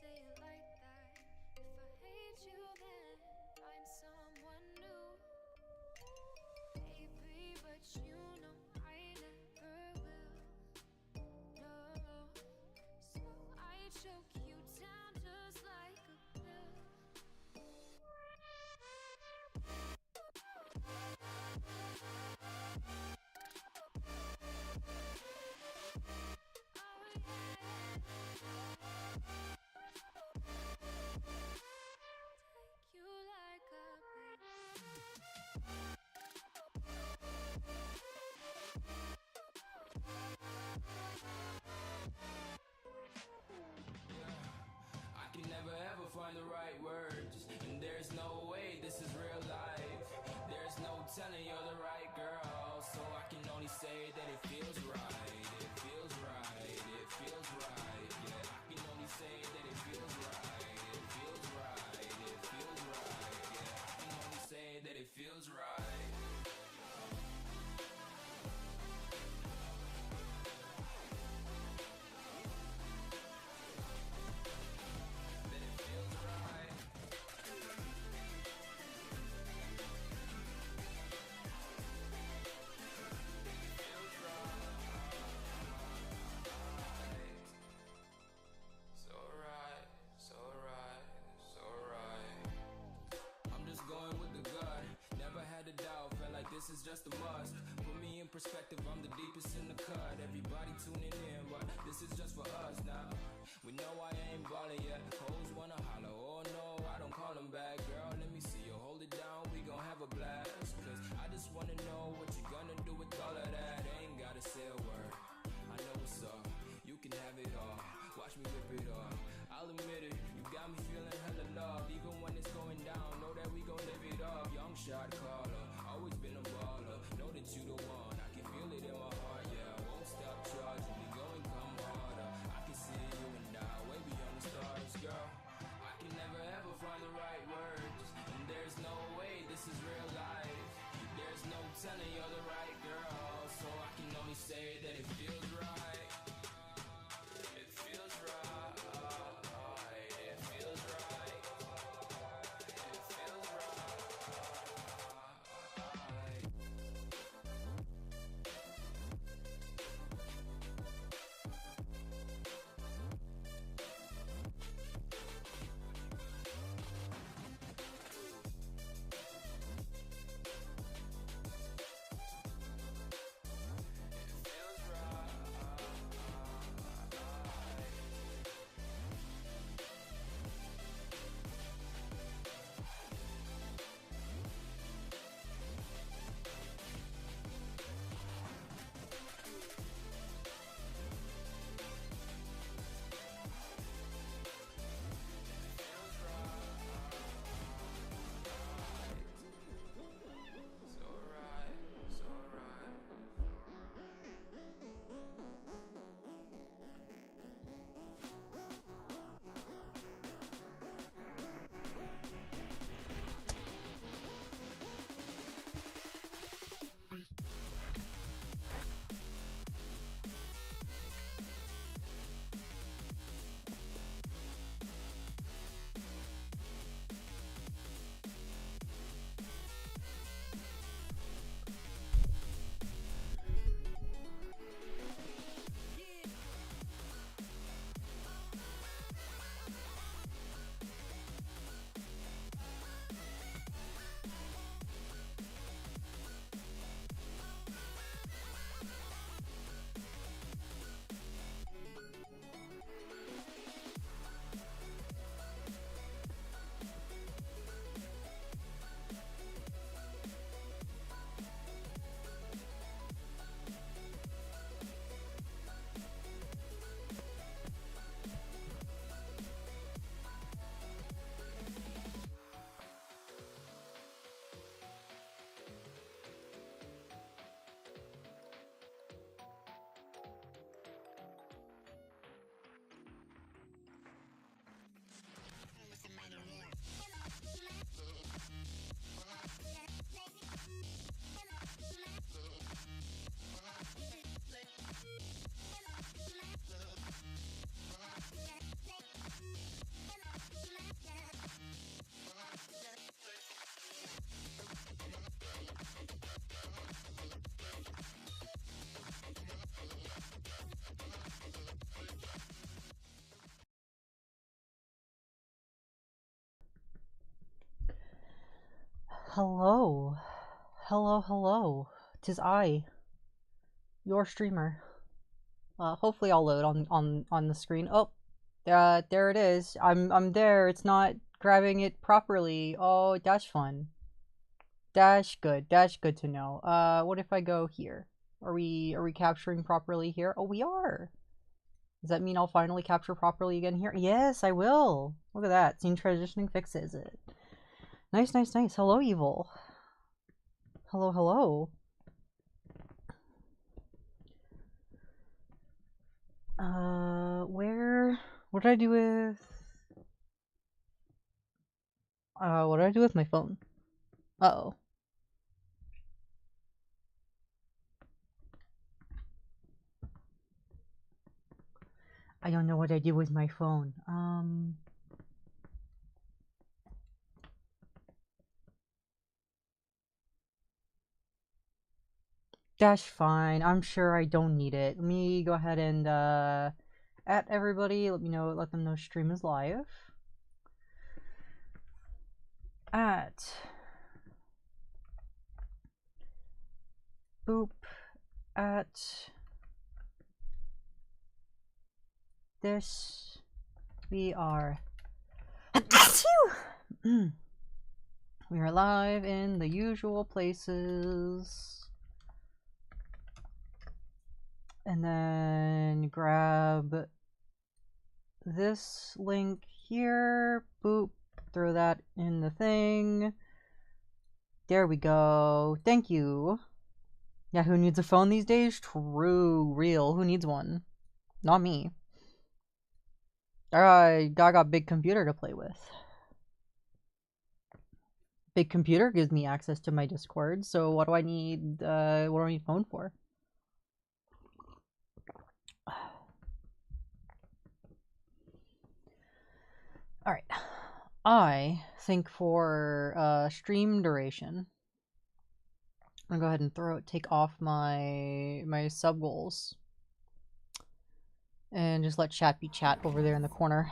say it like that. If I hate you, then find someone new. Baby, but you know I never will. No, so I choke you down just like a pill. Never ever find the right words, and there's no way this is real life. There's no telling you're the right girl, so I can only say that it feels right. It feels right, it feels right. Yeah, I can only say that it feels right. It feels right, it feels right. Yeah, I can only say that it feels right. Going with the gut, never had a doubt, felt like this is just a must. Put me in perspective, I'm the deepest in the cut. Everybody tuning in, but this is just for us now. We know I ain't ballin' yet, hoes wanna holler, oh no, I don't call them back. Girl, let me see you hold it down, we gon' have a blast. Cause I just wanna know what you gonna do with all of that. Ain't gotta say a word, I know what's up. You can have it all, watch me rip it off. I'll admit it, you got me feeling hella loved. Even when it's going down, know that we gon' live it up. Young shot caller, always been a baller. Know that you the one, I can feel it in my heart. Yeah, I won't stop charging, we go and come harder. I can see you and I, way beyond the stars, girl. I can never ever find the right words, and there's no way this is real life. There's no telling you're the right girl, so I can only say that it feels right. It feels right. It feels right. It feels right. It feels right. Hello. Hello, hello. 'Tis I, your streamer. Hopefully I'll load on the screen. Oh, there it is. I'm there. It's not grabbing it properly. Oh, that's fun. That's good. That's good to know. What if I go here? Are we capturing properly here? Oh, we are. Does that mean I'll finally capture properly again here? Yes, I will. Look at that. Scene transitioning fixes it. Nice, nice, nice. Hello, Evil. Hello, hello. What did I do with... what did I do with my phone? Uh-oh. I don't know what I did with my phone. That's fine. I'm sure I don't need it. Let me go ahead and, at everybody, let them know stream is live. At boop at this we are we are live in the usual places. And then grab this link here, boop, throw that in the thing. There we go. Thank you. Yeah, who needs a phone these days? True, real. Who needs one? Not me. I got a big computer to play with. Big computer gives me access to my Discord, so what do I need phone for? Alright. I think for stream duration, I'm gonna go ahead and take off my sub goals. And just let chat be chat over there in the corner.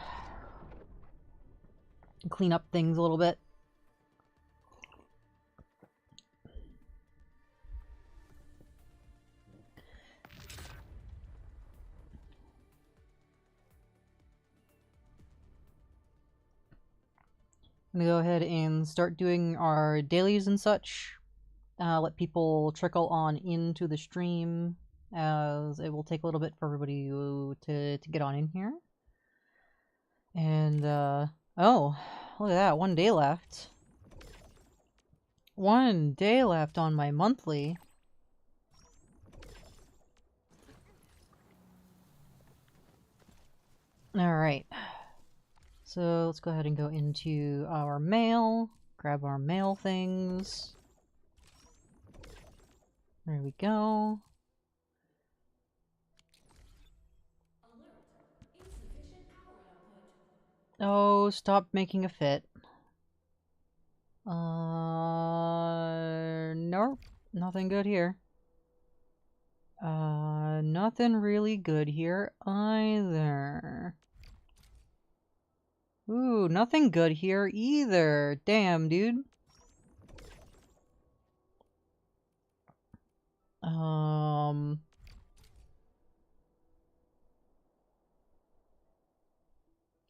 And clean up things a little bit. I'm gonna go ahead and start doing our dailies and such. Let people trickle on into the stream, as it will take a little bit for everybody to get on in here. And, oh, look at that, 1 day left. 1 day left on my monthly. Alright. So let's go ahead and go into our mail, grab our mail things. There we go. Oh, stop making a fit. Nope. Nothing good here. Nothing really good here either. Ooh, nothing good here either. Damn, dude.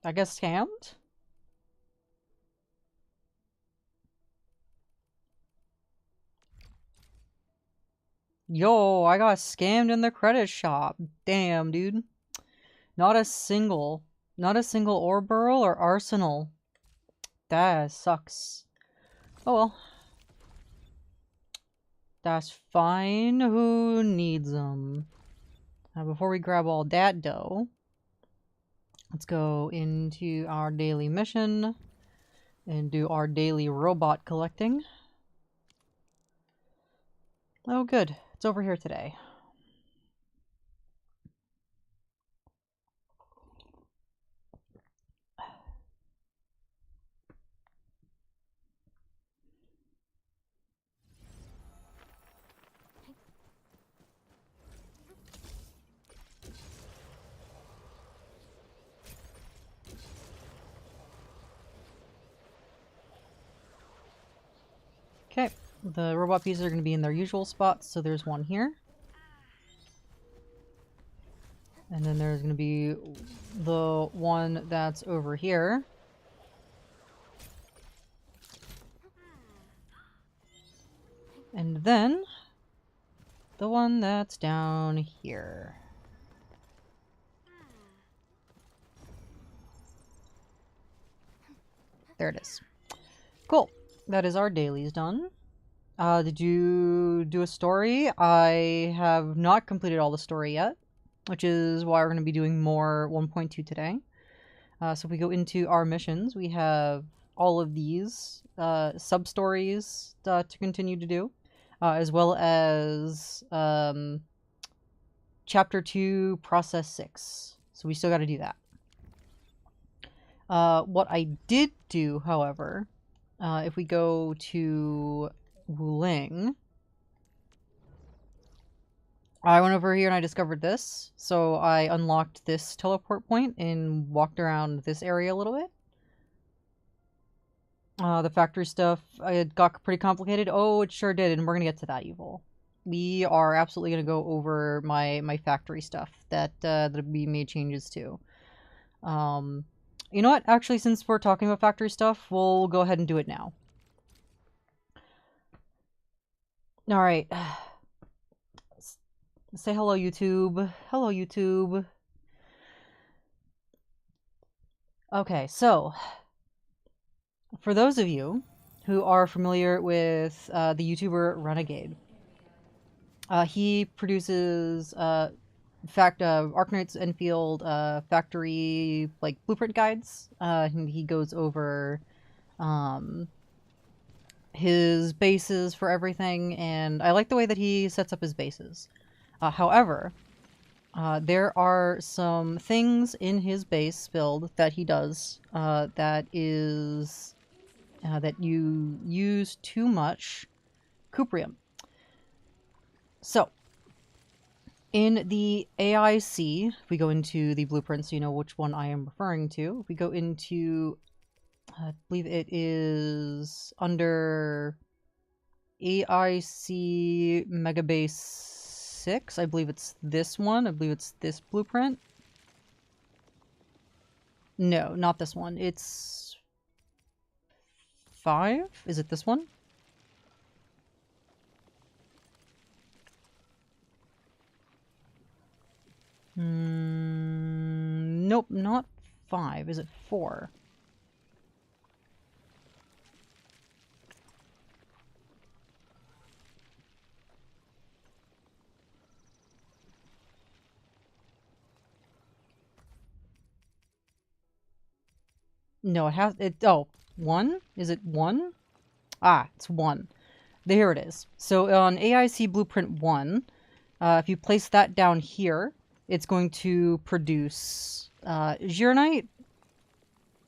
I guess scammed? Yo, I got scammed in the credit shop. Damn, dude. Not a single Orbital or Arsenal. That sucks. Oh well. That's fine. Who needs them? Now, before we grab all that dough, let's go into our daily mission and do our daily robot collecting. Oh, good. It's over here today. The robot pieces are going to be in their usual spots, so there's one here. And then there's going to be the one that's over here. And then the one that's down here. There it is. Cool. That is our dailies done. Did you do a story? I have not completed all the story yet, which is why we're going to be doing more 1.2 today. So if we go into our missions, we have all of these sub-stories to continue to do, as well as Chapter 2, Process 6. So we still got to do that. What I did do, however, if we go to Wuling, I went over here and I discovered this. So I unlocked this teleport point and walked around this area a little bit. The factory stuff, it got pretty complicated. Oh, it sure did, and we're going to get to that, Evil. We are absolutely going to go over my factory stuff that we made changes to. You know what? Actually, since we're talking about factory stuff, we'll go ahead and do it now. Alright. Say hello, YouTube. Hello, YouTube. Okay, so for those of you who are familiar with the YouTuber Renegade, he produces Arknights Endfield factory like blueprint guides. And he goes over his bases for everything, and I like the way that he sets up his bases. However, there are some things in his base build that he does that is that you use too much cuprium. So, in the AIC, if we go into the blueprints, so you know which one I am referring to. If we go into, I believe it is under AIC Megabase 6. I believe it's this one. I believe it's this blueprint. No, not this one. It's 5? Is it this one? Nope, not 5. Is it 4? No, it has it. Oh, 1? Is it 1? Ah, it's 1. There it is. So on AIC Blueprint 1, if you place that down here, it's going to produce Gyrnite,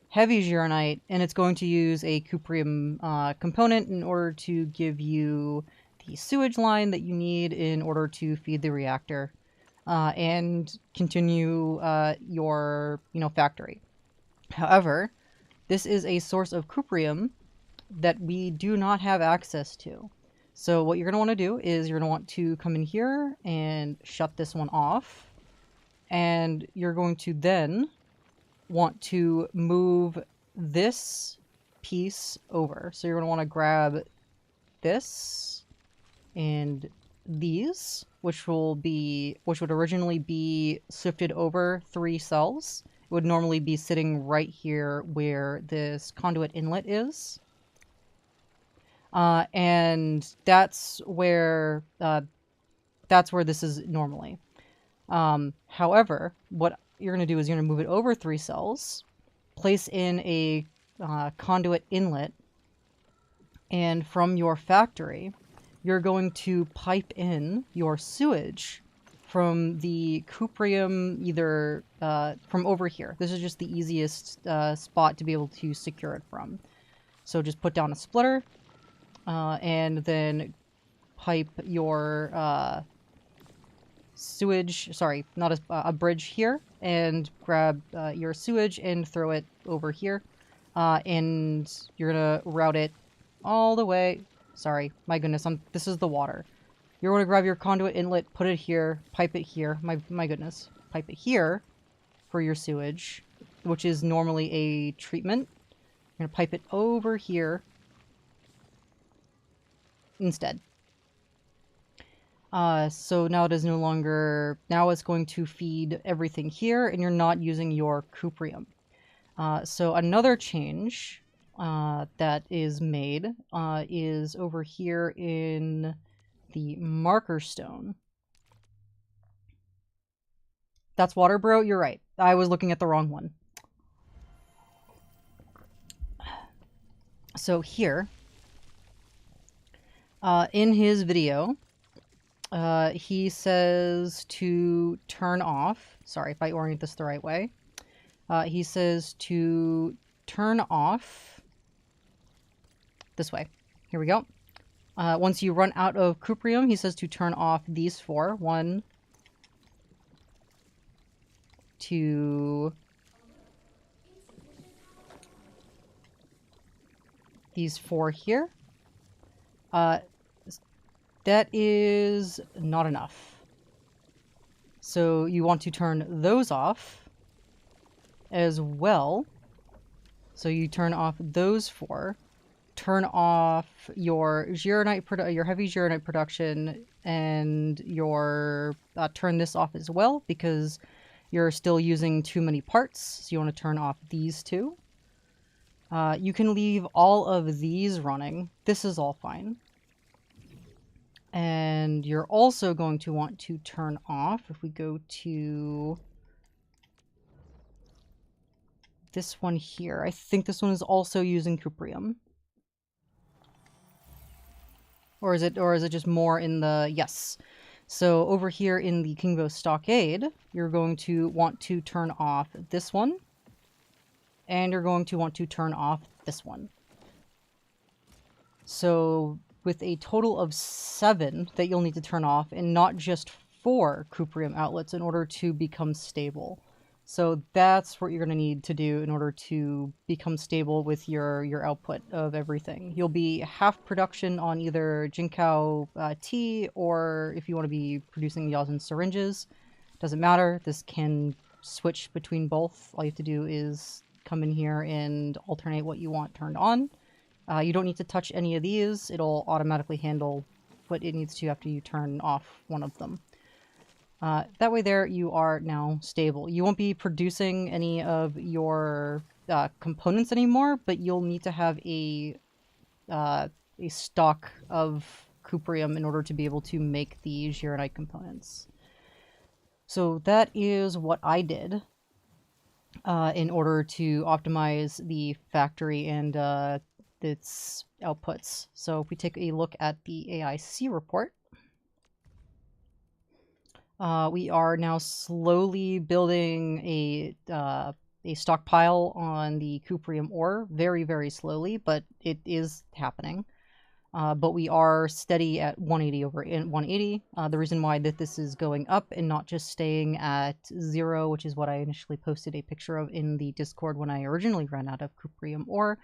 heavy Gyrnite, and it's going to use a cuprium component in order to give you the sewage line that you need in order to feed the reactor and continue your factory. However, this is a source of cuprium that we do not have access to. So what you're going to want to do is you're going to want to come in here and shut this one off. And you're going to then want to move this piece over. So you're going to want to grab this and these, which would originally be shifted over 3 cells. It would normally be sitting right here where this conduit inlet is. And that's where this is normally. However, what you're going to do is you're going to move it over 3 cells, place in a conduit inlet, and from your factory, you're going to pipe in your sewage from the cuprium, either from over here. This is just the easiest spot to be able to secure it from. So just put down a splitter, and then pipe your sewage, sorry, not a bridge here, and grab your sewage and throw it over here. And you're gonna route it all the way Sorry, my goodness, this is the water. You're going to grab your conduit inlet, put it here, pipe it here. My goodness. Pipe it here for your sewage, which is normally a treatment. You're going to pipe it over here instead. So now it is no longer... Now it's going to feed everything here, and you're not using your cuprium. So another change that is made is over here in the marker stone. That's water, bro? You're right. I was looking at the wrong one. So here, in his video, he says to turn off... Sorry if I orient this the right way. He says to turn off... This way. Here we go. Once you run out of cuprium, he says to turn off these 4. 1, 2... These 4 here. That is not enough. So you want to turn those off as well. So you turn off those 4. Turn off your your heavy Gironite production, and your turn this off as well because you're still using too many parts. So you want to turn off these 2. You can leave all of these running. This is all fine. And you're also going to want to turn off, if we go to this one here. I think this one is also using cuprium. Or is it just more in the... Yes. So over here in the Kingvo Stockade, you're going to want to turn off this one. And you're going to want to turn off this one. So with a total of 7 that you'll need to turn off, and not just 4 cuprium outlets in order to become stable. So that's what you're going to need to do in order to become stable with your output of everything. You'll be half production on either Jinkao tea, or if you want to be producing Yazen syringes. Doesn't matter. This can switch between both. All you have to do is come in here and alternate what you want turned on. You don't need to touch any of these. It'll automatically handle what it needs to after you turn off one of them. That way there you are now stable. You won't be producing any of your components anymore, but you'll need to have a stock of cuprium in order to be able to make the Gironite components. So that is what I did in order to optimize the factory and its outputs. So if we take a look at the AIC report, we are now slowly building a stockpile on the cuprium ore. Very, very slowly, but it is happening. But we are steady at 180 over 180. The reason why this is going up and not just staying at 0, which is what I initially posted a picture of in the Discord when I originally ran out of cuprium ore,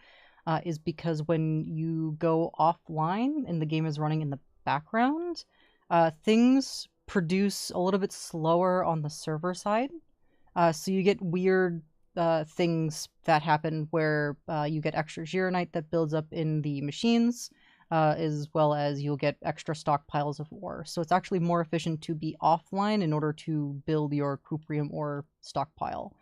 is because when you go offline and the game is running in the background, things produce a little bit slower on the server side. So you get weird things that happen where you get extra Gironite that builds up in the machines, as well as you'll get extra stockpiles of ore. So it's actually more efficient to be offline in order to build your cuprium ore stockpile.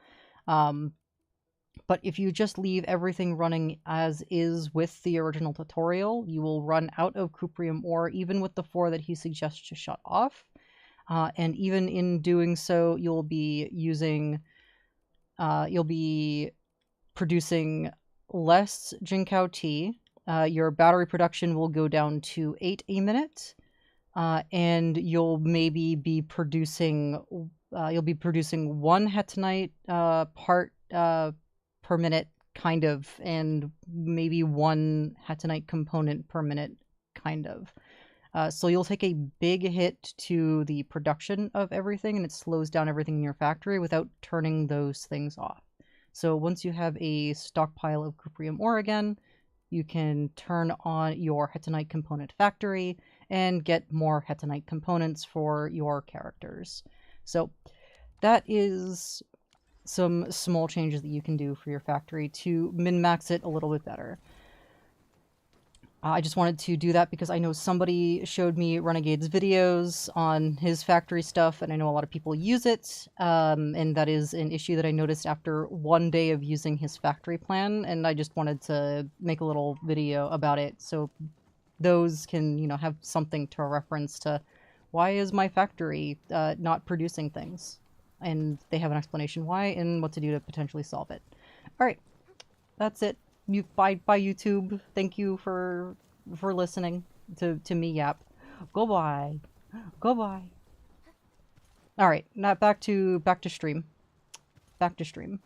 But if you just leave everything running as is with the original tutorial, you will run out of cuprium ore, even with the 4 that he suggests to shut off. And even in doing so, you'll be producing less Jinkao tea. Your battery production will go down to 8 a minute, and you'll maybe be producing 1 hetanite part per minute, kind of, and maybe 1 hetanite component per minute, kind of. So you'll take a big hit to the production of everything, and it slows down everything in your factory without turning those things off. So once you have a stockpile of cuprium ore again, you can turn on your Hetonite component factory and get more Hetonite components for your characters. So that is some small changes that you can do for your factory to min-max it a little bit better. I just wanted to do that because I know somebody showed me Renegade's videos on his factory stuff, and I know a lot of people use it, and that is an issue that I noticed after one day of using his factory plan, and I just wanted to make a little video about it so those can, you know, have something to reference to why is my factory not producing things, and they have an explanation why and what to do to potentially solve it. Alright, that's it. Bye YouTube. Thank you for listening to me yap. Goodbye. Goodbye. All right, now back to stream. Back to stream.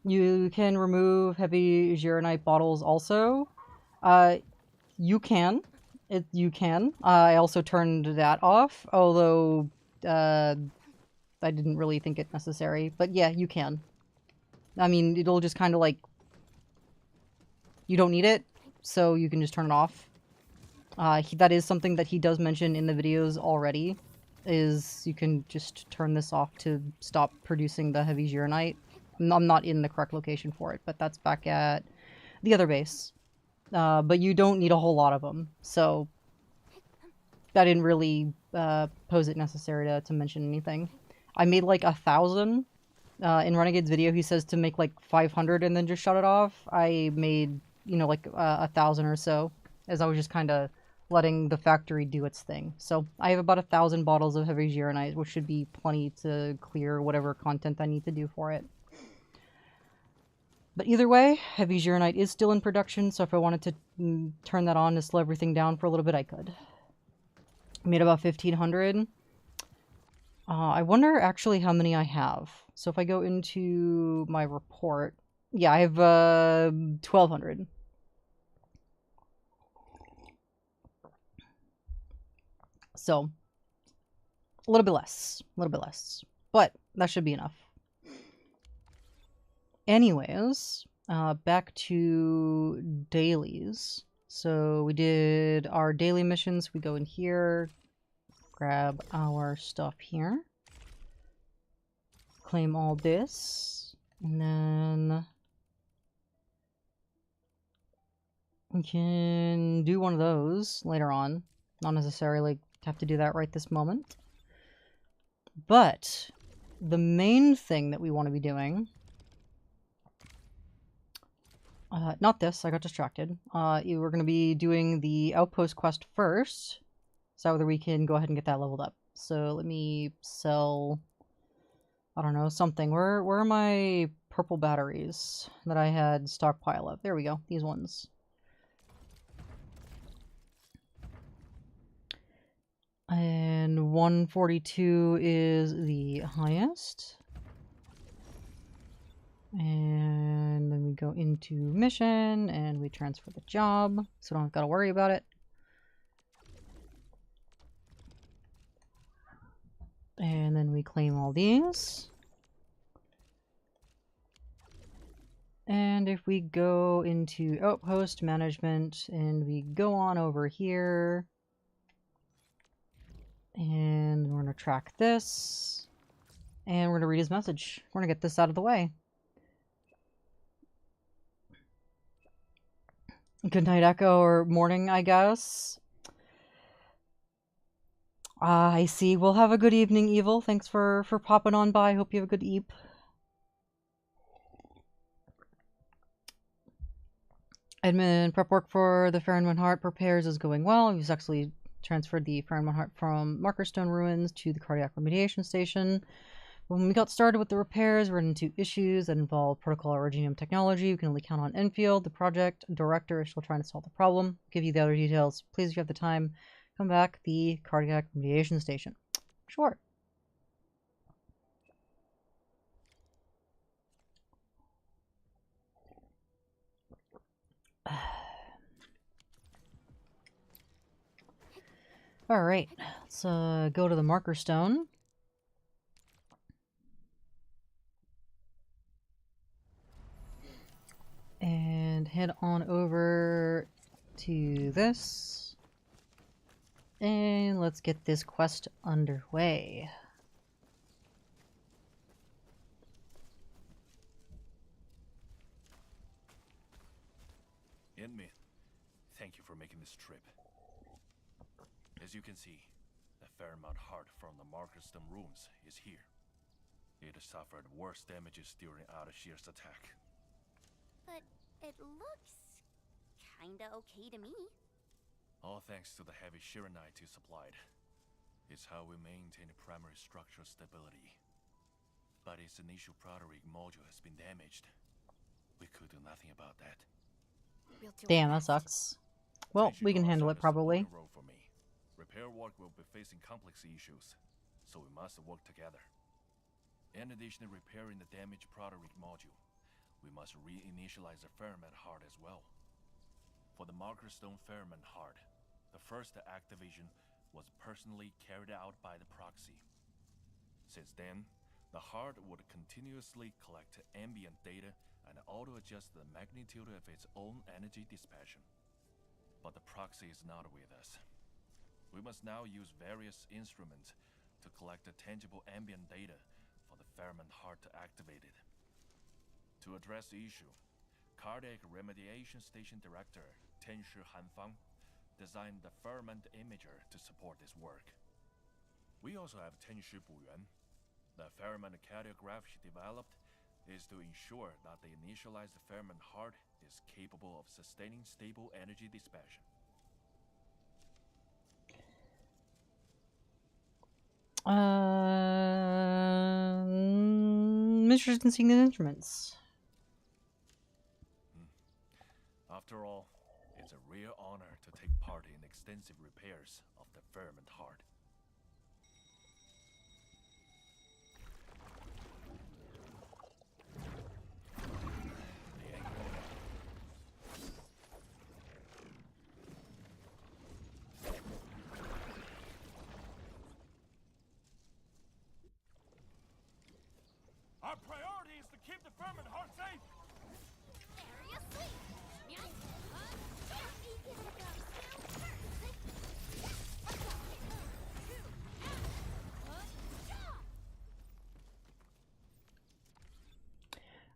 You can remove heavy Gironite bottles also. You can. You can. I also turned that off, although I didn't really think it necessary, but yeah, you can. I mean, it'll just kind of like, you don't need it, so you can just turn it off. That is something that he does mention in the videos already, is you can just turn this off to stop producing the heavy Gironite. I'm not in the correct location for it, but that's back at the other base. But you don't need a whole lot of them, so that didn't really pose it necessary to mention anything. I made like 1,000. In Renegade's video, he says to make like 500 and then just shut it off. I made, you know, like 1,000 or so, as I was just kind of letting the factory do its thing. So I have about 1,000 bottles of heavy Gironite, which should be plenty to clear whatever content I need to do for it. But either way, heavy Gironite is still in production, so if I wanted to turn that on to slow everything down for a little bit, I could. I made about 1,500. I wonder actually how many I have. So if I go into my report, yeah, I have 1,200. So a little bit less, but that should be enough. Anyways, back to dailies. So we did our daily missions. We go in here, grab our stuff here, claim all this, and then we can do one of those later on. Not necessarily have to do that right this moment. But the main thing that we want to be doing, not this, I got distracted. We're going to be doing the outpost quest first, so whether we can go ahead and get that leveled up. So let me sell, I don't know, something. Where are my purple batteries that I had stockpile of? There we go, these ones. And 142 is the highest. And then we go into mission and we transfer the job, so don't gotta worry about it. And then we claim all these. And if we go into outpost management and we go on over here, and we're gonna track this, and we're gonna read his message. We're gonna get this out of the way. Good night, Echo, or morning, I guess. I see. We'll have a good evening, Evil. Thanks for popping on by. Hope you have a good eep. Admin prep work for the Fair and Heart repairs is going well. We've successfully transferred the Fair and Heart from Markerstone Ruins to the Cardiac Remediation Station. When we got started with the repairs, we ran into issues that involved protocol originium technology. We can only count on Endfield. The project director is still trying to solve the problem. I'll give you the other details. Please, if you have the time, come back. The Cardiac Remediation Station. Sure. Alright, let's go to the Marker Stone. head on over to this. And let's get this quest underway. Endfield, thank you for making this trip. As you can see, the Fairmount Heart from the Markerstone ruins is here. It has suffered worse damages during Ardashir's attack. But it looks kinda okay to me. All thanks to the heavy Shiranite you supplied. It's how we maintain primary structural stability. But its initial proto-rig module has been damaged. We could do nothing about that. We'll do Damn, our that best. sucks. Well, we can handle it probably. Role for me. Repair work will be facing complex issues, so we must work together. In addition to repairing the damaged proto-rig module, we must reinitialize the Fairmount Heart as well. For the Markerstone Fairmount Heart, the first activation was personally carried out by the proxy. Since then, the heart would continuously collect ambient data and auto-adjust the magnitude of its own energy dissipation. But the proxy is not with us. We must now use various instruments to collect the tangible ambient data for the Fairmount Heart to activate it. To address the issue, Cardiac Remediation Station Director Tenshi Hanfang designed the Fairmount Imager to support this work. We also have Tenshi Buyuan. The Fairmount cardiograph she developed is to ensure that the initialized Fairmount Heart is capable of sustaining stable energy dissipation. Misters and Signet Instruments. After all, it's a real honor to take part in extensive repairs of the Fairmount Heart. Our priority is to keep the Fairmount Heart safe! Seriously?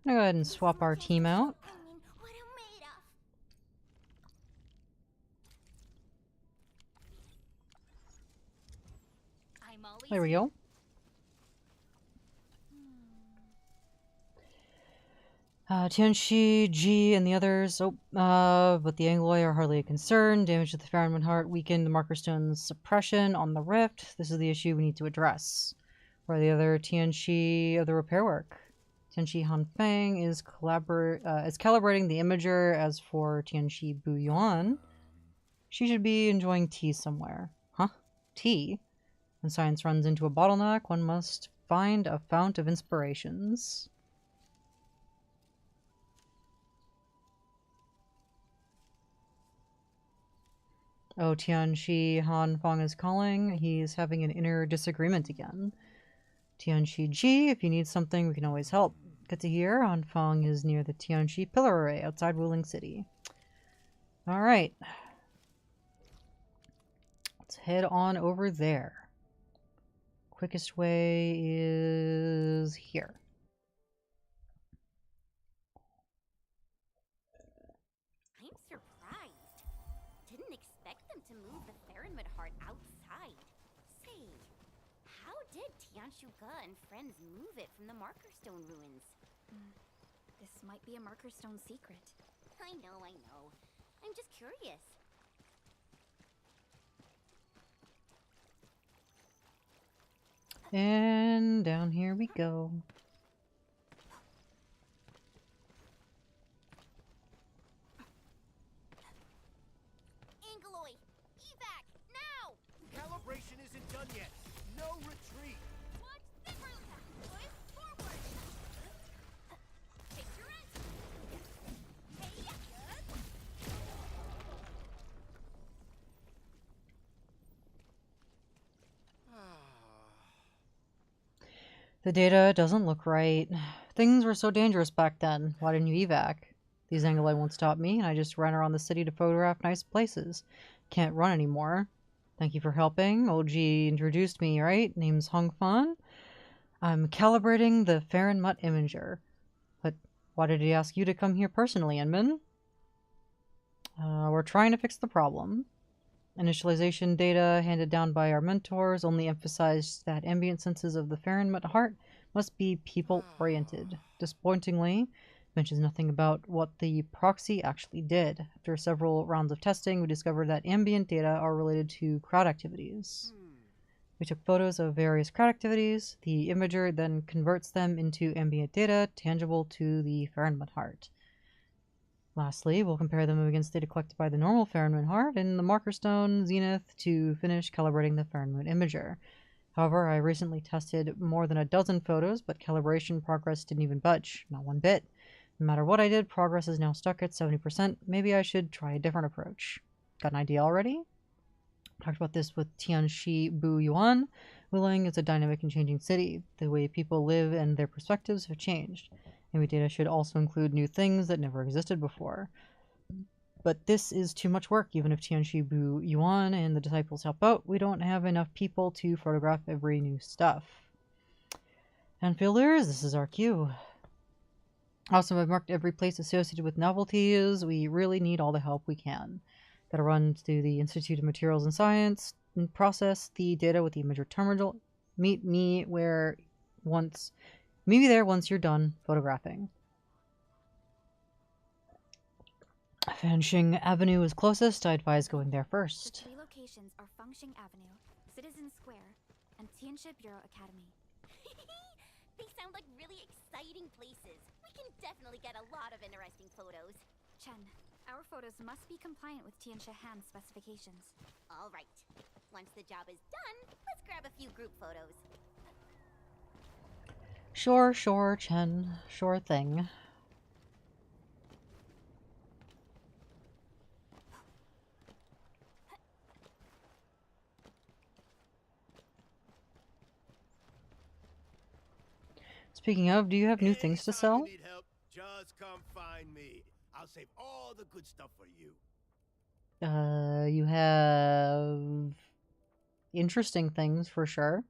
I'm gonna go ahead and swap our team out. What I'm made of. I'm always There we go. Tianxi, G, and the others. But the Angloy are hardly a concern. Damage to the Fairmount Heart weakened the Markerstone's suppression on the rift. This is the issue we need to address. Where are the other Tianxi of the repair work? Tianxi Hanfang is calibrating the imager. As for Tianxi Buyuan, she should be enjoying tea somewhere. Huh? Tea? When science runs into a bottleneck, one must find a fount of inspirations. Oh, Tianxi Hanfang is calling. He's having an inner disagreement again. Tianxi Ji, if you need something, we can always help. Good to hear. Hanfang is near the Tianxi Pillar Array outside Wuling City. Alright. Let's head on over there. Quickest way is here. I'm surprised. Didn't expect them to move the Fairmount Heart outside. Say, how did Tianshuga and friends move it from the Markerstone ruins? This might be a Markerstone secret. I know. I'm just curious. And down here we go. Angloy, evac, now! Calibration isn't done yet. No retreat. Watch the route. Push forward. Take your end. Hey, good. The data doesn't look right. Things were so dangerous back then. Why didn't you evac? These angeli won't stop me, and I just ran around the city to photograph nice places. Can't run anymore. Thank you for helping. OG introduced me, right? Name's Hung Fan. I'm calibrating the Farron Mutt imager. But why did he ask you to come here personally, Inman? We're trying to fix the problem. Initialization data handed down by our mentors only emphasized that ambient senses of the Farron Mutt heart must be people-oriented. Disappointingly, mentions nothing about what the proxy actually did. After several rounds of testing, we discovered that ambient data are related to crowd activities. We took photos of various crowd activities. The imager then converts them into ambient data tangible to the Farron Mutt heart. Lastly, we'll compare them against data collected by the normal Farron Mutt heart in the marker stone Zenith to finish calibrating the Farron Mutt imager. However, I recently tested more than a dozen photos, but calibration progress didn't even budge, not one bit. No matter what I did, progress is now stuck at 70%. Maybe I should try a different approach. Got an idea already? Talked about this with Tianxi Bu Yuan. Wuling is a dynamic and changing city. The way people live and their perspectives have changed. Maybe data should also include new things that never existed before. But this is too much work. Even if Tianxi Bu Yuan and the disciples help out, we don't have enough people to photograph every new stuff. Enfielders, this is our cue. Also, I've marked every place associated with novelties. We really need all the help we can. Gotta run to the Institute of Materials and Science and process the data with the imager terminal. Meet me there once you're done photographing. Fanxing Avenue is closest. I advise going there first. The three locations are Fengxing Avenue, Citizen Square, and Tianxi Bureau Academy. They sound like really exciting places. We can definitely get a lot of interesting photos. Chen, our photos must be compliant with Tianxi Han's specifications. All right. Once the job is done, let's grab a few group photos. Sure, Chen. Sure thing. Speaking of, do you have new things to sell? Need help, just come find me. I'll save all the good stuff for you. You have interesting things for sure.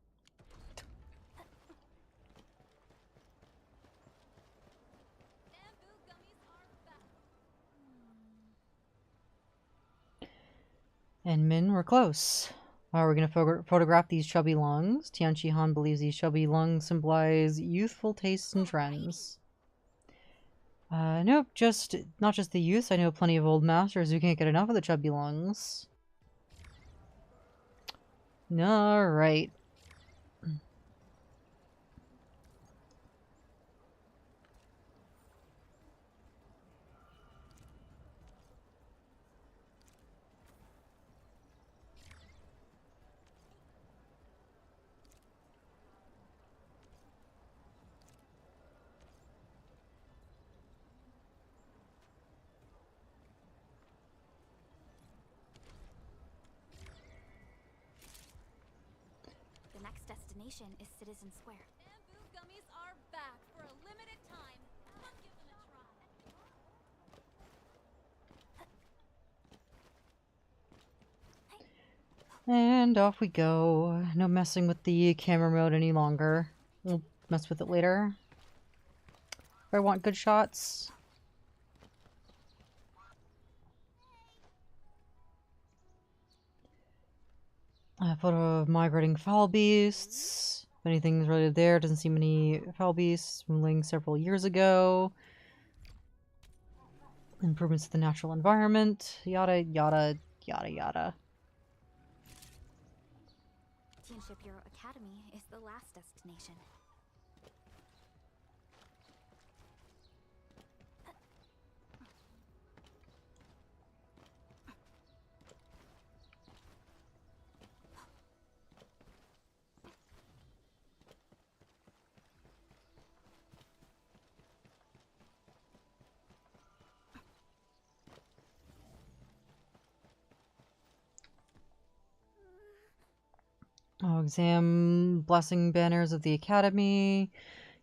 And Min, we're close. We're going to photograph these chubby lungs. Tianxi Han believes these chubby lungs symbolize youthful tastes and trends. Nope, not just the youth. I know plenty of old masters who can't get enough of the chubby lungs. Alright. The next destination is Citizen Square. Bamboo gummies are back for a limited time. Come give them a try. And off we go. No messing with the camera mode any longer. We'll mess with it later. If I want good shots. A photo of migrating foul beasts. If anything's related there, doesn't seem any foul beasts from Ling several years ago. Improvements to the natural environment. Yada, yada, yada, yada. Tianxi Bureau Academy is the last destination. Oh, exam blessing banners of the academy.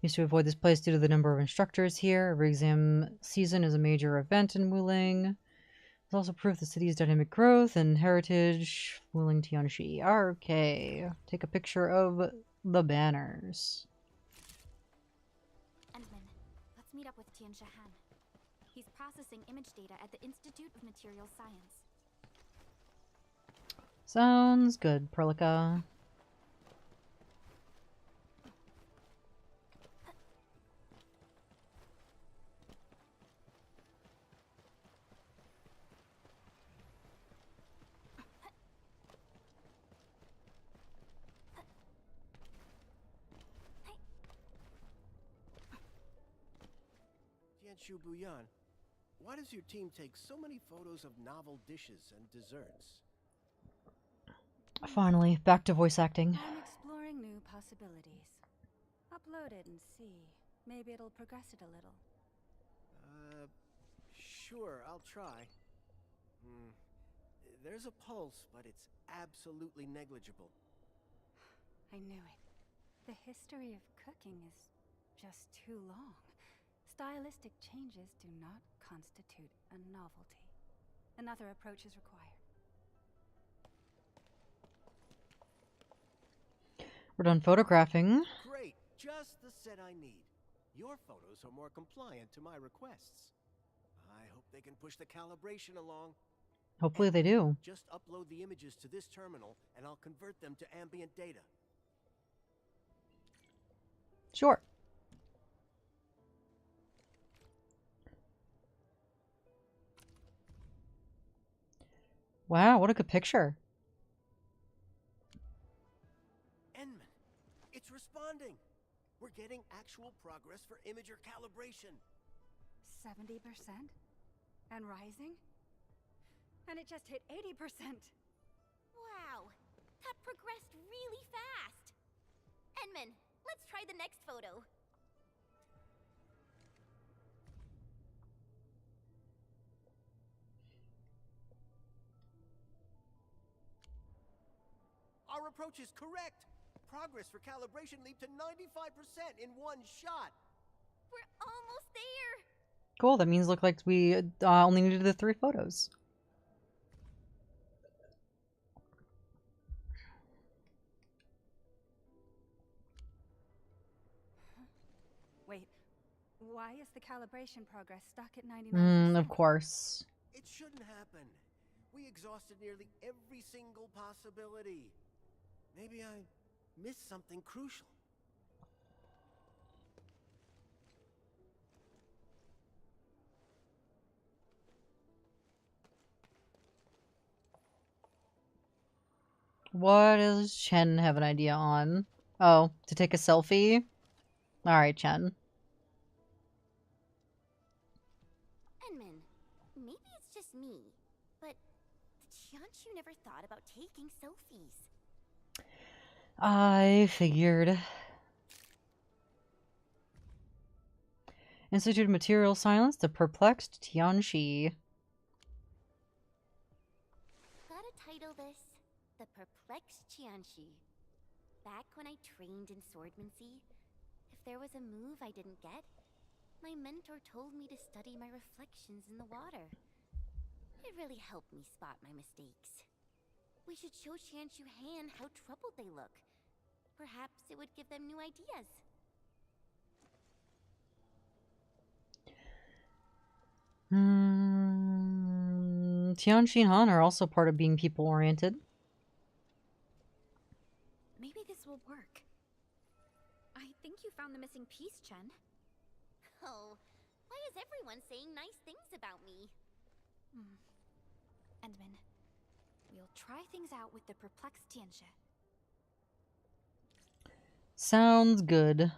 Used to avoid this place due to the number of instructors here. Every exam season is a major event in Wuling. There's also proof the city's dynamic growth and heritage. Wuling Tianxi. Okay. Take a picture of the banners. Endman, let's meet up with Tianxi Han. He's processing image data at the Institute of Material Science. Sounds good, Perlica. Tianshu Buyan, why does your team take so many photos of novel dishes and desserts? Finally, back to voice acting. I'm exploring new possibilities. Upload it and see. Maybe it'll progress it a little. Sure, I'll try. There's a pulse, but it's absolutely negligible. I knew it. The history of cooking is just too long. Stylistic changes do not constitute a novelty. Another approach is required. We're done photographing. Great, just the set I need. Your photos are more compliant to my requests. I hope they can push the calibration along. Hopefully they do. Just upload the images to this terminal, and I'll convert them to ambient data. Sure. Wow, what a good picture. Enman, it's responding. We're getting actual progress for imager calibration. 70%? And rising? And it just hit 80%. Wow, that progressed really fast. Endman, let's try the next photo. Our approach is correct. Progress for calibration leaped to 95% in one shot. We're almost there. Cool, that means look like we only needed the 3 photos. Wait, why is the calibration progress stuck at 99%? Of course. It shouldn't happen. We exhausted nearly every single possibility. Maybe I missed something crucial. What does Chen have an idea on? Oh, to take a selfie? Alright, Chen. Endman, maybe it's just me, but Tianshu never thought about taking selfies. I figured. Institute of Material Science, the perplexed Tianxi. Gotta title this The Perplexed Tianxi. Back when I trained in swordsmancy, if there was a move I didn't get, my mentor told me to study my reflections in the water. It really helped me spot my mistakes. We should show Tianshu Han how troubled they look. Perhaps it would give them new ideas. Tianxi and Han are also part of being people-oriented. Maybe this will work. I think you found the missing piece, Chen. Oh, why is everyone saying nice things about me? Endman, we'll try things out with the perplexed Tianxi. Sounds good.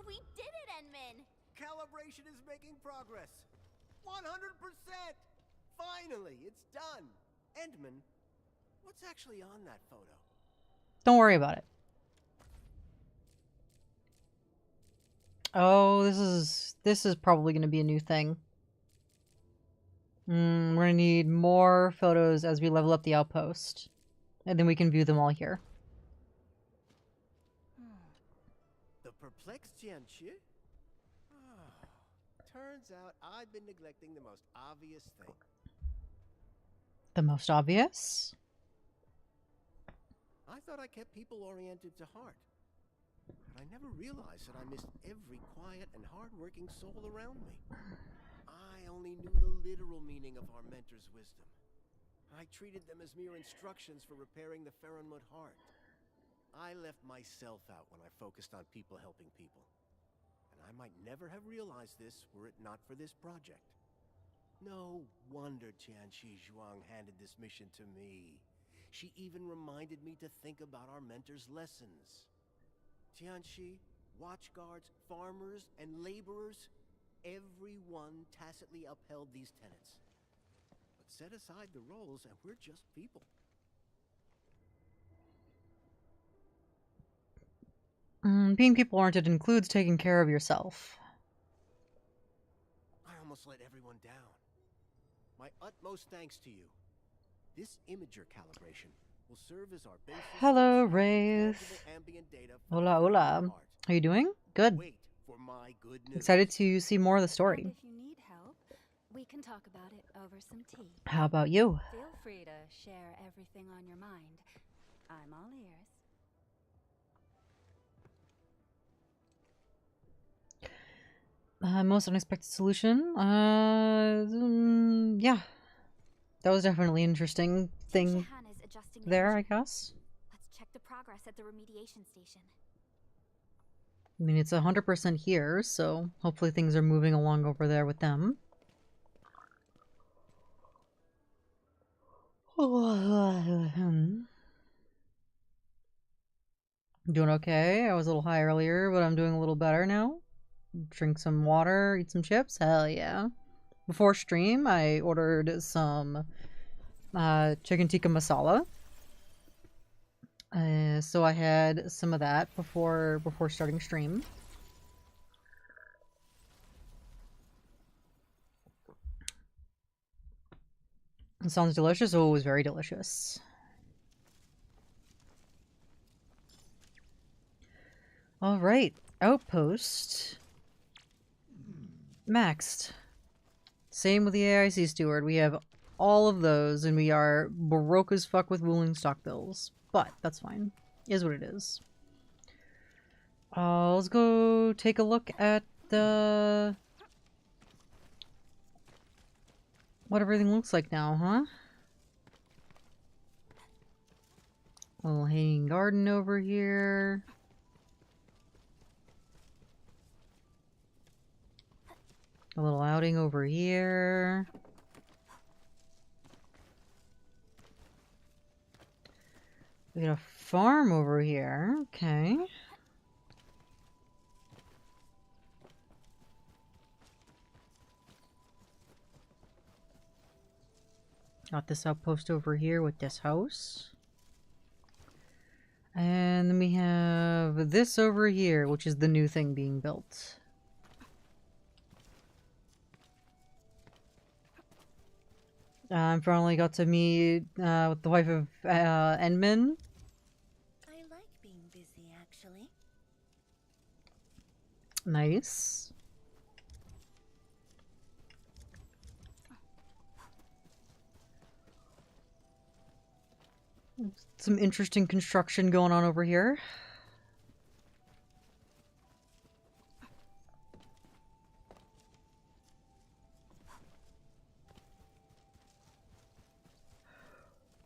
We did it, Endman! Calibration is making progress. 100%! Finally, it's done. Endman, what's actually on that photo? Don't worry about it. Oh, this is probably going to be a new thing. We're going to need more photos as we level up the outpost. And then we can view them all here. complex, Jianqi. Oh, turns out I've been neglecting the most obvious thing. The most obvious? I thought I kept people oriented to heart. But I never realized that I missed every quiet and hard-working soul around me. I only knew the literal meaning of our mentor's wisdom. I treated them as mere instructions for repairing the Faronmut heart. I left myself out when I focused on people helping people. And I might never have realized this were it not for this project. No wonder Tianqi Zhuang handed this mission to me. She even reminded me to think about our mentor's lessons. Tianqi, watchguards, farmers, and laborers, everyone tacitly upheld these tenets. But set aside the roles and we're just people. Being people-oriented includes taking care of yourself. I almost let everyone down. My utmost thanks to you. This imager calibration will serve as our basis. Hello, for Wraith. ambient data for Hola, the hola. Faronmut heart. How you doing? Good. Wait for my good news. Excited to see more of the story. And if you need help, we can talk about it over some tea. How about you? Feel free to share everything on your mind. I'm all ears. Most unexpected solution? Yeah. That was definitely an interesting thing Shahan is adjusting the there, I engine. guess. Let's check the progress at the remediation station. I mean, it's 100% here, so hopefully things are moving along over there with them. Doing okay. I was a little high earlier, but I'm doing a little better now. Drink some water, eat some chips. Hell yeah. Before stream, I ordered some chicken tikka masala. So I had some of that before starting stream. It sounds delicious. Oh, it was very delicious. All right, outpost maxed. Same with the AIC steward. We have all of those, and we are broke as fuck with wooling stock bills. But that's fine. Is what it is. Let's go take a look at the what everything looks like now, huh? A little hanging garden over here. A little outing over here. We got a farm over here. Okay. Got this outpost over here with this house. And then we have this over here, which is the new thing being built. I finally got to meet with the wife of Endman. I like being busy, actually. Nice. Some interesting construction going on over here.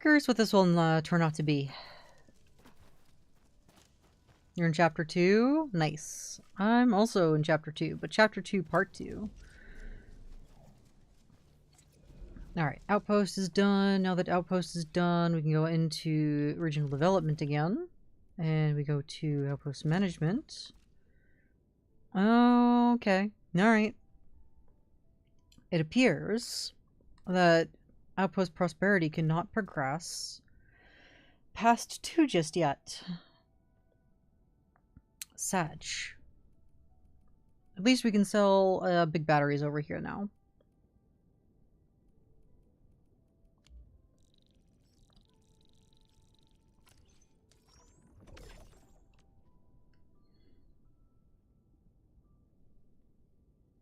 Curious what this will turn out to be. You're in chapter 2? Nice. I'm also in chapter 2, but chapter 2 part 2. Alright, outpost is done. Now that outpost is done, we can go into regional development again. And we go to outpost management. Okay. Alright. It appears that outpost prosperity cannot progress past 2 just yet. Sag. At least we can sell big batteries over here now.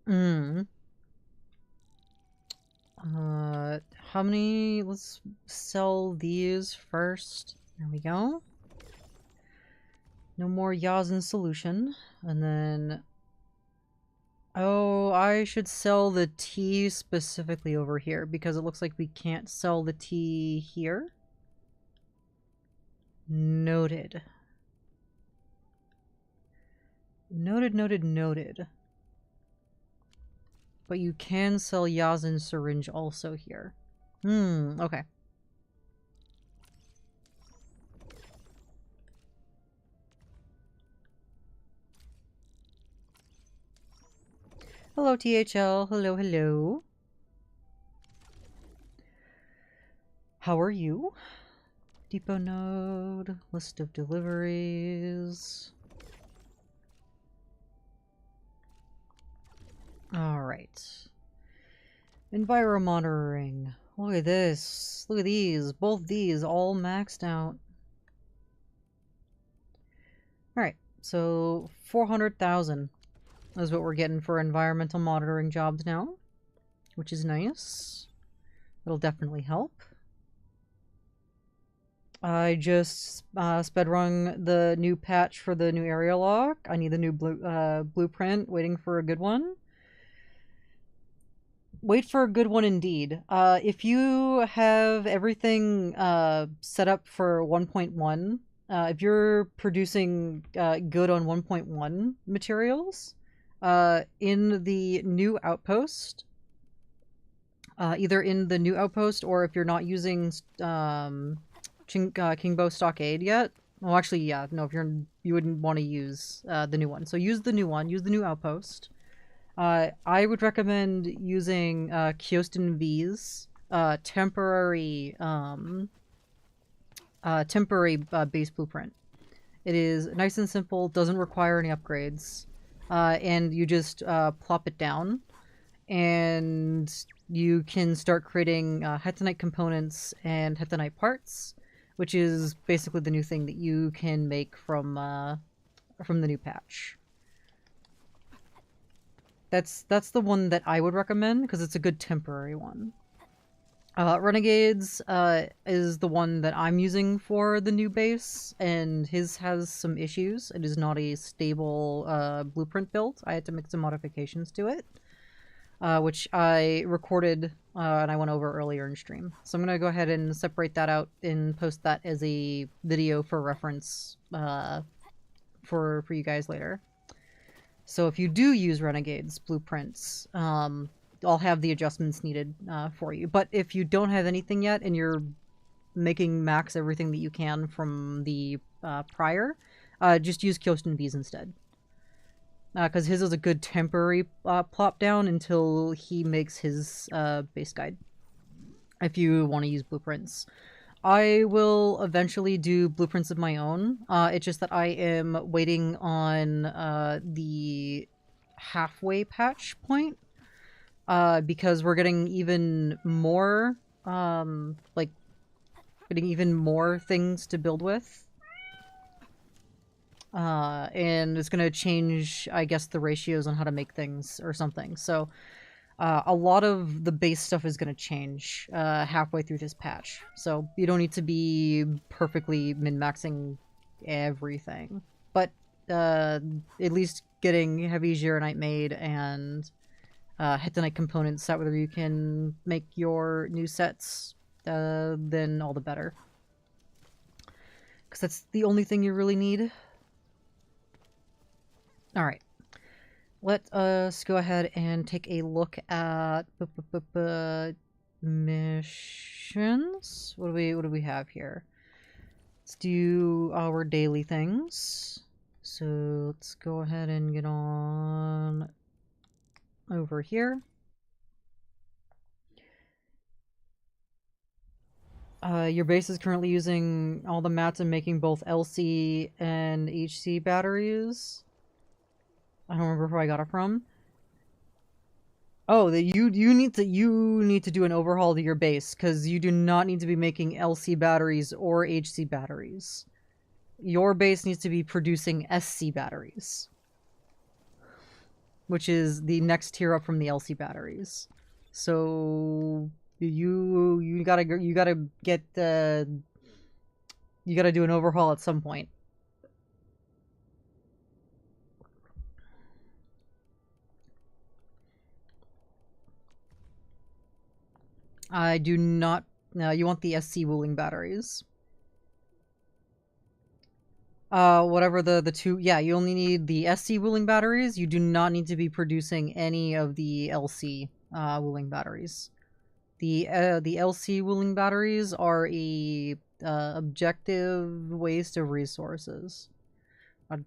Hmm. How many? Let's sell these first. There we go. No more Yazin solution. And then... Oh, I should sell the tea specifically over here, because it looks like we can't sell the tea here. Noted. Noted, noted, noted. But you can sell Yazin syringe also here. Okay. Hello, THL. Hello, hello. How are you? Depot node. List of deliveries. Alright. Enviro monitoring. Look at this. Look at these. Both these all maxed out. Alright, so 400,000 is what we're getting for environmental monitoring jobs now, which is nice. It'll definitely help. I just sped-rung the new patch for the new area lock. I need the new blueprint, waiting for a good one. Wait for a good one indeed. If you have everything set up for 1.1, if you're producing good on 1.1 materials, in the new outpost, either in the new outpost or if you're not using Kingbow Stockade yet. Well, actually, yeah, no, if you wouldn't want to use the new one. So use the new one, use the new outpost. I would recommend using Kyostin V's temporary base blueprint. It is nice and simple, doesn't require any upgrades, and you just plop it down, and you can start creating Hetanite components and Hetanite parts, which is basically the new thing that you can make from the new patch. That's the one that I would recommend, because it's a good temporary one. Renegades is the one that I'm using for the new base, and his has some issues. It is not a stable blueprint build. I had to make some modifications to it, which I recorded and I went over earlier in stream. So I'm going to go ahead and separate that out and post that as a video for reference for you guys later. So if you do use Renegades blueprints, I'll have the adjustments needed for you. But if you don't have anything yet and you're making max everything that you can from the prior, just use Kyostin V's instead. Because his is a good temporary plop down until he makes his base guide, if you want to use blueprints. I will eventually do blueprints of my own. It's just that I am waiting on the halfway patch point, because we're getting even more, getting even more things to build with. And it's gonna change, I guess, the ratios on how to make things or something. So, a lot of the base stuff is going to change halfway through this patch. So you don't need to be perfectly min-maxing everything. But at least getting heavy Gironite made and Hetanite components, that way you can make your new sets, then all the better. Because that's the only thing you really need. Alright. Let us go ahead and take a look at missions. What do we have here? Let's do our daily things. So let's go ahead and get on over here. Your base is currently using all the mats and making both LC and HC batteries. I don't remember who I got it from. Oh, you need to do an overhaul to your base, because you do not need to be making LC batteries or HC batteries. Your base needs to be producing SC batteries. which is the next tier up from the LC batteries. So you gotta get you gotta do an overhaul at some point. I do not. No, you want the SC Wuling batteries. Whatever the two. Yeah, you only need the SC Wuling batteries. You do not need to be producing any of the LC Wuling batteries. The LC Wuling batteries are a objective waste of resources.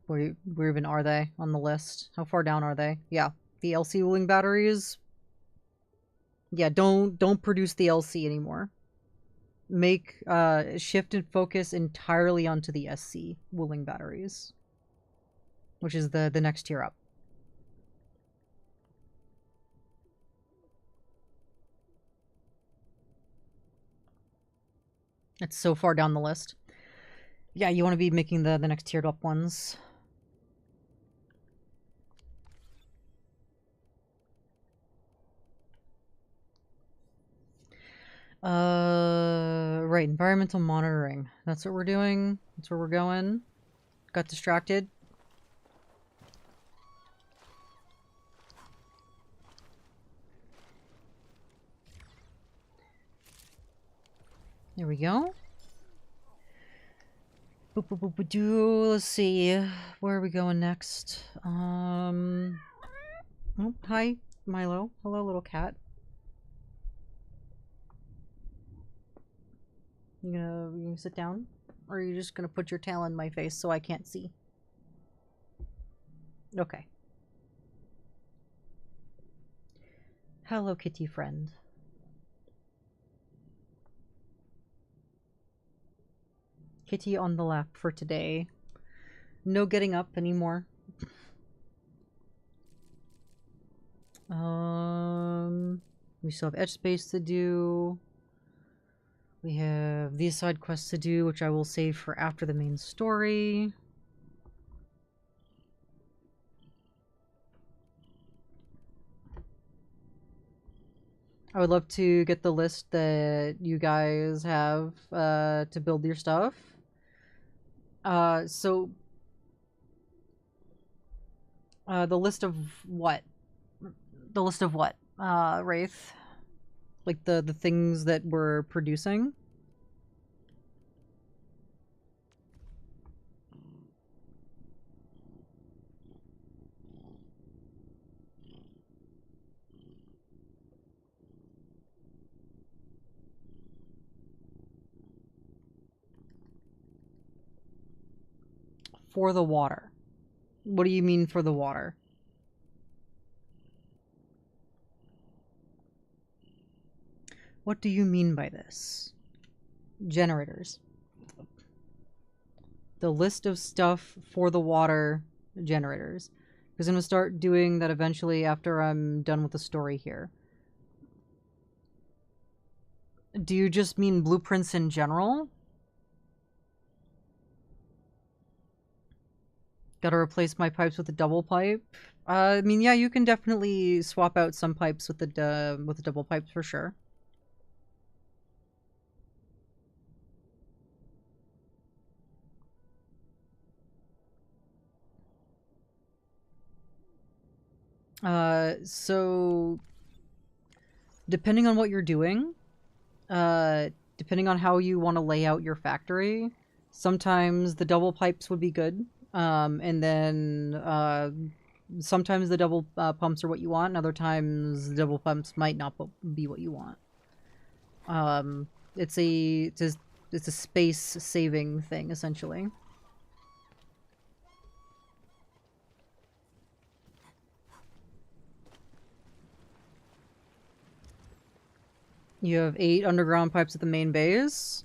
Where even are they on the list? How far down are they? Yeah, the LC Wuling batteries. Yeah, don't produce the LC anymore. Make shift and focus entirely onto the SC Wuling batteries, which is the next tier up. It's so far down the list. Yeah, you want to be making the next tiered up ones. Right, environmental monitoring. That's what we're doing. That's where we're going. Got distracted. There we go. Let's see. Where are we going next? Oh, hi, Milo. Hello, little cat. You gonna sit down? Or are you just gonna put your tail in my face so I can't see? Okay. Hello, kitty friend. Kitty on the lap for today. No getting up anymore. We still have edge space to do. We have these side quests to do, which I will save for after the main story. I would love to get the list that you guys have to build your stuff. So the list of what? The list of what, Wraith? Like the things that we're producing? For the water. What do you mean for the water? What do you mean by this? Generators. The list of stuff for the water generators. Because I'm going to start doing that eventually after I'm done with the story here. Do you just mean blueprints in general? Gotta replace my pipes with a double pipe? I mean, yeah, you can definitely swap out some pipes with the double pipes for sure. So depending on what you're doing, depending on how you want to lay out your factory, sometimes the double pipes would be good. And then sometimes the double pumps are what you want, and other times the double pumps might not be what you want. It's a space saving thing essentially. You have 8 underground pipes at the main base.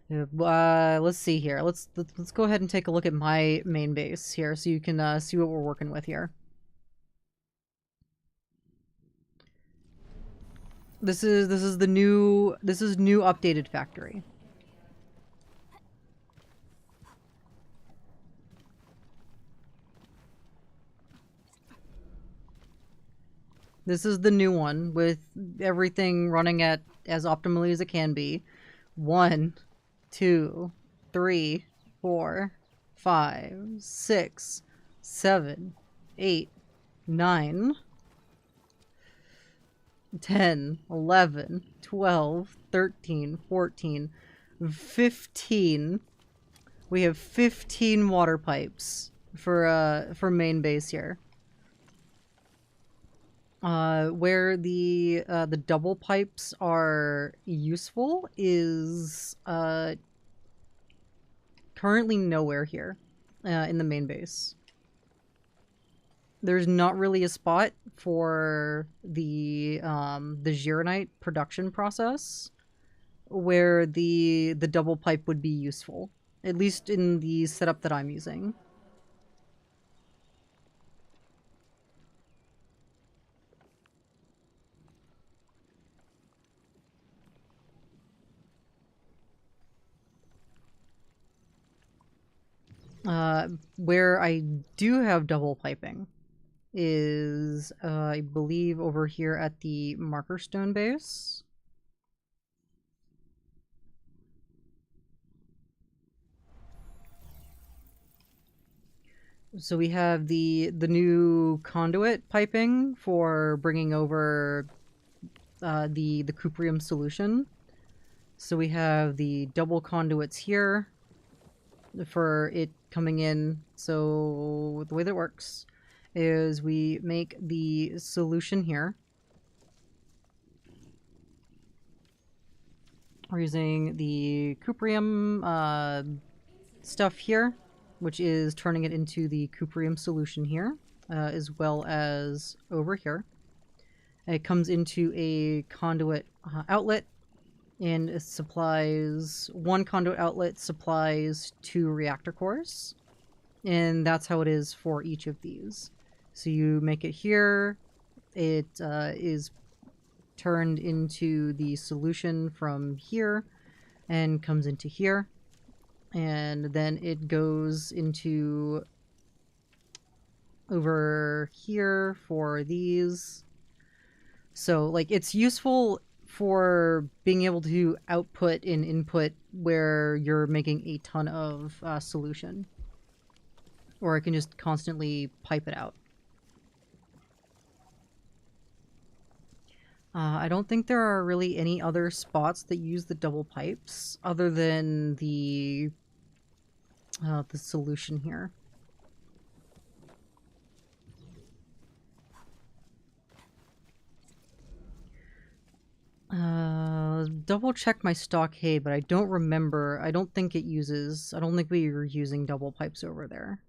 Let's see here. Let's go ahead and take a look at my main base here, so you can see what we're working with here. This is new updated factory. This is the new one with everything running at as optimally as it can be. 1, 2, 3, 4, 5, 6, 7, 8, 9, 10, 11, 12, 13, 14, 15. We have 15 water pipes for main base here. Where the double pipes are useful is currently nowhere here in the main base. There's not really a spot for the Gironite production process where the double pipe would be useful, at least in the setup that I'm using. Where I do have double piping is, I believe, over here at the marker stone base. So we have the new conduit piping for bringing over the cuprium solution. So we have the double conduits here for it coming in. So the way that works is we make the solution here. We're using the cuprium stuff here, which is turning it into the cuprium solution here, as well as over here. It comes into a conduit outlet, and it supplies one conduit outlet supplies 2 reactor cores, and that's how it is for each of these. So you make it here, it is turned into the solution from here and comes into here, and then it goes into over here for these. So like it's useful for being able to output and input where you're making a ton of solution, or I can just constantly pipe it out. I don't think there are really any other spots that use the double pipes other than the solution here. Double check my stockade, but I don't remember. I don't think it uses... I don't think we were using double pipes over there.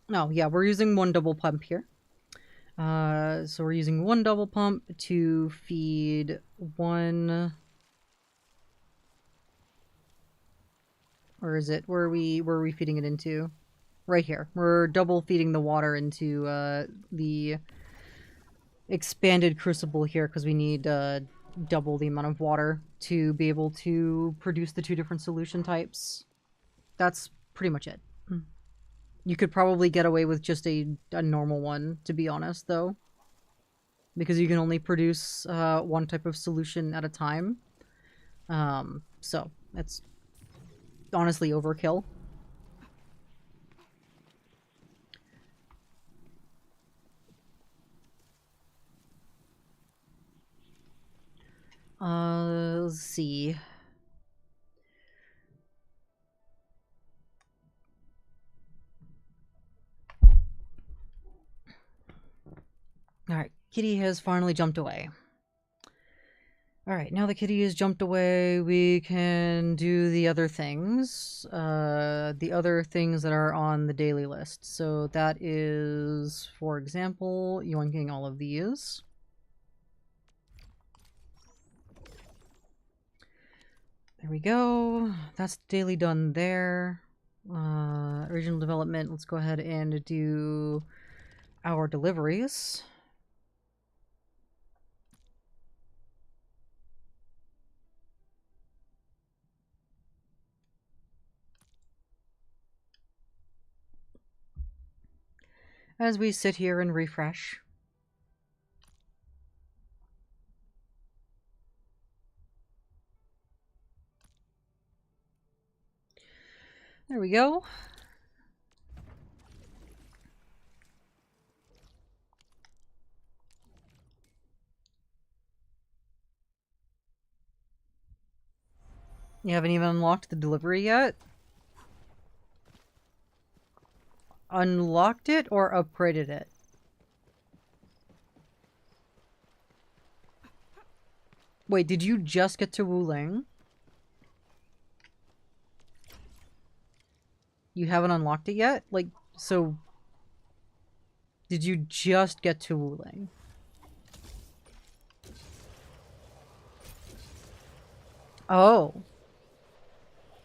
No, yeah, we're using one double pump here. So we're using one double pump to feed one... Or is it? Where are we feeding it into? Right here. We're double feeding the water into the expanded crucible here because we need double the amount of water to be able to produce the 2 different solution types. That's pretty much it. You could probably get away with just a normal one, to be honest, though. Because you can only produce one type of solution at a time. So, that's honestly overkill. Let's see. Alright, Kitty has finally jumped away. Alright, now that Kitty has jumped away, we can do the other things. The other things that are on the daily list. So that is, for example, yoinking all of these. There we go. That's daily done there. Regional development, let's go ahead and do our deliveries. as we sit here and refresh. There we go. You haven't even unlocked the delivery yet? Unlocked it or upgraded it? Wait, did you just get to Wuling? You haven't unlocked it yet? Like, so... Did you just get to Wuling? Oh.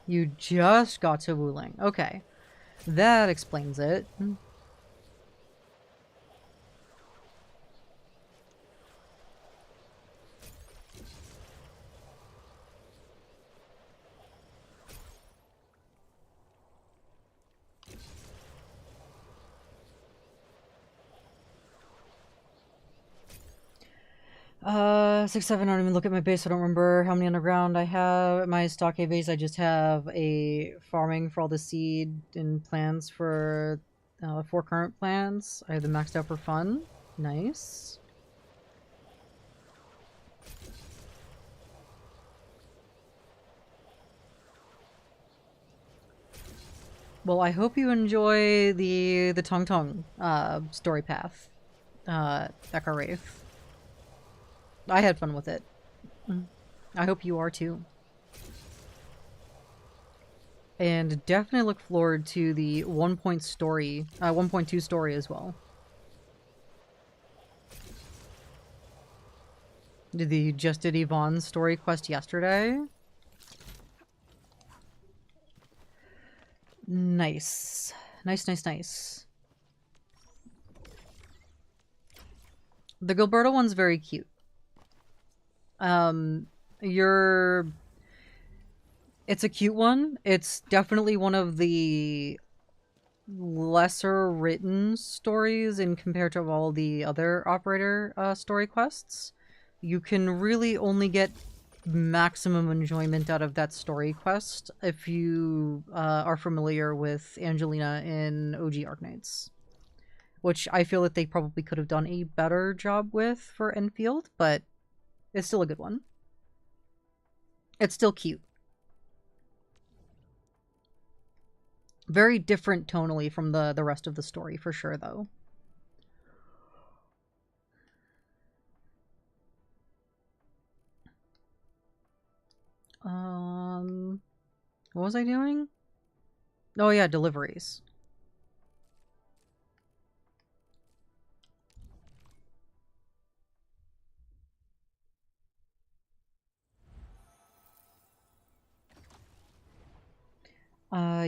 You just got to Wuling. Okay. That explains it. Six, seven, I don't even look at my base, I don't remember how many underground I have. At my stockade base, I just have a farming for all the seed and plants for 4 current plants. I have them maxed out for fun. Nice. Well, I hope you enjoy the Tong Tong story path, Echo Wraith. I had fun with it. I hope you are too. And definitely look forward to the 1.2 story as well. You just did Yvonne's story quest yesterday? Nice. Nice. The Gilberto one's very cute. It's a cute one. It's definitely one of the lesser written stories in compared to all the other operator story quests. You can really only get maximum enjoyment out of that story quest if you are familiar with Angelina in OG Arknights, which I feel that they probably could have done a better job with for Enfield, but it's still a good one. It's still cute. Very different tonally from the rest of the story, for sure, though. What was I doing? Oh yeah, deliveries.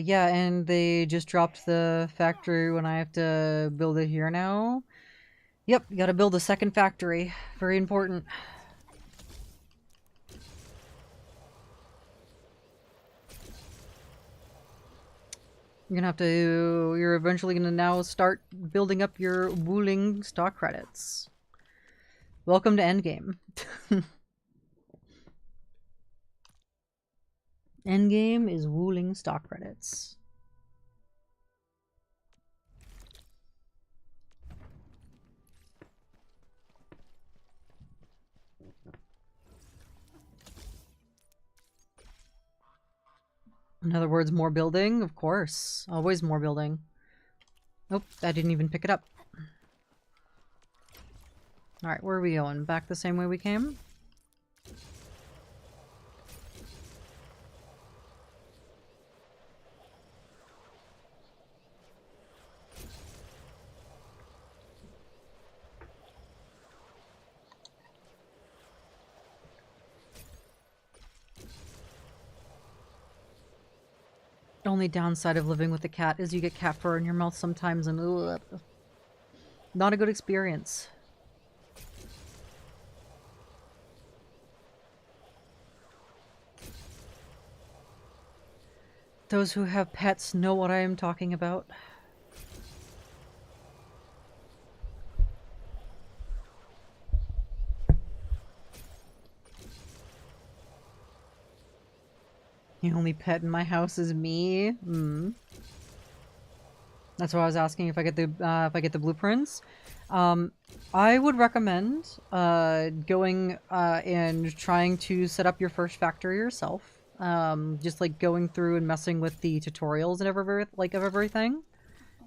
Yeah, and they just dropped the factory when I have to build it here now. Yep, you gotta build a second factory. Very important. You're eventually gonna now start building up your Wuling stock credits. Welcome to Endgame. Endgame is Wuling stock credits. In other words, more building? Of course. Always more building. Nope, I didn't even pick it up. Alright, where are we going? Back the same way we came? Only downside of living with a cat is you get cat fur in your mouth sometimes and ugh, not a good experience. Those who have pets know what I am talking about. The only pet in my house is me. That's why I was asking if I get the blueprints. I would recommend going and trying to set up your first factory yourself. Just like going through and messing with the tutorials and everything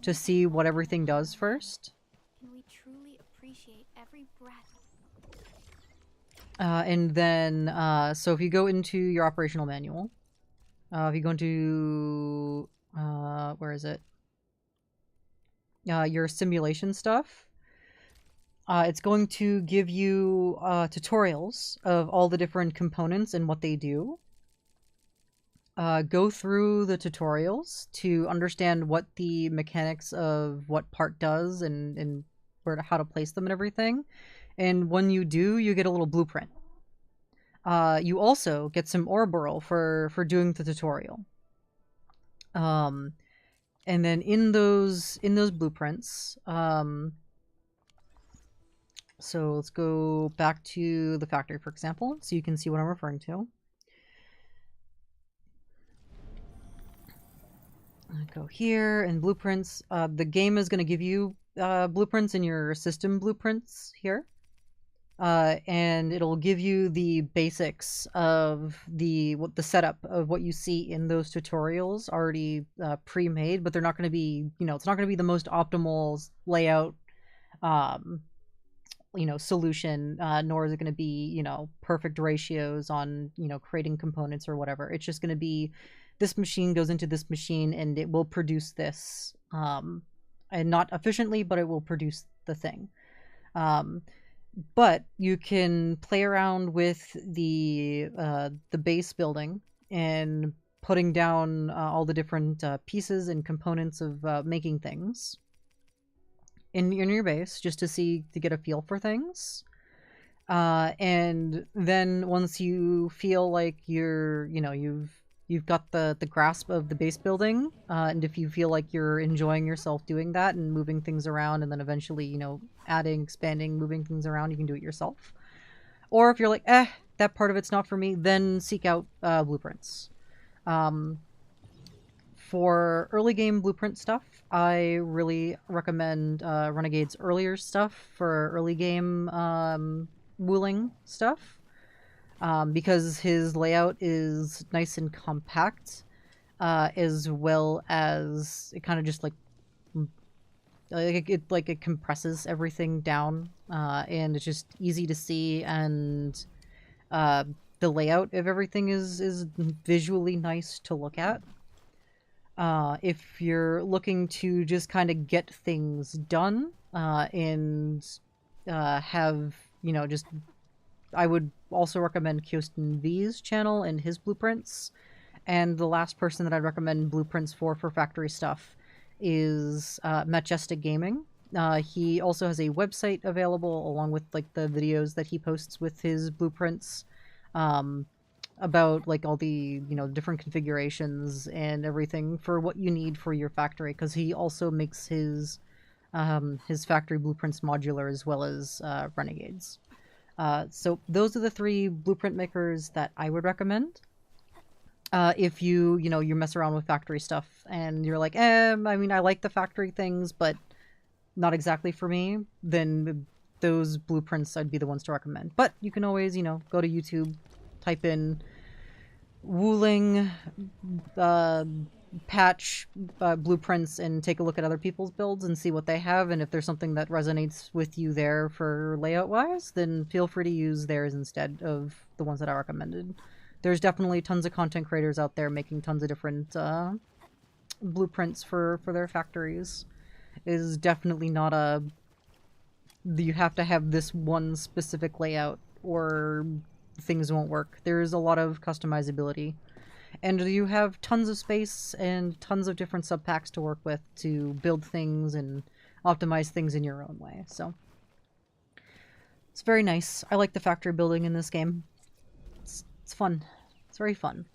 to see what everything does first. Can we truly appreciate every breath? And then so if you go into your operational manual, if you go into where is it? Your simulation stuff. It's going to give you tutorials of all the different components and what they do. Go through the tutorials to understand what the mechanics of what part does and how to place them and everything. And when you do, you get a little blueprint. You also get some Ouroboros for doing the tutorial. And then in those blueprints, so let's go back to the factory, for example, so you can see what I'm referring to. Go here and blueprints. The game is going to give you blueprints in your system blueprints here. And it'll give you the basics of the setup of what you see in those tutorials already pre-made, but they're not going to be, it's not going to be the most optimal layout, solution, nor is it going to be, perfect ratios on, creating components or whatever. It's just going to be this machine goes into this machine and it will produce this, and not efficiently, but it will produce the thing. But you can play around with the base building and putting down all the different pieces and components of making things in your base, just to get a feel for things. And then once you feel like you've got the grasp of the base building, and if you feel like you're enjoying yourself doing that and moving things around, and then eventually, adding, expanding, moving things around, you can do it yourself. Or if you're like, that part of it's not for me, then seek out blueprints. For early game blueprint stuff, I really recommend Renegade's earlier stuff for early game wooling stuff. Because his layout is nice and compact, as well as it kind of just it compresses everything down, and it's just easy to see, and the layout of everything is visually nice to look at. If you're looking to just kind of get things done, and have, just... I would also recommend Kyosten V's channel and his blueprints. And the last person that I'd recommend blueprints for factory stuff is Majestic Gaming. He also has a website available along with the videos that he posts with his blueprints, about all the different configurations and everything for what you need for your factory, because he also makes his factory blueprints modular as well as Renegades. So those are the 3 blueprint makers that I would recommend. If you mess around with factory stuff and you're like, I like the factory things, but not exactly for me, then those blueprints I'd be the ones to recommend. But you can always, go to YouTube, type in wooling patch blueprints and take a look at other people's builds and see what they have, and if there's something that resonates with you there for layout wise, then feel free to use theirs instead of the ones that I recommended. There's definitely tons of content creators out there making tons of different blueprints for their factories. It is definitely not you have to have this one specific layout or things won't work. There's a lot of customizability. And you have tons of space and tons of different subpacks to work with to build things and optimize things in your own way. So it's very nice. I like the factory building in this game. It's fun. It's very fun.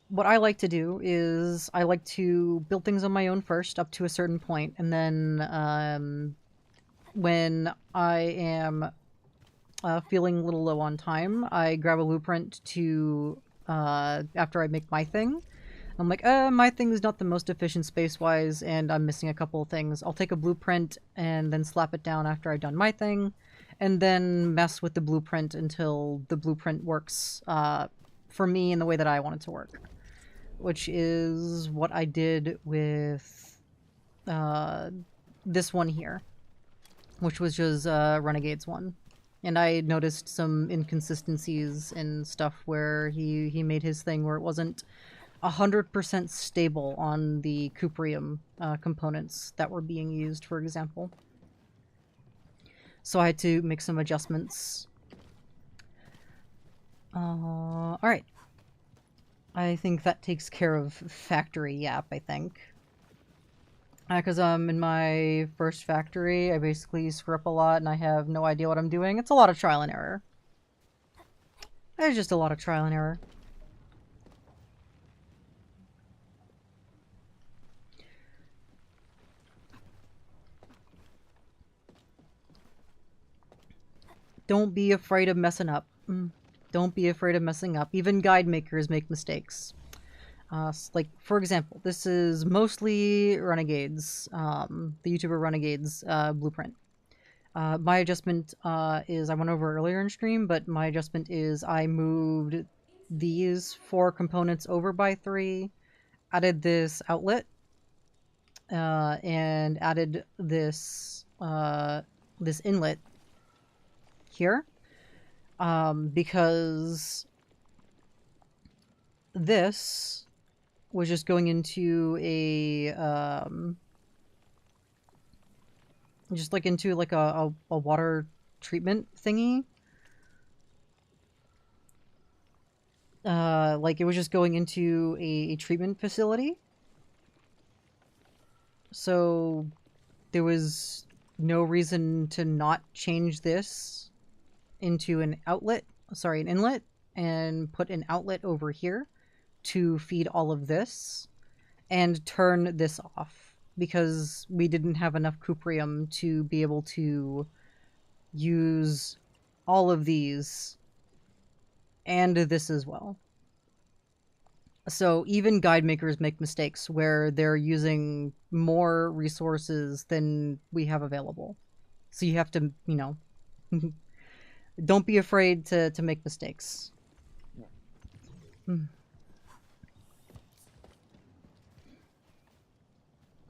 What I like to do is I like to build things on my own first up to a certain point, and then when I am feeling a little low on time, I grab a blueprint to, after I make my thing. I'm like, my thing is not the most efficient space-wise, and I'm missing a couple of things. I'll take a blueprint and then slap it down after I've done my thing, and then mess with the blueprint until the blueprint works, for me in the way that I want it to work. Which is what I did with, this one here. Which was just, Renegade's one. And I noticed some inconsistencies and stuff where he made his thing where it wasn't 100% stable on the cuprium components that were being used, for example. So I had to make some adjustments. Alright. I think that takes care of factory yap, I think. Because in my first factory, I basically screw up a lot and I have no idea what I'm doing. It's a lot of trial and error. It's just a lot of trial and error. Don't be afraid of messing up. Don't be afraid of messing up. Even guide makers make mistakes. Like, for example, this is mostly Renegades, the YouTuber Renegades blueprint. My adjustment is, I went over earlier in stream, but my adjustment is I moved these 4 components over by 3, added this outlet, and added this, this inlet here, because this was just going into a, just like into like a water treatment thingy. Like it was just going into a treatment facility. So there was no reason to not change this into an outlet, sorry, an inlet, and put an outlet over here to feed all of this and turn this off because we didn't have enough cuprium to be able to use all of these and this as well. So even guide makers make mistakes where they're using more resources than we have available. So you have to, you know, don't be afraid to make mistakes.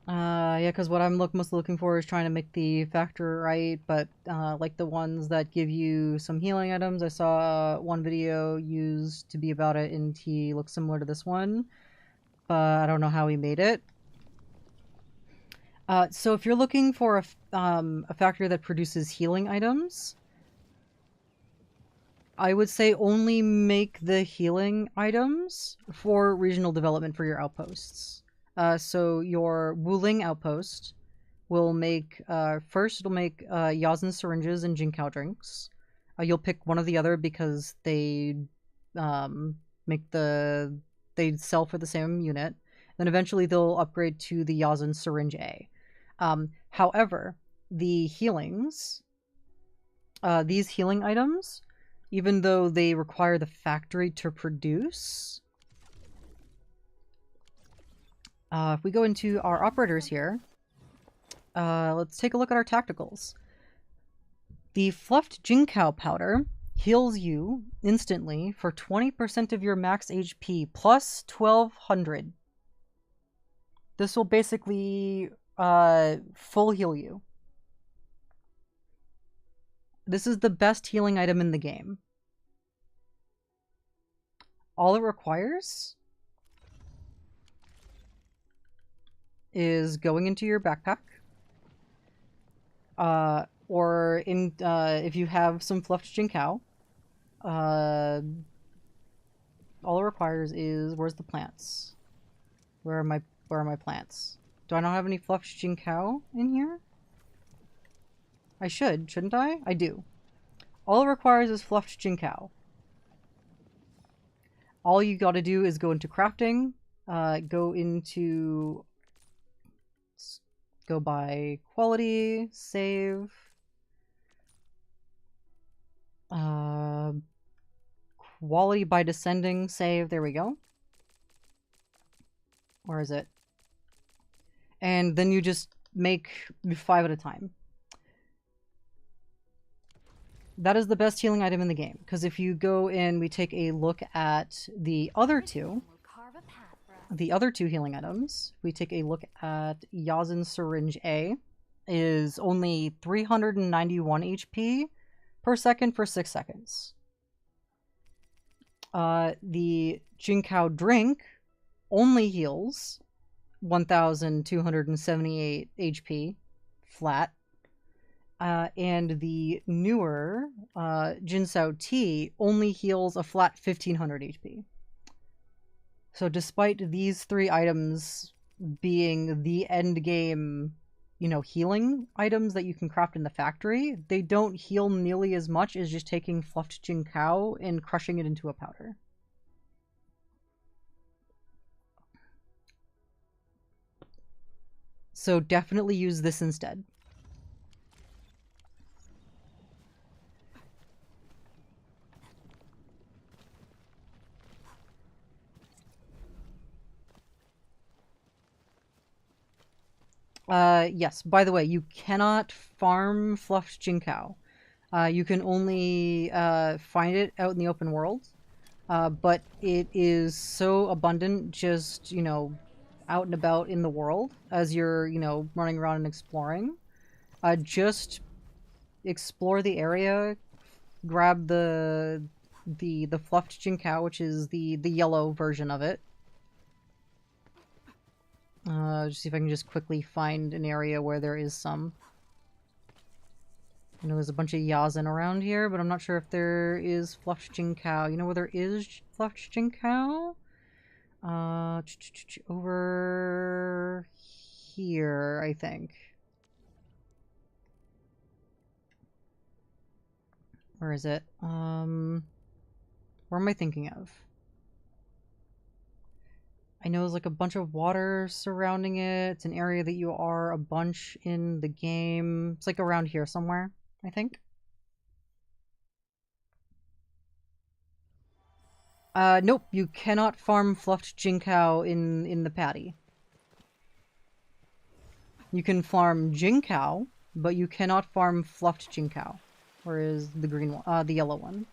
Yeah, because what I'm mostly looking for is trying to make the factor right, but like the ones that give you some healing items. I saw one video used to be about it, and he looks similar to this one, but I don't know how he made it. So if you're looking for a factor that produces healing items, I would say only make the healing items for regional development for your outposts. So your Wuling outpost will make, first it'll make Yazen syringes and Jinkao drinks. You'll pick one or the other because they they sell for the same unit. Then eventually they'll upgrade to the Yazen syringe A. However, the healings, these healing items, even though they require the factory to produce, if we go into our operators here, let's take a look at our tacticals. The fluffed Jinkao powder heals you instantly for 20% of your max HP plus 1200. This will basically full heal you. This is the best healing item in the game. All it requires is going into your backpack, or in if you have some fluffed Jinkao, all it requires is, where's the plants? Where are my plants? Do I not have any fluffed Jinkao in here? I shouldn't I? I do. All it requires is fluffed Jinkao. All you gotta do is go into crafting, go by quality, save. Quality by descending, save, there we go. Where is it? And then you just make 5 at a time. That is the best healing item in the game, because if you go in, we take a look at the other two healing items. We take a look at Yazin Syringe A, is only 391 HP per second for 6 seconds. The Jinkao Drink only heals 1,278 HP flat. And the newer Jinsao Tea only heals a flat 1,500 HP. So despite these 3 items being the end game, you know, healing items that you can craft in the factory, they don't heal nearly as much as just taking fluffed Jinkao and crushing it into a powder. So definitely use this instead. Yes, by the way, you cannot farm fluffed Jinkao. You can only find it out in the open world. But it is so abundant just, you know, out and about in the world as you're, you know, running around and exploring. Just explore the area, grab the fluffed Jinkao, which is the yellow version of it. Just see if I can just quickly find an area where there is some. I know there's a bunch of Yazin around here, but I'm not sure if there is fluffed Jinkao. You know where there is fluffed Jinkao? Over here, I think. Where is it? Where am I thinking of? I know there's like a bunch of water surrounding it. It's an area that you are a bunch in the game. It's like around here somewhere, I think. Nope, you cannot farm fluffed Jinkao in the patty. You can farm Jinkao, but you cannot farm fluffed Jinkao. Where is the green one? The yellow one.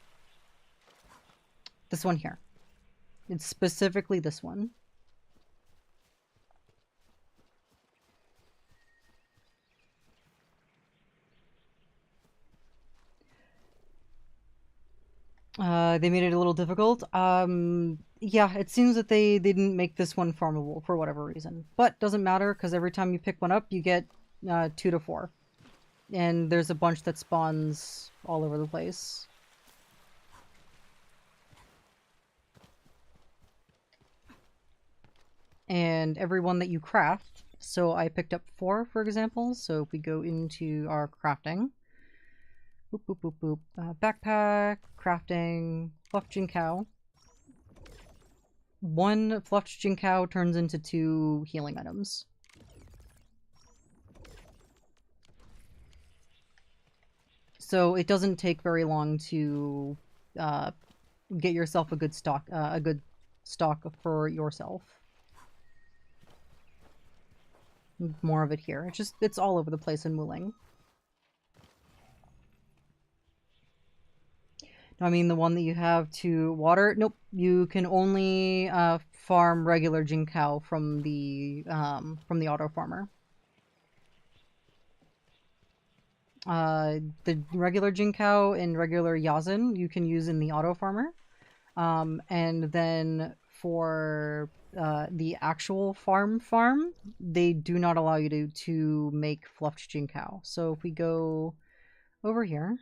This one here. It's specifically this one. They made it a little difficult. Yeah, it seems that they didn't make this one farmable for whatever reason. But doesn't matter, because every time you pick one up, you get 2 to 4. And there's a bunch that spawns all over the place. And every one that you craft, so I picked up 4, for example. So if we go into our crafting, boop, boop, boop, boop. Backpack, crafting, fluffed Jinkao. 1 fluffed Jinkao turns into 2 healing items. So it doesn't take very long to get yourself a good stock for yourself. More of it here. It's all over the place in Muling. I mean, the one that you have to water, nope, you can only farm regular Jinkao from the auto farmer. The regular Jinkao and regular Yazin you can use in the auto farmer. And then for the actual farm, they do not allow you to make fluffed Jinkao. So if we go over here,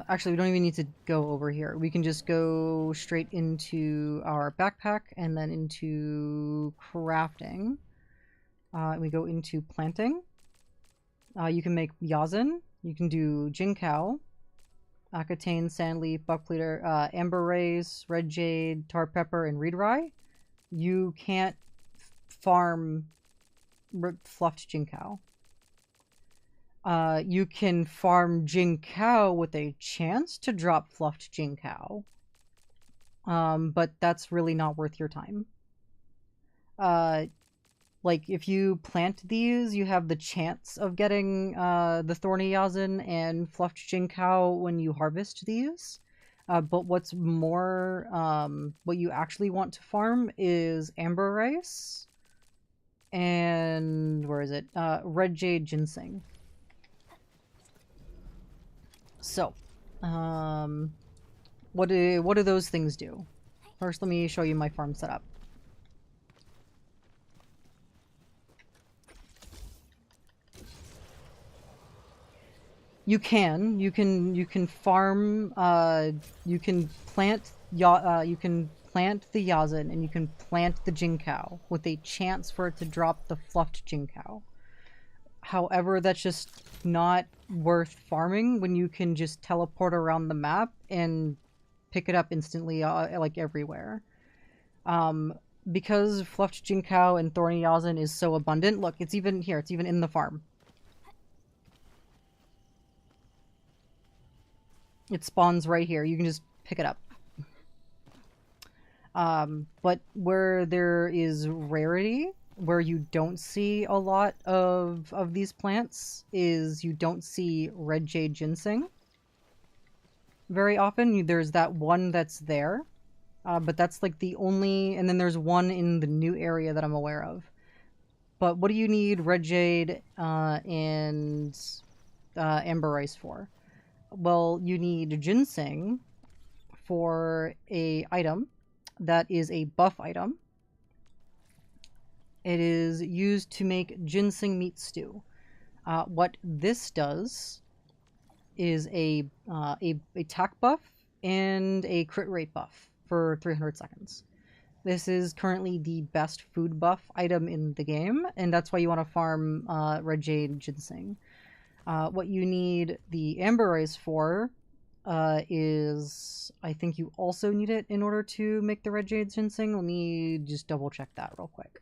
actually, we don't even need to go over here. We can just go straight into our backpack and then into crafting. And we go into planting. You can make Yazin. You can do Jinkao, Akatane, Sandleaf, Buckleader, Amber Rays, Red Jade, Tar Pepper, and Reed Rye. you can't farm fluffed Jinkao. You can farm Jinkao with a chance to drop fluffed Jinkao. But that's really not worth your time. Like, if you plant these, you have the chance of getting the Thorny Yazan and fluffed Jinkao when you harvest these. But what's more, what you actually want to farm is Amber Rice and, where is it? Red Jade Ginseng. So, what do those things do? First, let me show you my farm setup. You can farm, you can plant the Yazan and you can plant the Jinkao with a chance for it to drop the fluffed Jinkao. However, that's just not worth farming when you can just teleport around the map and pick it up instantly, like everywhere. Because fluffed Jinkao and Thorny Yazan is so abundant, look, it's even here, it's even in the farm. It spawns right here. You can just pick it up. But where there is rarity, where you don't see a lot of these plants, is you don't see Red Jade Ginseng very often. There's that one that's there, but that's like the only, and then there's one in the new area that I'm aware of. But what do you need Red Jade and Amber Rice for? Well, you need ginseng for a item that is a buff item. It is used to make ginseng meat stew. What this does is a attack buff and a crit rate buff for 300 seconds. This is currently the best food buff item in the game, and that's why you want to farm Red Jade Ginseng. What you need the Amber Rice for is, I think you also need it in order to make the Red Jade Ginseng. Let me just double check that real quick.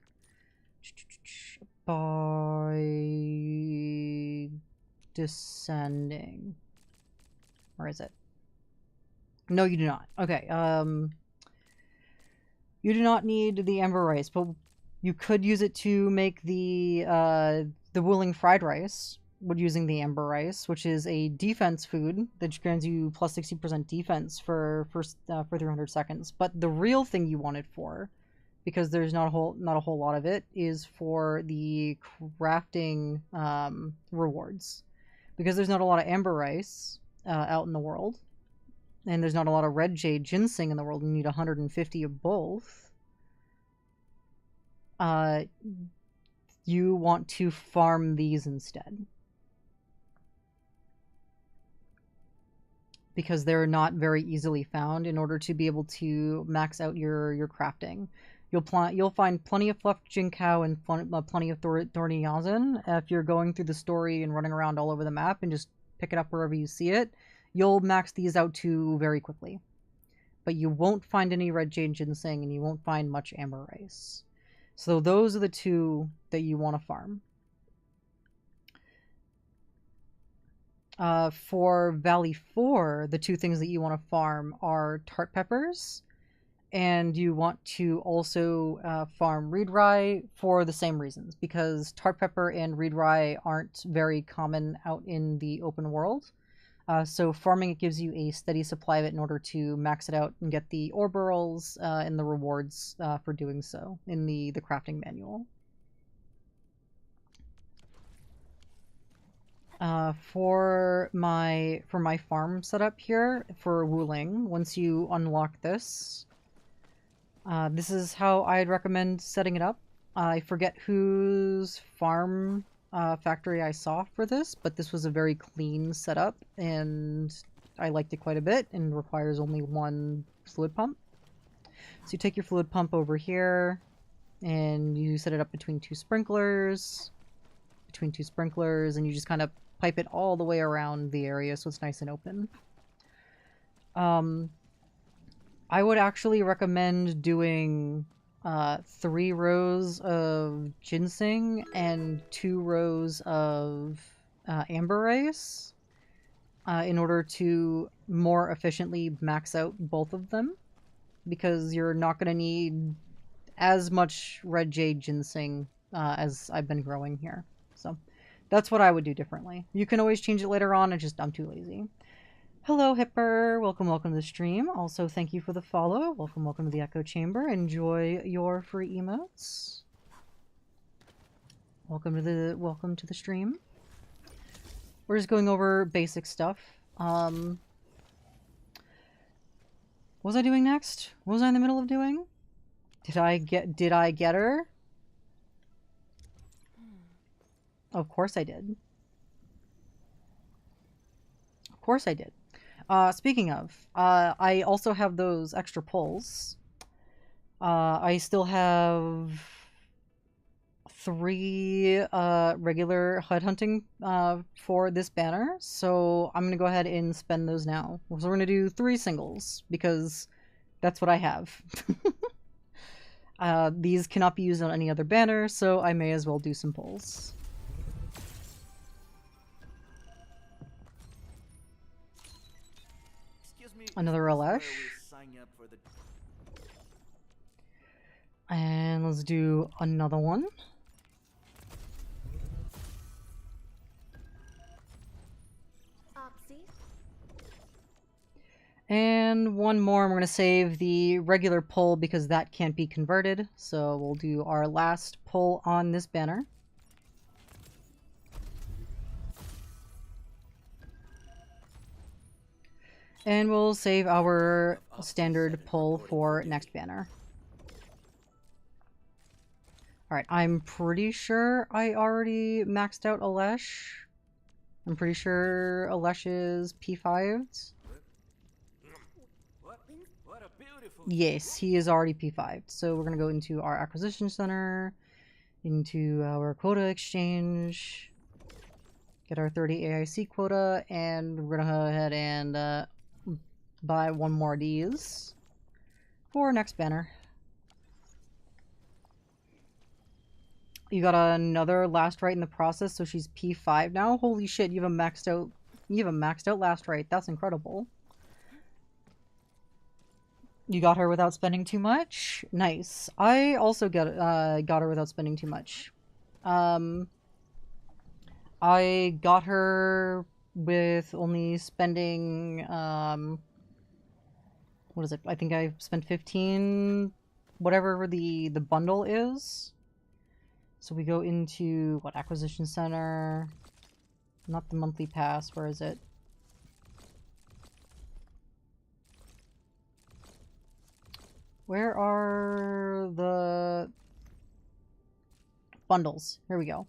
By descending. Where is it? No, you do not. Okay, you do not need the Amber Rice, but you could use it to make the Wuling Fried Rice using the Amber Rice, which is a defense food that grants you plus 60% defense for 300 seconds. But the real thing you want it for, because there's not a whole lot of it, is for the crafting rewards. Because there's not a lot of Amber Rice out in the world, and there's not a lot of Red Jade Ginseng in the world. You need 150 of both. You want to farm these instead, because they're not very easily found in order to be able to max out your crafting. You'll find plenty of fluffed Jinkao and plenty of Thorny Yazan. If you're going through the story and running around all over the map and just pick it up wherever you see it, you'll max these out too very quickly. But you won't find any Red Jade Ginseng and you won't find much Amber Rice. So those are the two that you want to farm. For Valley 4, the two things that you want to farm are tart peppers, and you want to also farm reed rye for the same reasons, because tart pepper and reed rye aren't very common out in the open world. So farming it gives you a steady supply of it in order to max it out and get the ore barrels and the rewards for doing so in the crafting manual. For my farm setup here for Wuling, once you unlock this, this is how I'd recommend setting it up. I forget whose farm factory I saw for this, but this was a very clean setup, and I liked it quite a bit, and requires only one fluid pump. So you take your fluid pump over here, and you set it up between two sprinklers, and you just kind of pipe it all the way around the area so it's nice and open. I would actually recommend doing 3 rows of ginseng and 2 rows of amber rice in order to more efficiently max out both of them, because you're not going to need as much red jade ginseng as I've been growing here. So that's what I would do differently. You can always change it later on, I'm too lazy. Hello, Hipper. Welcome to the stream. Also, thank you for the follow. Welcome to the Echo Chamber. Enjoy your free emotes. Welcome to the stream. We're just going over basic stuff. What was I doing next? What was I in the middle of doing? Did I get her? Of course I did. Of course I did. Speaking of, I also have those extra pulls. I still have 3 regular HUD hunting for this banner, so I'm gonna go ahead and spend those now. So we're gonna do 3 singles, because that's what I have. These cannot be used on any other banner, so I may as well do some pulls. Another Alesh. And let's do another one. And one more. I'm going to save the regular pull because that can't be converted. So we'll do our last pull on this banner. And we'll save our standard pull for next banner. Alright, I'm pretty sure I already maxed out Alesh. I'm pretty sure Alesh is P5'd. Yes, he is already P5'd. So we're going to go into our acquisition center, into our quota exchange, get our 30 AIC quota, and we're going to go ahead and buy 1 more of these for next banner. You got another last right in the process, so she's P5 now. Holy shit, you have a maxed out last right. That's incredible. You got her without spending too much? Nice. I also got her without spending too much. I got her with only spending, what is it? I think I spent 15, whatever the bundle is. So we go into, what, acquisition center? Not the monthly pass, where is it? Where are the bundles? Here we go.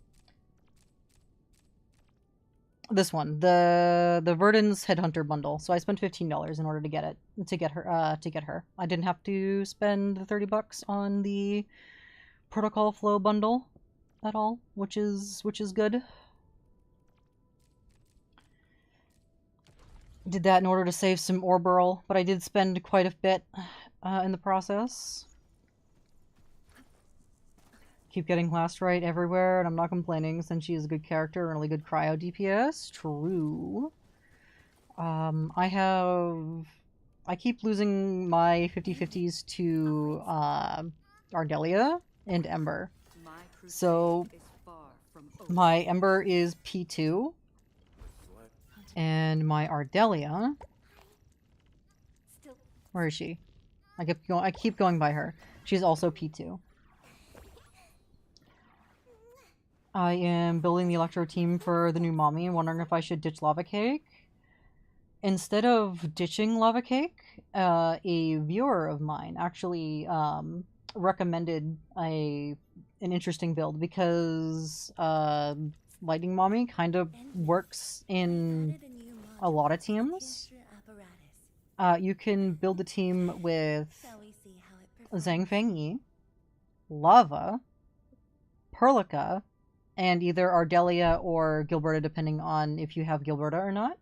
This one, the Verdant's Headhunter bundle. So I spent $15 in order to get it, to get her. I didn't have to spend the $30 on the Protocol Flow bundle at all, which is good. Did that in order to save some Orbital, but I did spend quite a bit in the process. Keep getting last right everywhere, and I'm not complaining since she is a good character and really good cryo DPS. True. I keep losing my 50/50s to Ardelia and Ember. So my Ember is P2, and my Ardelia, where is she? I keep going by her. She's also P2. I am building the Electro team for the new mommy and wondering if I should ditch Lava Cake. Instead of ditching Lava Cake, a viewer of mine actually recommended an interesting build because Lightning Mommy kind of works in a lot of teams. You can build a team with Zhang Fengyi, Lava, Perlica, and either Ardelia or Gilberta, depending on if you have Gilberta or not.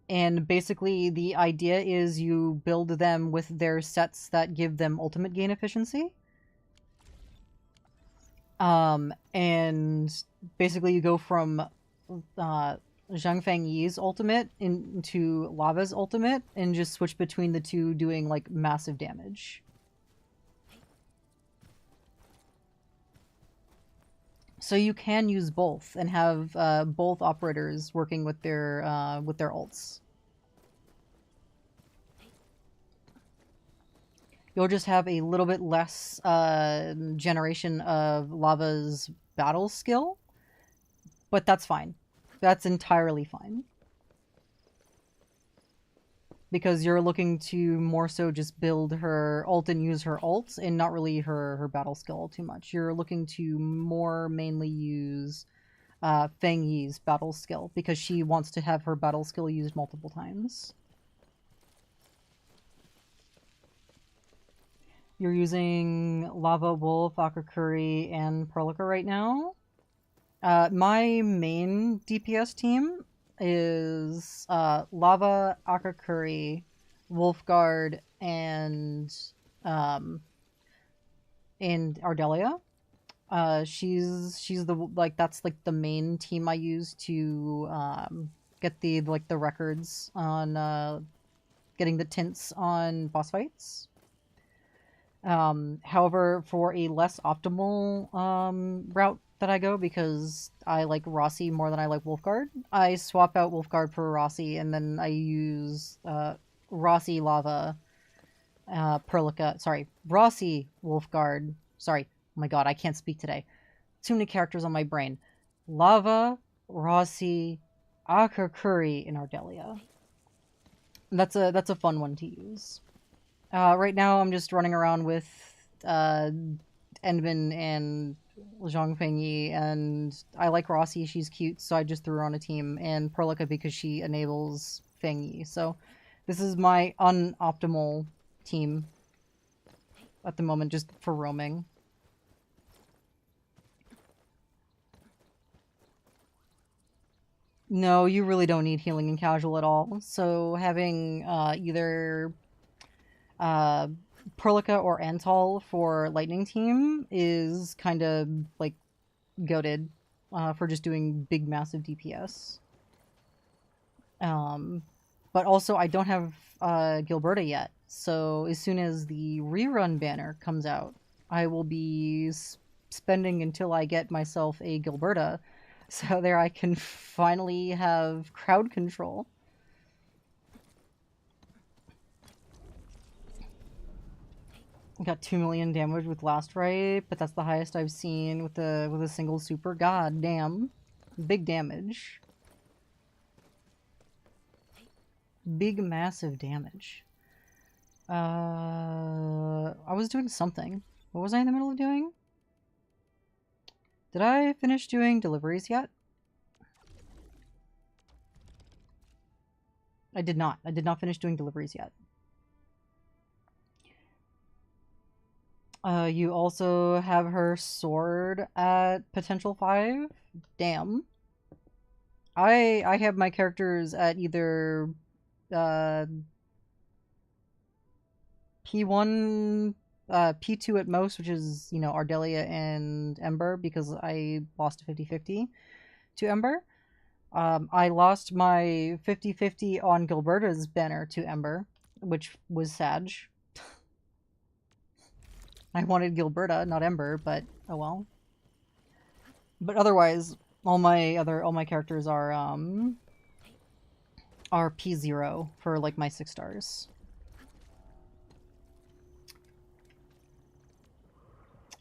And basically the idea is you build them with their sets that give them ultimate gain efficiency. And basically you go from Zhang Feng Yi's ultimate into Lava's ultimate and just switch between the two, doing like massive damage. So you can use both and have both operators working with their ults. You'll just have a little bit less generation of Lava's battle skill, but that's fine. That's entirely fine. Because you're looking to more so just build her ult and use her ults and not really her battle skill too much. You're looking to more mainly use Feng Yi's battle skill because she wants to have her battle skill used multiple times. You're using Lava, Wolf, Akakuri, and Perlica right now. My main DPS team is Lava, Akakuri, Wolfguard, and Ardelia. She's the that's like the main team I use to get the records on getting the tints on boss fights. However, for a less optimal route that I go, because I like Rossi more than I like Wolfguard, I swap out Wolfguard for Rossi, and then I use Rossi, Lava, Perlica, sorry, Rossi, Wolfguard, sorry, oh my god, I can't speak today. Too many characters on my brain. Lava, Rossi, Akakuri, and Ardelia. That's a fun one to use. Right now I'm just running around with Endman and Zhang Fengyi, and I like Rossi, she's cute, so I just threw her on a team, and Perlica because she enables Fengyi. So this is my unoptimal team at the moment, just for roaming. No, you really don't need healing in casual at all, so having either Perlica or Antal for Lightning Team is kind of like goated for just doing big massive DPS. But also I don't have Gilberta yet, so as soon as the rerun banner comes out, I will be spending until I get myself a Gilberta, so there I can finally have crowd control. Got 2 million damage with Last Right, but that's the highest I've seen with a single super. God damn. Big damage. Big massive damage. I was doing something. What was I in the middle of doing? Did I finish doing deliveries yet? I did not. I did not finish doing deliveries yet. You also have her sword at potential 5. Damn. I have my characters at either P1, P2 at most, which is, you know, Ardelia and Ember, because I lost a 50-50 to Ember. I lost my 50-50 on Gilberta's banner to Ember, which was sad. I wanted Gilberta, not Ember, but oh well. But otherwise, all my characters are P0 for like my 6 stars.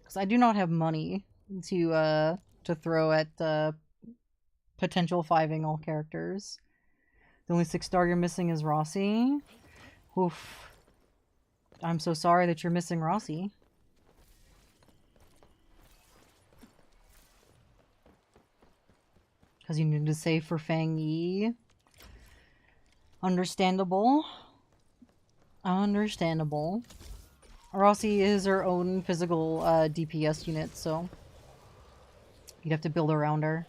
Because I do not have money to throw at potential 5ing all characters. The only 6-star you're missing is Rossi. Oof. I'm so sorry that you're missing Rossi. Because you need to save for Feng Yi. Understandable. Understandable. Rossi is her own physical DPS unit, so you'd have to build around her.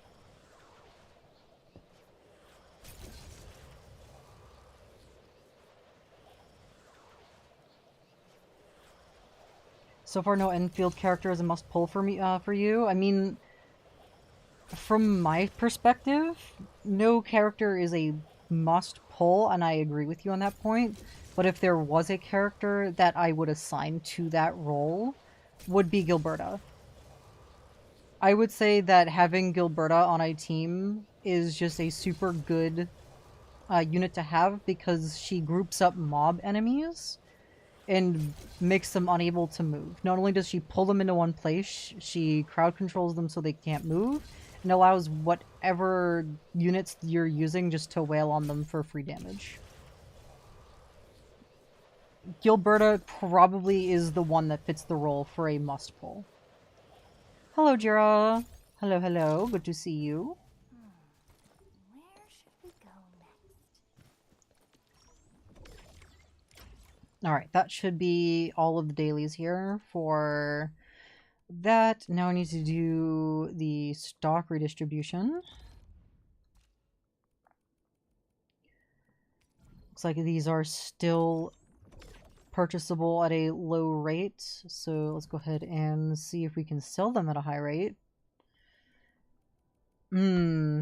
So far, no Enfield character is a must-pull for me. For you, I mean, from my perspective, no character is a must-pull, and I agree with you on that point. But if there was a character that I would assign to that role, would be Gilberta. I would say that having Gilberta on a team is just a super good unit to have because she groups up mob enemies and makes them unable to move. Not only does she pull them into one place, she crowd controls them so they can't move, and allows whatever units you're using just to wail on them for free damage. Gilberta probably is the one that fits the role for a must-pull. Hello, Jira. Hello, hello. Good to see you. Where should we go next? Alright, that should be all of the dailies here for that. Now I need to do the stock redistribution. Looks like these are still purchasable at a low rate, so let's go ahead and see if we can sell them at a high rate. Any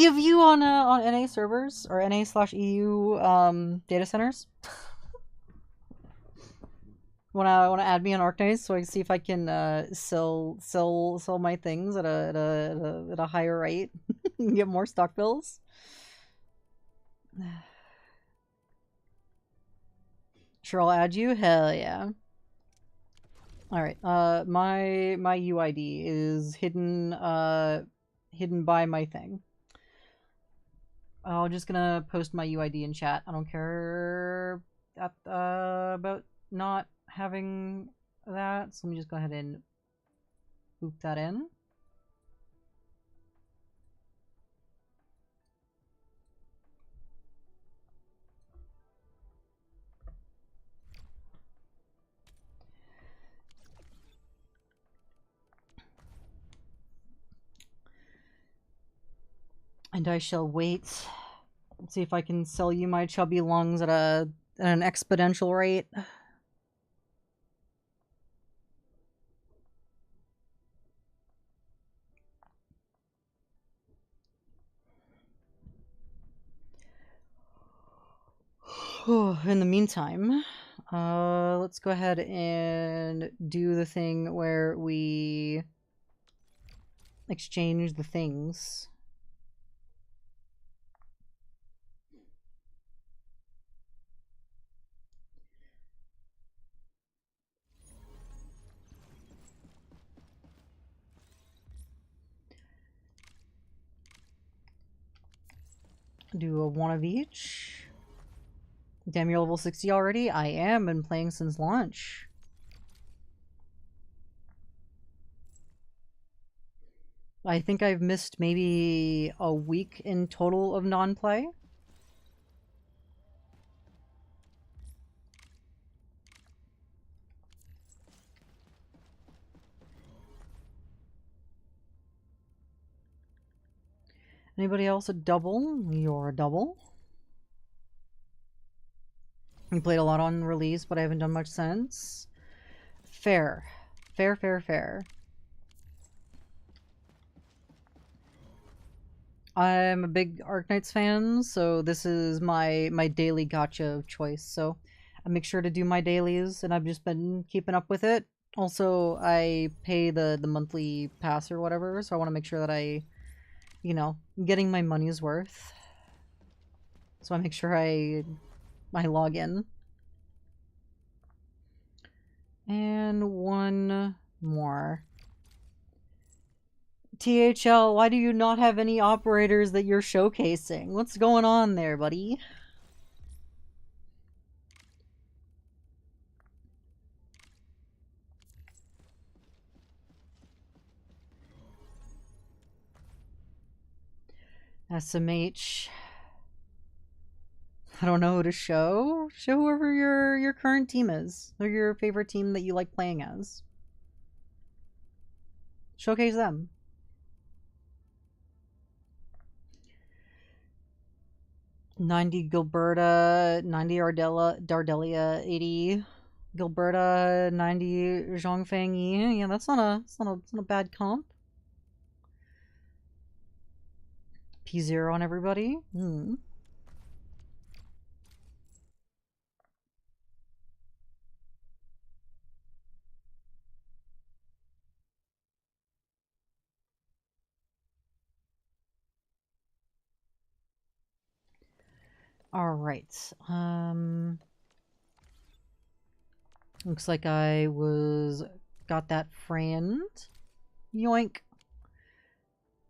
of you on NA servers or NA/EU data centers? wanna add me on Arknights so I can see if I can sell my things at a higher rate and get more stock bills. Sure, I'll add you. Hell yeah. All right. My UID is hidden by my thing. I'm just gonna post my UID in chat. I don't care about not having that. So let me just go ahead and boop that in. And I shall wait. Let's see if I can sell you my chubby lungs at an exponential rate. In the meantime, let's go ahead and do the thing where we exchange the things. Do a one of each. Damn, you're level 60 already? I am, been playing since launch. I think I've missed maybe a week in total of non-play. Anybody else a double? You're a double. We played a lot on release, but I haven't done much since. Fair. Fair, fair, fair. I'm a big Arknights fan, so this is my daily gacha of choice. So I make sure to do my dailies, and I've just been keeping up with it. Also, I pay the monthly pass or whatever, so I want to make sure that I, you know, I'm getting my money's worth. So I make sure I log in. And one more. THL, why do you not have any operators that you're showcasing? What's going on there, buddy? SMH. I don't know who to show. Show whoever your current team is. Or your favorite team that you like playing as. Showcase them. 90 Gilberta, 90 Dardelia, 80 Gilberta, 90 Zhongfeng Yi. Yeah, that's not a bad comp. P0 on everybody. All right. Looks like I got that framed. Yoink.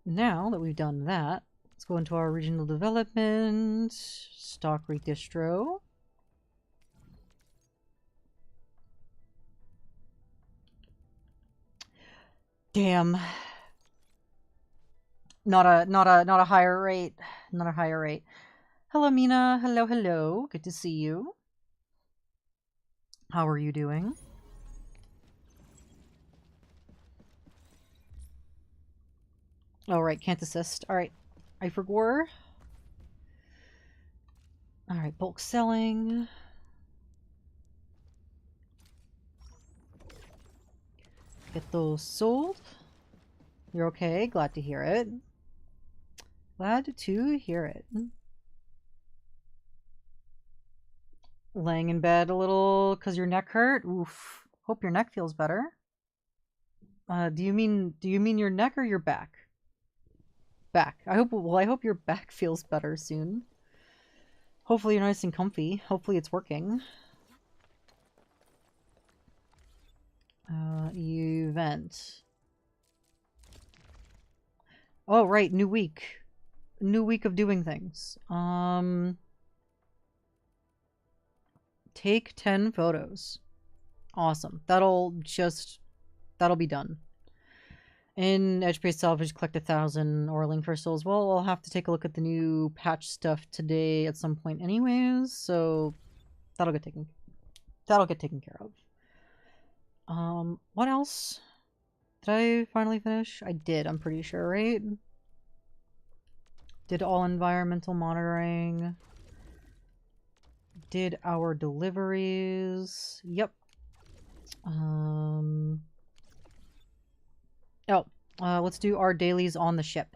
Now that we've done that, let's go into our regional development, stock redistro. Damn. Not a higher rate. Not a higher rate. Hello, Mina. Hello, hello. Good to see you. How are you doing? Oh, right. Can't assist. All right. Ifragor. All right. Bulk selling. Get those sold. You're okay. Glad to hear it. Glad to hear it. Laying in bed a little because your neck hurt? Oof. Hope your neck feels better. Do you mean your neck or your back? Back. I hope your back feels better soon. Hopefully you're nice and comfy. Hopefully it's working. Event. Oh, right, new week. New week of doing things. Take 10 photos. Awesome. That'll be done. In Edgepace Salvage, collect 1,000 Orling crystals. Well, I'll have to take a look at the new patch stuff today at some point anyways, so that'll get taken care of. What else? Did I finally finish? I did, I'm pretty sure, right? Did all environmental monitoring. Did our deliveries. Yep. Let's do our dailies on the ship.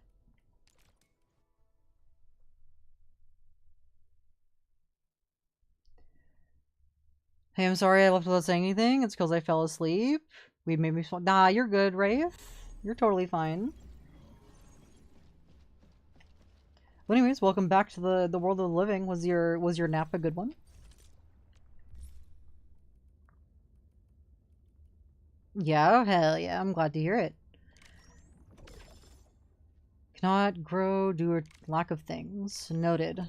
Hey, I'm sorry I left without saying anything. It's because I fell asleep. We made me fall. Nah, you're good, Rafe. You're totally fine. But anyways, welcome back to the world of the living. Was your nap a good one? Yeah, hell yeah. I'm glad to hear it. Cannot grow due to lack of things. Noted.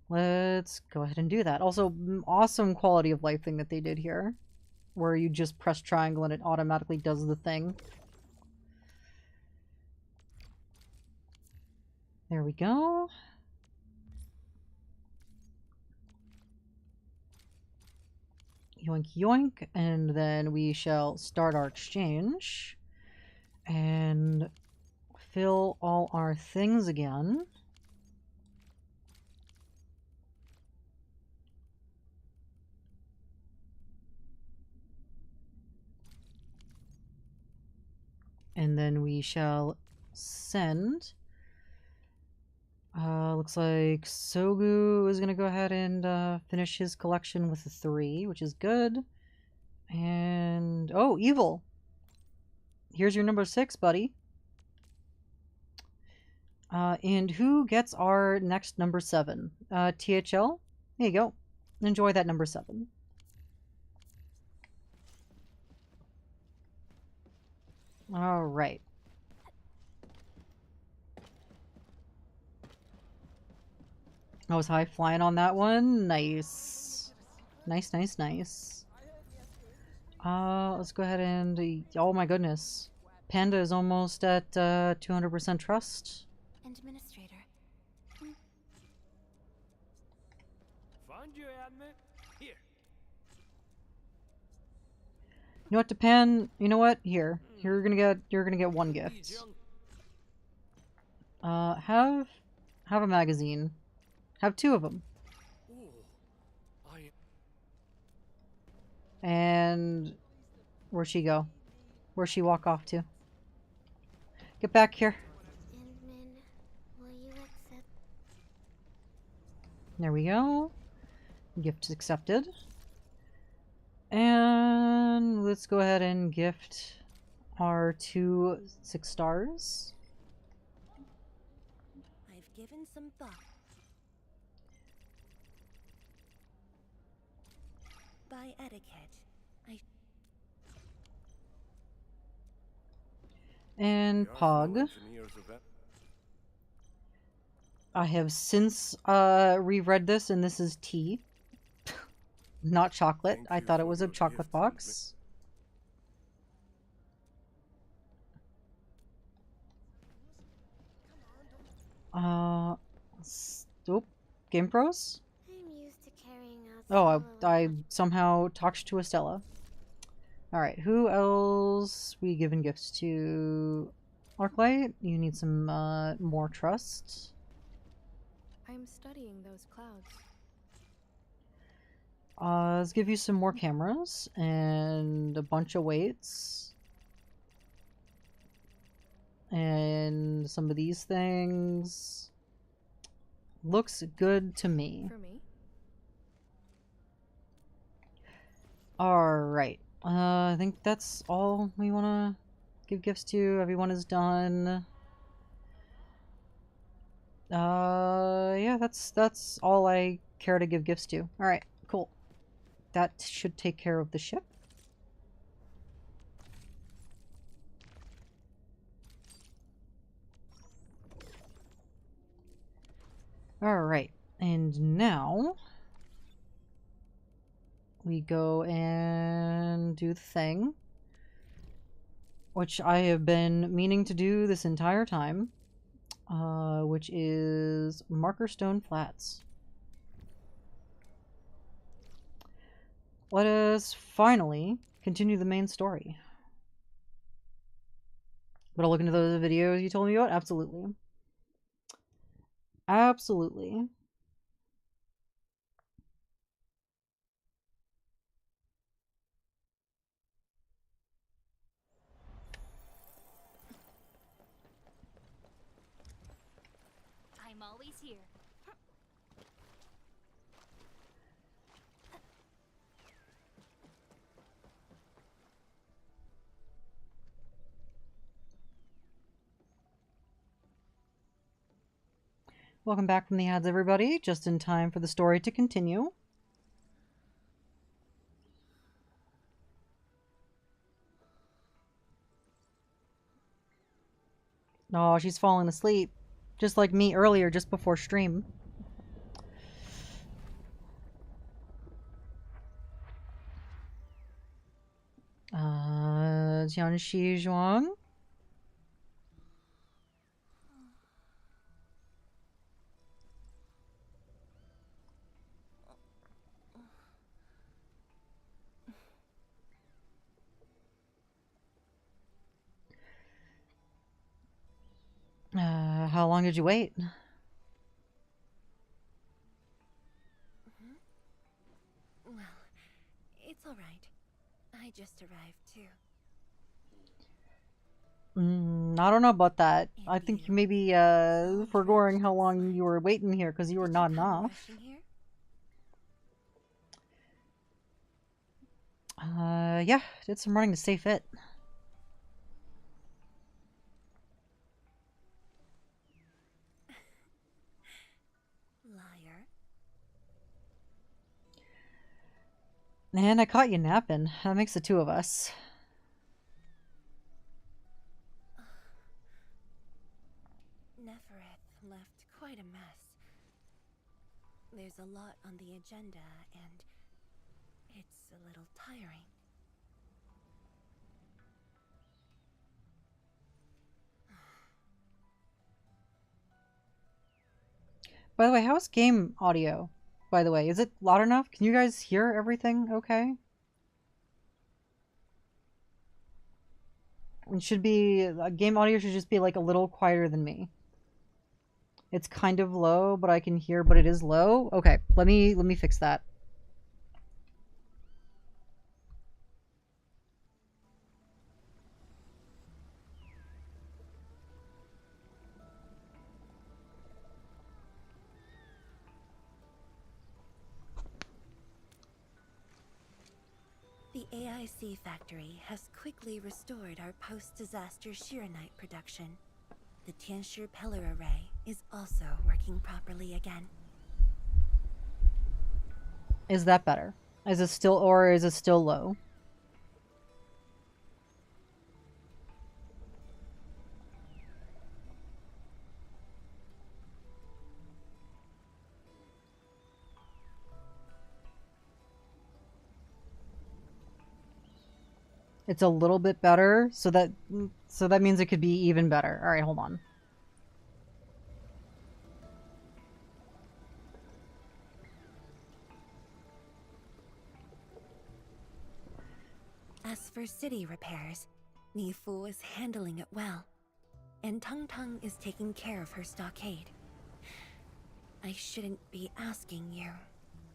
Let's go ahead and do that. Also, awesome quality of life thing that they did here. Where you just press triangle and it automatically does the thing. There we go. Yoink yoink. And then we shall start our exchange. And fill all our things again. And then we shall send. Looks like Sogu is gonna go ahead and finish his collection with a 3, which is good. And oh, Evil. Here's your number 6, buddy. And who gets our next number 7? THL? There you go. Enjoy that number 7. All right. I was high flying on that one. Nice. Nice, nice, nice. Let's go ahead and... oh my goodness. Panda is almost at 200% trust. Administrator. Find your admit here. You know what, Japan? You know what? Here. You're gonna get 1 gift. Have a magazine. Have 2 of them. Ooh, And where'd she go? Where'd she walk off to? Get back here. Inman, will you accept? There we go. Gift accepted. And let's go ahead and gift our 2 6 stars. I've given some thought. By etiquette, And Pog. I have since reread this, and this is tea. Not chocolate. I thought it was a chocolate box. Oop. Game Pros? I'm used to carrying out. Oh, I somehow talked to Estella. Alright, who else we given gifts to? Arknight, you need some more trust. I'm studying those clouds. Let's give you some more cameras and a bunch of weights. And some of these things. Looks good to me. For me? Alright. I think that's all we want to give gifts to. Everyone is done. Yeah, that's all I care to give gifts to. Alright, cool. That should take care of the ship. Alright, and now we go and do the thing, which I have been meaning to do this entire time, which is Markerstone Flats. Let us finally continue the main story. But I'll look into those videos you told me about? Absolutely. Absolutely. I'm always here. Welcome back from the ads, everybody. Just in time for the story to continue. Oh, she's falling asleep. Just like me earlier, just before stream. Jianxi Zhuang? How long did you wait? Well, it's all right. I just arrived too. I don't know about that. I think you maybe forgoing how long you were waiting here because you were nodding off. Yeah, did some running to stay fit. Liar. And I caught you napping. That makes the 2 of us. Nefereth left quite a mess. There's a lot on the agenda, and it's a little tiring. By the way, how's game audio? By the way, is it loud enough? Can you guys hear everything okay? It should be, game audio should just be like a little quieter than me. It's kind of low, but I can hear, but it is low. Okay, let me fix that. The AIC factory has quickly restored our post-disaster Shiranite production. The Tianshi Pillar Array is also working properly again. Is that better? Is it still, or is it still low? It's a little bit better, so that means it could be even better. All right, hold on. As for city repairs, Nifu is handling it well, and Tung Tung is taking care of her stockade. I shouldn't be asking you,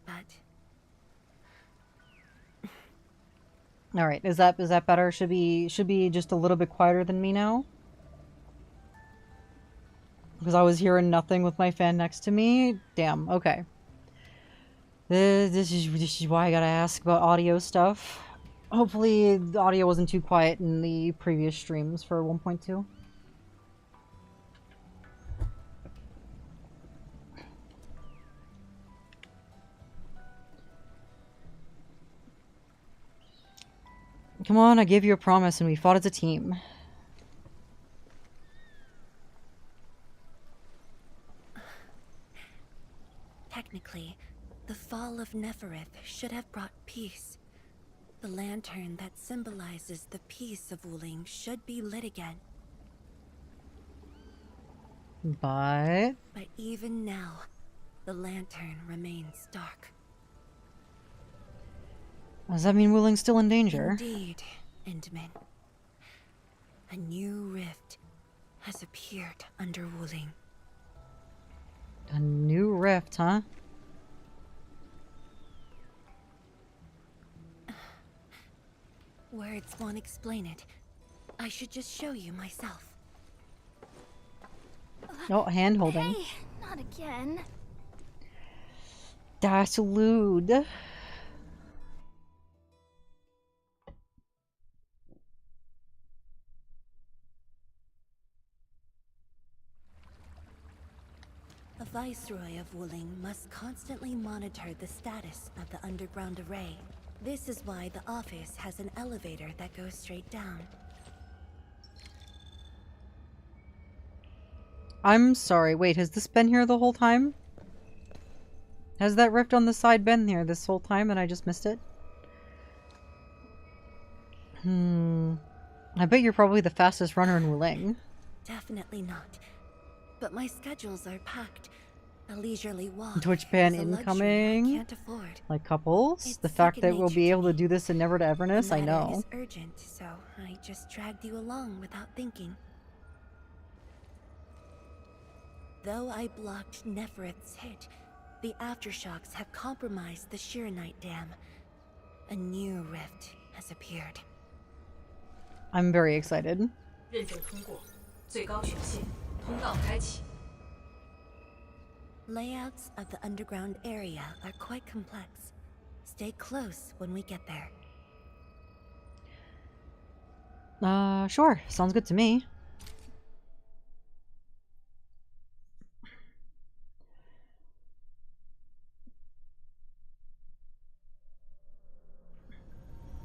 but... All right, is that better? Should be just a little bit quieter than me now? Because I was hearing nothing with my fan next to me. Damn. Okay. This is why I gotta ask about audio stuff. Hopefully, the audio wasn't too quiet in the previous streams for 1.2. Come on, I gave you a promise and we fought as a team. Technically, the fall of Neferith should have brought peace. The lantern that symbolizes the peace of Wuling should be lit again. But even now, the lantern remains dark. Does that mean Wuling's still in danger? Indeed, Endman. A new rift has appeared under Wuling. A new rift, huh? Words won't explain it. I should just show you myself. Oh, hand holding. Hey, not again. Das lewd. A viceroy of Wuling must constantly monitor the status of the underground array. This is why the office has an elevator that goes straight down. I'm sorry, wait, has this been here the whole time? Has that rift on the side been here this whole time and I just missed it? I bet you're probably the fastest runner in Wuling. Definitely not. But my schedules are packed. A leisurely walk Twitch ban is a luxury incoming. I can't afford. Like couples? It's the fact that second we'll be nature able to do this in Never to Everness, The I matter know. is urgent, so I just dragged you along without thinking. Though I blocked Neferith's hit, the aftershocks have compromised the Shiranite Dam. A new rift has appeared. I'm very excited. 认证通过，最高权限，通道开启。 Layouts of the underground area are quite complex. Stay close when we get there. Sure. Sounds good to me.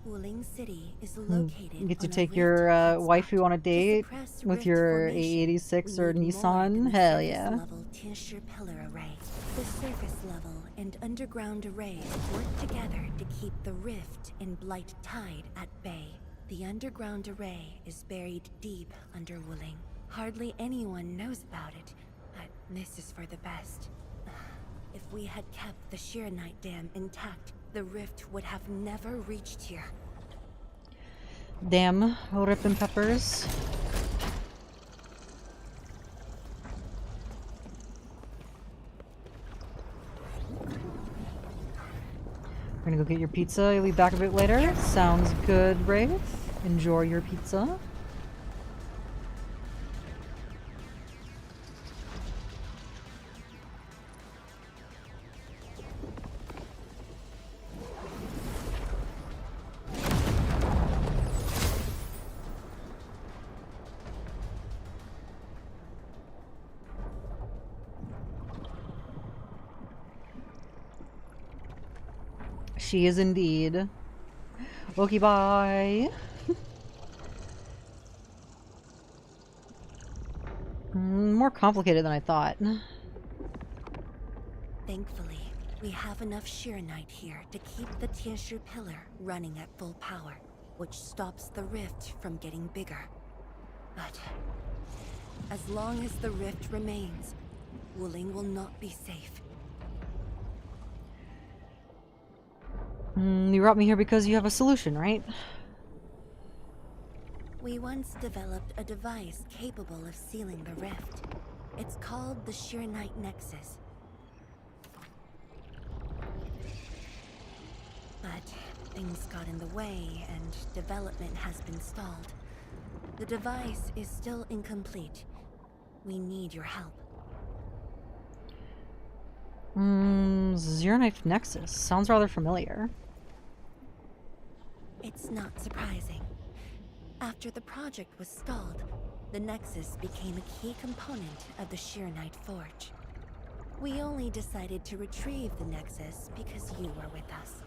Wuling City is located You get to on a take rift your hotspot waifu on a to date suppress with rift your formation. A86 We or need more Nissan? than the Hell surface yeah. level Tianshi Pillar Array. The surface level and underground arrays work together to keep the rift and Blight Tide at bay. The underground array is buried deep under Wuling. Hardly anyone knows about it, but this is for the best. If we had kept the Shiranite Dam intact, the rift would have never reached here. Damn, rippin' peppers. gonna go get your pizza. You'll be back a bit later. Sounds good, Wraith. Enjoy your pizza. She is indeed. Okay, bye. More complicated than I thought. Thankfully, we have enough Shiranite here to keep the Tianshu pillar running at full power, which stops the rift from getting bigger. But as long as the rift remains, Wuling will not be safe. You brought me here because you have a solution, right? We once developed a device capable of sealing the rift. It's called the Shiranite Nexus. But things got in the way and development has been stalled. The device is still incomplete. We need your help. Shiranite Nexus. Sounds rather familiar. It's not surprising. After the project was stalled, the Nexus became a key component of the Shiranite Forge. We only decided to retrieve the Nexus because you were with us.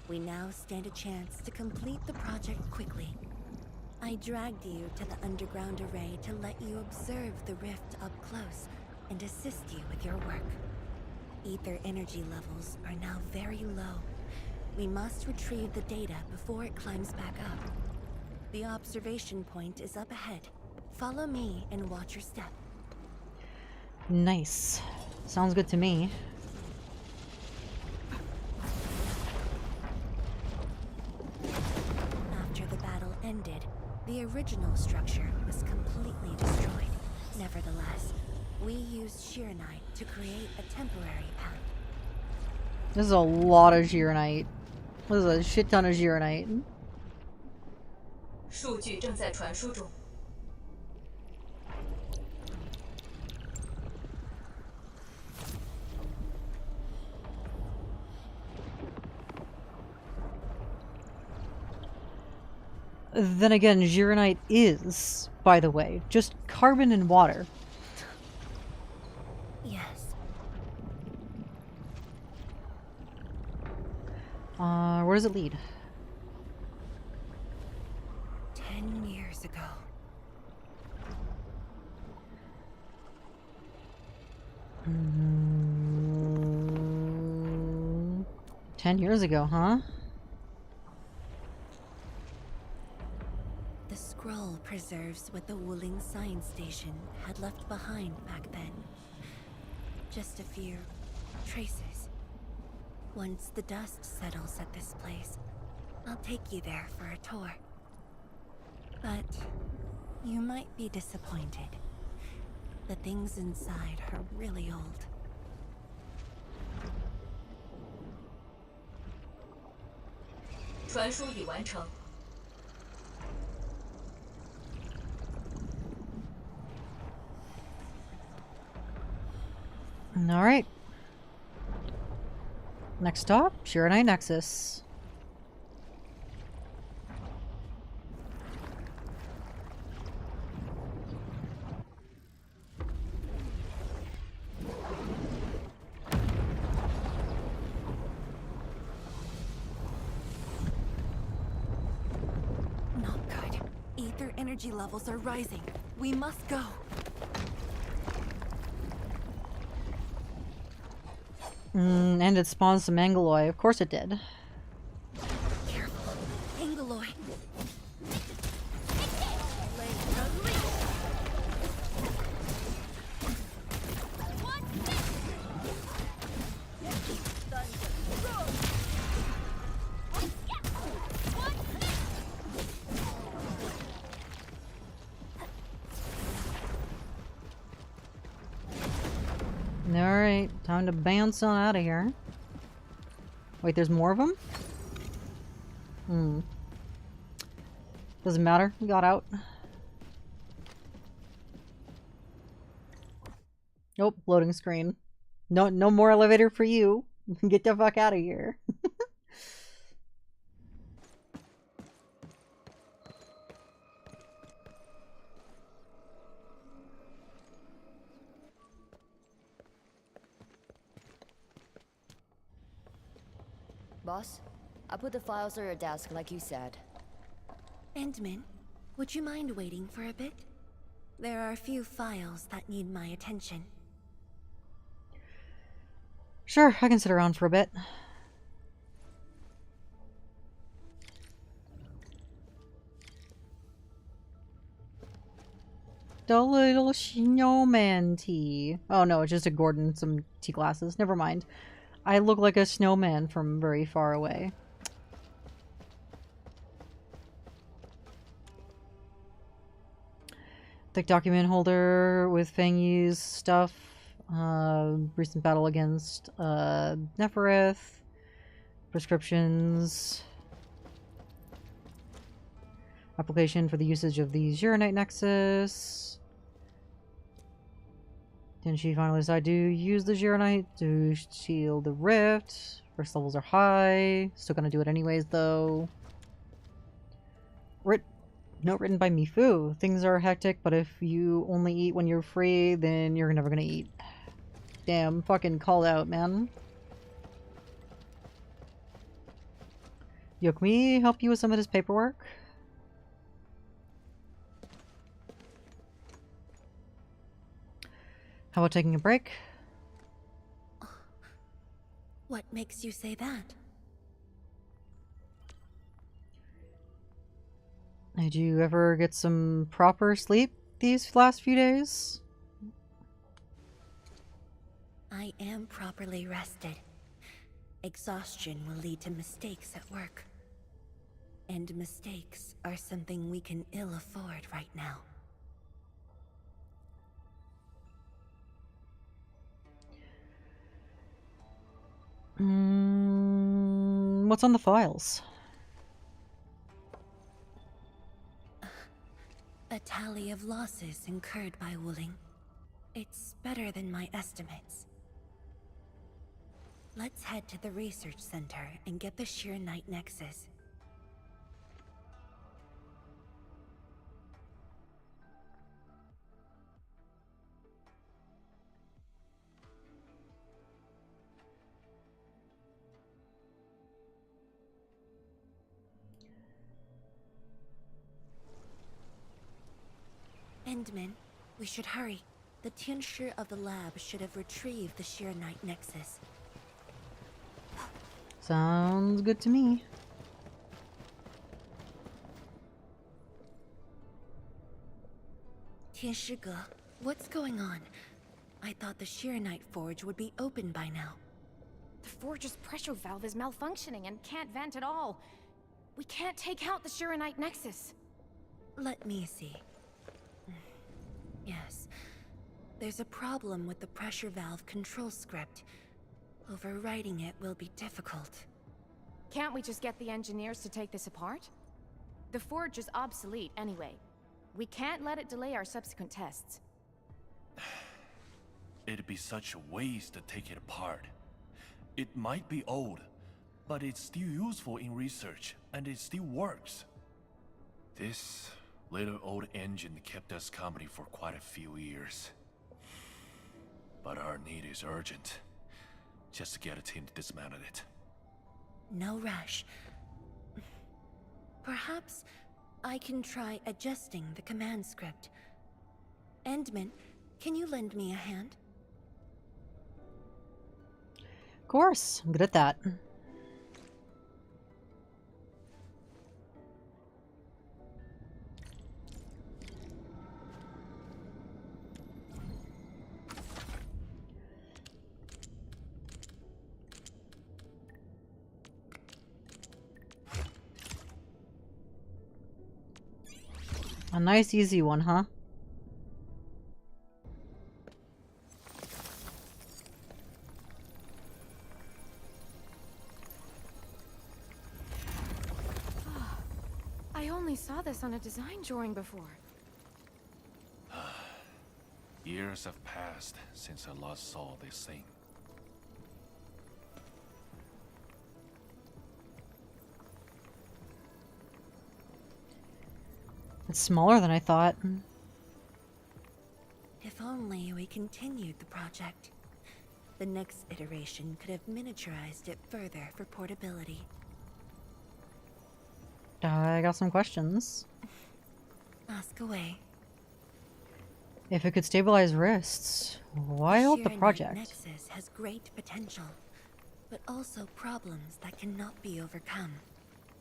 We now stand a chance to complete the project quickly. I dragged you to the underground array to let you observe the rift up close and assist you with your work. Ether energy levels are now very low. We must retrieve the data before it climbs back up. The observation point is up ahead. Follow me and watch your step. Nice. Sounds good to me. After the battle ended, the original structure was completely destroyed. Nevertheless, we used Shiranite to create a temporary path. This is a lot of Shiranite. This is a shit ton of Shiranite. 数据正在传输中。 Then again, Shiranite is, by the way, just carbon and water. Yes. Where does it lead? 10 years ago. Mm, 10 years ago, huh? The scroll preserves what the Wuling Science Station had left behind back then. Just a few traces. Once the dust settles at this place, I'll take you there for a tour. But you might be disappointed. The things inside are really old. Transfer 已完成。 Alright. Next stop, Shiranite Nexus. Not good. Ether energy levels are rising. We must go. And it spawns some Angeloy. Of course it did. Careful. Angeloy. Alright, time to bounce on out of here. Wait, there's more of them? Doesn't matter. We got out. Nope, loading screen. No more elevator for you. Get the fuck out of here. Boss, I put the files on your desk like you said. Endman, would you mind waiting for a bit? There are a few files that need my attention. Sure, I can sit around for a bit. The little snowman tea. Oh no, it's just a gourd and some tea glasses. Never mind. I look like a snowman from very far away. Thick document holder with Fang Yi's stuff. Recent battle against Nefereth. Prescriptions. Application for the usage of the Uranite Nexus. Then she finally decided to use the Uranite to shield the rift. First levels are high. Still gonna do it anyways though. Note written by Mifu. Things are hectic, but if you only eat when you're free, then you're never gonna eat. Damn, fucking call out, man. Yo, can we help you with some of this paperwork? How about taking a break? What makes you say that? Did you ever get some proper sleep these last few days? I am properly rested. Exhaustion will lead to mistakes at work. And mistakes are something we can ill afford right now. What's on the files? A tally of losses incurred by Wuling. It's better than my estimates. Let's head to the research center and get the Uranite Nexus. Endman, we should hurry. The Tianshi of the lab should have retrieved the Uranite Nexus. Sounds good to me. Tianshi, what's going on? I thought the Uranite forge would be open by now. The forge's pressure valve is malfunctioning and can't vent at all. We can't take out the Uranite Nexus. Let me see. Yes. There's a problem with the pressure valve control script. Overwriting it will be difficult. Can't we just get the engineers to take this apart? The forge is obsolete anyway. We can't let it delay our subsequent tests. It'd be such a waste to take it apart. It might be old, but it's still useful in research, and it still works. This little old engine kept us company for quite a few years. But our need is urgent. Just to get a team to dismantle it. No rush. Perhaps I can try adjusting the command script. Endman, can you lend me a hand? Of course, I'm good at that. A nice easy one, huh? saw this on a design drawing before. Years have passed since I last saw this thing. It's smaller than I thought. If only we continued the project. The next iteration could have miniaturized it further for portability. I got some questions. Ask away. If it could stabilize wrists, why halt the Sheer project? Nexus has great potential, but also problems that cannot be overcome.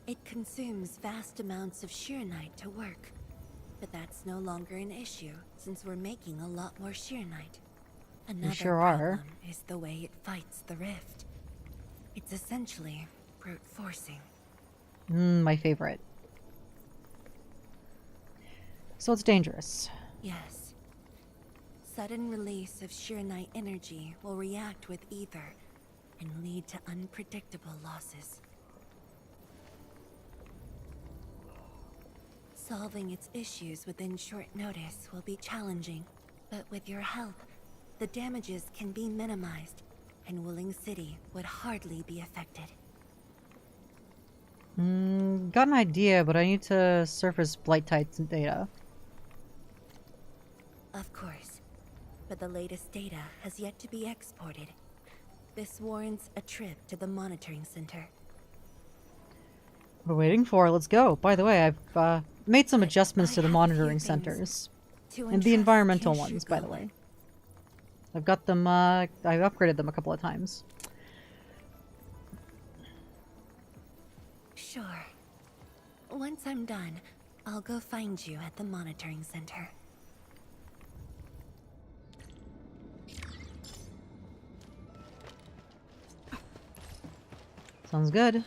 It consumes vast amounts of Sheernite to work, but that's no longer an issue since we're making a lot more Sheernite. Another sure problem are. is the way it fights the rift. It's essentially brute forcing. My favorite. So it's dangerous. Yes. Sudden release of Sheernite energy will react with ether and lead to unpredictable losses. Solving its issues within short notice will be challenging, but with your help, the damages can be minimized, and Wooling City would hardly be affected. Got an idea, but I need to surface blight types data. Of course, but the latest data has yet to be exported. This warrants a trip to the monitoring center. We're waiting for it. Let's go. By the way, I've made some adjustments to the monitoring centers. And the environmental ones, by the way. I've got them, I've upgraded them a couple of times. Sure. Once I'm done, I'll go find you at the monitoring center. Sounds good.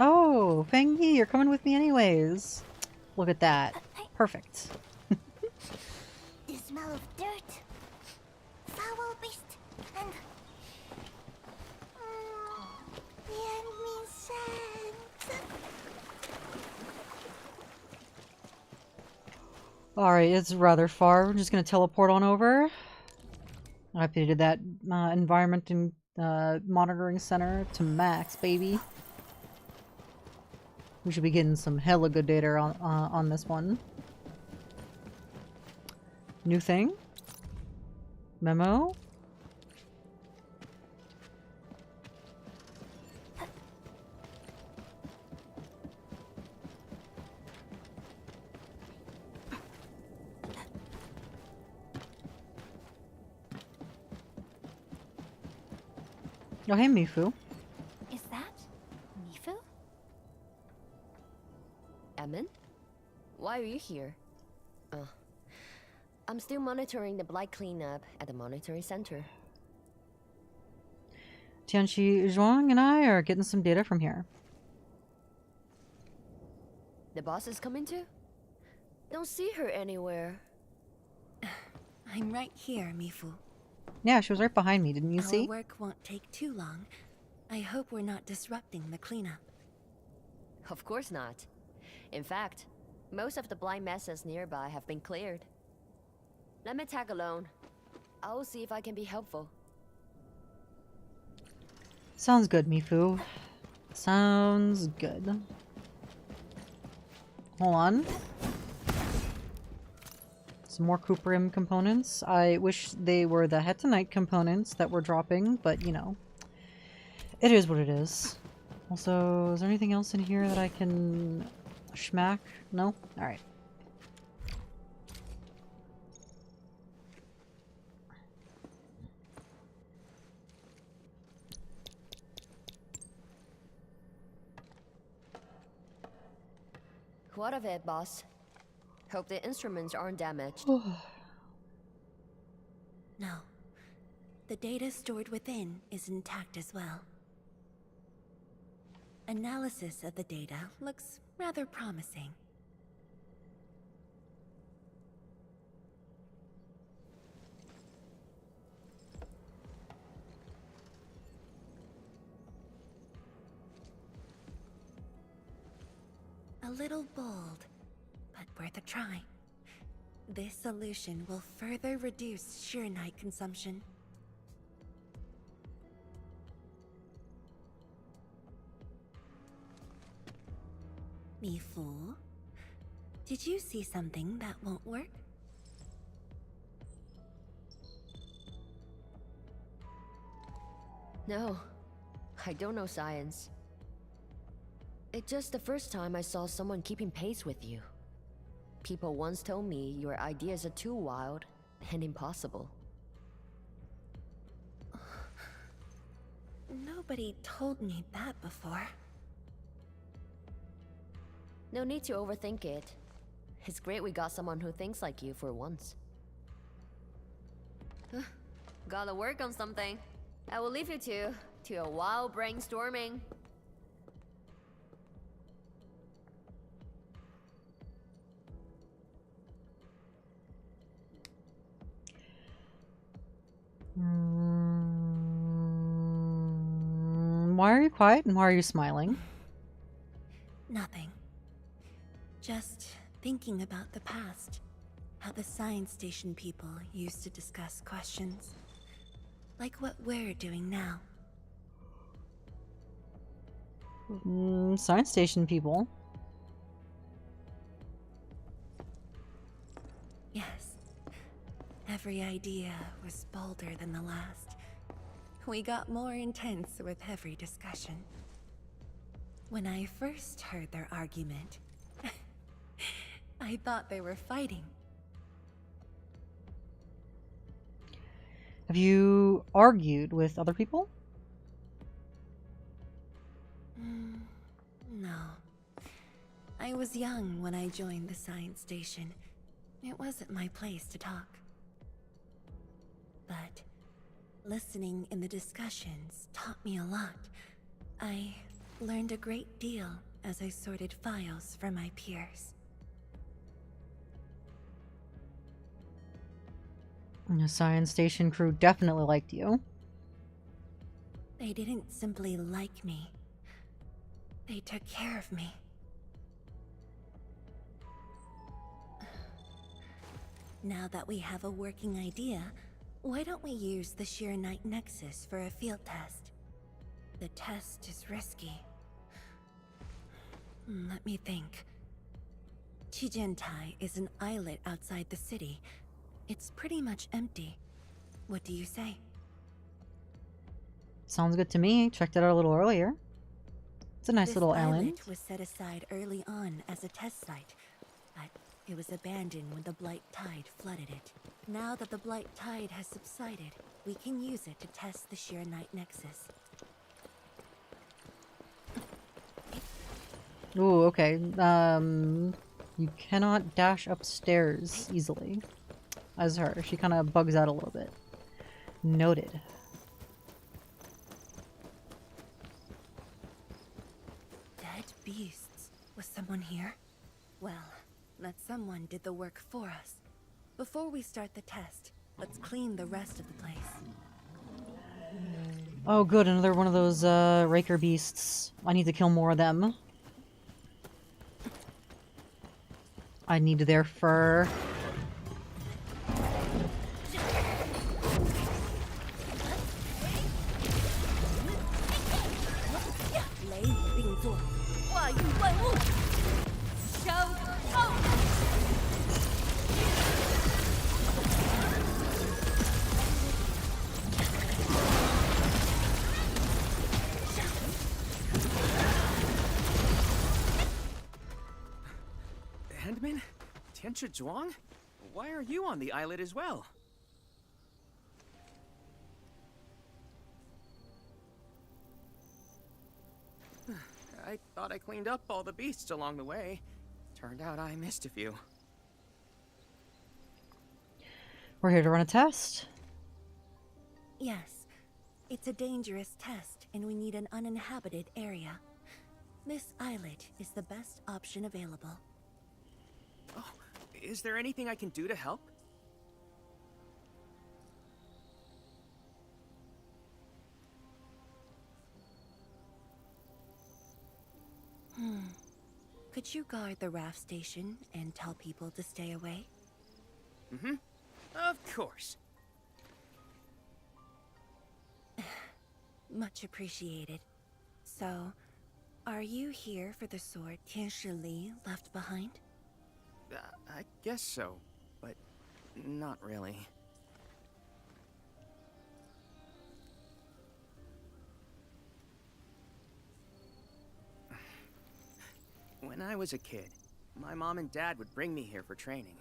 Oh, Feng Yi, you're coming with me anyways. Look at that. Perfect. The smell of dirt, foul beast, and the enemy scent. Alright, it's rather far. We're just gonna teleport on over. I updated that environment and monitoring center to max, baby. We should be getting some hella good data on this one. New thing? Memo? Oh, hey, Mifu. Is that Mifu? Emin? Why are you here? I'm still monitoring the blight cleanup at the monitoring center. Tianqi Zhuang and I are getting some data from here. The boss is coming too? Don't see her anywhere. I'm right here, Mifu. Yeah, she was right behind me, didn't you see? Our work won't take too long. I hope we're not disrupting the cleanup. Of course not. In fact, most of the blind messes nearby have been cleared. Let me tag along. I'll see if I can be helpful. Sounds good, Mifu. Sounds good. Hold on. Some more Cooperium components. I wish they were the Hetonite components that we're dropping, but you know. It is what it is. Also, is there anything else in here that I can schmack? No? Alright. What of it, boss? Hope the instruments aren't damaged. No. The data stored within is intact as well. Analysis of the data looks rather promising. A little bold, but worth a try. This solution will further reduce sheer night consumption. Mi Fu, did you see something that won't work? No, I don't know science. It's just the first time I saw someone keeping pace with you. People once told me your ideas are too wild and impossible. Nobody told me that before. No need to overthink it. It's great we got someone who thinks like you for once. Gotta work on something. I will leave you to a wild brainstorming. Why are you quiet and why are you smiling? Nothing. Just thinking about the past. How the science station people used to discuss questions. Like what we're doing now. Science station people. Yes. Every idea was bolder than the last. We got more intense with every discussion. When I first heard their argument, I thought they were fighting. Have you argued with other people? No. I was young when I joined the science station. It wasn't my place to talk. But listening in the discussions taught me a lot. I learned a great deal as I sorted files for my peers. The science station crew definitely liked you. They didn't simply like me. They took care of me. Now that we have a working idea, why don't we use the Sheer Night Nexus for a field test? The test is risky. Let me think. Chijentai is an islet outside the city. It's pretty much empty. What do you say? Sounds good to me. Checked it out a little earlier. It's a nice little island. This islet was set aside early on as a test site, but it was abandoned when the Blight Tide flooded it. Now that the Blight Tide has subsided, we can use it to test the Sheer Night Nexus. Ooh, okay. You cannot dash upstairs easily. As her. She kind of bugs out a little bit. Noted. Dead beasts. Was someone here? Well, that someone did the work for us. Before we start the test, let's clean the rest of the place. Oh good, another one of those raker beasts. I need to kill more of them. I need their fur. Handman? Tianchi Zhuang? Why are you on the islet as well? I thought I cleaned up all the beasts along the way. Turned out I missed a few. We're here to run a test. Yes. It's a dangerous test, and we need an uninhabited area. This islet is the best option available. Oh, is there anything I can do to help? Could you guard the raft station and tell people to stay away? Mm-hmm. Of course. Much appreciated. So, are you here for the sword Tianshi Li left behind? I guess so, but not really. When I was a kid, my mom and dad would bring me here for training.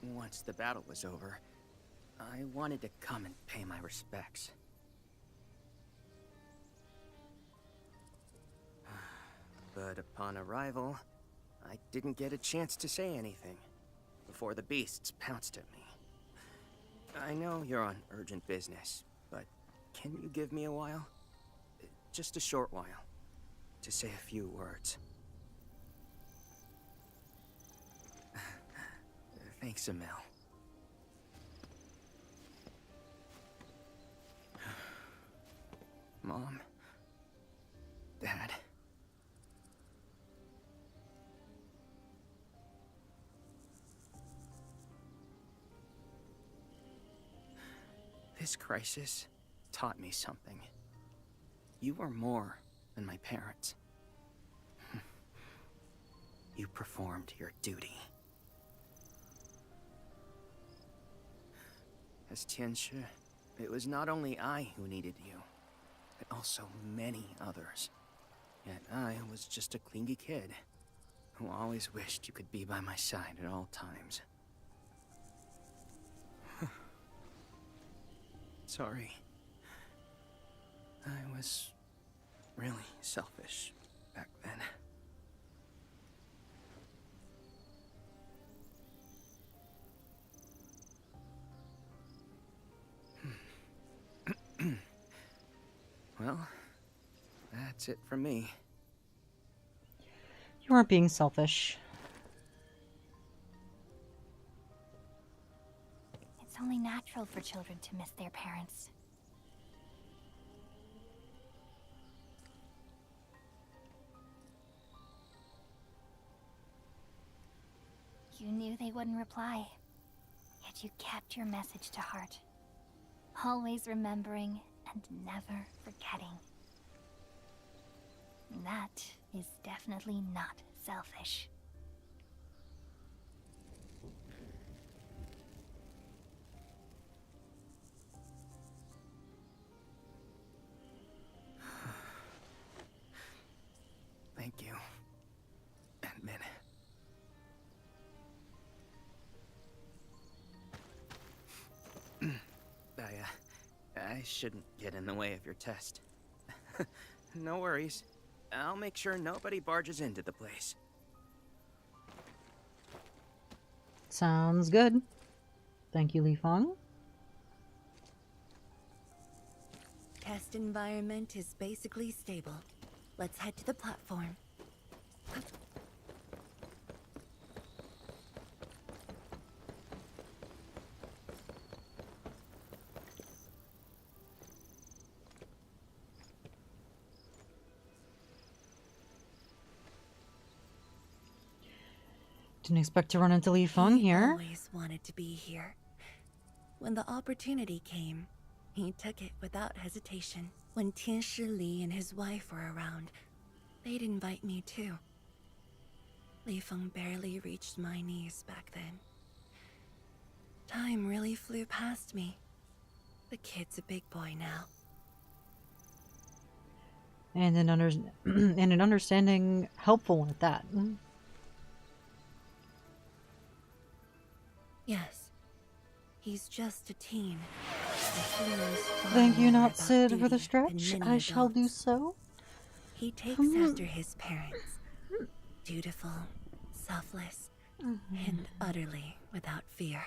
Once the battle was over, I wanted to come and pay my respects. But upon arrival, I didn't get a chance to say anything before the beasts pounced at me. I know you're on urgent business, but can you give me a while? Just a short while, to say a few words. Thanks, Emil. Mom. Dad. This crisis taught me something. You are more than my parents. You performed your duty. As Tianshi, it was not only I who needed you, but also many others. Yet I was just a clingy kid who always wished you could be by my side at all times. Sorry. I was really selfish back then. Well, that's it from me. You weren't being selfish. It's only natural for children to miss their parents. You knew they wouldn't reply, yet you kept your message to heart. Always remembering and never forgetting. That is definitely not selfish. Thank you, Admin. I shouldn't get in the way of your test. No worries. I'll make sure nobody barges into the place. Sounds good. Thank you, Li Feng. Test environment is basically stable. Let's head to the platform. Didn't expect to run into Li Feng here. He always wanted to be here. When the opportunity came, he took it without hesitation. When Tianshi Li and his wife were around, they'd invite me too. Li Feng barely reached my knees back then. Time really flew past me. The kid's a big boy now. And an understanding helpful at that. Yes. He's just a teen. Thank you, not Sid, for the stretch. I shall do so. He takes after his parents. Dutiful, selfless, and utterly without fear.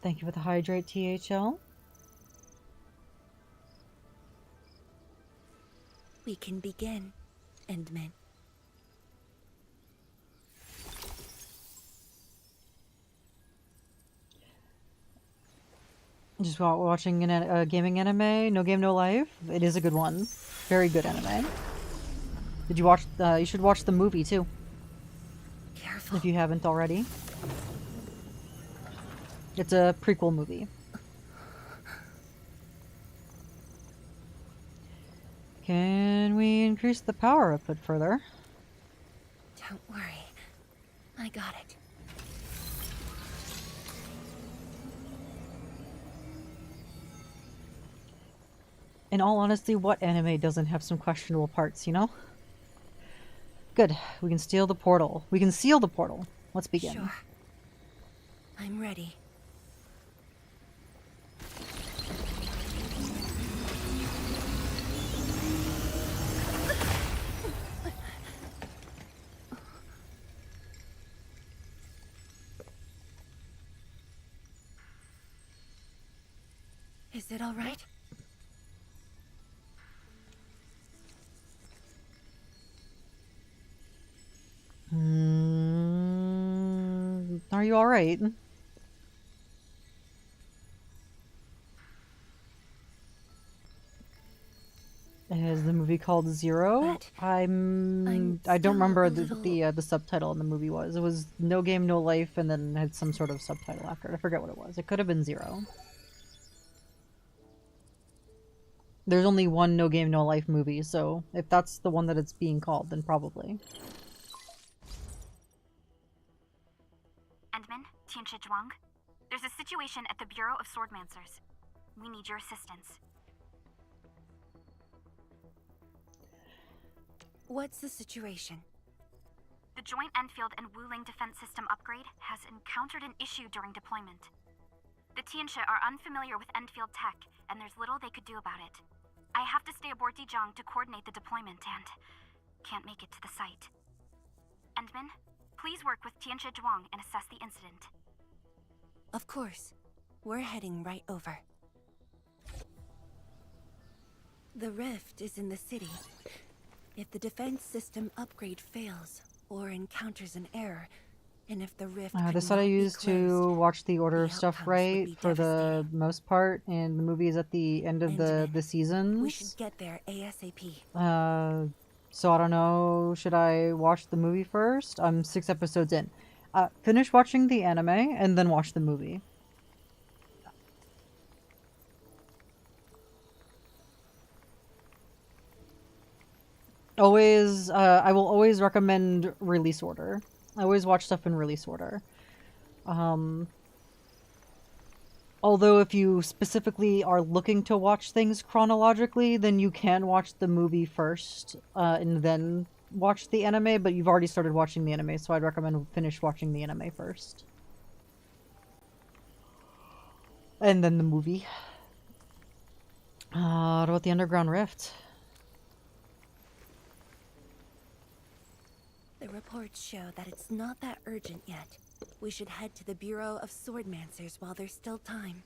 Thank you for the hydrate, THL. We can begin, Endman. Just watching a gaming anime, No Game No Life. It is a good one. Very good anime. Did you watch? You should watch the movie too. Careful. If you haven't already. It's a prequel movie. Can we increase the power output further? Don't worry. I got it. In all honesty, what anime doesn't have some questionable parts, you know? Good. We can steal the portal. We can seal the portal. Let's begin. Sure. I'm ready. Is it all right? Are you all right? Is the movie called Zero? I don't remember the subtitle in the movie was. It was No Game No Life, and then had some sort of subtitle after it. I forget what it was. It could have been Zero. There's only one No Game No Life movie, so if that's the one that it's being called, then probably. Endman, Tianchi Zhuang. There's a situation at the Bureau of Swordmancers. We need your assistance. What's the situation? The joint Endfield and Wuling defense system upgrade has encountered an issue during deployment. The Tianchi are unfamiliar with Endfield tech, and there's little they could do about it. I have to stay aboard Dijiang to coordinate the deployment and can't make it to the site. Endman, please work with Tianchi Zhuang and assess the incident. Of course. We're heading right over. The rift is in the city. If the defense system upgrade fails or encounters an error, and if the rift This what I used to watch the order of stuff right for the most part, and the movie is at the end of the seasons. We should get there ASAP. So I don't know, should I watch the movie first? I'm 6 episodes in. Finish watching the anime and then watch the movie. Always, I will always recommend release order. I always watch stuff in release order. Although if you specifically are looking to watch things chronologically, then you can watch the movie first, and then watch the anime, but you've already started watching the anime, so I'd recommend finish watching the anime first. And then the movie. What about the Underground Rift? The reports show that it's not that urgent yet. We should head to the Bureau of Swordmancers while there's still time.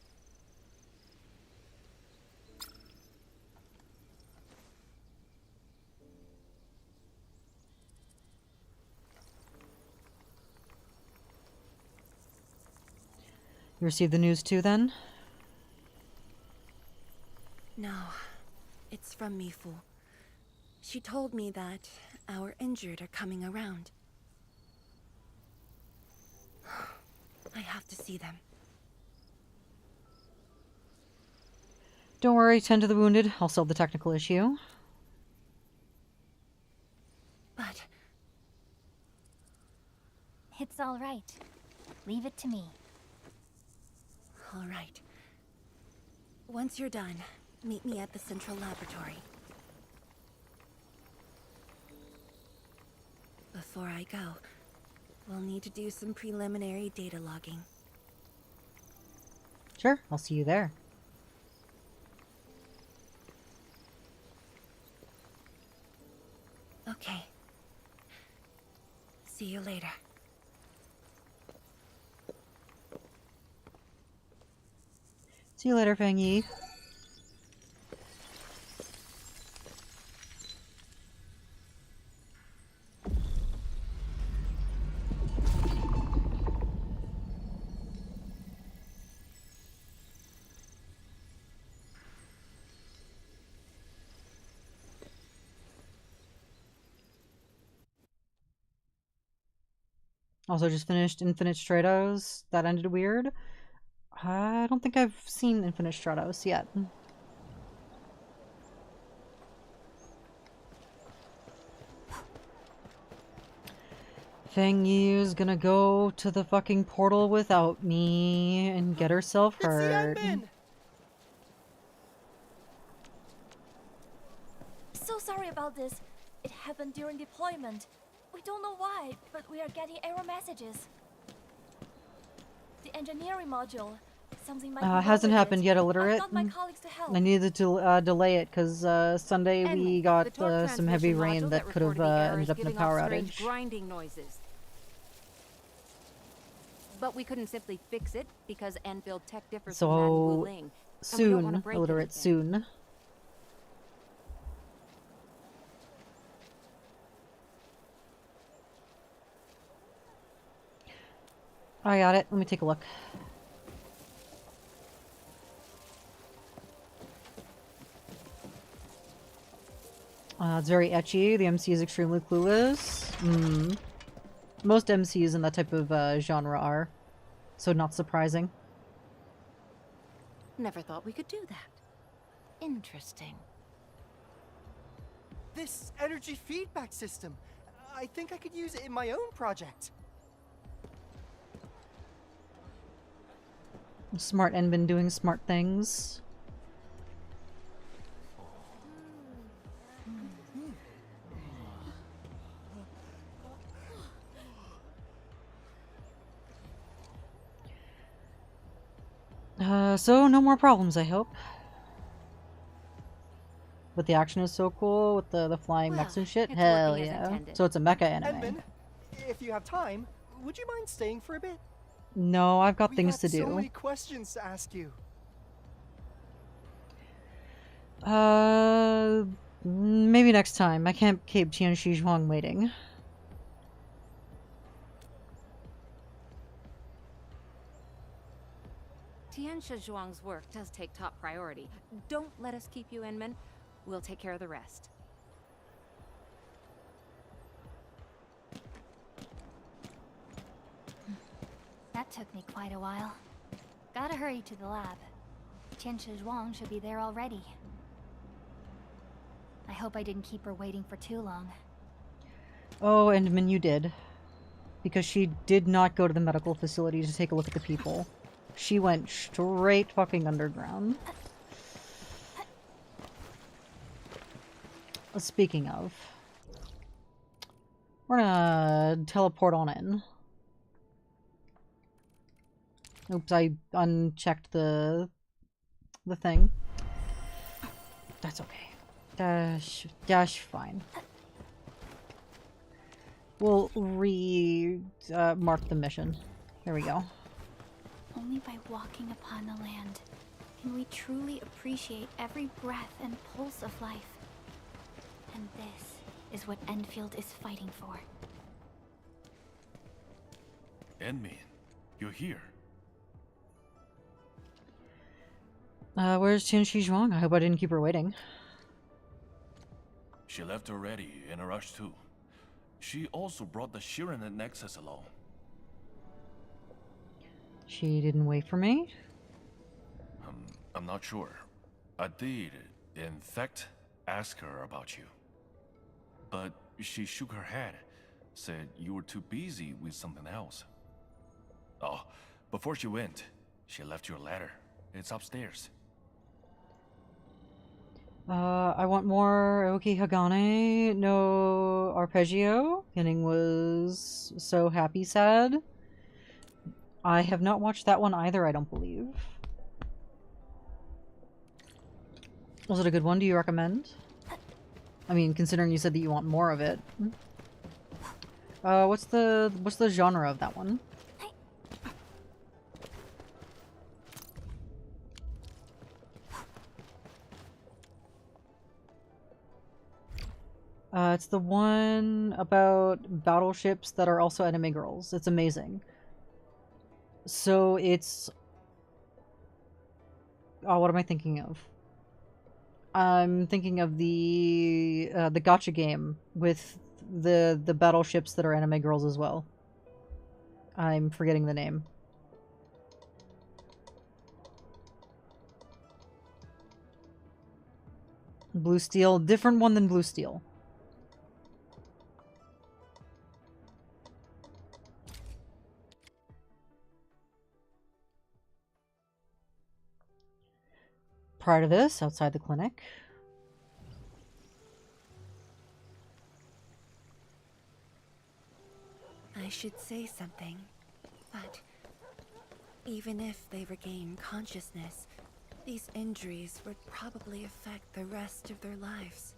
You received the news too, then? No. It's from Mifu. She told me that our injured are coming around. I have to see them. Don't worry, tend to the wounded. I'll solve the technical issue. But... It's all right. Leave it to me. All right. Once you're done, meet me at the central laboratory. Before I go, we'll need to do some preliminary data logging. Sure, I'll see you there. Okay. See you later. See you later, Fang Yi. Also just finished Infinite Stratos. That ended weird. I don't think I've seen Infinite Stratos yet. Feng Yu's gonna go to the fucking portal without me and get herself hurt. So sorry about this. It happened during deployment. We don't know why, but we are getting error messages. The engineering module. Something might be wrong Hasn't with happened it. yet, I've Illiterate. got my colleagues to help. I needed to delay it because Sunday we got some heavy rain that could have ended up in a power outage. Grinding noises. But we couldn't simply fix it because Enfield tech differs from that in So Wuling. soon, Illiterate, soon. I got it. Let me take a look. It's very etchy. The MC is extremely clueless. Most MCs in that type of genre are. So not surprising. Never thought we could do that. Interesting. This energy feedback system. I think I could use it in my own project. Smart Enbin doing smart things. So no more problems, I hope. But the action is so cool with the flying mechs and shit. Hell yeah. So it's a mecha anime. Enbin, if you have time, would you mind staying for a bit? No, I've got things to do. So many questions to ask you. Maybe next time. I can't keep Tianxi Zhuang waiting. Tianxi Zhuang's work does take top priority. Don't let us keep you, Enman. We'll take care of the rest. That took me quite a while. Gotta hurry to the lab. Tianxi Zhuang should be there already. I hope I didn't keep her waiting for too long. Oh, and Min, you did. Because she did not go to the medical facility to take a look at the people. She went straight fucking underground. Speaking of, we're gonna teleport on in. Oops, I unchecked the thing. That's okay. Dash fine. We'll mark the mission. There we go. Only by walking upon the land can we truly appreciate every breath and pulse of life. And this is what Endfield is fighting for. Enmin, you're here. Where's Tianxi Zhuang? I hope I didn't keep her waiting. She left already, in a rush too. She also brought the Shiren Nexus along. She didn't wait for me? I'm not sure. I did, in fact, ask her about you. But she shook her head, said you were too busy with something else. Oh, before she went, she left you a letter. It's upstairs. I want more Oki Hagane, no arpeggio. Ending was so happy sad. I have not watched that one either, I don't believe. Was it a good one? Do you recommend? I mean, considering you said that you want more of it. What's the genre of that one? It's the one about battleships that are also anime girls. It's amazing. So it's... Oh, what am I thinking of? I'm thinking of the gacha game with the battleships that are anime girls as well. I'm forgetting the name. Blue Steel, different one than Blue Steel. Prior to this, outside the clinic. I should say something, but even if they regain consciousness, these injuries would probably affect the rest of their lives.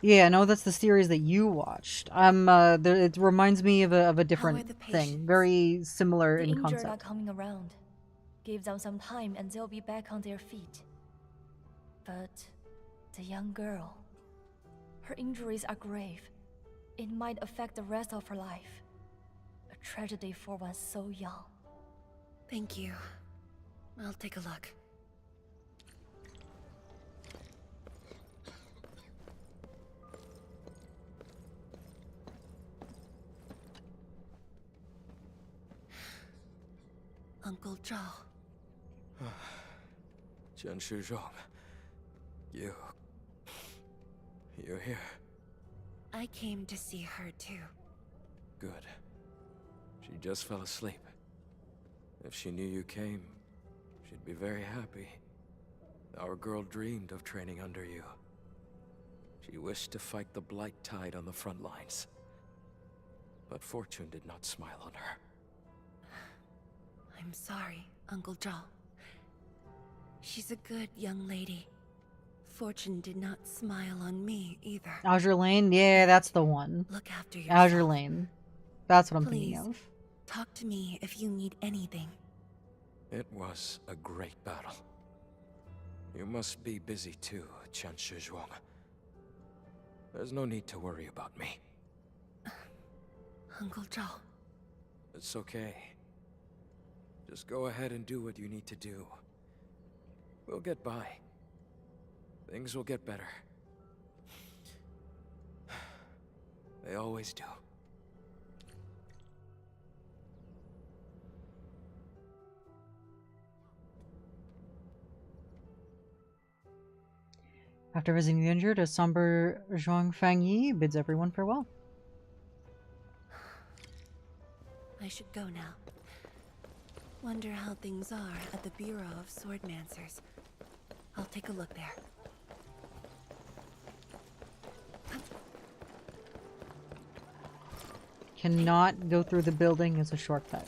Yeah, no, that's the series that you watched. It reminds me of a different thing, very similar The in injured concept. are coming around. Give them some time and they'll be back on their feet. But the young girl, her injuries are grave. It might affect the rest of her life. A tragedy for one so young. Thank you. I'll take a look. Uncle Zhao. Chen Shizhong. You're here. I came to see her too. Good. She just fell asleep. If she knew you came, she'd be very happy. Our girl dreamed of training under you. She wished to fight the Blight Tide on the front lines. But fortune did not smile on her. I'm sorry, Uncle Zhao. She's a good young lady. Fortune did not smile on me either. Azure Lane? Yeah, that's the one. Look after yourself. Azure Lane. That's what I'm Please, thinking of. Talk to me if you need anything. It was a great battle. You must be busy too, Chen Shizhuang. There's no need to worry about me. Uncle Zhao. It's okay. Just go ahead and do what you need to do. We'll get by. Things will get better. They always do. After visiting the injured, a somber Zhuang Fangyi bids everyone farewell. I should go now. Wonder how things are at the Bureau of Swordmancers. I'll take a look there. Cannot go through the building as a shortcut.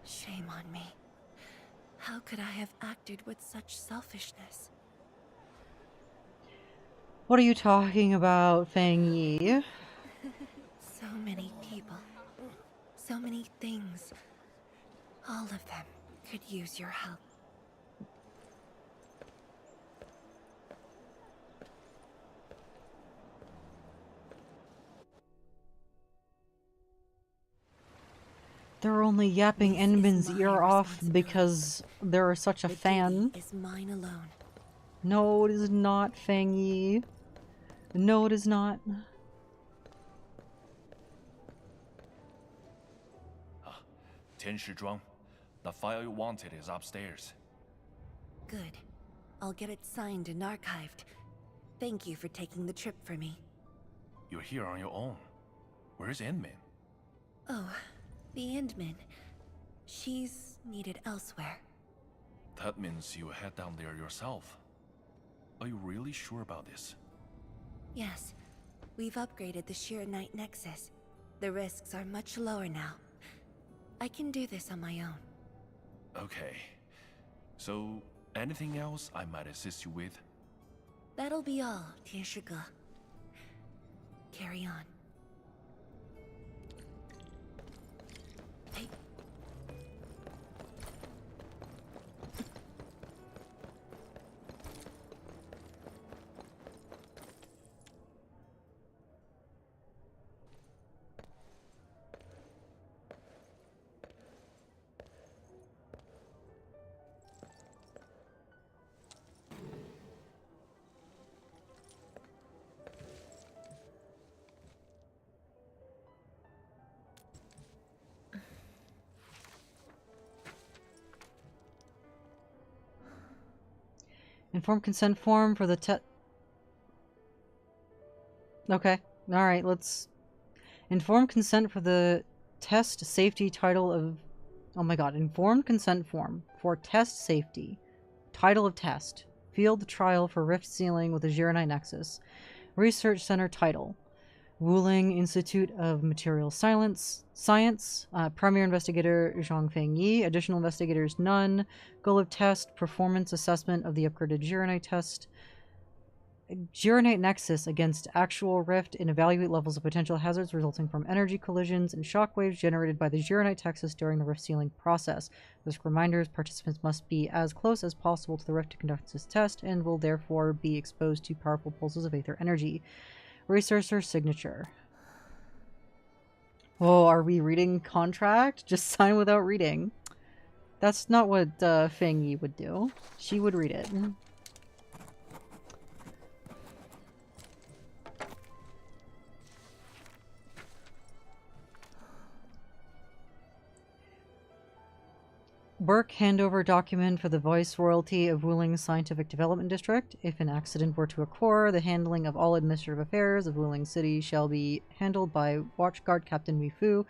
Shame on me. How could I have acted with such selfishness? What are you talking about, Fangyi? So many people. So many things. All of them could use your help. They're only yapping Enbin's ear off because they're such a fan. Is mine alone. No, it is not, Fangyi. No, it is not. Tian Shizhuang, the file you wanted is upstairs. Good. I'll get it signed and archived. Thank you for taking the trip for me. You're here on your own. Where's Enmin? Oh, the Endman. She's needed elsewhere. That means you head down there yourself. Are you really sure about this? Yes. We've upgraded the Arknight Nexus. The risks are much lower now. I can do this on my own. Okay. So, anything else I might assist you with? That'll be all, Tianshi. Carry on. Hey. Informed consent form for the Okay. Alright, let's... Informed consent for the test safety title of... Oh my god. Informed consent form for test safety. Title of test. Field trial for rift sealing with the Arknight Nexus. Research center title. Wuling Institute of Material Science. Premier investigator Zhang Fengyi. Additional investigators none. Goal of test. Performance assessment of the upgraded Arknight test. Arknight Nexus against actual rift and evaluate levels of potential hazards resulting from energy collisions and shockwaves generated by the Arknight Nexus during the rift sealing process. As reminders, participants must be as close as possible to the rift to conduct this test and will therefore be exposed to powerful pulses of aether energy. Researcher signature. Oh, are we reading contract? Just sign without reading. That's not what Feng Yi would do. She would read it. Work handover document for the Viceroyalty of Wuling Scientific Development District. If an accident were to occur, the handling of all administrative affairs of Wuling City shall be handled by Watchguard Captain Mifu,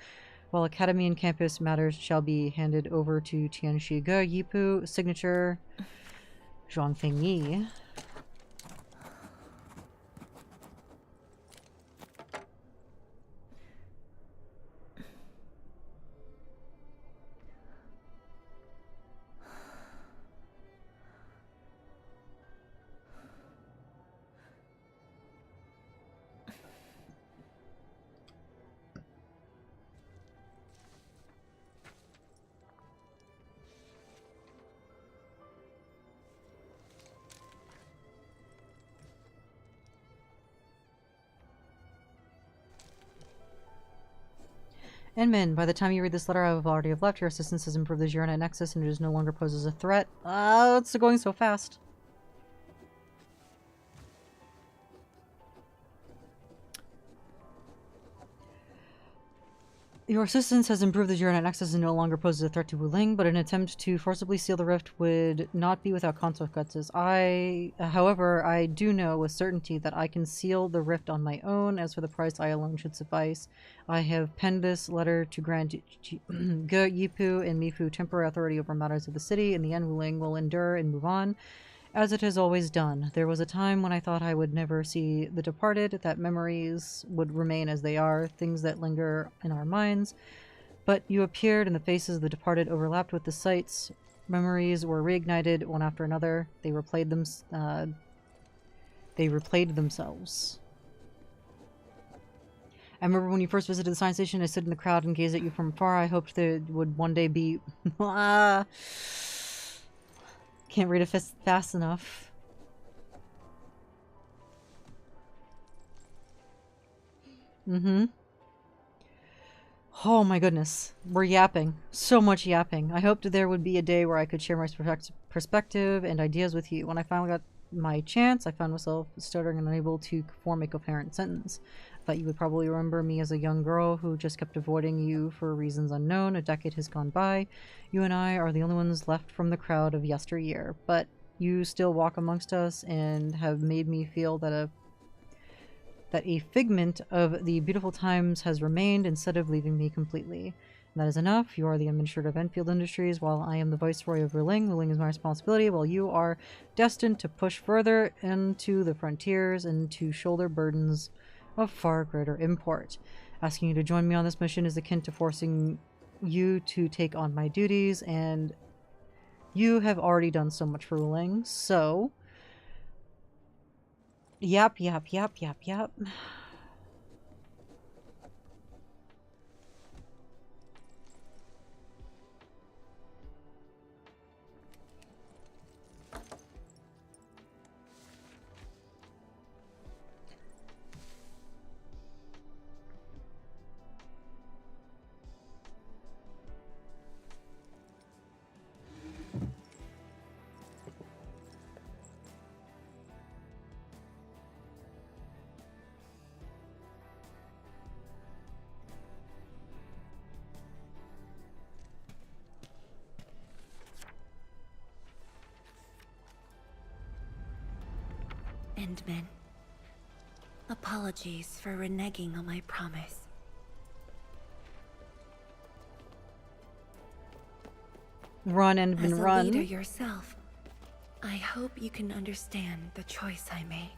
while Academy and campus matters shall be handed over to Tianshi Yipu. Signature Zhang Fengyi. Inman, by the time you read this letter, I have already left. Your assistance has improved the Arknight Nexus and it is no longer poses a threat. It's going so fast. Your assistance has improved the Arknight Nexus and no longer poses a threat to Wuling, but an attempt to forcibly seal the rift would not be without consequences. However, I do know with certainty that I can seal the rift on my own. As for the price, I alone should suffice. I have penned this letter to grant Ge Yipu and Mifu temporary authority over matters of the city. In the end, Wuling will endure and move on, as it has always done. There was a time when I thought I would never see the departed, that memories would remain as they are, things that linger in our minds. But you appeared, and the faces of the departed overlapped with the sights. Memories were reignited one after another. They replayed themselves. I remember when you first visited the science station, I stood in the crowd and gazed at you from afar. I hoped there would one day be... Can't read it fast enough. Oh my goodness. We're yapping. So much yapping. I hoped there would be a day where I could share my perspective and ideas with you. When I finally got my chance, I found myself stuttering and unable to form a coherent sentence. I thought you would probably remember me as a young girl who just kept avoiding you for reasons unknown. A decade has gone by. You and I are the only ones left from the crowd of yesteryear. But you still walk amongst us and have made me feel that a figment of the beautiful times has remained instead of leaving me completely. And that is enough. You are the administrator of Endfield Industries, while I am the viceroy of Wuling. Wuling is my responsibility, while you are destined to push further into the frontiers and to shoulder burdens of far greater import. Asking you to join me on this mission is akin to forcing you to take on my duties, and you have already done so much for ruling, so... Yep. Endman, apologies for reneging on my promise. Run, Endman, run. As a leader yourself, I hope you can understand the choice I made.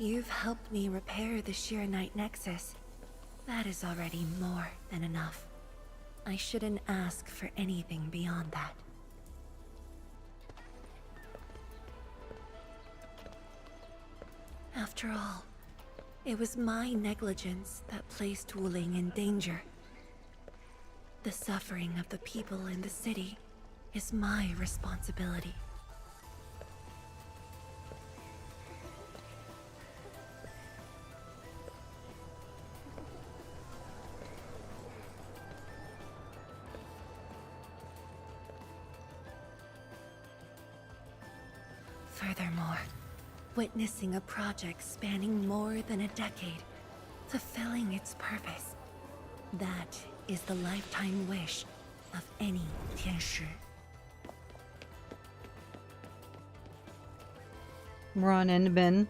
You've helped me repair the Shiranite Nexus. That is already more than enough. I shouldn't ask for anything beyond that. After all, it was my negligence that placed Wuling in danger. The suffering of the people in the city is my responsibility. Furthermore, witnessing a project spanning more than a decade, fulfilling its purpose, that is the lifetime wish of any Tianshi. Run, Endman.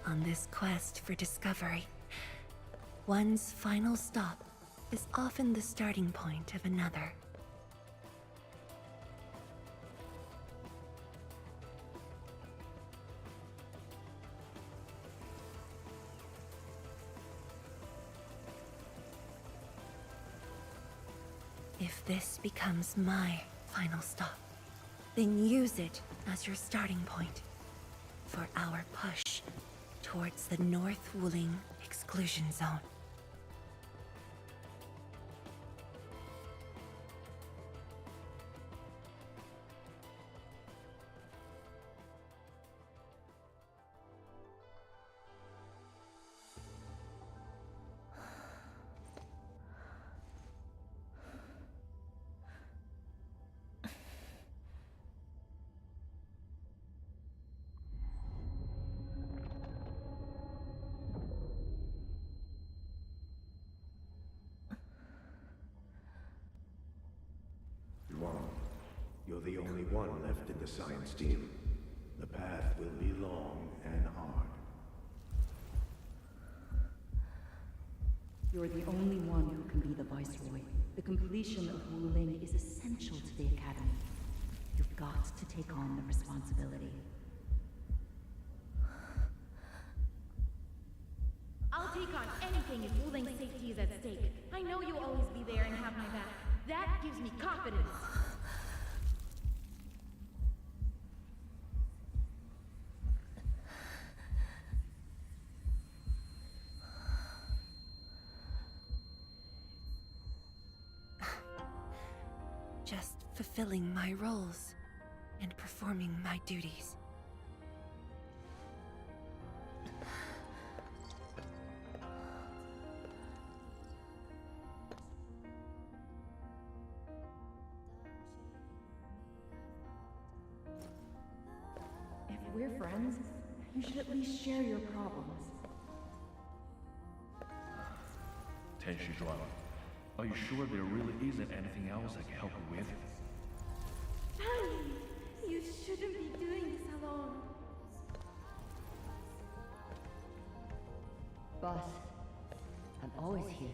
On this quest for discovery, one's final stop is often the starting point of another. If this becomes my final stop, then use it as your starting point for our push towards the North Wuling exclusion zone. You're the only one left in the science team. The path will be long and hard. You're the only one who can be the Viceroy. The completion of Wuling is essential to the Academy. You've got to take on the responsibility. I'll take on anything if Wuling's safety is at stake. I know you'll always be there and have my back. That gives me confidence. Just fulfilling my roles and performing my duties. If we're friends, you should at least share your problems. Tianshi Zhuang, are you sure there really isn't anything else I can help you with? Stanley, you shouldn't be doing this alone. boss. I'm always here.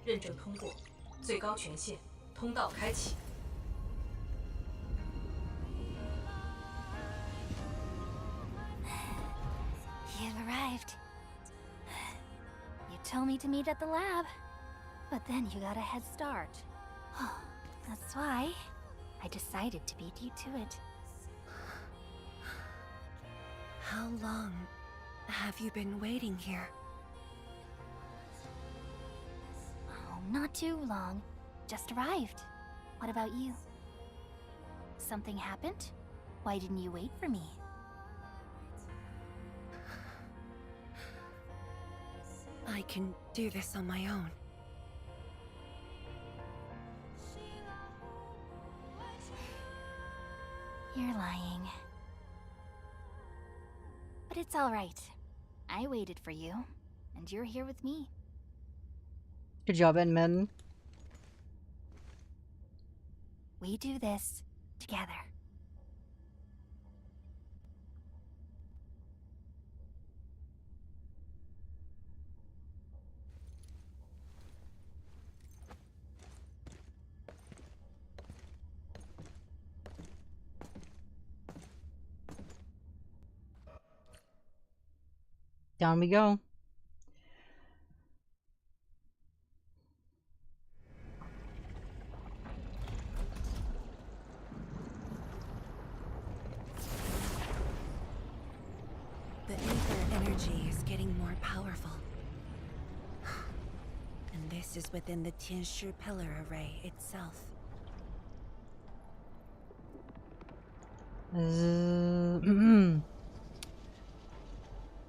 认证通过，最高权限，通道开启。 You've arrived. You told me to meet at the lab, but then you got a head start. That's why I decided to beat you to it. How long have you been waiting here? Oh, not too long. Just arrived. What about you? Something happened? Why didn't you wait for me? I can do this on my own. You're lying. But it's all right. I waited for you, and you're here with me. Good job, Inman. We do this together. Down we go. The ether energy is getting more powerful. And this is within the Tianshi pillar array itself.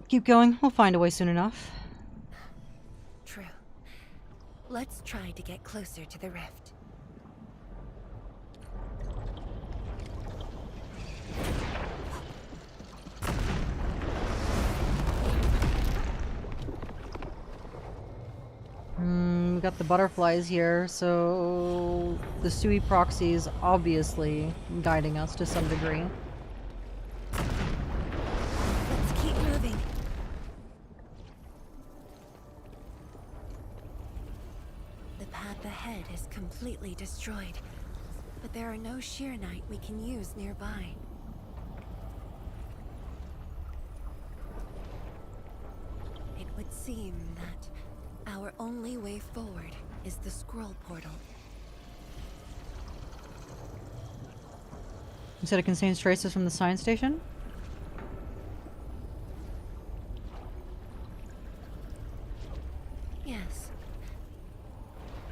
Keep going. We'll find a way soon enough. True. Let's try to get closer to the rift. We got the butterflies here, so the Sui proxy is obviously guiding us to some degree. Let's keep moving. The path ahead is completely destroyed, but there are no Sheernite we can use nearby. It would seem that our only way forward is the scroll portal. You said it contains traces from the science station? Yes.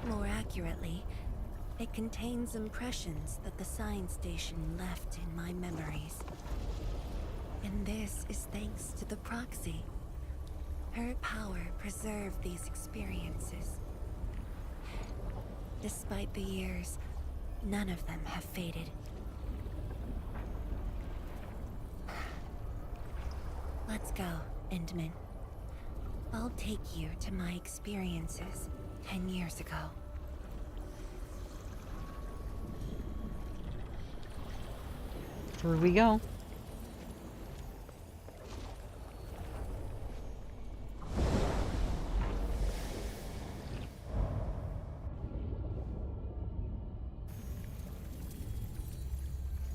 More accurately, it contains impressions that the science station left in my memories. And this is thanks to the proxy. Her power preserved these experiences. Despite the years, none of them have faded. Let's go, Endman. I'll take you to my experiences 10 years ago. Here we go.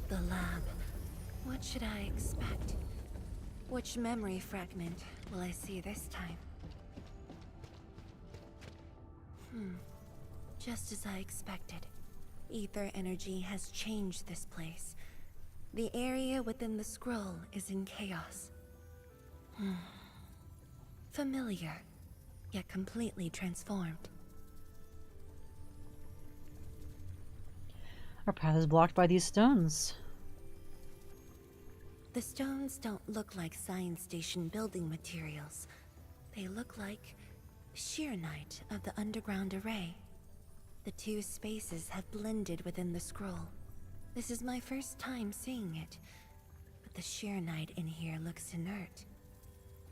The lab. What should I expect? Which memory fragment will I see this time? Just as I expected. Ether energy has changed this place. The area within the scroll is in chaos. Familiar, yet completely transformed. Our path is blocked by these stones. The stones don't look like science station building materials. They look like Sheernite of the underground array. The two spaces have blended within the scroll. This is my first time seeing it, but the Sheernite in here looks inert.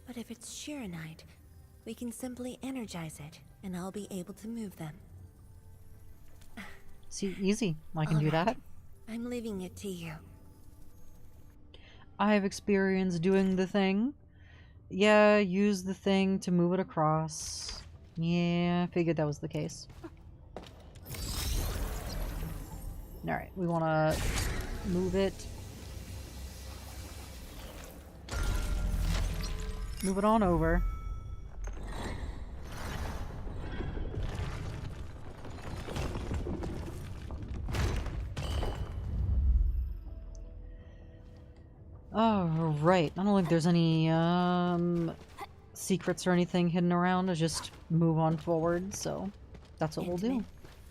But if it's Shiranite, we can simply energize it, and I'll be able to move them. See, easy. I can do that. I'm leaving it to you. I have experience doing the thing. Yeah, use the thing to move it across. Yeah, figured that was the case. Alright, we want to move it. Move it on over. Oh, right. I don't think there's any, secrets or anything hidden around. I just move on forward, so that's what we'll do.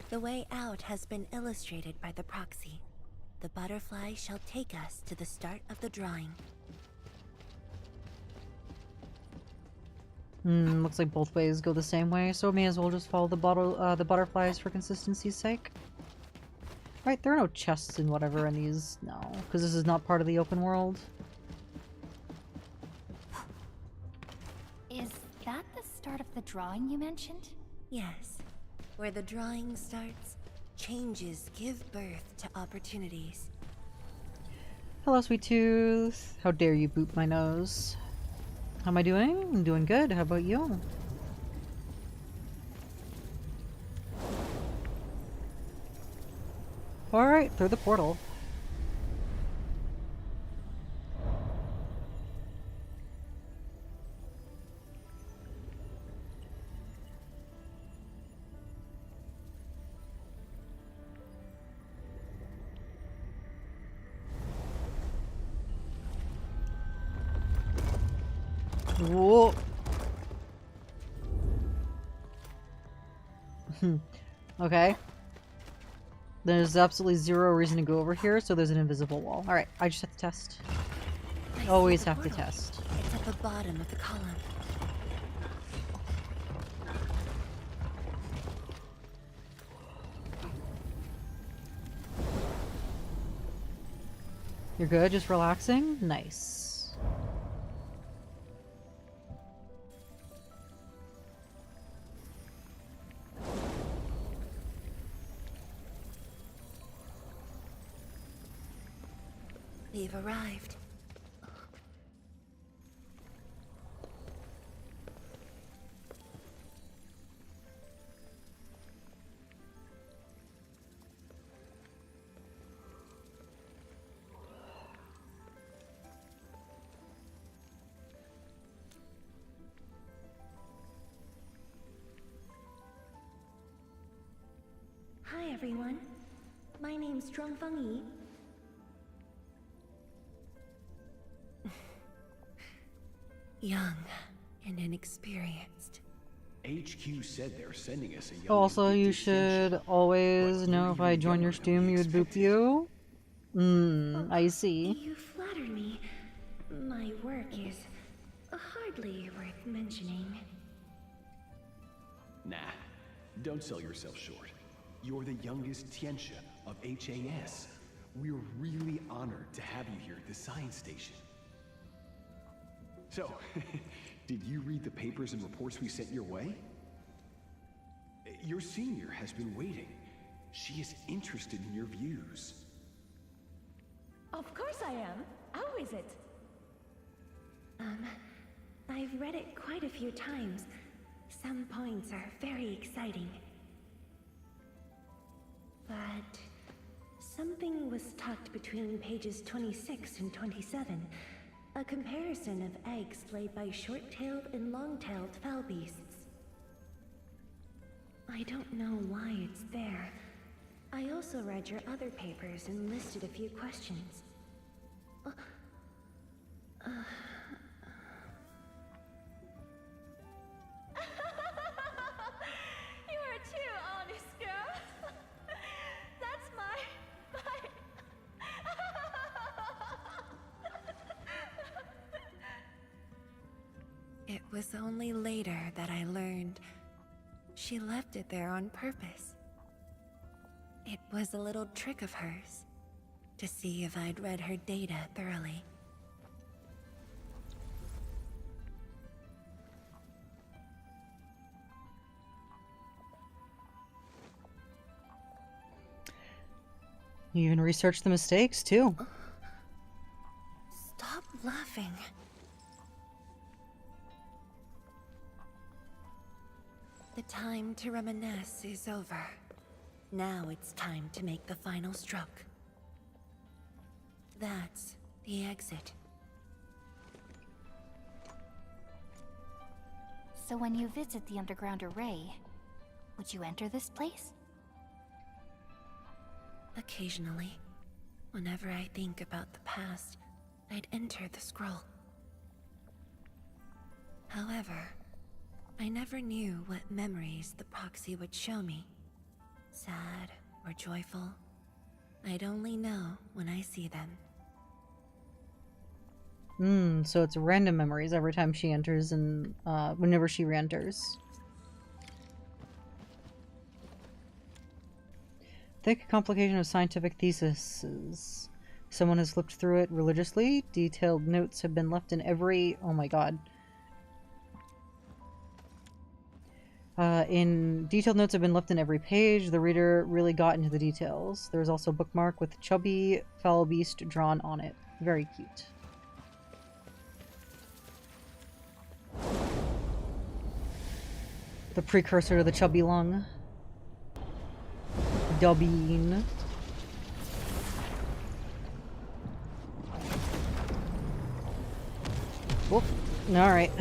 The way out has been illustrated by the proxy. The butterfly shall take us to the start of the drawing. Looks like both ways go the same way, so may as well just follow the butterflies for consistency's sake. Right, there are no chests and whatever in these, no, because this is not part of the open world. Is that the start of the drawing you mentioned? Yes. Where the drawing starts, changes give birth to opportunities. Hello, sweet tooth. How dare you boop my nose? How am I doing? I'm doing good. How about you? Alright, through the portal. Whoa. Okay. There's absolutely zero reason to go over here, so there's an invisible wall. Alright, I just have to test. Always have to test. It's at the bottom of the column. You're good? Just relaxing? Nice. We've arrived. Hi everyone. My name's Zhuangfeng Yi. Young and inexperienced. HQ said they're sending us a young Also, you should always know if I join your stream, you would boop you. I see. You flatter me. My work is hardly worth mentioning. Nah, don't sell yourself short. You're the youngest Tianxia of HAS. We're really honored to have you here at the science station. So, did you read the papers and reports we sent your way? Your senior has been waiting. She is interested in your views. Of course I am. How is it? I've read it quite a few times. Some points are very exciting. But something was tucked between pages 26 and 27. A comparison of eggs laid by short-tailed and long-tailed fowl beasts. I don't know why it's there. I also read your other papers and listed a few questions. You are too honest, girl. That's my... It was only later that I learned she left it there on purpose. It was a little trick of hers, to see if I'd read her data thoroughly. You even researched the mistakes, too. Stop laughing. The time to reminisce is over. Now it's time to make the final stroke. That's the exit. So when you visit the underground array, would you enter this place? Occasionally, whenever I think about the past, I'd enter the scroll. However, I never knew what memories the proxy would show me. Sad or joyful, I'd only know when I see them. So it's random memories every time she enters and whenever she re-enters. Thick complication of scientific theses. Someone has flipped through it religiously. Detailed notes have been left in every... Oh my god. Detailed notes have been left in every page. The reader really got into the details. There is also a bookmark with chubby foul beast drawn on it. Very cute. The precursor to the chubby lung. Dubbing. Whoop. Alright.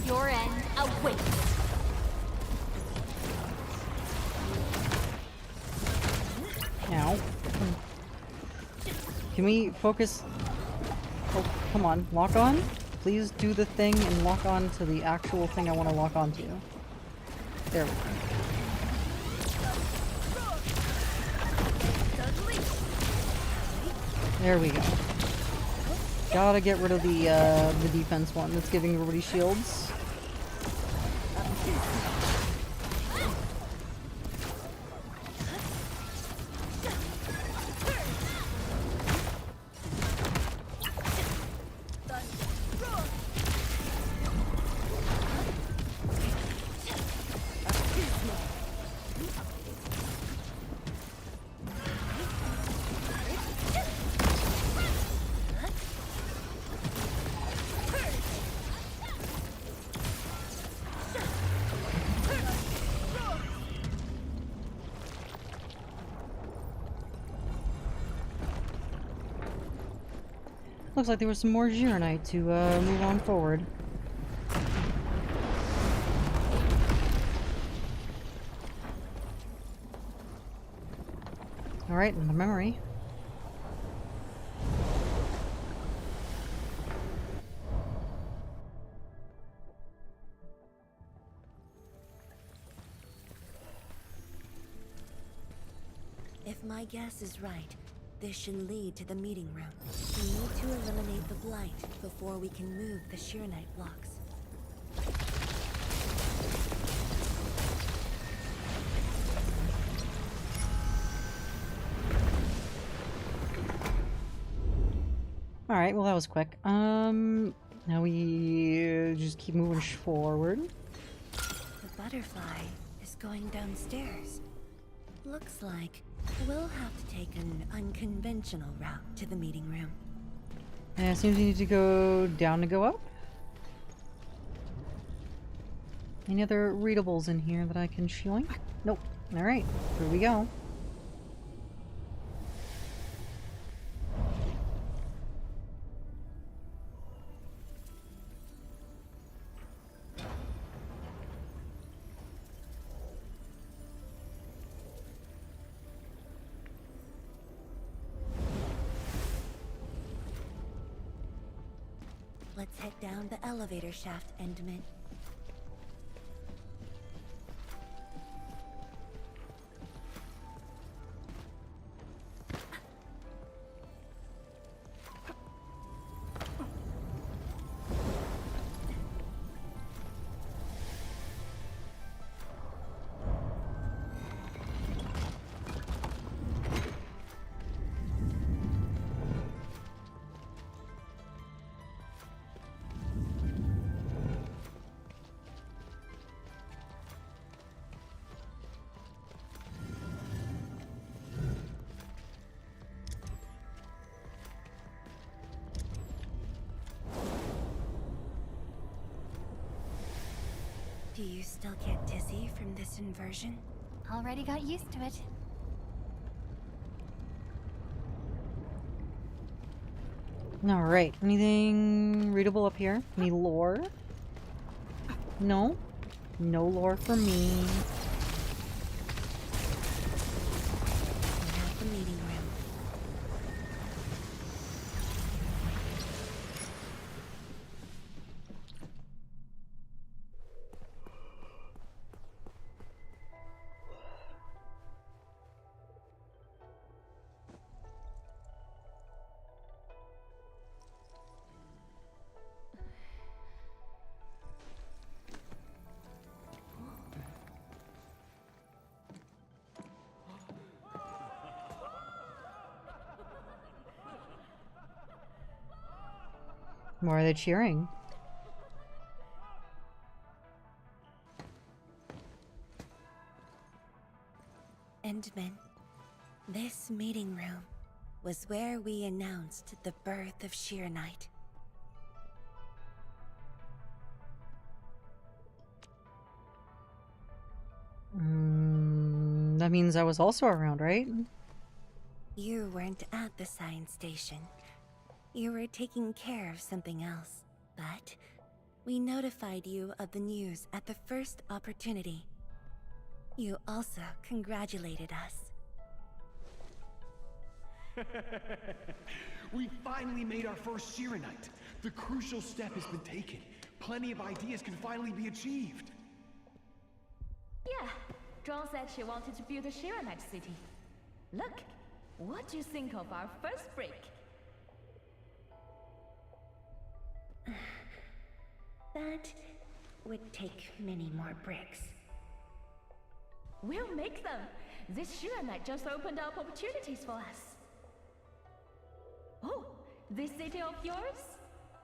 Your end awaits. Ow. Can we focus? Oh, come on. Lock on? Please do the thing and lock on to the actual thing I want to lock onto. There we go. There we go. Gotta get rid of the defense one that's giving everybody shields. Looks like there was some more Gironite to move on forward. Alright, and the memory. If my guess is right, this should lead to the meeting room. We need to eliminate the blight before we can move the Gironite blocks. Alright, well that was quick. Now we just keep moving forward. The butterfly is going downstairs. Looks like we'll have to take an unconventional route to the meeting room. And it seems you need to go down to go up. Any other readables in here that I can shoink? Nope. Alright, here we go. Let's head down the elevator shaft, Endman. you still get dizzy from this inversion? Already got used to it. Alright, anything readable up here? Any lore? No? No lore for me. We're at the meeting room. Why are they cheering? Endman, this meeting room was where we announced the birth of Sheer Knight. That means I was also around, right? You weren't at the science station. You were taking care of something else, but we notified you of the news at the first opportunity. You also congratulated us. We finally made our first Shiranite. The crucial step has been taken. Plenty of ideas can finally be achieved. Yeah, Dawn said she wanted to build a Shiranite city. Look, what do you think of our first break? That would take many more bricks. We'll make them! This Shiranite just opened up opportunities for us. Oh, this city of yours?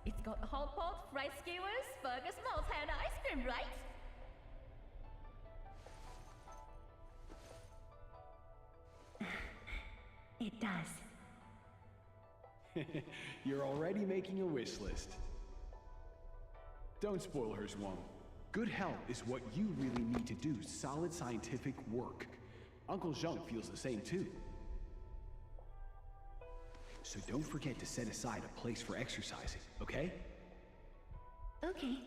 It's got a hot pot, fried skewers, burgers, malts, and ice cream, right? It does. You're already making a wish list. Don't spoil her, Zhuang. Good health is what you really need to do solid scientific work. Uncle Zheng feels the same too. So don't forget to set aside a place for exercising, okay? Okay.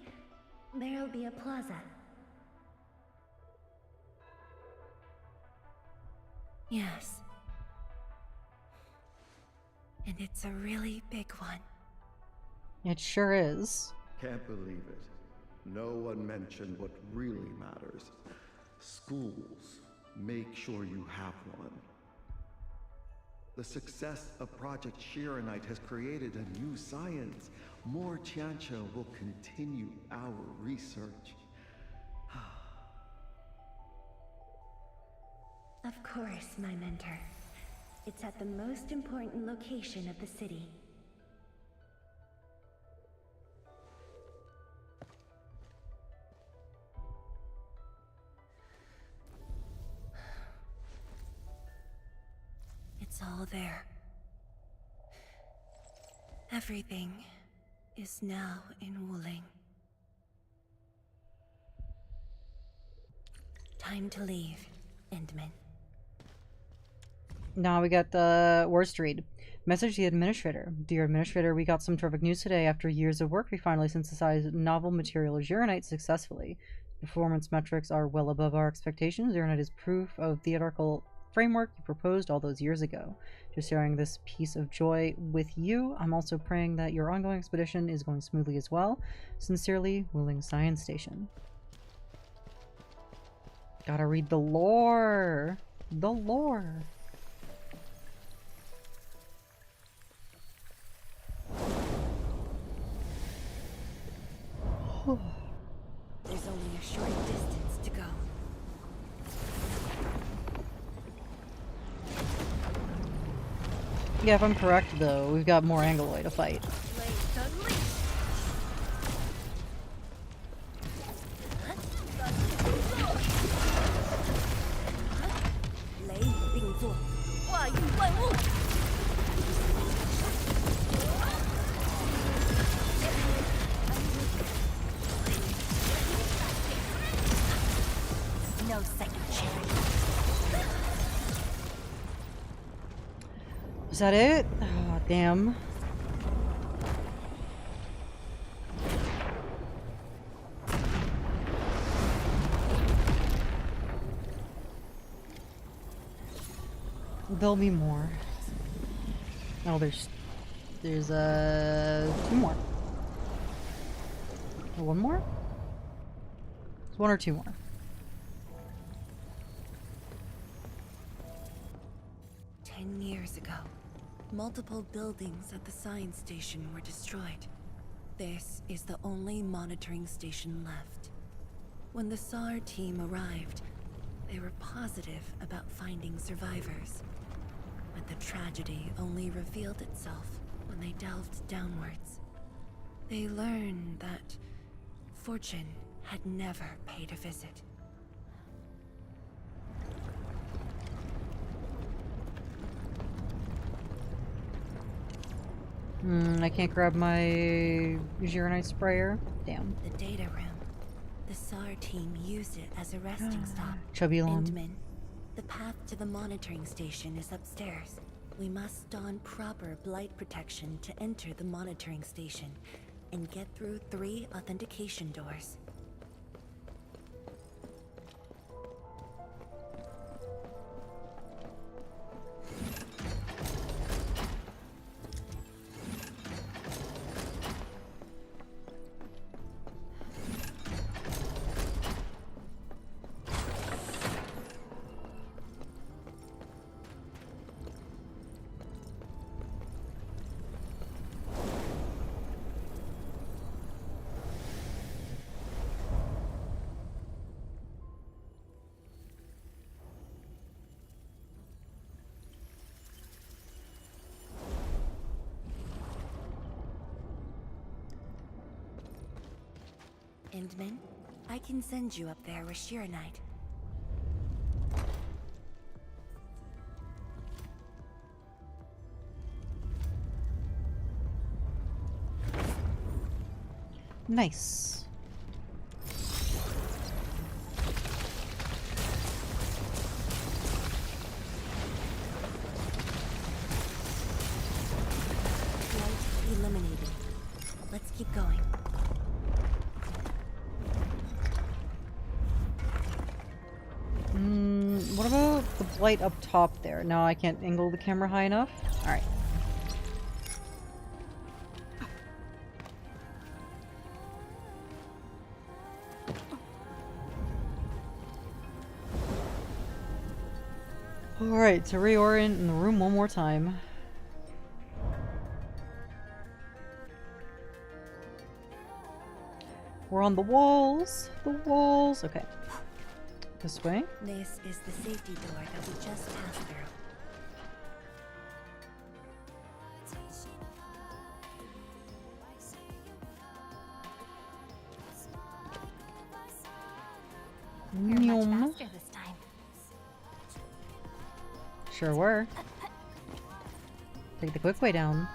There'll be a plaza. Yes. And it's a really big one. It sure is. Can't believe it. No one mentioned what really matters. Schools. Make sure you have one. The success of Project Shiranite has created a new science. More Tiantia will continue our research. Of course, my mentor. It's at the most important location of the city. It's all there. Everything is now in Wuling. Time to leave, Endman. Now we got the worst to read. Message to the administrator. Dear administrator, we got some terrific news today. After years of work, we finally synthesized novel material Ziranite successfully. Performance metrics are well above our expectations. Ziranite is proof of the theoretical framework you proposed all those years ago. Just sharing this piece of joy with you. I'm also praying that your ongoing expedition is going smoothly as well. Sincerely, Wuling Science Station. Gotta read the lore. The lore. There's only a short distance to go. Yeah, if I'm correct though, we've got more Angoloid to fight. second chance. Is that it? Oh, damn. There'll be more. Oh, there's two more. Or one more? It's one or two more. Years ago, multiple buildings at the science station were destroyed. This is the only monitoring station left. When the SAR team arrived, they were positive about finding survivors. But the tragedy only revealed itself when they delved downwards. They learned that fortune had never paid a visit. I can't grab my Arknight sprayer. Damn. The data room. The SAR team used it as a resting stop. Chubby Lon. Endman, the path to the monitoring station is upstairs. We must don proper blight protection to enter the monitoring station and get through 3 authentication doors. Endman, I can send you up there with Arknight. Nice. Blight eliminated. Let's keep going. What about the blight up top there? No, I can't angle the camera high enough? Alright. Alright, to reorient in the room one more time. We're on the walls! The walls! Okay. This way? This is the safety door that we just passed through. You're much faster this time. Sure were. Take the quick way down.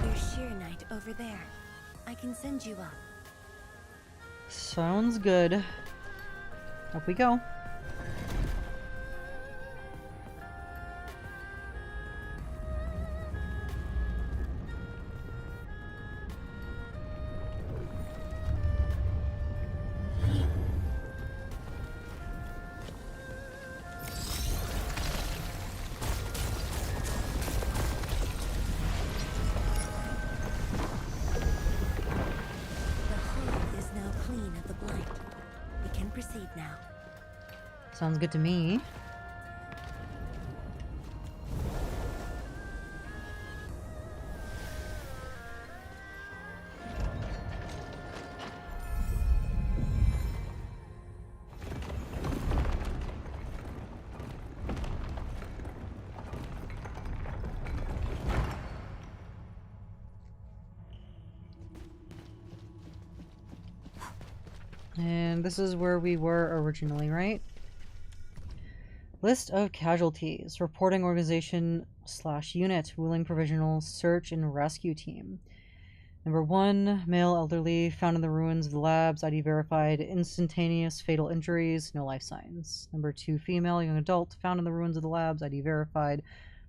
There's Arknight over there. I can send you up. Sounds good. Up we go. Sounds good to me. And this is where we were originally, right? List of casualties. Reporting organization /unit. Wuling Provisional Search and Rescue Team. Number 1, male elderly, found in the ruins of the labs, ID verified, instantaneous fatal injuries, no life signs. Number 2, female, young adult, found in the ruins of the labs, ID verified,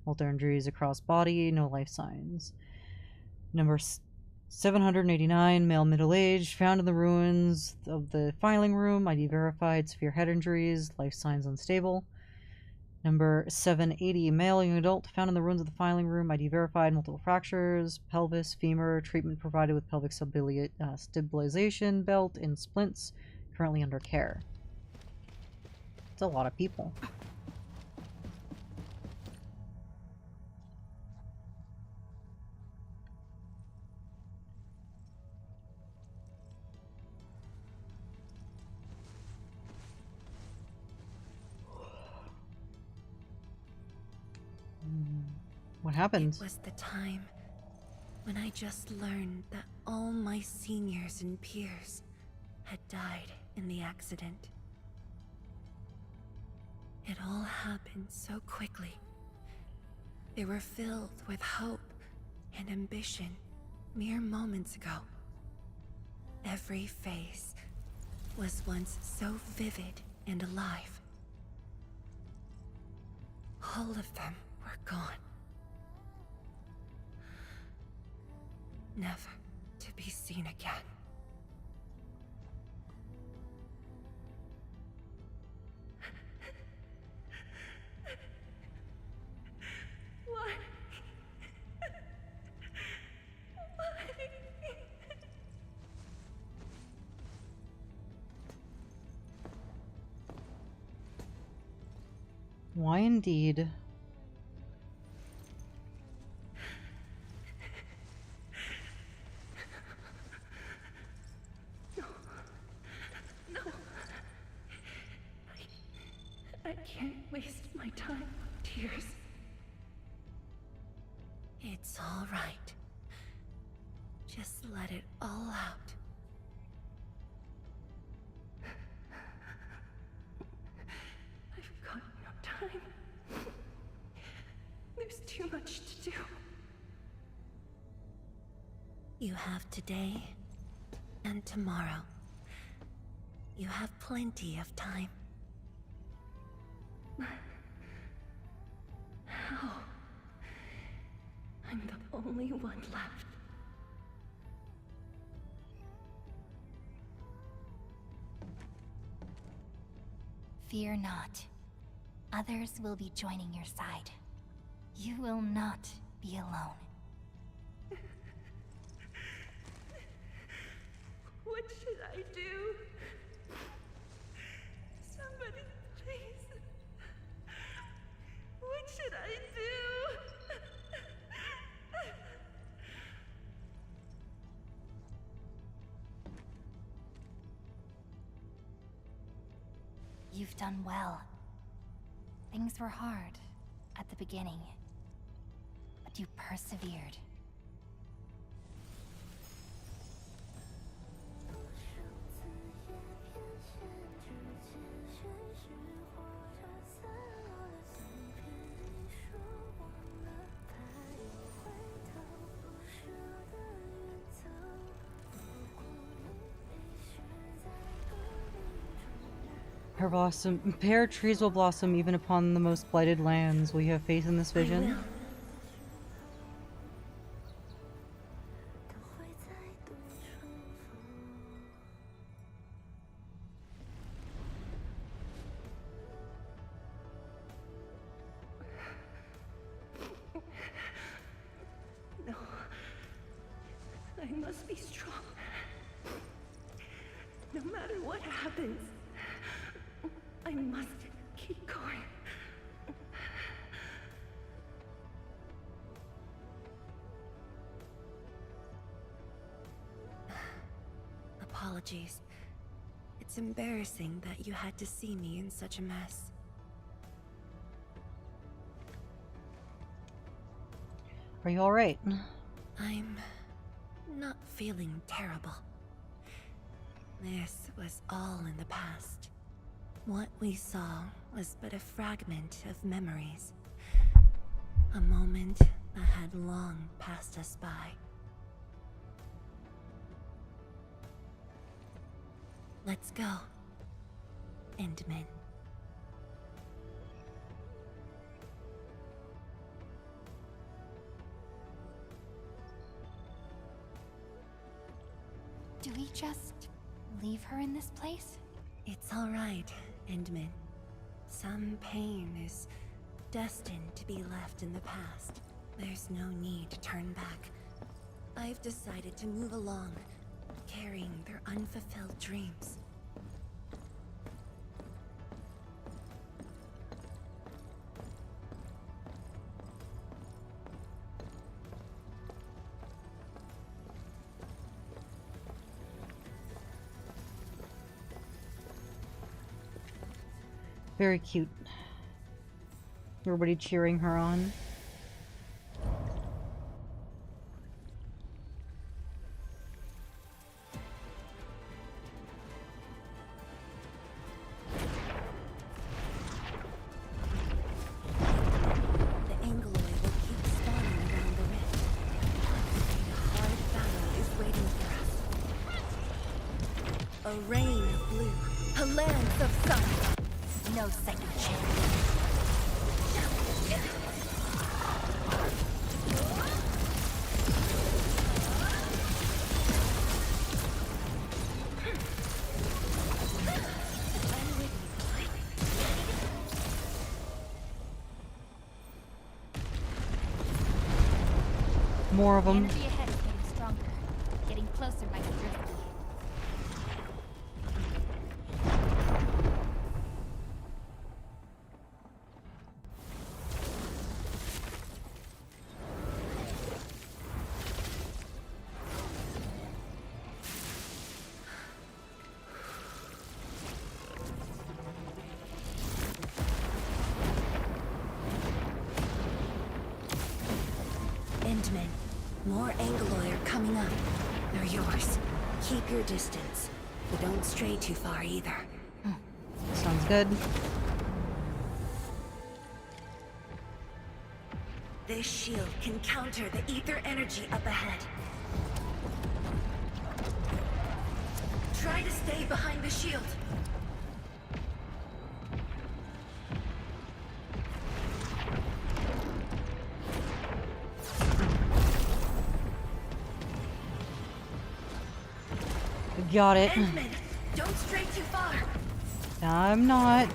multiple injuries across body, no life signs. Number 789, male middle-aged, found in the ruins of the filing room, ID verified, severe head injuries, life signs unstable. Number 780, male young adult, found in the ruins of the filing room, ID verified, multiple fractures, pelvis, femur, treatment provided with pelvic stabilization belt and splints, currently under care. It's a lot of people. What happened? It was the time when I just learned that all my seniors and peers had died in the accident. It all happened so quickly. They were filled with hope and ambition mere moments ago. Every face was once so vivid and alive. All of them were gone. Never to be seen again. Why? Why indeed? I can't waste my time on tears. It's all right. Just let it all out. I've got no time. There's too much to do. You have today and tomorrow. You have plenty of time. How? I'm the only one left. Fear not. Others will be joining your side. You will not be alone. What should I do? Somebody, please. What should I do? You've done well. Things were hard at the beginning, but you persevered. Pear trees will blossom even upon the most blighted lands. Will you have faith in this vision? No. I must be strong. No matter what happens, I must keep going. Apologies. It's embarrassing that you had to see me in such a mess. Are you alright? I'm not feeling terrible. This was all in the past. What we saw was but a fragment of memories. A moment that had long passed us by. Let's go. Endman. Do we just leave her in this place? It's all right, Endman. Some pain is destined to be left in the past. There's no need to turn back. I've decided to move along, carrying their unfulfilled dreams. Very cute. Everybody cheering her on. A rain of blue, a lance of sun. No second chance. More of them. The energy ahead is getting stronger. Getting closer might be risky. Endman, more Angoloi are coming up. They're yours. Keep your distance, but don't stray too far either. Sounds good. This shield can counter the ether energy up ahead. Try to stay behind the shield. Got it. Endman, don't stray too far. I'm not.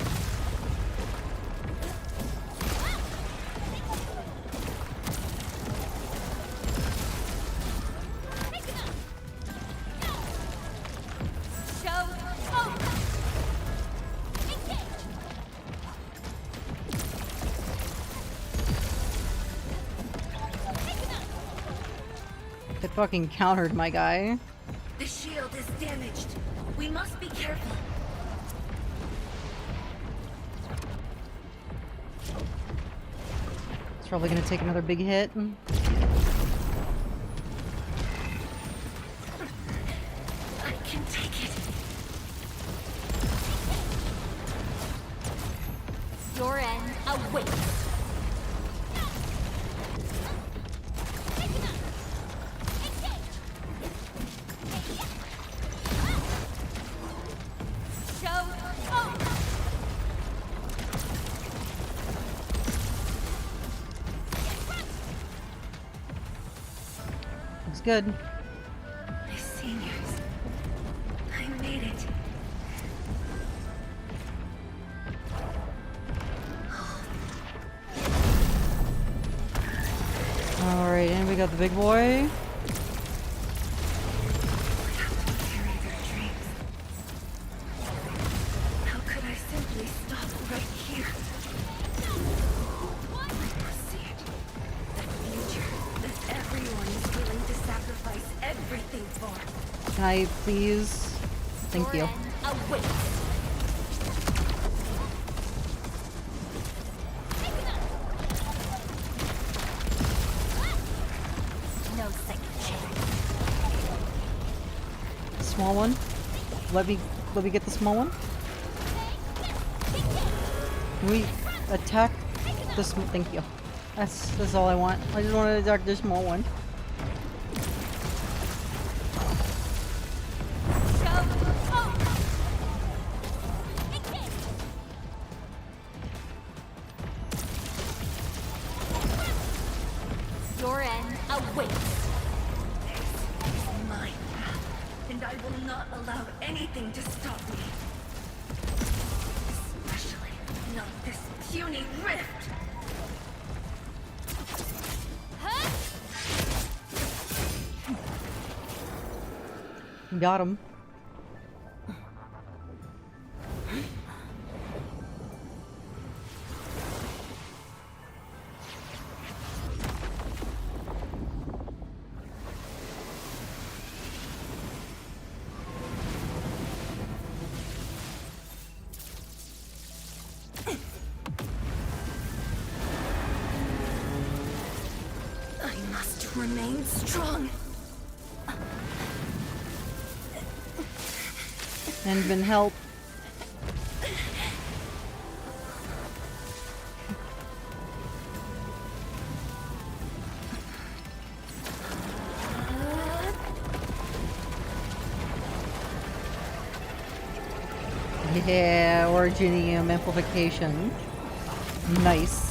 It fucking countered my guy. The shield is damaged. We must be careful. It's probably gonna take another big hit. I can take it. Your end awaits. Looks good. My seniors. I made it. Alright, and we got the big boy. How could I simply stop right here? I see it. That future that everyone is willing to sacrifice everything for. Can I please? Thank you. No second chance. Small one. Let me get the small one. Can we attack this? Thank you. That's all I want. I just want to attack this small one. Got him. I must remain strong. And been help. Yeah, Originium amplification. Nice.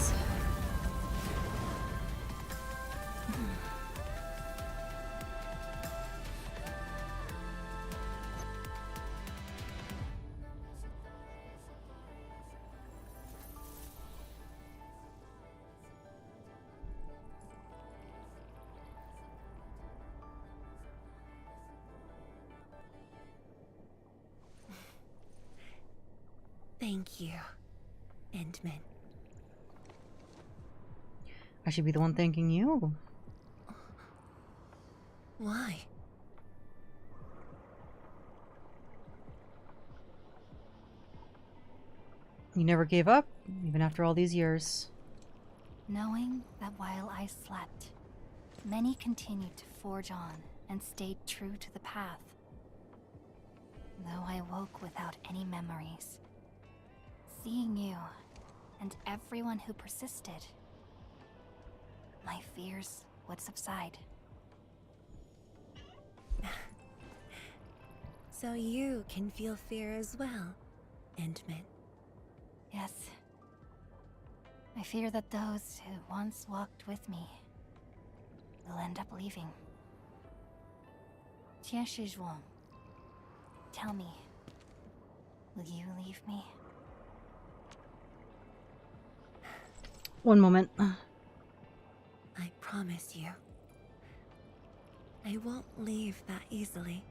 Thank you, Endman. I should be the one thanking you. Why? You never gave up, even after all these years. Knowing that while I slept, many continued to forge on and stayed true to the path. Though I woke without any memories, seeing you and everyone who persisted, my fears would subside. So you can feel fear as well, Endman. Yes. I fear that those who once walked with me will end up leaving. Tianshi Zhuang, tell me, will you leave me? One moment. I promise you. I won't leave that easily.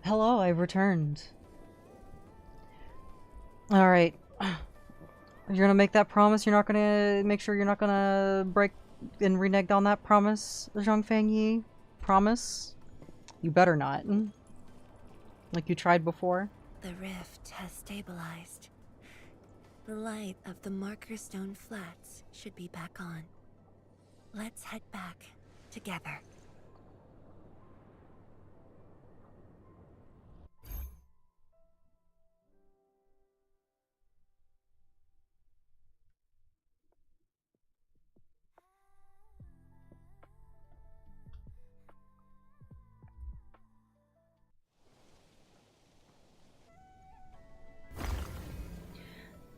Hello, I've returned. Alright. You're gonna make that promise? You're not gonna make sure you're not gonna break and renege on that promise, Zhang Fangyi? Promise? You better not. Like you tried before? The rift has stabilized. The light of the Marker Stone Flats should be back on. Let's head back together.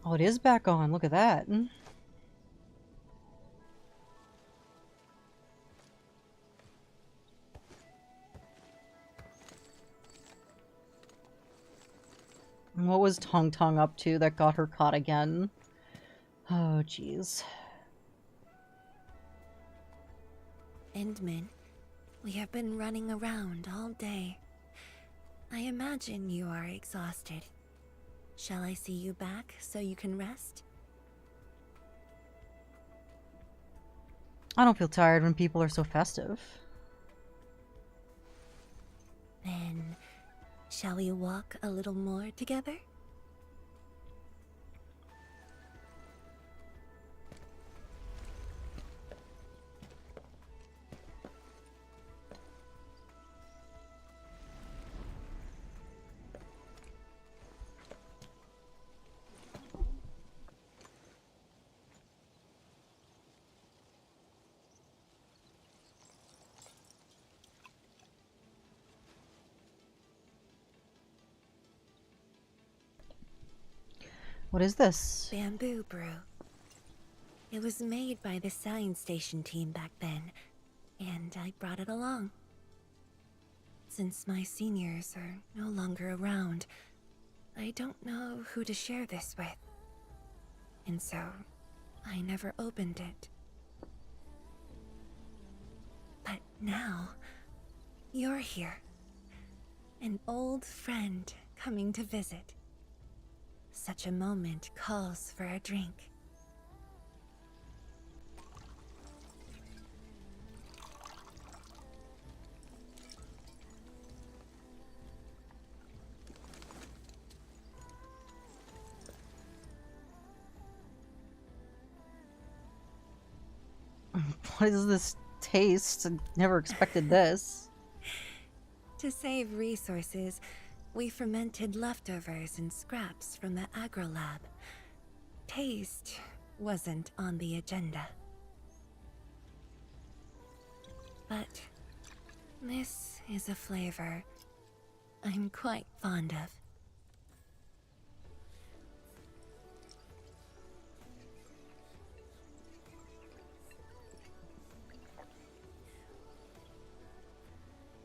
Oh, it is back on. Look at that. What was Tong Tong up to that got her caught again? Oh, jeez. Endman, we have been running around all day. I imagine you are exhausted. Shall I see you back so you can rest? I don't feel tired when people are so festive. Then, shall we walk a little more together? What is this? Bamboo brew. It was made by the science station team back then, and I brought it along. Since my seniors are no longer around, I don't know who to share this with. And so, I never opened it. But now, you're here. An old friend coming to visit. Such a moment calls for a drink. What is this taste? I never expected this. To save resources, we fermented leftovers and scraps from the agro lab. Taste wasn't on the agenda. But this is a flavor I'm quite fond of.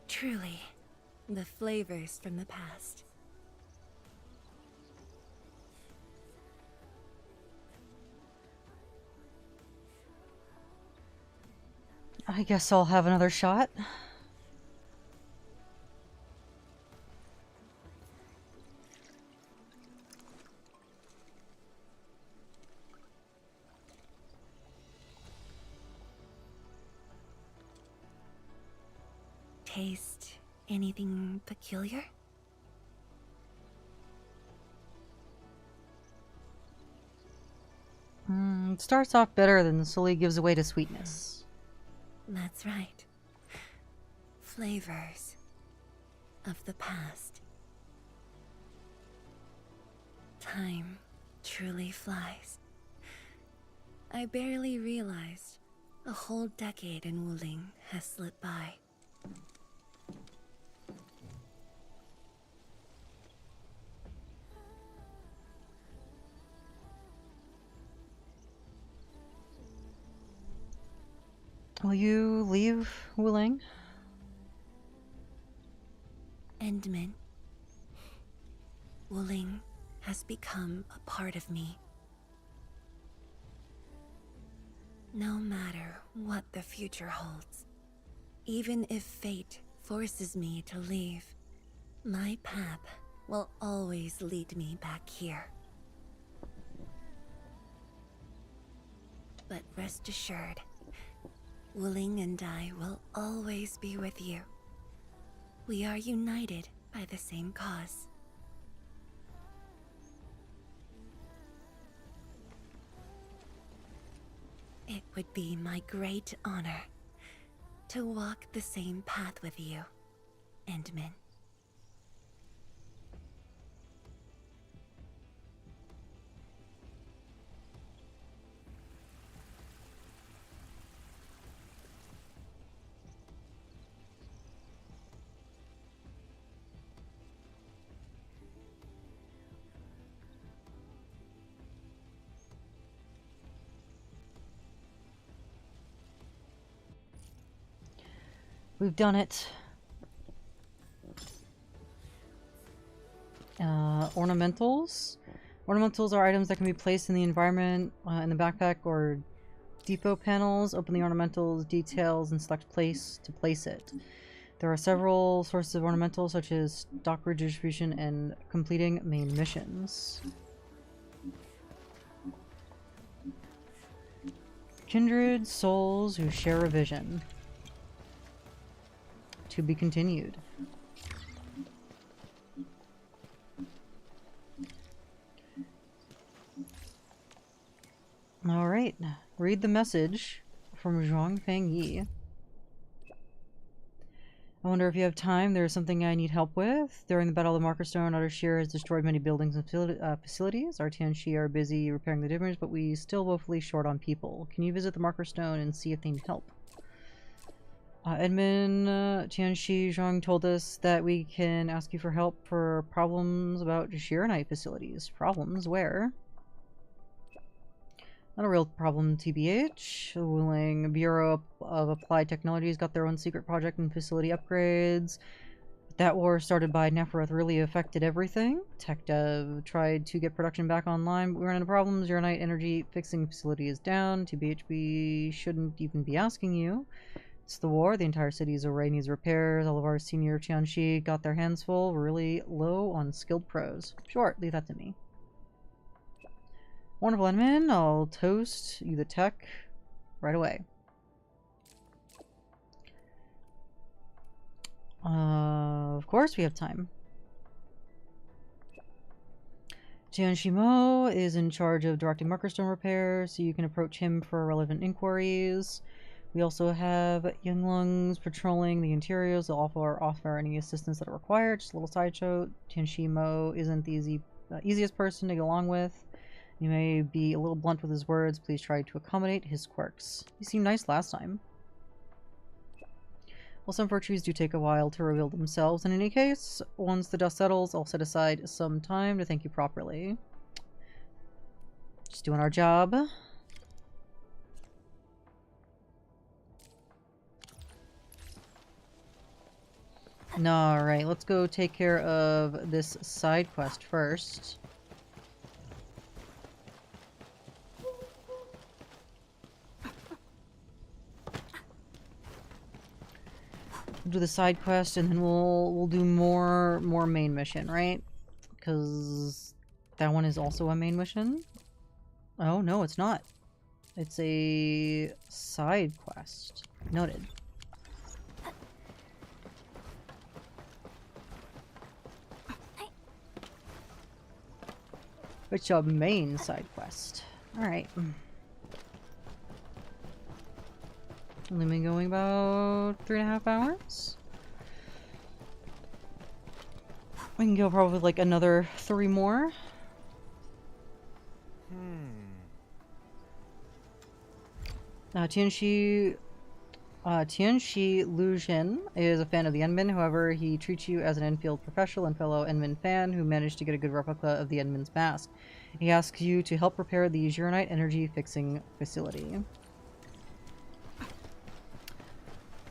Truly, the flavors from the past. I guess I'll have another shot. Taste anything peculiar? It starts off bitter, then slowly gives away to sweetness. That's right. Flavors of the past. Time truly flies. I barely realized a whole decade in Wuling has slipped by. Will you leave Wuling? Endman. Wuling has become a part of me. No matter what the future holds, even if fate forces me to leave, My path will always lead me back here. But rest assured, Wuling and I will always be with you. We are united by the same cause. It would be my great honor to walk the same path with you, Endman. We've done it. Ornamentals. Ornamentals are items that can be placed in the environment, in the backpack or depot panels. Open the ornamentals details and select place to place it. There are several sources of ornamentals, such as stock redistribution and completing main missions. Kindred souls who share a vision. To be continued. Alright, read the message from Zhuang Fengyi. I wonder if you have time. There is something I need help with. During the Battle of the Marker Stone, Utter Shear has destroyed many buildings and facilities. Our Tianxi are busy repairing the damage, but we still woefully short on people. Can you visit the Marker Stone and see if they need help? Edmund, Tianxi Zhuang told us that we can ask you for help for problems about Shiranite facilities. Problems? Where? Not a real problem, TBH. The Wuling Bureau of Applied Technologies got their own secret project and facility upgrades. That war started by Nefereth really affected everything. Tech Dev tried to get production back online, but we ran into problems. Shiranite energy fixing facility is down. TBH, we shouldn't even be asking you. It's the war. The entire city's array needs repairs. All of our senior Tianxi got their hands full. We're really low on skilled pros. Sure, leave that to me. Wonderful, Enman. I'll toast you the tech right away. Of course we have time. Tianxi Mo is in charge of directing Markerstone repairs, so you can approach him for relevant inquiries. We also have Young Lungs patrolling the interiors. They'll offer any assistance that are required. Just a little sideshow. Tianxi Mo isn't the easiest person to get along with. He may be a little blunt with his words. Please try to accommodate his quirks. He seemed nice last time. Well, some virtues do take a while to reveal themselves. In any case, once the dust settles, I'll set aside some time to thank you properly. Just doing our job. Alright, let's go take care of this side quest first. We'll do the side quest and then we'll do more main mission, right? Because that one is also a main mission. Oh no, it's not. It's a side quest. Noted. It's a main side quest. Alright. Only been going about 3.5 hours. We can go probably like another 3 more. Tianxi Luzhen is a fan of the Endman. However, he treats you as an Enfield professional and fellow Endman fan who managed to get a good replica of the Endman's mask. He asks you to help repair the Shiranite energy fixing facility.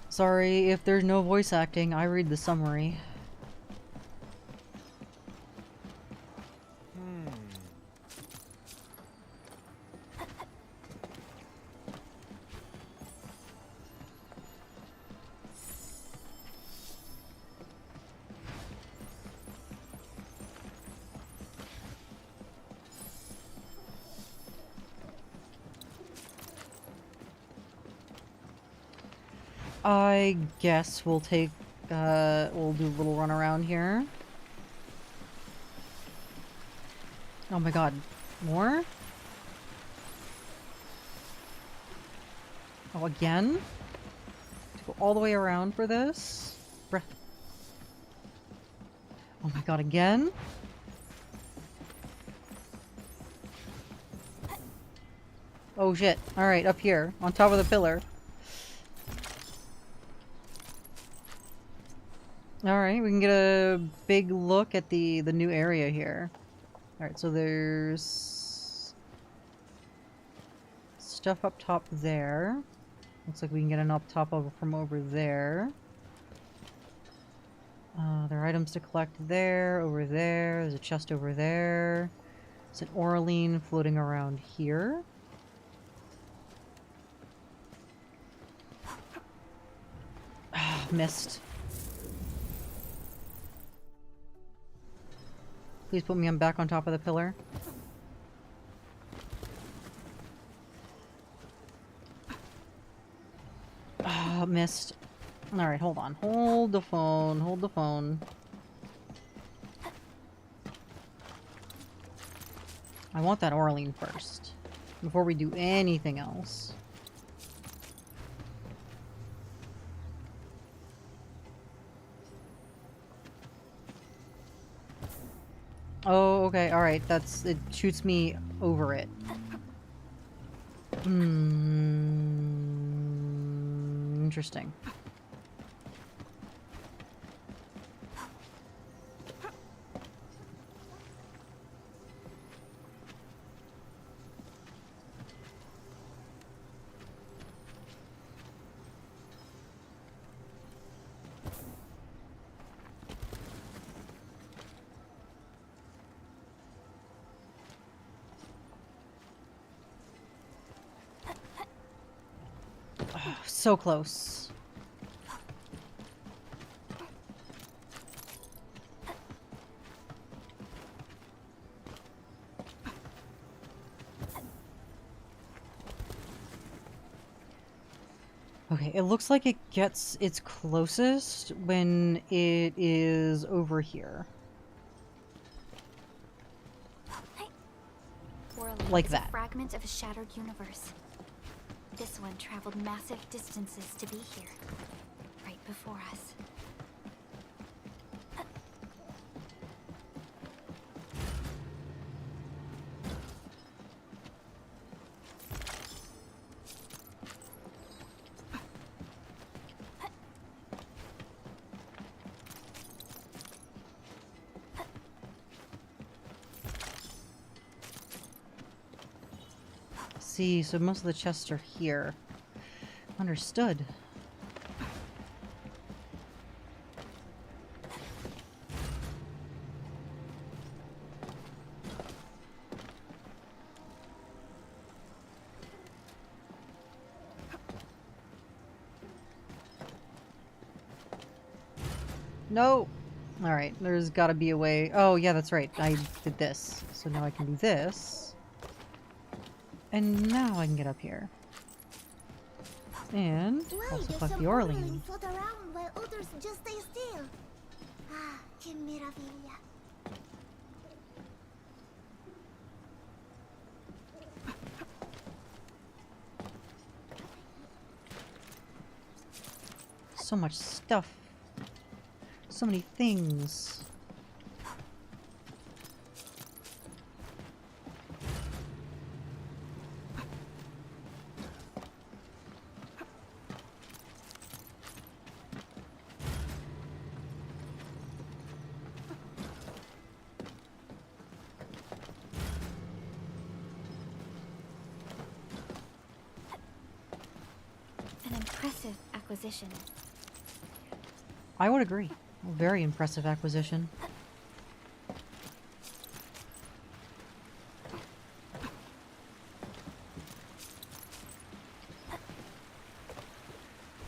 Sorry if there's no voice acting, I read the summary. I guess we'll take, we'll do a little run around here. Oh my god. More? Oh, again? To go all the way around for this? Bruh. Oh my god, again? Oh shit. Alright, up here. On top of the pillar. Alright, we can get a big look at the new area here. Alright, so there's stuff up top there. Looks like we can get an up top from over there. There are items to collect there, over there. There's a chest over there. There's an Oraline floating around here. Missed. Please put me back on top of the pillar. Missed. Alright, hold on. Hold the phone. Hold the phone. I want that Oraline first. Before we do anything else. Oh, okay, alright, it shoots me over it. Interesting. So close. Okay, it looks like it gets its closest when it is over here. Like that. A fragment of a shattered universe. This one traveled massive distances to be here, right before us. See, so most of the chests are here. Understood. No! Alright, there's gotta be a way. Oh, yeah, that's right. I did this. So now I can do this. And now I can get up here. And also collect the Oraline. Float around while others just stay still. Ah, que maravilla. So much stuff. So many things. Acquisition. I would agree. A very impressive acquisition.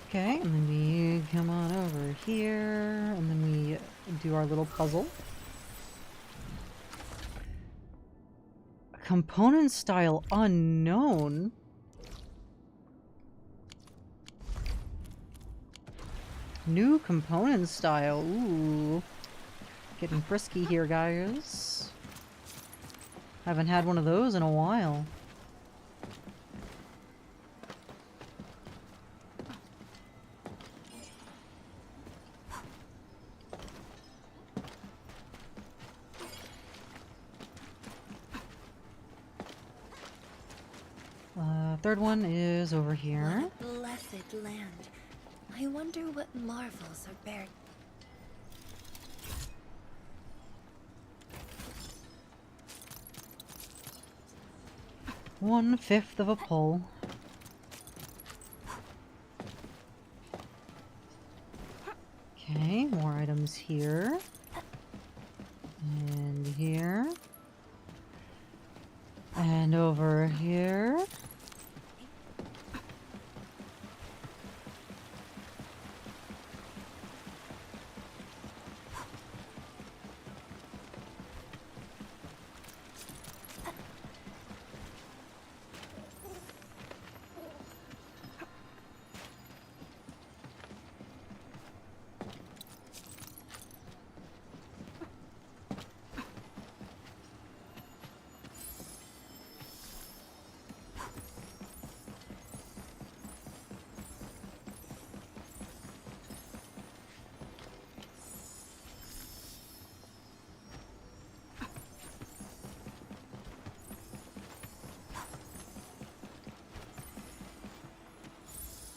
Okay, and then we come on over here, and then we do our little puzzle. Component style unknown? New component style. Ooh. Getting frisky here, guys. Haven't had one of those in a while. Third one is over here. What a blessed land. I wonder what marvels are buried. 1/5 of a pull. Okay, more items here. And here. And over here.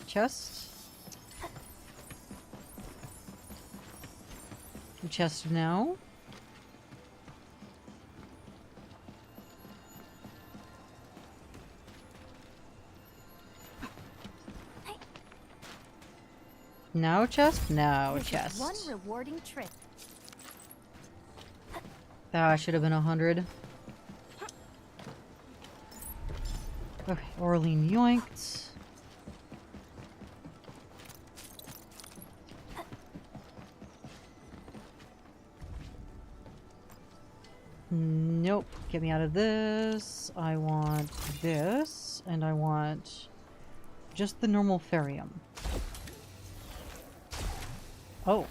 Chest. Chest now. Now chest? Now chest. One rewarding trip. That should have been 100. Okay, Orlean yoinked. Nope. Get me out of this. I want this. And I want just the normal Ferium. Oh.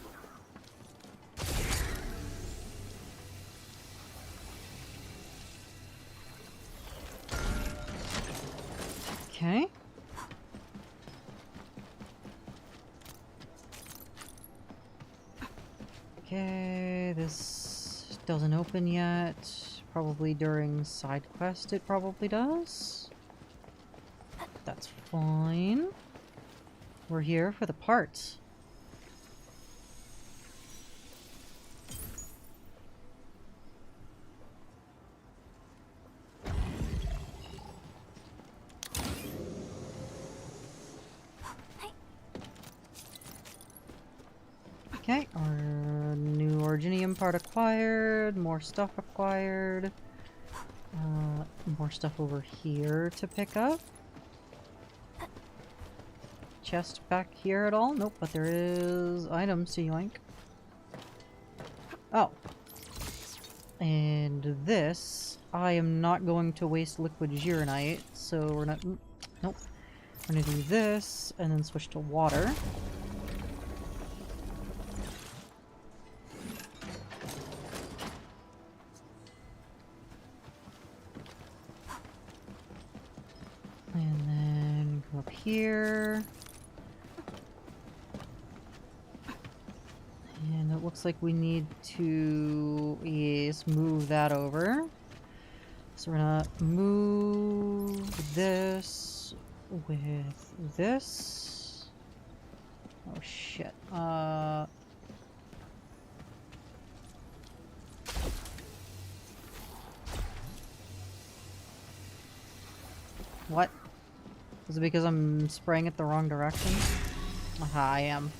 Okay. Okay, this doesn't open yet. Probably during side quest it probably does. That's fine. We're here for the parts. Okay, our new Originium part acquired, more stuff acquired, more stuff over here to pick up. Chest back here at all? Nope, but there is items to yoink. Oh. And this, I am not going to waste liquid Gironite, so we're not, nope. We're gonna do this, and then switch to water. And then come up here. And it looks like we need to, yes, move that over. So we're gonna move this with this. Oh shit. What? Is it because I'm spraying it the wrong direction? Aha, I am.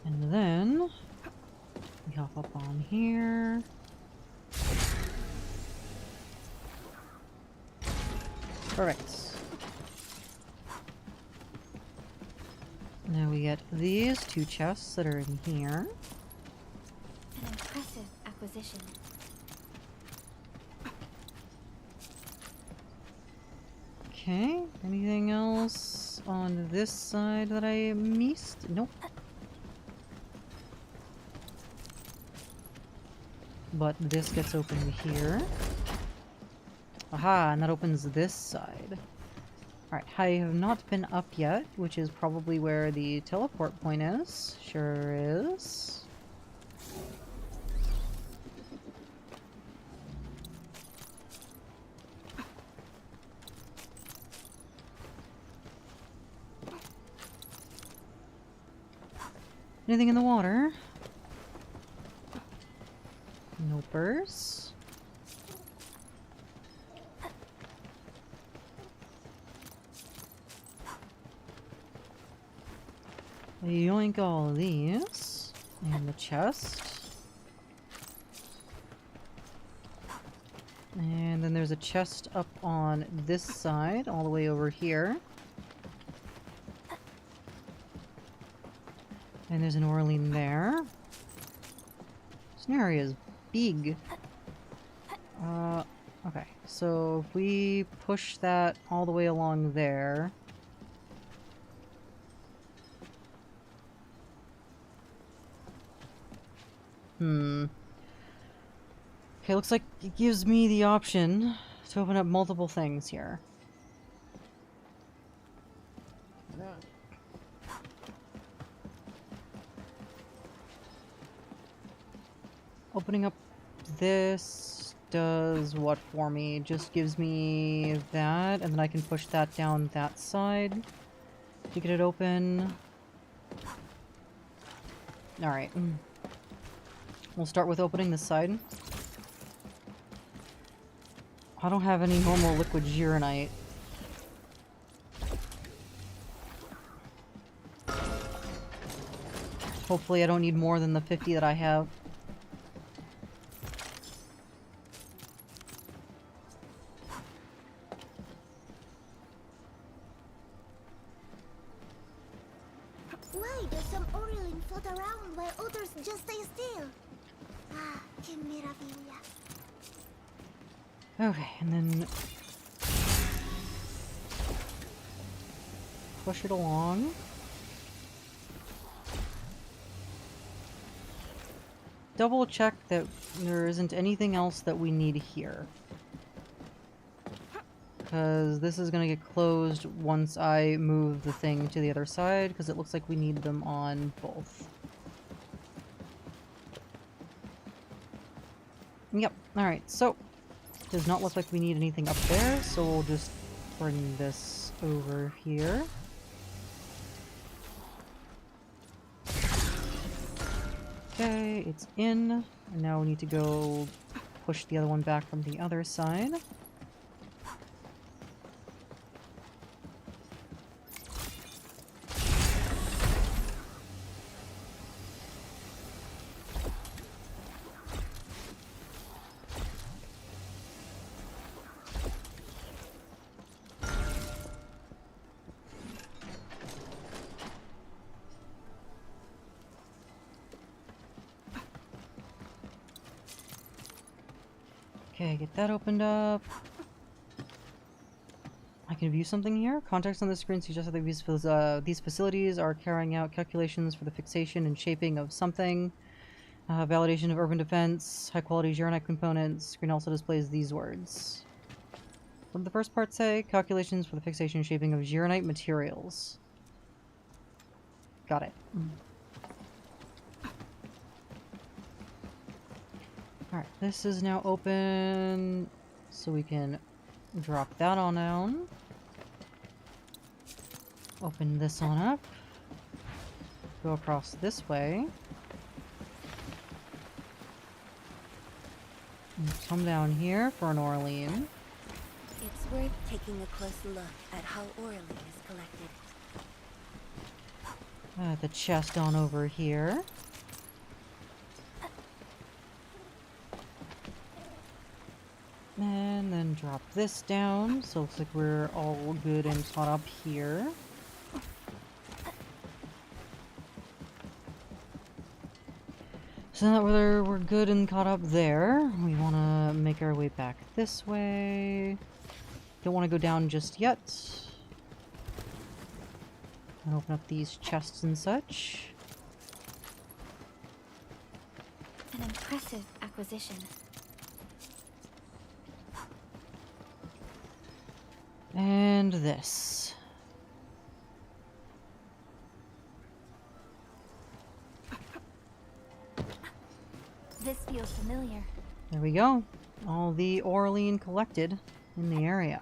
And then we hop up on here. Perfect. Now we get these two chests that are in here. An impressive acquisition. Okay, anything else on this side that I missed? Nope. But this gets opened here. Aha, and that opens this side. Alright, I have not been up yet, which is probably where the teleport point is. Sure is. Anything in the water? Nopers. Yoink all these. And the chest. And then there's a chest up on this side, all the way over here. And there's an Orlean there. This area is big. Okay, so if we push that all the way along there... Okay, looks like it gives me the option to open up multiple things here. Opening up this does what for me? Just gives me that, and then I can push that down that side to get it open. Alright. We'll start with opening this side. I don't have any normal liquid Gironite. Hopefully I don't need more than the 50 that I have. Why does some Orlean float around while others just stay still? Ah, que maravilla. Okay, and then push it along. Double check that there isn't anything else that we need here. Because this is going to get closed once I move the thing to the other side, because it looks like we need them on both. Yep, alright, so does not look like we need anything up there, so we'll just bring this over here. Okay, it's in, and now we need to go push the other one back from the other side. Okay, get that opened up. I can view something here. Context on the screen suggests that these facilities are carrying out calculations for the fixation and shaping of something. Validation of urban defense, high quality Gironite components. Screen also displays these words. What did the first part say? Calculations for the fixation and shaping of Gironite materials. Got it. Alright, this is now open, so we can drop that on down. Open this on up. Go across this way. And come down here for an Orlean. It's worth taking a close look at how Orlean is collected. The chest on over here. And then drop this down, so it looks like we're all good and caught up here. So now that we're good and caught up there, we want to make our way back this way. don't want to go down just yet. And open up these chests and such. An impressive acquisition. And this. This feels familiar. There we go. All the Orlean collected in the area.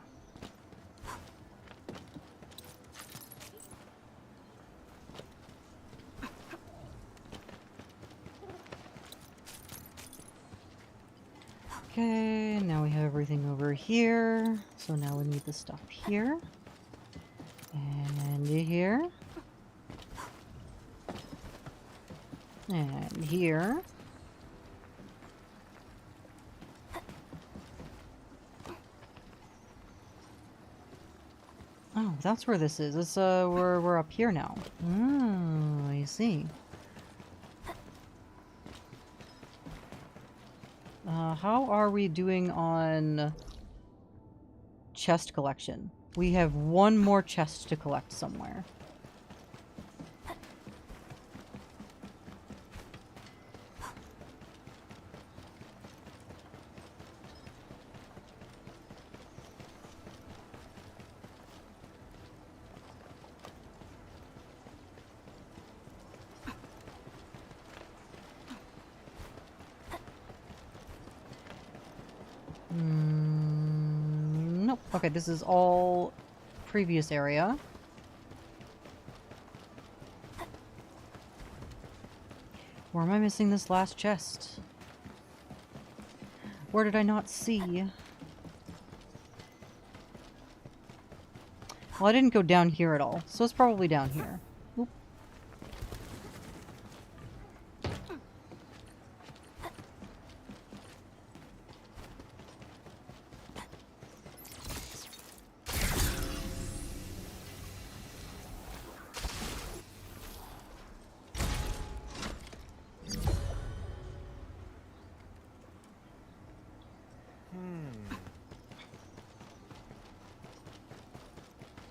Okay, now we have everything over here. So now we need the stuff here. And here. And here. Oh, that's where this is. It's we're up here now. Oh, I see. How are we doing on chest collection? We have one more chest to collect somewhere. Nope. Okay, this is all previous area. Where am I missing this last chest? Where did I not see? Well, I didn't go down here at all, so it's probably down here. Oop.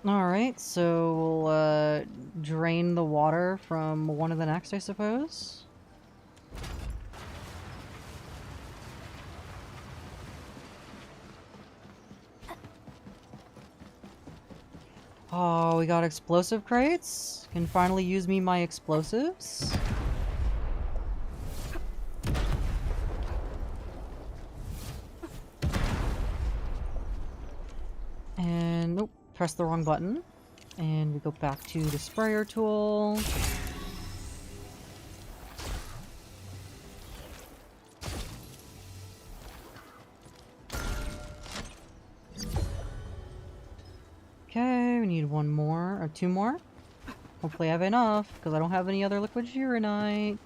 Alright, so we'll drain the water from one of the next, I suppose. Oh, we got explosive crates? Can finally use my explosives. And nope. Press the wrong button, and we go back to the sprayer tool. Okay, we need one more, or two more. Hopefully I have enough, because I don't have any other liquid uranite.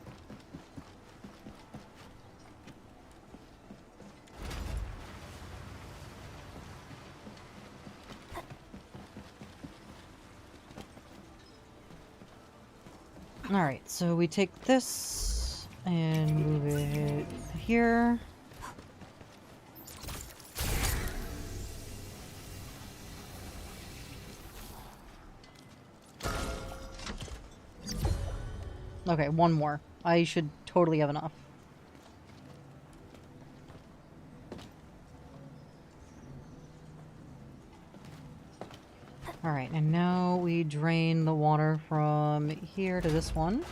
Alright, so we take this and move it here. Okay, one more. I should totally have enough. Alright, and now we drain the water from here to this one.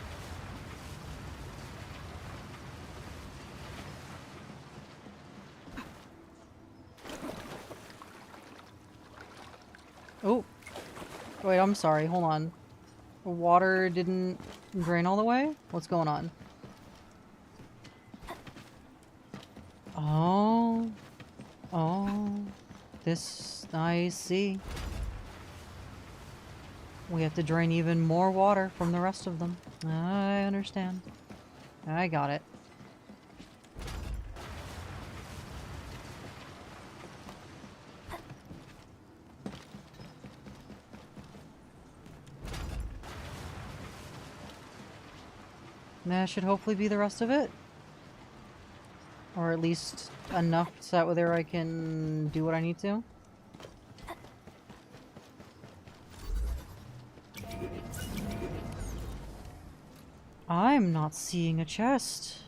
Oh! Wait, I'm sorry, hold on. The water didn't drain all the way? What's going on? Oh. Oh. This, I see. We have to drain even more water from the rest of them. I understand. I got it. That should hopefully be the rest of it. Or at least enough so that way there I can do what I need to. I'm not seeing a chest.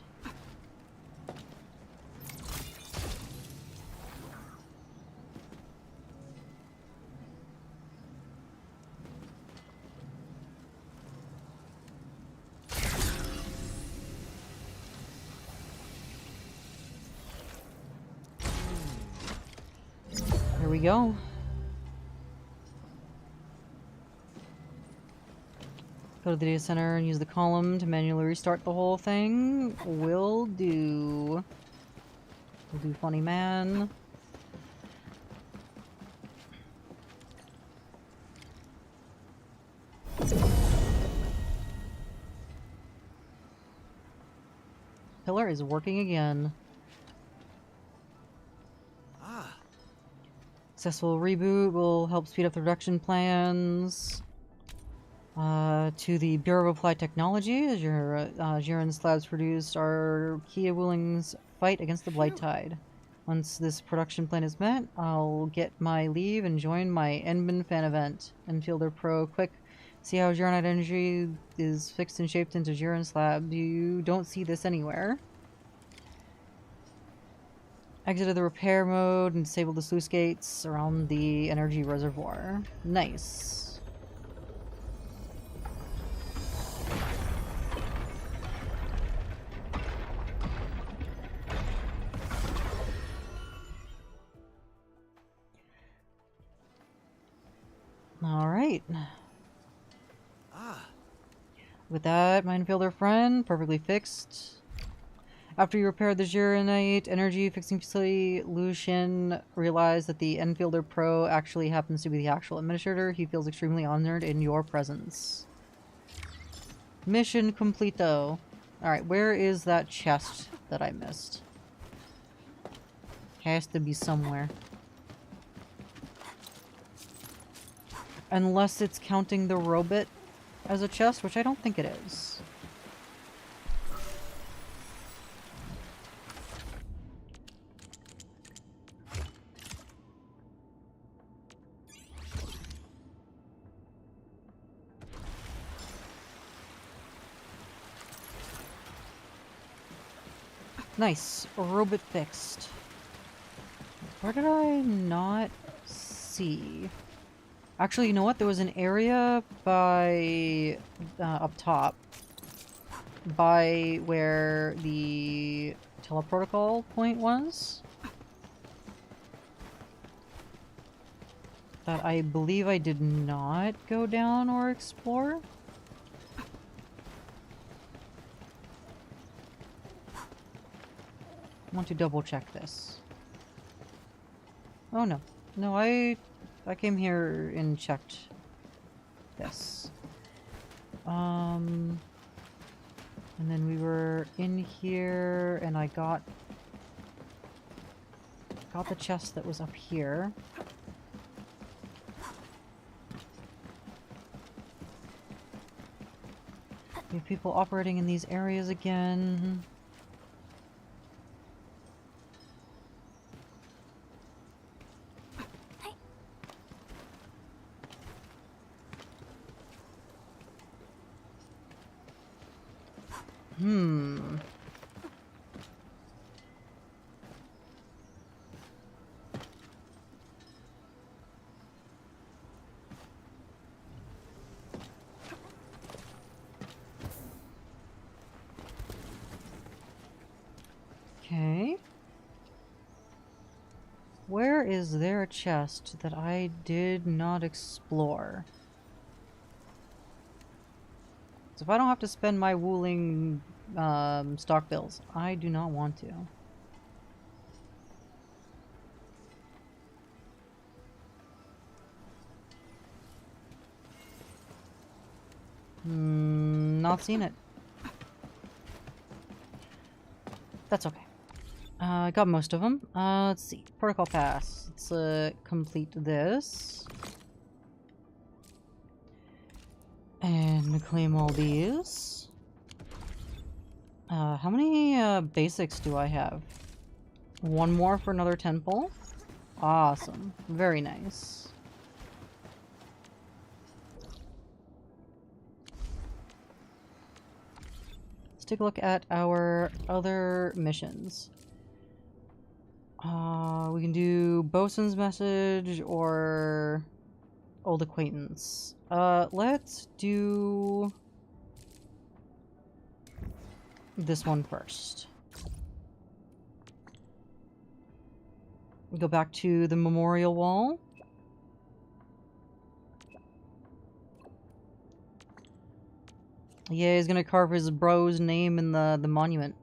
Here we go. Go to the data center and use the column to manually restart the whole thing. Will do. Will do, funny man. Pillar is working again. Successful reboot will help speed up the production plans. To the Bureau of Applied Technology, as your Jiren's labs produced our Kia Willing's fight against the Blight Tide. Once this production plan is met, I'll get my leave and join my Endman fan event. Enfielder Pro, quick, see how Jirenite energy is fixed and shaped into Jiren's lab. You don't see this anywhere. Exited the repair mode and disabled the sluice gates around the energy reservoir. Nice. Alright. With that, Minefielder friend, perfectly fixed. After you repaired the Jirenite energy fixing facility, Lucian realized that the Enfielder Pro actually happens to be the actual administrator. He feels extremely honored in your presence. Mission completo. Alright, where is that chest that I missed? Has to be somewhere. Unless it's counting the robot as a chest, which I don't think it is. Nice. Robot fixed. Where did I not see? Actually, you know what? There was an area by up top, by where the teleprotocol point was, that I believe I did not go down or explore. I want to double check this. Oh no. No, I came here and checked this. And then we were in here and I got the chest that was up here. We have people operating in these areas again. Okay. Where is there a chest that I did not explore? So if I don't have to spend my Wuling stock bills, I do not want to. Not seen it. That's okay. I got most of them. Let's see. Protocol pass. Let's complete this. And claim all these. How many basics do I have? One more for another temple? Awesome. Very nice. take a look at our other missions. We can do Bosun's Message or Old Acquaintance. Let's do this one first. Go back to the memorial wall. Yeah, he's gonna carve his bro's name in the monument.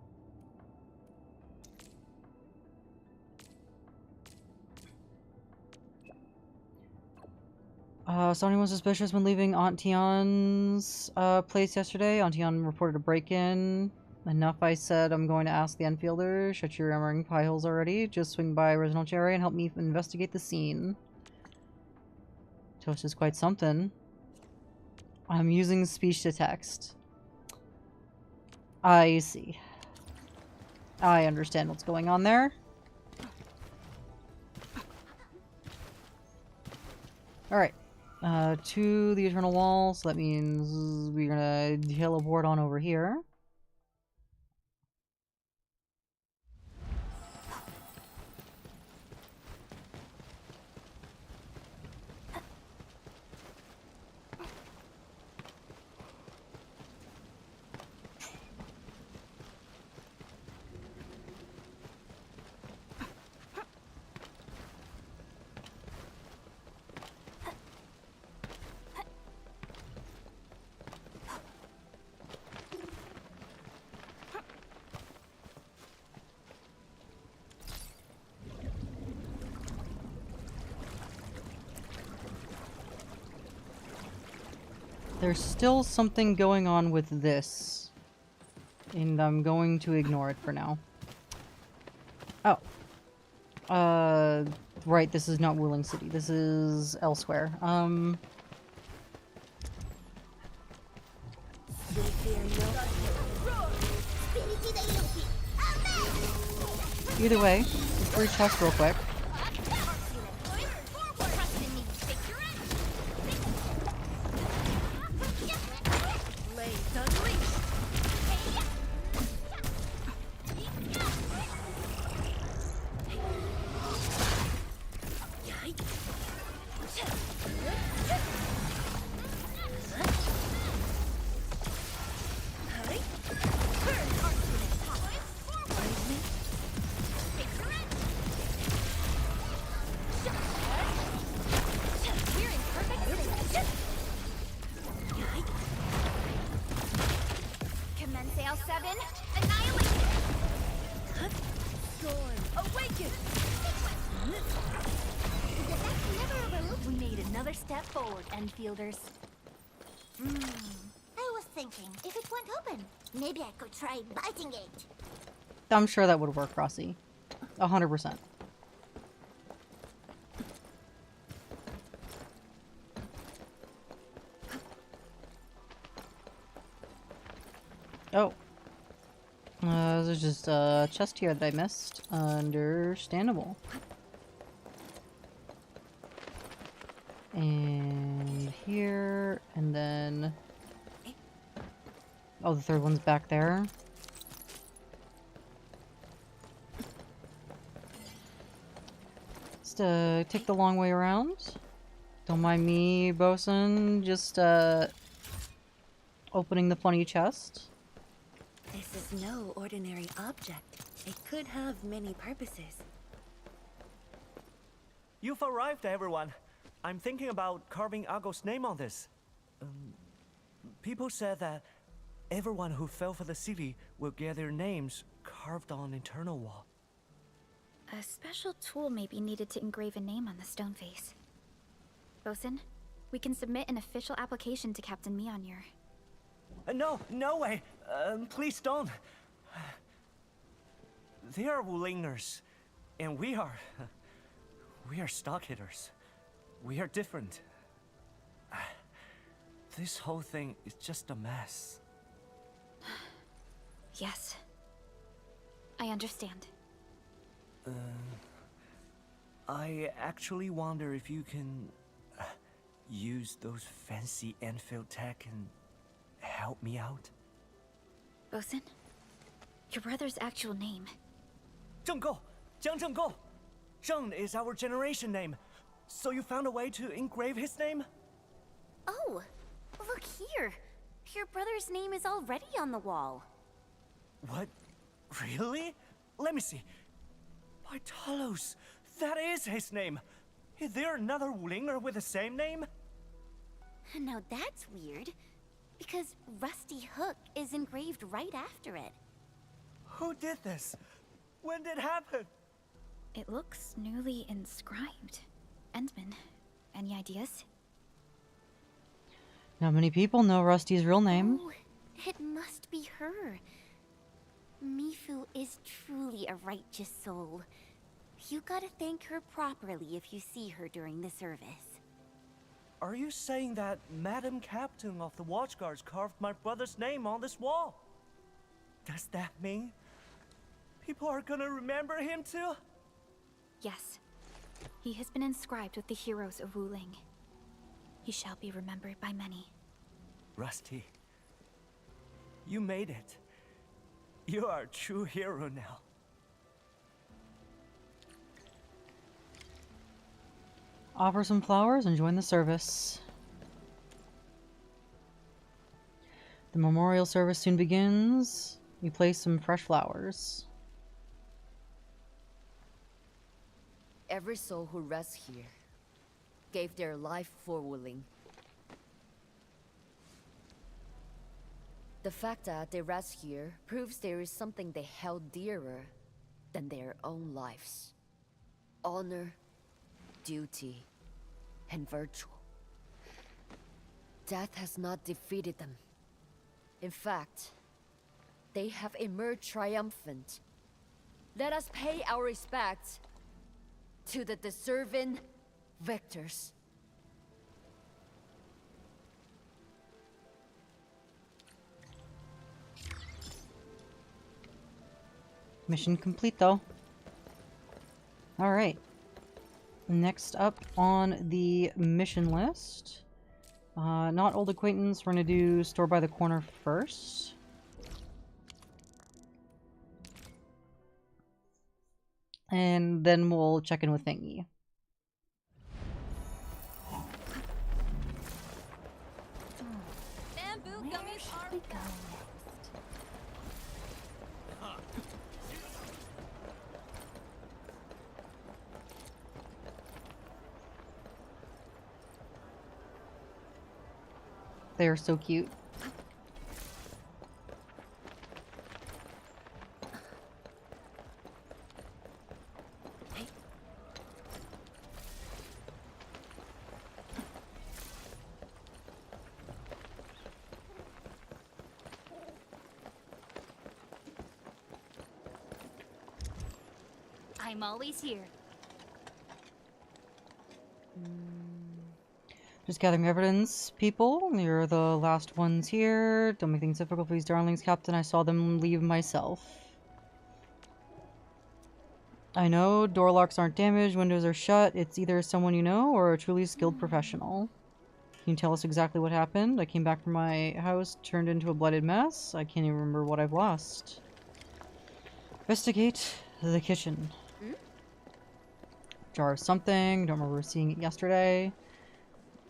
So anyone suspicious when leaving Aunt Tian's place yesterday? Aunt Tian reported a break-in. Enough, I said. I'm going to ask the Enfielder. Shut your yammering pie holes already. Just swing by Original Cherry and help me investigate the scene. Toast is quite something. I'm using speech to text. I see. I understand what's going on there. Alright. To the Eternal Wall, so that means we're gonna teleport on over here. There's still something going on with this, and I'm going to ignore it for now. Oh. Right, this is not Wuling City. This is elsewhere. Either way, let's recheck real quick. Enfielders. I was thinking, if it went open, maybe I could try biting it. I'm sure that would work, Rossi. 100%. Oh. There's just a chest here that I missed. Understandable. And here, and then... Oh, the third one's back there. Just, take the long way around. Don't mind me, Bosun, just, opening the funny chest. This is no ordinary object. It could have many purposes. You've arrived, everyone. I'm thinking about carving Argo's name on this. People said that everyone who fell for the city will get their names carved on Eternal Wall. A special tool may be needed to engrave a name on the stone face. Bosun, we can submit an official application to Captain Mjolnir. No way! Please don't! They are Wulingers, and we are stock hitters. We are different. This whole thing is just a mess. Yes. I understand. I actually wonder if you can use those fancy Endfield tech and help me out. Bosun? Your brother's actual name. 郑购, Jiang Zhenggou. Zheng is our generation name. So you found a way to engrave his name? Oh, look here. Your brother's name is already on the wall. What? Really? Let me see. By Talos, that is his name. Is there another Wulinger with the same name? Now that's weird, because Rusty Hook is engraved right after it. Who did this? When did it happen? It looks newly inscribed. Endman, any ideas? Not many people know Rusty's real name. Oh, it must be her. Mifu is truly a righteous soul. You gotta thank her properly if you see her during the service. Are you saying that Madam Captain of the Watchguards carved my brother's name on this wall? Does that mean people are gonna remember him too? Yes. He has been inscribed with the heroes of Wuling. He shall be remembered by many. Rusty, you made it. You are a true hero now. Offer some flowers and join the service. The memorial service soon begins. We place some fresh flowers. Every soul who rests here gave their life for Wuling. The fact that they rest here proves there is something they held dearer than their own lives. Honor, duty, and virtue. Death has not defeated them. In fact, they have emerged triumphant. Let us pay our respects to the deserving victors. Mission complete, though. Alright. Next up on the mission list. Not old acquaintance. We're gonna do store by the corner first. And then we'll check in with Thingy. Bamboo gummies are They are so cute. I'm always here. Just gathering evidence, people. You're the last ones here. Don't make things difficult for these darlings, Captain. I saw them leave myself. I know door locks aren't damaged, windows are shut. It's either someone you know or a truly skilled professional. Can you tell us exactly what happened? I came back from my house, turned into a blooded mess. I can't even remember what I've lost. Investigate the kitchen. Jar of something. Don't remember seeing it yesterday.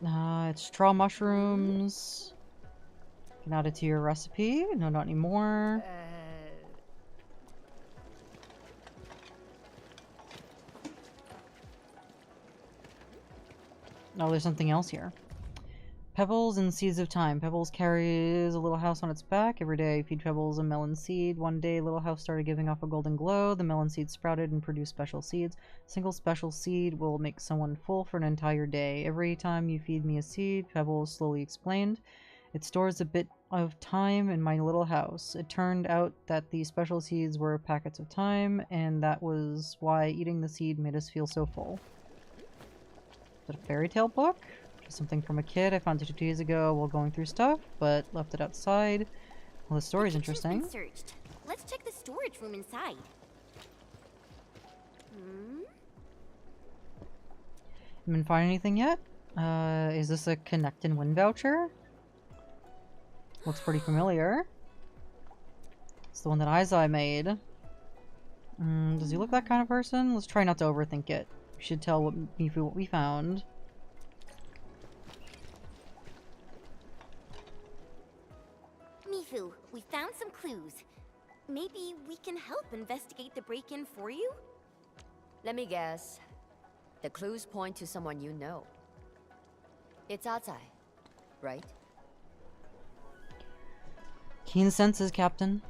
It's straw mushrooms. Can add it to your recipe. No, not anymore. Oh, there's something else here. Pebbles and seeds of time. Pebbles carries a little house on its back. Every day I feed Pebbles a melon seed. One day, little house started giving off a golden glow. The melon seed sprouted and produced special seeds. A single special seed will make someone full for an entire day. Every time you feed me a seed, Pebbles slowly explained, it stores a bit of time in my little house. It turned out that the special seeds were packets of time, and that was why eating the seed made us feel so full. Is it a fairy tale book? Something from a kid I found it 2 days ago while going through stuff, but left it outside. Well, the story's interesting. Been searched. Let's check the storage room inside. Haven't find anything yet? Is this a Connect and Win voucher? Looks pretty familiar. It's the one that Izai made. Does he look that kind of person? Let's try not to overthink it. We should tell Mifu what we found. Mifu, we found some clues. Maybe we can help investigate the break-in for you? Let me guess. The clues point to someone you know. It's Atsai, right? Keen senses, Captain.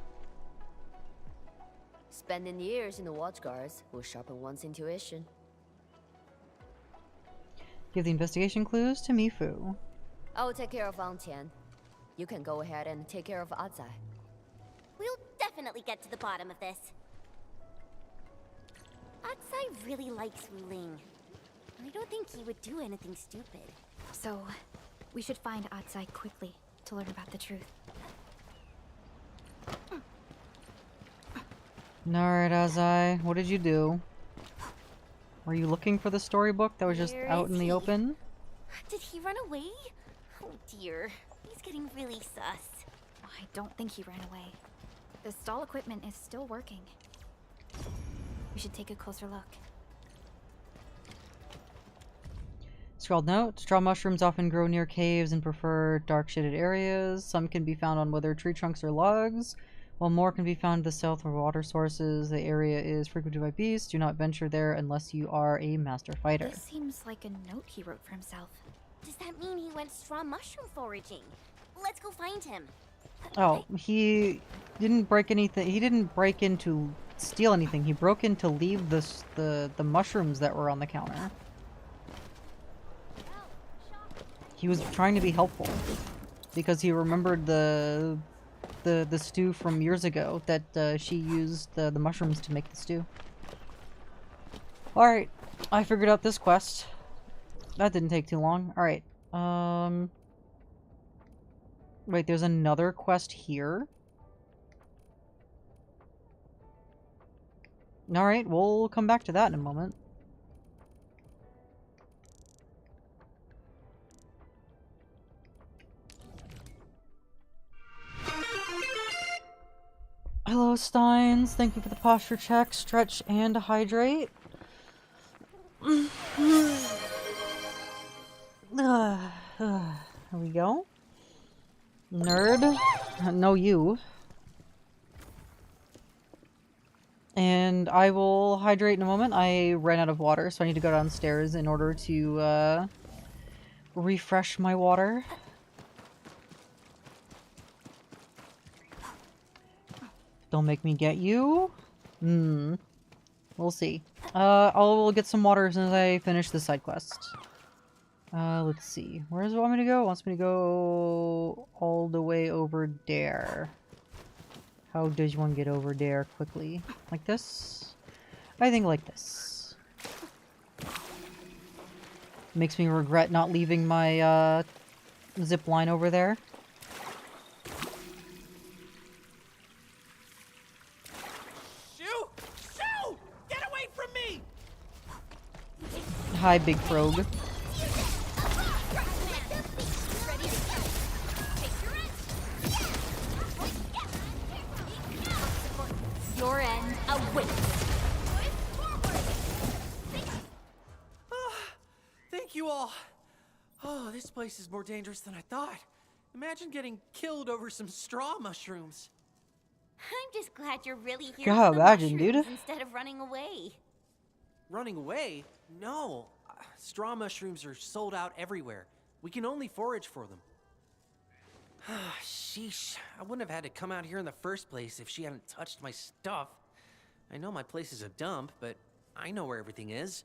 Spending years in the Watch Guards will sharpen one's intuition. Give the investigation clues to Mifu. I will take care of Wang Tian. You can go ahead and take care of Atsai. We'll definitely get to the bottom of this. Atsai really likes Wu Ling. I don't think he would do anything stupid. So, we should find Atsai quickly to learn about the truth. Alright, Azai, what did you do? Were you looking for the storybook that was just out in the open? Did he run away? Oh dear, he's getting really sus. I don't think he ran away. The stall equipment is still working. We should take a closer look. Scrawled note: straw mushrooms often grow near caves and prefer dark shaded areas. Some can be found on withered tree trunks or logs, while more can be found to the south from water sources. The area is frequented by beasts. Do not venture there unless you are a master fighter. This seems like a note he wrote for himself. Does that mean he went straw mushroom foraging? Let's go find him. Oh, he didn't break anything. He didn't break in to steal anything. He broke in to leave the mushrooms that were on the counter. He was trying to be helpful because he remembered the stew from years ago that she used the mushrooms to make the stew. Alright, I figured out this quest. That didn't take too long. Alright, wait, there's another quest here? Alright, we'll come back to that in a moment. Hello, Steins. Thank you for the posture check, stretch, and hydrate. Here we go. Nerd. No, you. And I will hydrate in a moment. I ran out of water, so I need to go downstairs in order to refresh my water. Don't make me get you. We'll see. I'll get some water as soon as I finish the side quest. Let's see. Where does it want me to go? It wants me to go all the way over there. How does one get over there quickly? Like this? I think like this. Makes me regret not leaving my zip line over there. Hi, Big Frog. Your end awaits. Thank you all. Oh, this place is more dangerous than I thought. Imagine getting killed over some straw mushrooms. I'm just glad you're really here God, for the imagine, dude. mushrooms instead of running away. Running away? No. Straw mushrooms are sold out everywhere. We can only forage for them. Sheesh. I wouldn't have had to come out here in the first place if she hadn't touched my stuff. I know my place is a dump, but I know where everything is.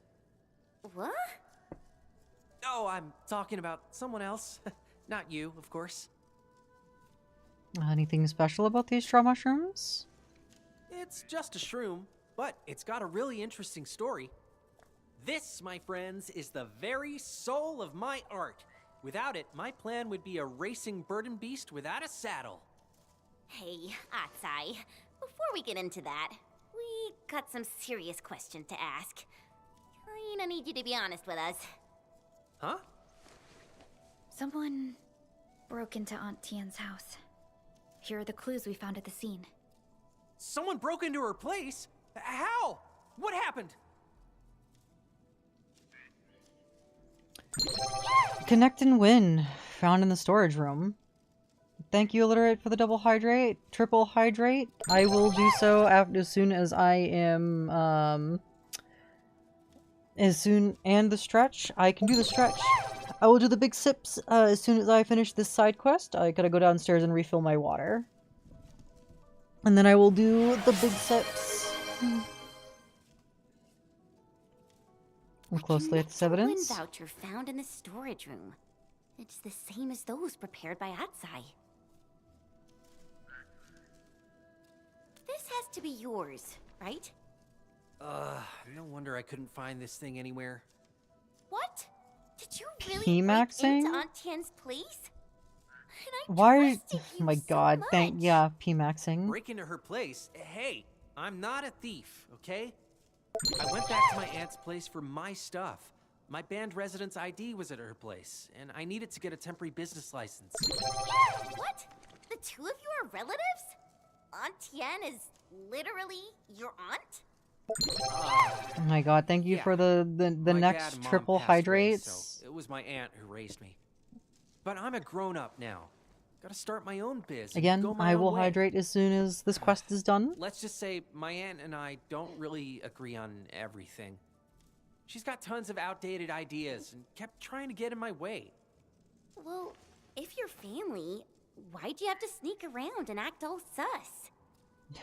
What? Oh, I'm talking about someone else. Not you, of course. Anything special about these straw mushrooms? It's just a shroom, but it's got a really interesting story. This, my friends, is the very soul of my art. Without it, my plan would be a racing burden beast without a saddle. Hey, Atsai, before we get into that, we got some serious questions to ask. I need you to be honest with us. Huh? Someone broke into Aunt Tian's house. Here are the clues we found at the scene. Someone broke into her place? How? What happened? Connect and win. Found in the storage room. Thank you, Illiterate, for the double hydrate. Triple hydrate. I will do so as soon as I am, and the stretch. I can do the stretch. I will do the big sips as soon as I finish this side quest. I gotta go downstairs and refill my water. And then I will do the big sips. Look closely at this evidence. Win voucher found in the storage room. It's the same as those prepared by Atsai. This has to be yours, right? No wonder I couldn't find this thing anywhere. What? Did you really P-maxing? break into Aunt Tien's place? Why? Oh my god, yeah, P-maxing. Break into her place? Hey, I'm not a thief, okay? I went back to my aunt's place for my stuff. My band residence ID was at her place, and I needed to get a temporary business license. What? The two of you are relatives? Aunt Tien is literally your aunt? Oh my god, thank you for the My next dad and mom triple passed away, hydrates. so it was my aunt who raised me. But I'm a grown-up now. Gotta start my own biz. And Again, go my I own will way. hydrate as soon as this quest is done. Let's just say my aunt and I don't really agree on everything. She's got tons of outdated ideas and kept trying to get in my way. Well, if you're family, why'd you have to sneak around and act all sus?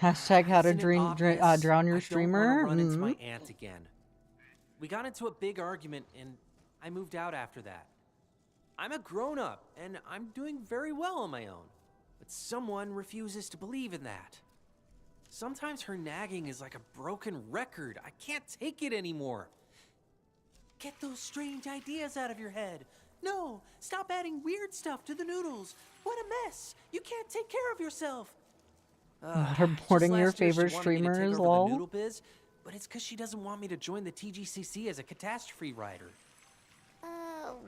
Hashtag how to Isn't it obvious? drown your I streamer. don't want to run into my aunt again. We got into a big argument and I moved out after that. I'm a grown-up and I'm doing very well on my own. But someone refuses to believe in that. Sometimes her nagging is like a broken record. I can't take it anymore. Get those strange ideas out of your head. No, stop adding weird stuff to the noodles. What a mess. You can't take care of yourself. Reporting your Just last year, she favorite wanted me to take streamers, over the lol. noodle biz, but it's because she doesn't want me to join the TGCC as a catastrophe writer.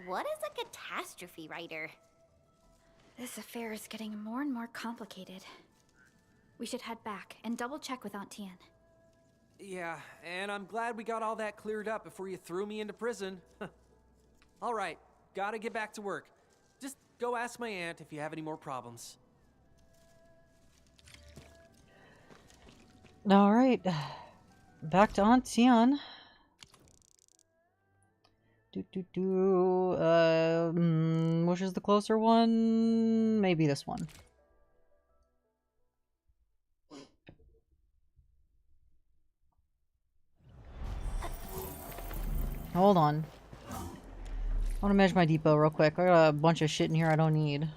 What is a catastrophe writer? This affair is getting more and more complicated. We should head back and double check with Aunt Tien. Yeah, and I'm glad we got all that cleared up before you threw me into prison. All right, gotta get back to work. Just go ask my aunt if you have any more problems. Alright. Back to Aunt Tien. Which is the closer one? Maybe this one. Hold on. I want to measure my depot real quick. I got a bunch of shit in here I don't need.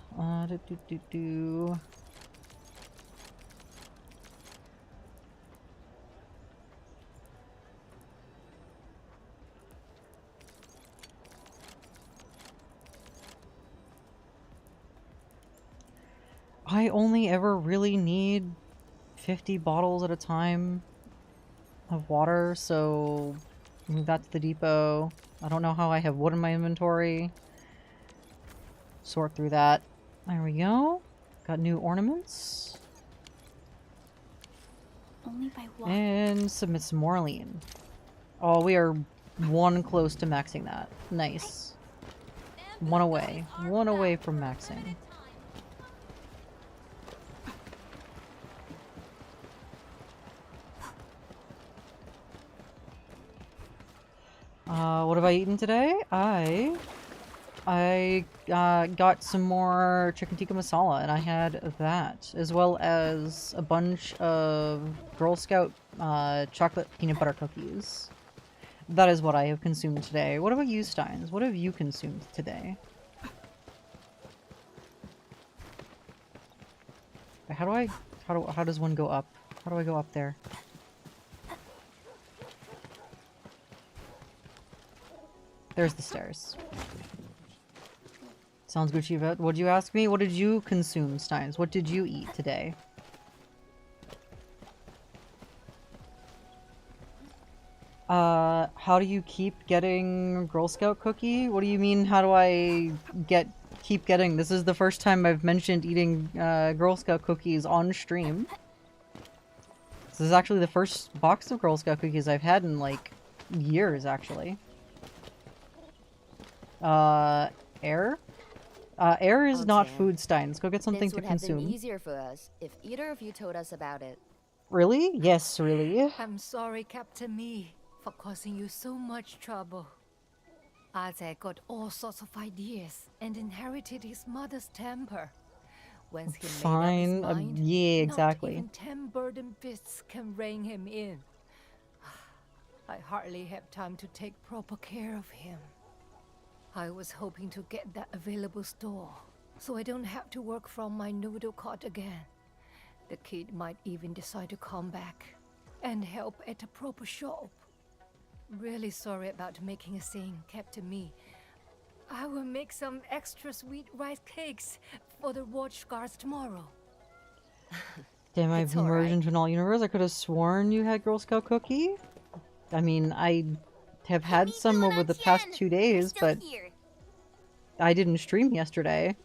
I only ever really need 50 bottles at a time of water, so move that to the depot. I don't know how I have wood in my inventory. Sort through that. There we go. Got new ornaments. Only by what? And submit some more lean. Oh, we are one close to maxing that. Nice. One away. One away from maxing. What have I eaten today? I got some more chicken tikka masala, and I had that, as well as a bunch of Girl Scout chocolate peanut butter cookies. That is what I have consumed today. What about you, Steins? What have you consumed today? How does one go up? How do I go up there? There's the stairs. Sounds good, Shiva. What'd you ask me? What did you consume, Steins? What did you eat today? How do you keep getting Girl Scout cookie? What do you mean, how do I keep getting? This is the first time I've mentioned eating Girl Scout cookies on stream. This is actually the first box of Girl Scout cookies I've had in, like, years, actually. Air? Air is not food, Stein. Let's go get something this to would have been consume. easier for us if either of you told us about it. Really? Yes, really. I'm sorry, Captain Me, for causing you so much trouble. Aze got all sorts of ideas and inherited his mother's temper. Once he Fine. made up his mind, Yeah, not exactly. even 10 burden beasts can rein him in. I hardly have time to take proper care of him. I was hoping to get that available store, so I don't have to work from my noodle cot again. The kid might even decide to come back and help at a proper shop. Really sorry about making a scene, Captain Me. I will make some extra sweet rice cakes for the watch guards tomorrow. Damn, I've merged into an all universe. I could have sworn you had Girl Scout cookie. I mean, I have had some over the past 2 days, but I didn't stream yesterday.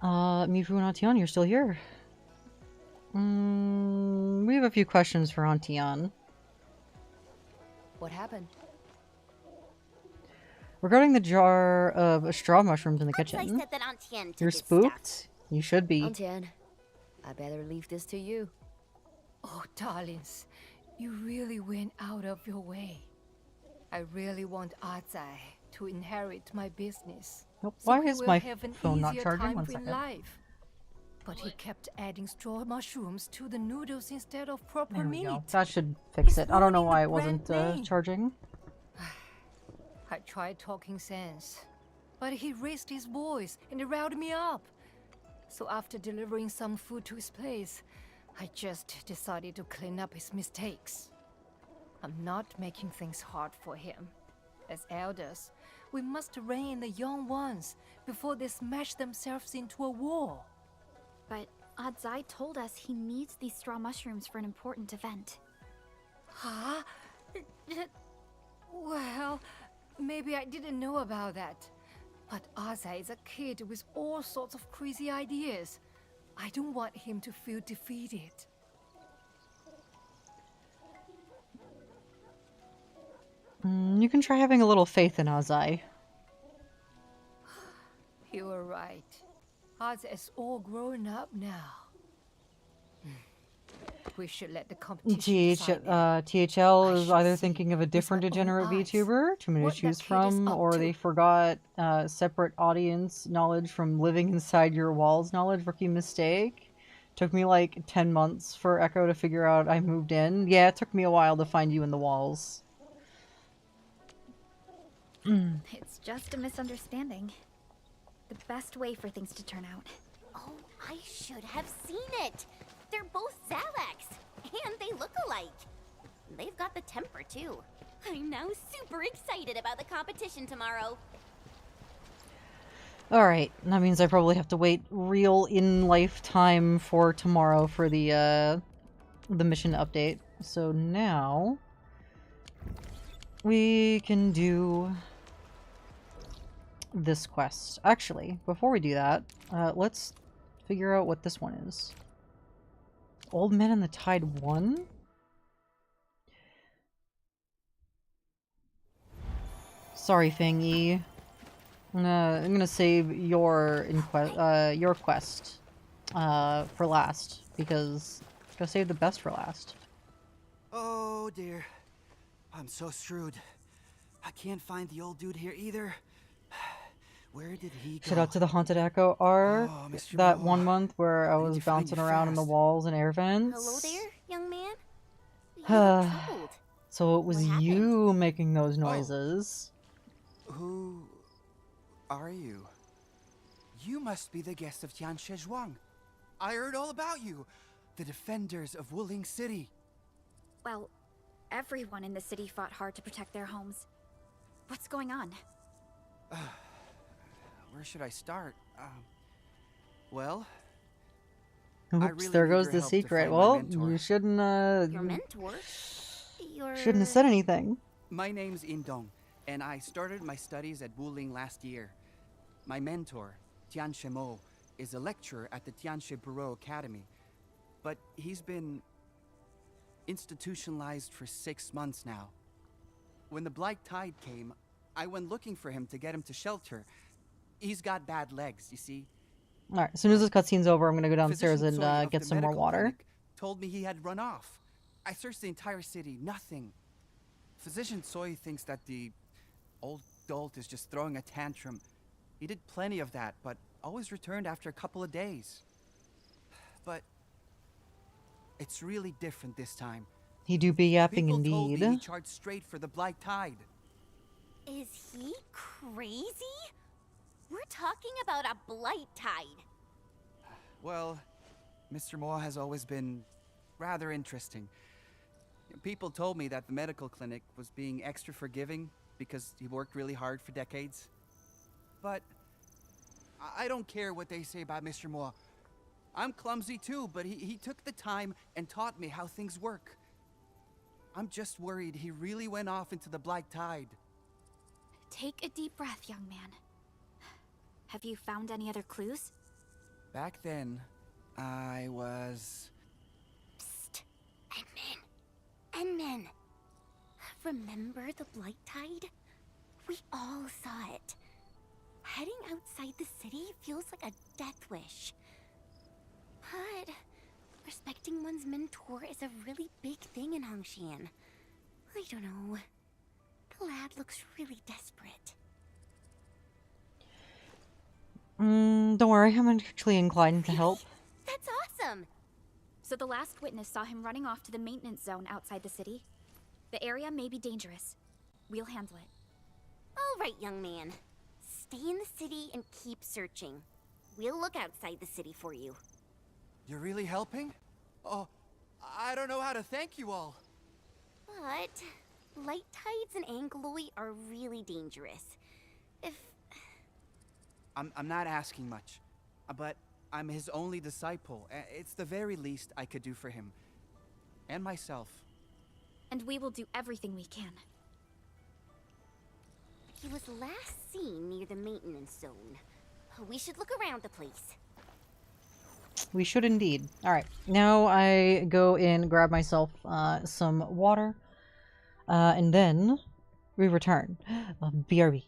Mifu and Antian, you're still here. We have a few questions for Antian. What happened? Regarding the jar of straw mushrooms in the kitchen. Said that Antien took You're his spooked? stuff. You should be. Antien, I better leave this to you. Oh, darlings, you really went out of your way. I really want Aze to inherit my business. Nope. So Why he is will my have an phone not easier charging? time One in second. life. But he kept adding straw mushrooms to the noodles instead of proper There we meat. go. That should fix it. I don't know ruining why the it wasn't brand name. charging. I tried talking sense, but he raised his voice and riled me up. So after delivering some food to his place, I just decided to clean up his mistakes. I'm not making things hard for him. As elders, we must rein in the young ones before they smash themselves into a wall. But Adzai told us he needs these straw mushrooms for an important event. Huh? Well, maybe I didn't know about that. But Aze is a kid with all sorts of crazy ideas. I don't want him to feel defeated. You can try having a little faith in Azai. You were right. Aze is all grown up now. We should let the competition decide it. THL is either thinking of a different degenerate VTuber, too many to choose from, or they forgot separate audience knowledge from living inside your walls knowledge. Rookie mistake. Took me like 10 months for Echo to figure out I moved in. Yeah, it took me a while to find you in the walls. It's just a misunderstanding. The best way for things to turn out. Oh, I should have seen it. They're both Zalax, and they look alike. They've got the temper, too. I'm now super excited about the competition tomorrow. Alright, that means I probably have to wait real in-life time for tomorrow for the mission update. So now we can do this quest. Actually, before we do that, let's figure out what this one is. Old Men in the Tide 1? Sorry, Fangy. I'm gonna save your quest for last, because I'm gonna save the best for last. Oh dear. I'm so screwed. I can't find the old dude here either. Where did he go? Shout out to the Haunted Echo arc, Mr. that Moore. 1 month where I was you find bouncing you around in the fast? walls and air vents. Hello there, young man? You look troubled. So it was you making those noises. Who are you? You must be the guest of Tianxie Zhuang. I heard all about you. The defenders of Wuling City. Well, everyone in the city fought hard to protect their homes. What's going on? Where should I start? Well, Oops, really there need goes your the help to secret. find my Well, mentor. you shouldn't, Your mentor? shouldn't have said anything. My name's Indong, and I started my studies at Wuling last year. My mentor, Tianxie Mo, is a lecturer at the Tianxia Bureau Academy, but he's been institutionalized for 6 months now. When the Blight Tide came, I went looking for him to get him to shelter. He's got bad legs, you see. Alright, as soon as this cutscene's over, I'm gonna go downstairs Physician Soy and of get the some more medical water. clinic told me he had run off. I searched the entire city, nothing. Physician Soy thinks that the old dolt is just throwing a tantrum. He did plenty of that, but always returned after a couple of days. But it's really different this time. He do be yapping People told indeed. me he charged straight for the Blight Tide. Is he crazy? We're talking about a blight tide. Well, Mr. Moore has always been rather interesting. People told me that the medical clinic was being extra forgiving because he worked really hard for decades. But I don't care what they say about Mr. Moore. I'm clumsy too, but he took the time and taught me how things work. I'm just worried he really went off into the Blight Tide. Take a deep breath, young man. Have you found any other clues? Back then, I was... Psst. Enman. Remember the blight tide? We all saw it. Heading outside the city feels like a death wish. But respecting one's mentor is a really big thing in Hongshan. I don't know. The lad looks really desperate. Don't worry, I'm actually inclined to help. That's awesome! So the last witness saw him running off to the maintenance zone outside the city. The area may be dangerous. We'll handle it. All right, young man. Stay in the city and keep searching. We'll look outside the city for you. You're really helping? Oh, I don't know how to thank you all. But light tides and Angloi are really dangerous. If... I'm not asking much, but I'm his only disciple. It's the very least I could do for him. And myself. And we will do everything we can. He was last seen near the maintenance zone. We should look around the place. We should indeed. Alright, now I go and grab myself some water. And then we return. BRB.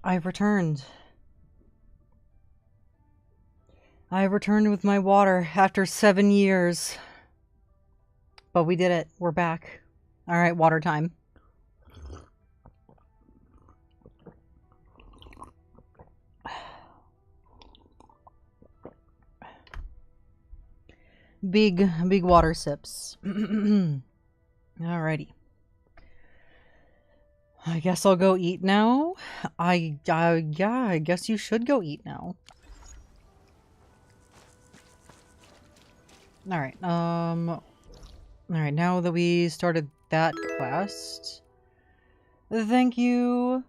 I've returned. I've returned with my water after 7 years. But we did it. We're back. Alright, water time. Big water sips. Alrighty. I guess I'll go eat now. Yeah, I guess you should go eat now. Alright, alright, now that we started that quest, thank you,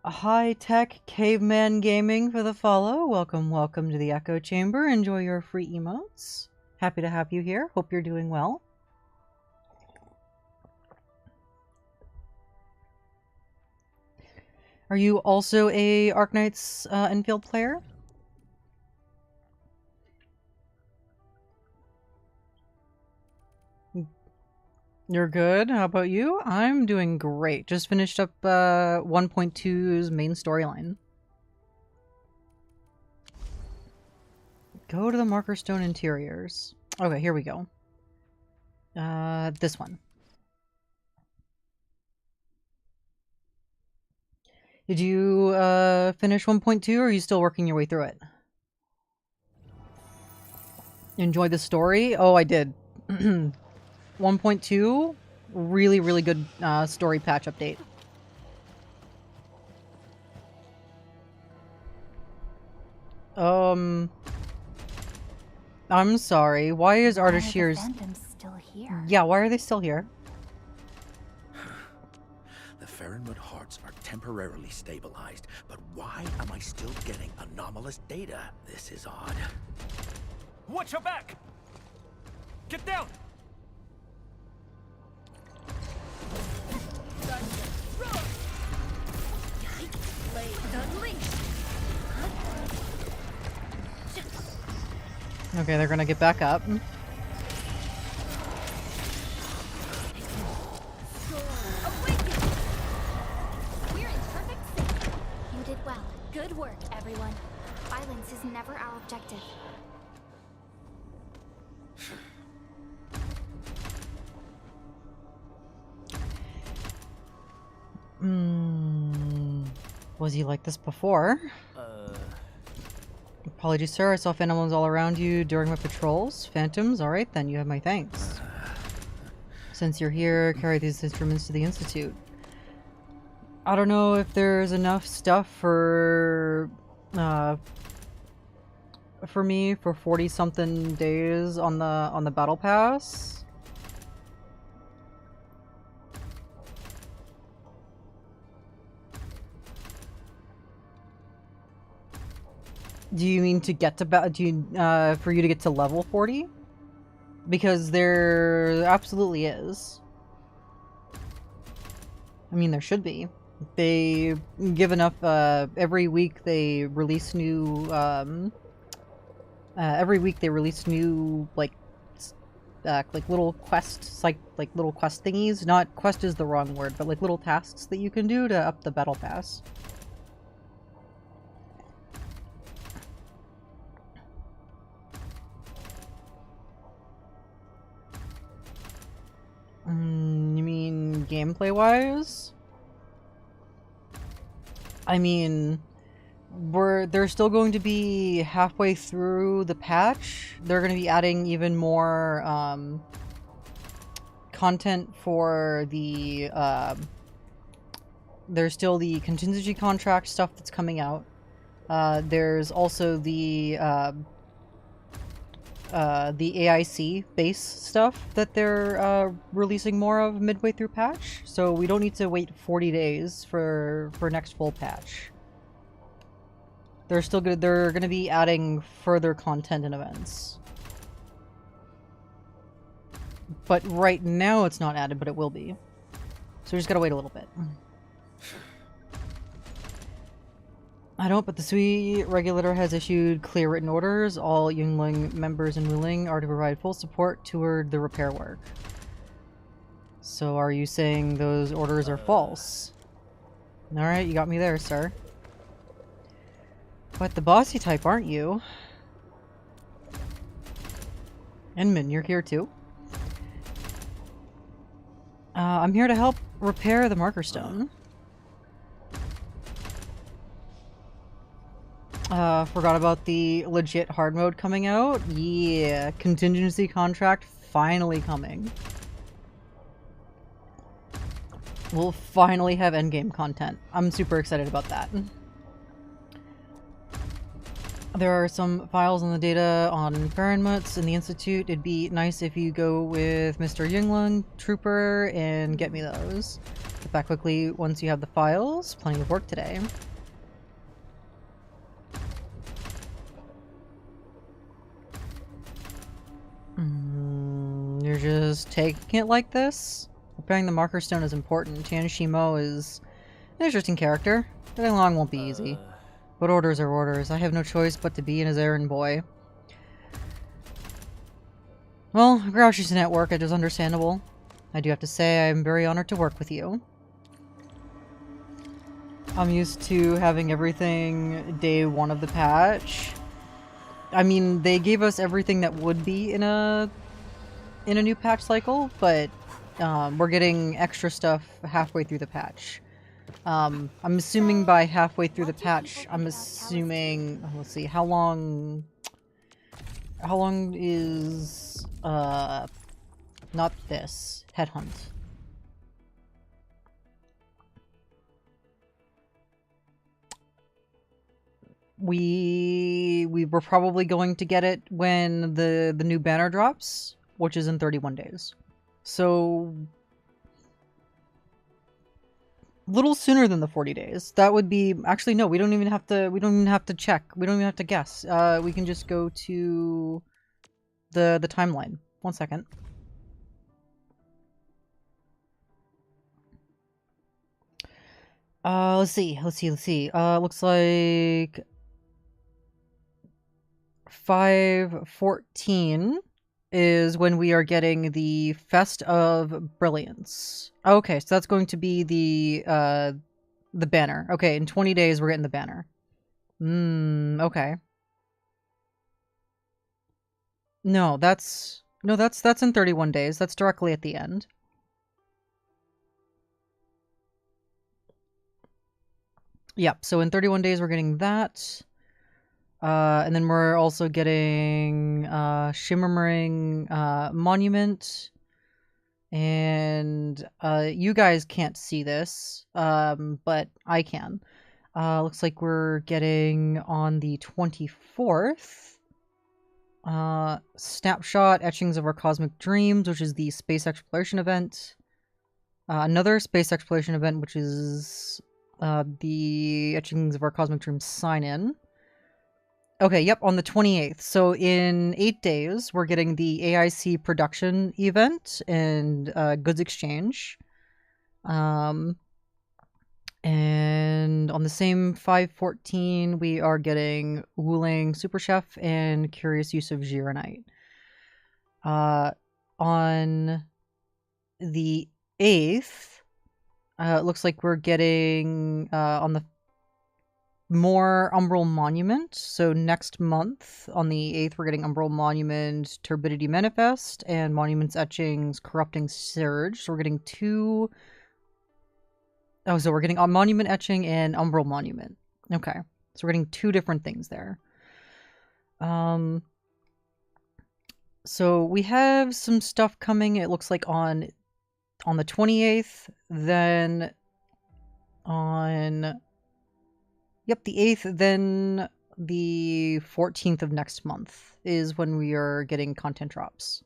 High-Tech Caveman Gaming, for the follow. Welcome to the Echo Chamber. Enjoy your free emotes. Happy to have you here. Hope you're doing well. Are you also a Arknights Endfield player? You're good. How about you? I'm doing great. Just finished up 1.2's main storyline. Go to the Marker Stone Interiors. Okay, here we go. This one. Did you finish 1.2 or are you still working your way through it? Enjoy the story? Oh, I did. 1.2, really good story patch update. I'm sorry. Why is Ardashir's still here? Yeah, why are they still here? The Farinwood hearts are temporarily stabilized, but why am I still getting anomalous data? This is odd. Watch your back! Get down! Okay, they're gonna get back up. We're in perfect sync. You did well. Good work, everyone. Violence is never our objective. Was he like this before? Apologies, sir. I saw phantoms all around you during my patrols. Phantoms? Alright, then you have my thanks. Since you're here, carry these instruments to the Institute. I don't know if there's enough stuff for me for 40-something days on the battle pass. Do you mean to get to for you to get to level 40? Because there absolutely is. I mean, there should be. They give enough, every week they release new, like little quests, like little quest thingies. Not quest is the wrong word, but like little tasks that you can do to up the battle pass. You mean gameplay-wise? I mean, they're still going to be halfway through the patch. They're going to be adding even more content for the there's still the contingency contract stuff that's coming out. There's also the AIC base stuff that they're releasing more of midway through patch, so we don't need to wait 40 days for next full patch. They're gonna be adding further content and events. But right now it's not added, but it will be. So we just gotta wait a little bit. I don't, but the SUI regulator has issued clear written orders. All Youngling members in Wuling are to provide full support toward the repair work. So are you saying those orders are false? Alright, you got me there, sir. But the bossy type, aren't you? Enman, you're here too? I'm here to help repair the marker stone. Forgot about the legit hard mode coming out. Yeah, contingency contract finally coming. We'll finally have endgame content. I'm super excited about that. There are some files on the data on Fahrenmutz in the Institute. It'd be nice if you go with Mr. Yingling, Trooper, and get me those. Get back quickly once you have the files. Plenty of work today. You're just taking it like this? Repairing the marker stone is important. Tianshimo is an interesting character. Getting along won't be easy. But orders are orders. I have no choice but to be in his errand boy. Well, Grouchy's at work, it is understandable. I do have to say I am very honored to work with you. I'm used to having everything day one of the patch. I mean, they gave us everything that would be in a new patch cycle, but we're getting extra stuff halfway through the patch. I'm assuming by halfway through the patch, I'm assuming, let's see, how long is, not this, Headhunt. We were probably going to get it when the new banner drops, which is in 31 days. So little sooner than the 40 days. That would be actually no, we don't even have to check. We don't even have to guess. We can just go to the timeline. 1 second. Let's see. Looks like 5/14 is when we are getting the Fest of Brilliance. Okay, so that's going to be the banner. Okay, in 20 days we're getting the banner. Okay. No, that's in 31 days. That's directly at the end. Yep, so in 31 days we're getting that. And then we're also getting Shimmering Monument. And you guys can't see this, but I can. Looks like we're getting on the 24th. Snapshot Etchings of Our Cosmic Dreams, which is the space exploration event. Another space exploration event, which is the Etchings of Our Cosmic Dreams sign-in. Okay, yep, on the 28th. So in 8 days, we're getting the AIC production event and goods exchange. And on the same 5/14, we are getting Wuling Super Chef and Curious Use of Gironite. On the 8th, it looks like we're getting on the more Umbral Monument. So next month, on the 8th, we're getting Umbral Monument Turbidity Manifest and Monuments Etchings Corrupting Surge. So we're getting two... Oh, so we're getting a Monument Etching and Umbral Monument. Okay. So we're getting two different things there. So we have some stuff coming, it looks like on the 28th, then on... Yep, the 8th, then the 14th of next month is when we are getting content drops.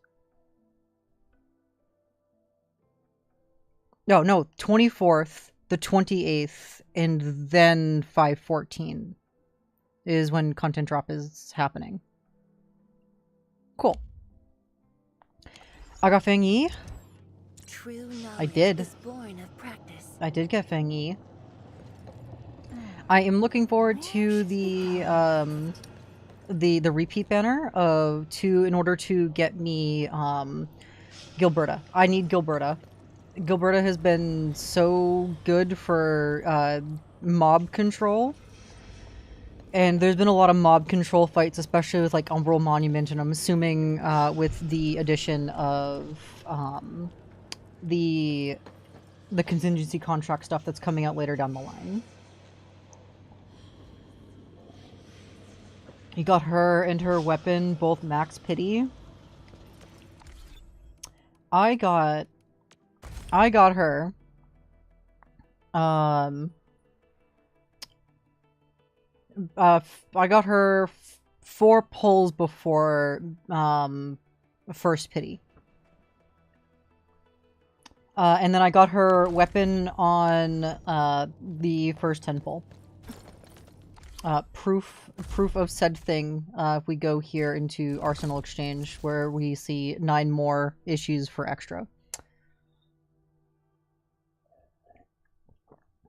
No, 24th, the 28th, and then 5/14 is when content drop is happening. Cool. I got Feng Yi. True knowledge I did. is born of practice. I did get Feng Yi. I am looking forward to the repeat banner in order to get me Gilberta. I need Gilberta. Gilberta has been so good for mob control. And there's been a lot of mob control fights, especially with like Umbral Monument, and I'm assuming with the addition of the contingency contract stuff that's coming out later down the line. You got her and her weapon both max pity. I got her. I got her 4 pulls before first pity. And then I got her weapon on the first 10 pull. Proof of said thing, if we go here into Arsenal Exchange, where we see 9 more issues for extra.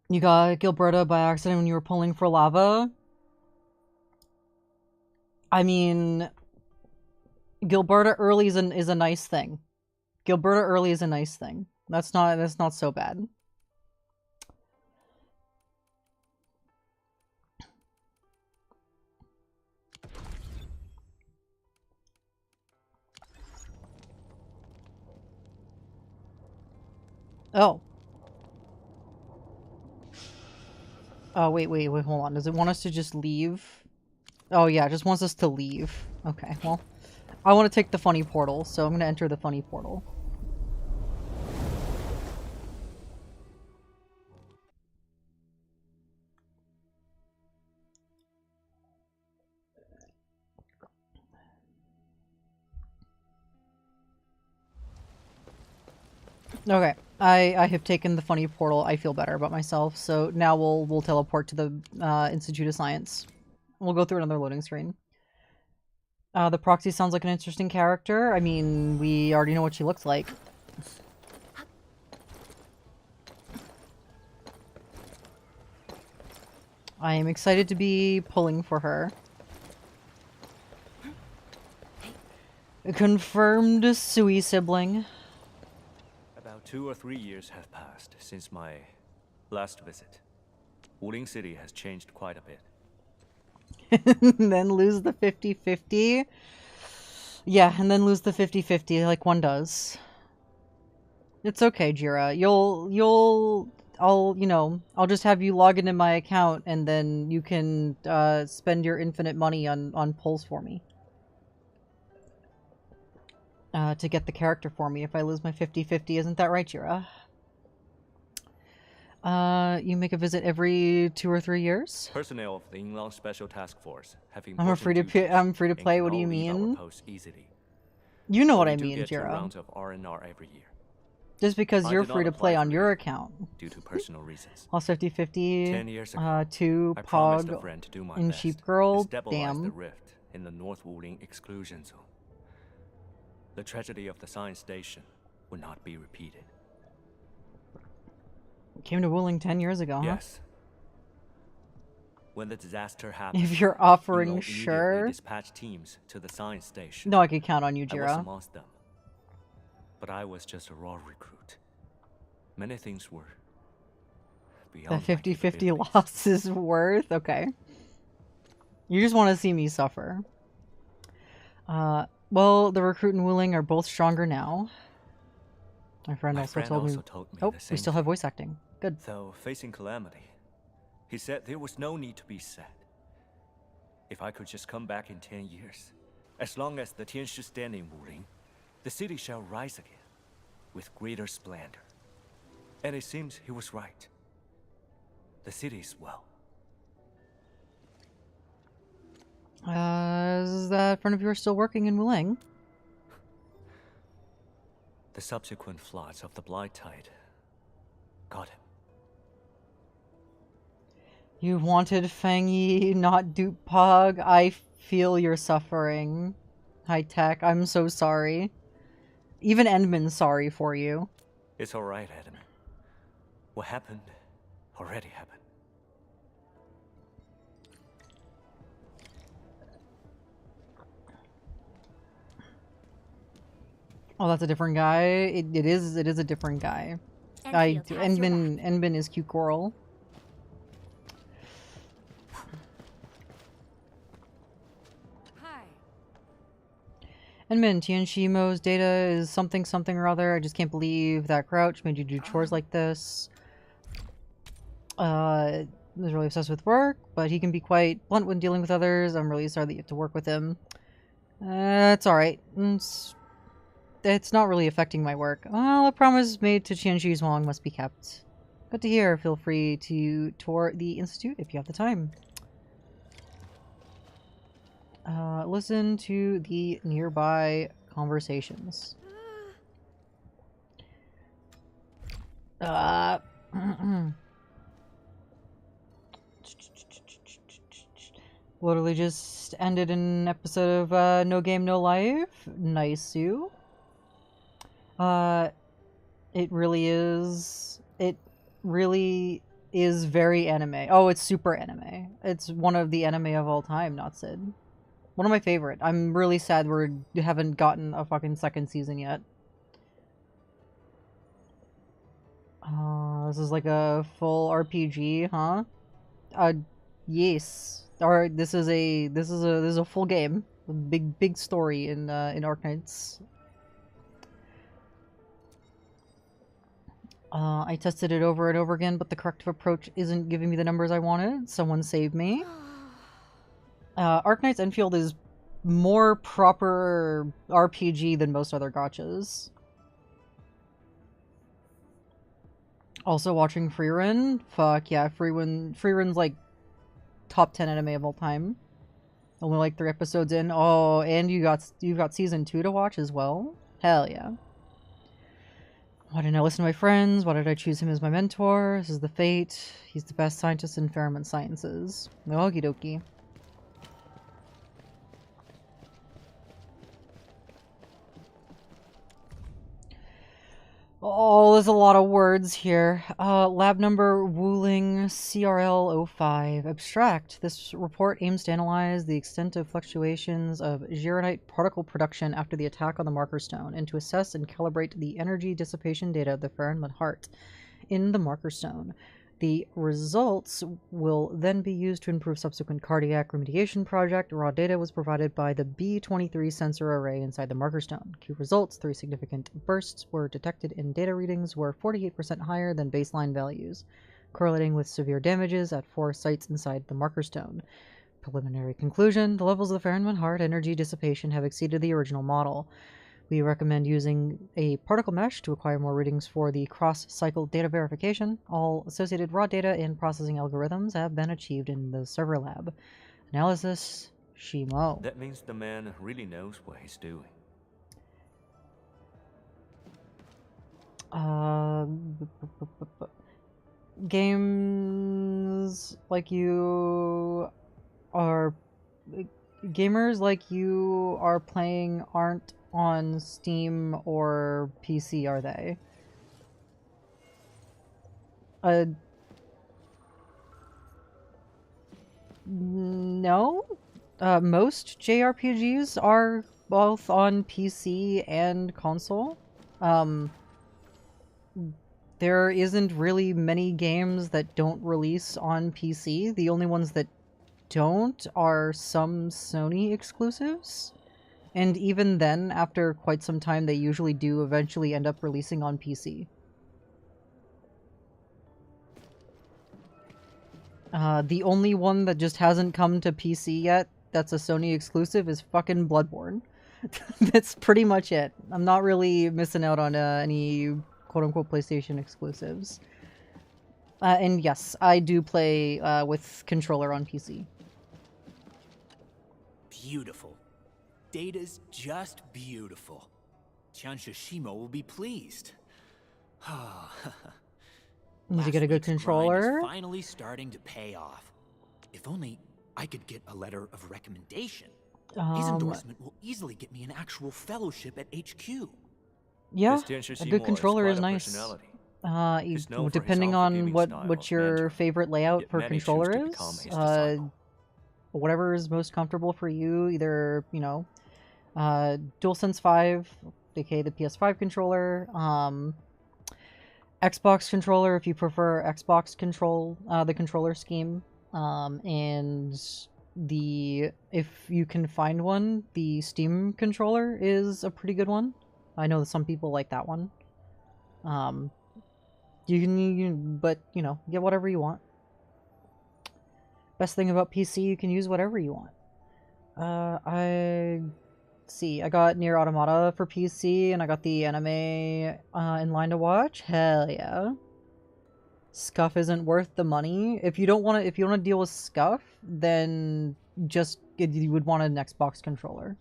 You got Gilberta by accident when you were pulling for lava. I mean, Gilberta early is a nice thing. Gilberta early is a nice thing. That's not so bad. Oh. Oh, wait, hold on. Does it want us to just leave? Oh, yeah, it just wants us to leave. Okay, well, I want to take the funny portal, so I'm going to enter the funny portal. Okay, I have taken the funny portal. I feel better about myself, so now we'll teleport to the Institute of Science. We'll go through another loading screen. The proxy sounds like an interesting character. I mean, we already know what she looks like. I am excited to be pulling for her. A confirmed Sui sibling. About 2 or 3 years have passed since my last visit. Wuling City has changed quite a bit. And then lose the 50-50. Yeah, and then lose the 50-50 like one does. It's okay, Jira. I'll just have you log into my account and then you can spend your infinite money on pulls for me. To get the character for me if I lose my 50-50. Isn't that right, Jira? You make a visit every 2 or 3 years? Personnel of the Inland Special Task Force have I'm free to play. What do you mean? You know what I mean, Jira. R&R every year. Just because you're free to play on your account. Due to personal reasons. Lost 50-50. 10 years ago, to I promised a Pog friend to do my in best Sheep Girl. to stabilize Damn. the rift in the North Wuling exclusion zone. The tragedy of the science station would not be repeated. Came to Wuling 10 years ago, huh? Yes. When the disaster happened, If you're offering, Emo sure. immediately dispatched teams to the science station. No, I could count on you, I was Jira. amongst them, but I was just a raw recruit. Many things were The beyond 50-50 loss is worth? Okay. You just want to see me suffer. Well, the recruit and Wuling are both stronger now. My friend also told me... Oh, we still have voice acting. Good. Though facing calamity, he said there was no need to be sad. If I could just come back in 10 years, as long as the Tianshu stand in Wuling, the city shall rise again, with greater splendor. And it seems he was right. The city is well. Is that friend of yours still working in Wuling? The subsequent floods of the Blight Tide got him. You wanted Fang Yi, not dupe Pog. I feel your suffering. High Tech, I'm so sorry. Even Endman's sorry for you. It's alright, Adam. What happened already happened. Oh, that's a different guy. It is a different guy. Endman is cute girl. Enmin, Tianshimo's data is something something or other. I just can't believe that Crouch made you do chores like this. Is really obsessed with work, but he can be quite blunt when dealing with others. I'm really sorry that you have to work with him. It's alright. It's not really affecting my work. Well, a promise made to Qianxi Zhuang must be kept. Good to hear. Feel free to tour the Institute if you have the time. Listen to the nearby conversations. Literally just ended an episode of No Game, No Life. Nice, Sue. It really is. It really is very anime. Oh, it's super anime. It's one of the anime of all time, not Sid. One of my favorite. I'm really sad we haven't gotten a fucking second season yet. This is like a full RPG, huh? Yes. Or this is a full game. A big story in Arknights. I tested it over and over again, but the corrective approach isn't giving me the numbers I wanted. Someone save me. Arknights Endfield is more proper RPG than most other gachas. Also watching Freerun. Fuck yeah, Freerun's like top 10 anime of all time. Only like 3 episodes in. Oh, and you've got season 2 to watch as well. Hell yeah. Why didn't I listen to my friends? Why did I choose him as my mentor? This is the fate. He's the best scientist in ferment sciences. Okie dokie. Oh, there's a lot of words here. Lab number Wuling CRL05. Abstract. This report aims to analyze the extent of fluctuations of Gironite particle production after the attack on the marker stone, and to assess and calibrate the energy dissipation data of the Fahrenheit heart in the marker stone. The results will then be used to improve subsequent cardiac remediation project. Raw data was provided by the B23 sensor array inside the marker stone. Key results: 3 significant bursts were detected and data readings were 48% higher than baseline values, correlating with severe damages at 4 sites inside the marker stone. Preliminary conclusion: the levels of the Fahrenheit heart energy dissipation have exceeded the original model. We recommend using a particle mesh to acquire more readings for the cross-cycle data verification. All associated raw data and processing algorithms have been achieved in the server lab. Analysis: Shimo. That means the man really knows what he's doing. Games like you are... Gamers like you are playing aren't on Steam or PC, are they? No. Most JRPGs are both on PC and console. There isn't really many games that don't release on PC. The only ones that don't are some Sony exclusives. And even then, after quite some time, they usually do eventually end up releasing on PC. The only one that just hasn't come to PC yet that's a Sony exclusive is fucking Bloodborne. That's pretty much it. I'm not really missing out on any quote-unquote PlayStation exclusives. And yes, I do play with controller on PC. Beautiful. Data's just beautiful. Qianshi Shimo will be pleased. Need to get a good controller. Is finally starting to pay off. If only I could get a letter of recommendation. His endorsement will easily get me an actual fellowship at HQ. Yeah, a good controller is nice. Depending on what your favorite layout for controller is, whatever is most comfortable for you. Either, you know, DualSense 5, aka the PS5 controller, Xbox controller if you prefer Xbox control, the controller scheme, and if you can find one, the Steam controller is a pretty good one. I know that some people like that one. But you know, get whatever you want. Best thing about PC, you can use whatever you want. I got Nier Automata for PC, and I got the anime in line to watch. Hell yeah. Scuff isn't worth the money. If you don't want to deal with Scuff, then you would want an Xbox controller.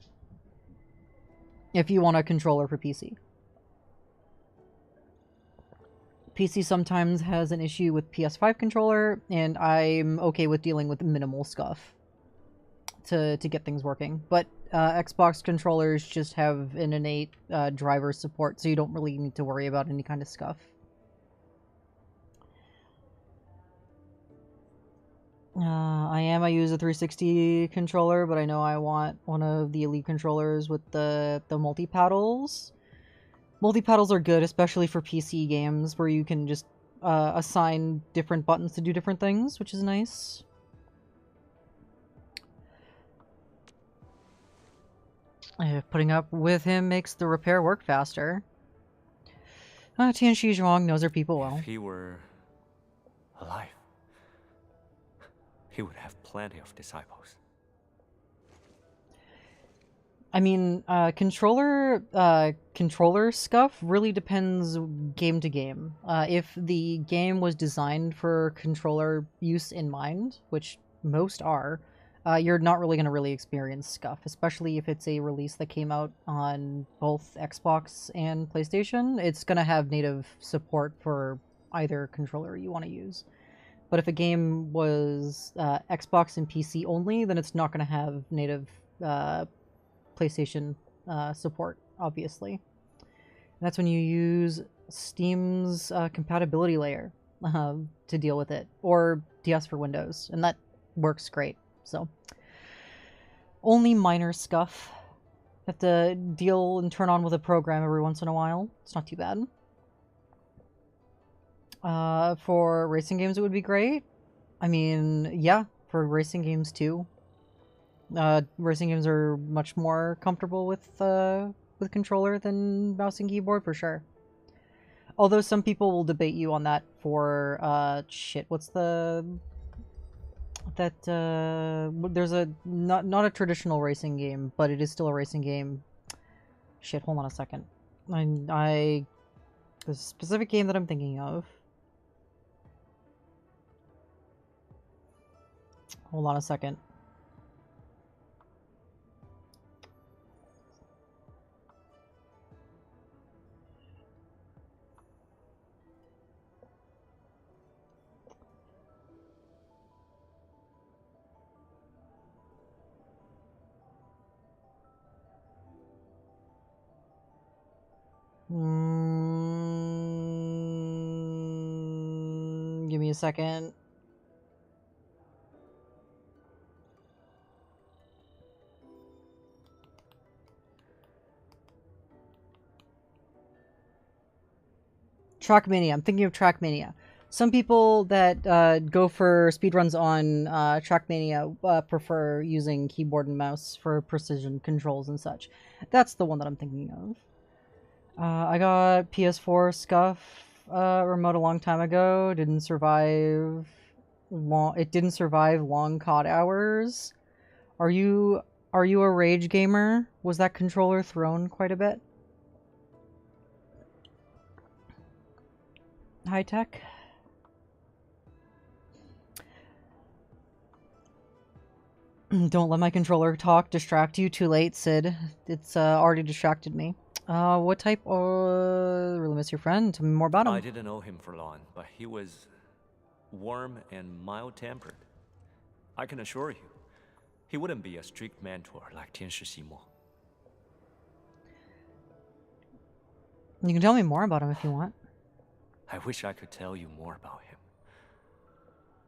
If you want a controller for PC. PC sometimes has an issue with PS5 controller, and I'm okay with dealing with minimal Scuff to get things working. But Xbox controllers just have an innate driver support, so you don't really need to worry about any kind of Scuff. I use a 360 controller, but I know I want one of the Elite controllers with the multi-paddles. Multi-paddles are good, especially for PC games, where you can just assign different buttons to do different things, which is nice. Putting up with him makes the repair work faster. Tianxi Zhuang knows her people well. If he were alive, he would have plenty of disciples. I mean, controller Scuff really depends game to game. If the game was designed for controller use in mind, which most are, you're not really going to experience Scuff, especially if it's a release that came out on both Xbox and PlayStation. It's going to have native support for either controller you want to use. But if a game was Xbox and PC only, then it's not going to have native PlayStation support, obviously. And that's when you use Steam's compatibility layer to deal with it, or DS for Windows, and that works great. So, only minor Scuff. Have to deal and turn on with a program every once in a while. It's not too bad. For racing games, it would be great. I mean, yeah, for racing games too. Racing games are much more comfortable with controller than mouse and keyboard for sure. Although some people will debate you on that for there's a not a traditional racing game, but it is still a racing game. Shit, hold on a second. There's a specific game that I'm thinking of. Hold on a second. Give me a second. Trackmania. I'm thinking of Trackmania. Some people that go for speedruns on Trackmania prefer using keyboard and mouse for precision controls and such. That's the one that I'm thinking of. I got PS4 Scuff remote a long time ago. Didn't survive long. It didn't survive long COD hours. Are you a rage gamer? Was that controller thrown quite a bit? High tech. Don't let my controller talk distract you. Too late, Sid. It's already distracted me. What type? Really miss your friend. Tell me more about him. I didn't know him for long, but he was warm and mild-tempered. I can assure you, he wouldn't be a strict mentor like Tianshi Ximo. You can tell me more about him if you want. I wish I could tell you more about him,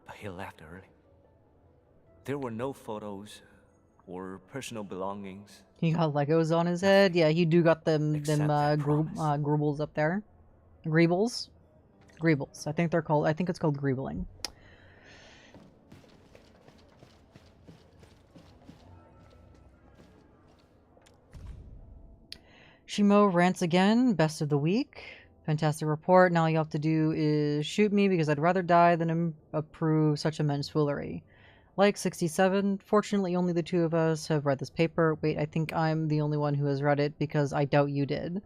but he left early. There were no photos or personal belongings. He got Legos on his head. Yeah, you do got them Grubbles up there. Greebles? Greebles. I think it's called Greebling. Shimo rants again. Best of the week. Fantastic report. Now all you have to do is shoot me because I'd rather die than approve such immense foolery. Like 67. Fortunately, only the two of us have read this paper. Wait, I think I'm the only one who has read it because I doubt you did.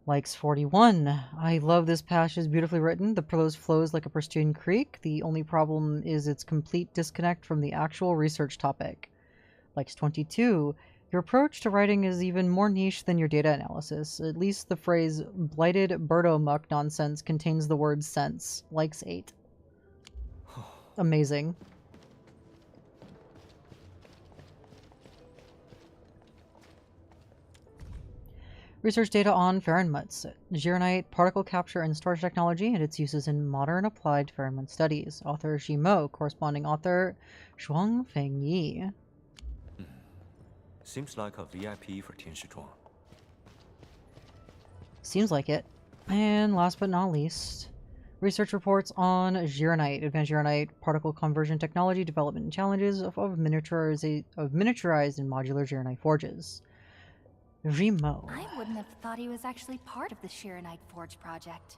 Likes 41. I love this passage. Beautifully written. The prose flows like a pristine creek. The only problem is its complete disconnect from the actual research topic. Likes 22. Your approach to writing is even more niche than your data analysis. At least the phrase blighted Birdo muck nonsense contains the word sense. Likes 8. Amazing. Research data on Fahrenmutz, Gironite particle capture and storage technology, and its uses in modern applied Fahrenmutz studies. Author Shimo, corresponding author Shuang Fengyi. Seems like a VIP for Tian Shizhuang. Seems like it. And last but not least, research reports on Gironite, advanced Gironite particle conversion technology, development and challenges of miniaturized and modular Gironite forges. Remo. I wouldn't have thought he was actually part of the Gironite Forge project.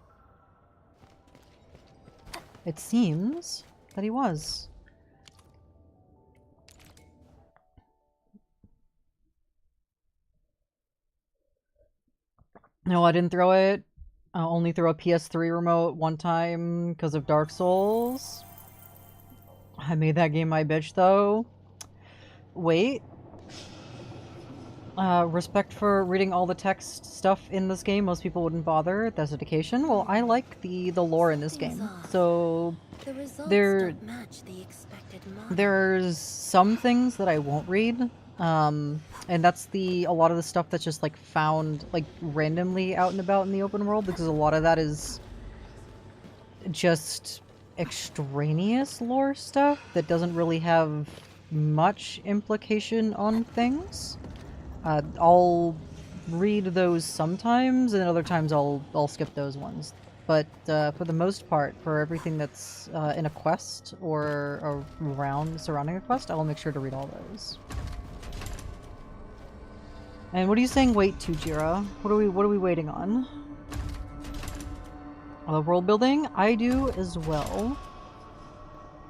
It seems that he was. No, I didn't throw it. I only threw a PS3 remote one time because of Dark Souls. I made that game my bitch, though. Wait. Respect for reading all the text stuff in this game. Most people wouldn't bother. That's dedication. Well, I like the lore in this game. So there's some things that I won't read. And that's a lot of the stuff that's just like found like randomly out and about in the open world, because a lot of that is just extraneous lore stuff that doesn't really have much implication on things. I'll read those sometimes, and other times I'll skip those ones. But for the most part, for everything that's in a quest or around surrounding a quest, I'll make sure to read all those. And what are you saying wait to, Jira? What are we waiting on? World building? I do as well.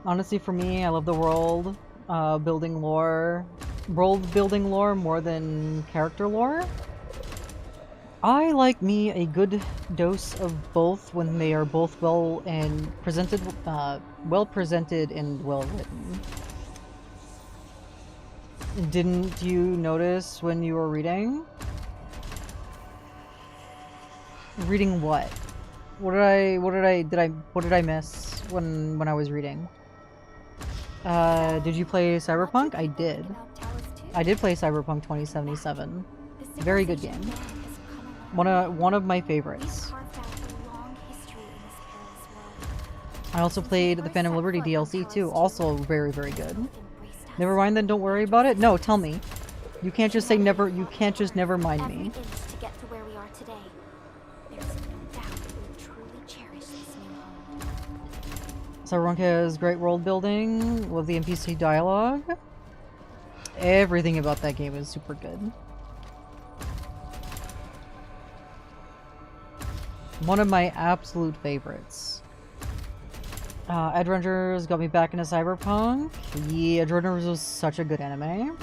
Honestly, for me, I love the world building lore. World building lore more than character lore. I like me a good dose of both when they are both well presented and well written. Didn't you notice when you were reading? Reading what? What did I miss when I was reading? Did you play Cyberpunk? I did. I did play Cyberpunk 2077. Very good game. One of my favorites. I also played the Phantom Liberty DLC too. Also very, very good. Never mind then, don't worry about it. No, tell me. You can't just say never. You can't just never mind me. Cyberpunk has great world building. Love the NPC dialogue. Everything about that game is super good. One of my absolute favorites. Edgerunners got me back into Cyberpunk. Yeah, Edgerunners was such a good anime.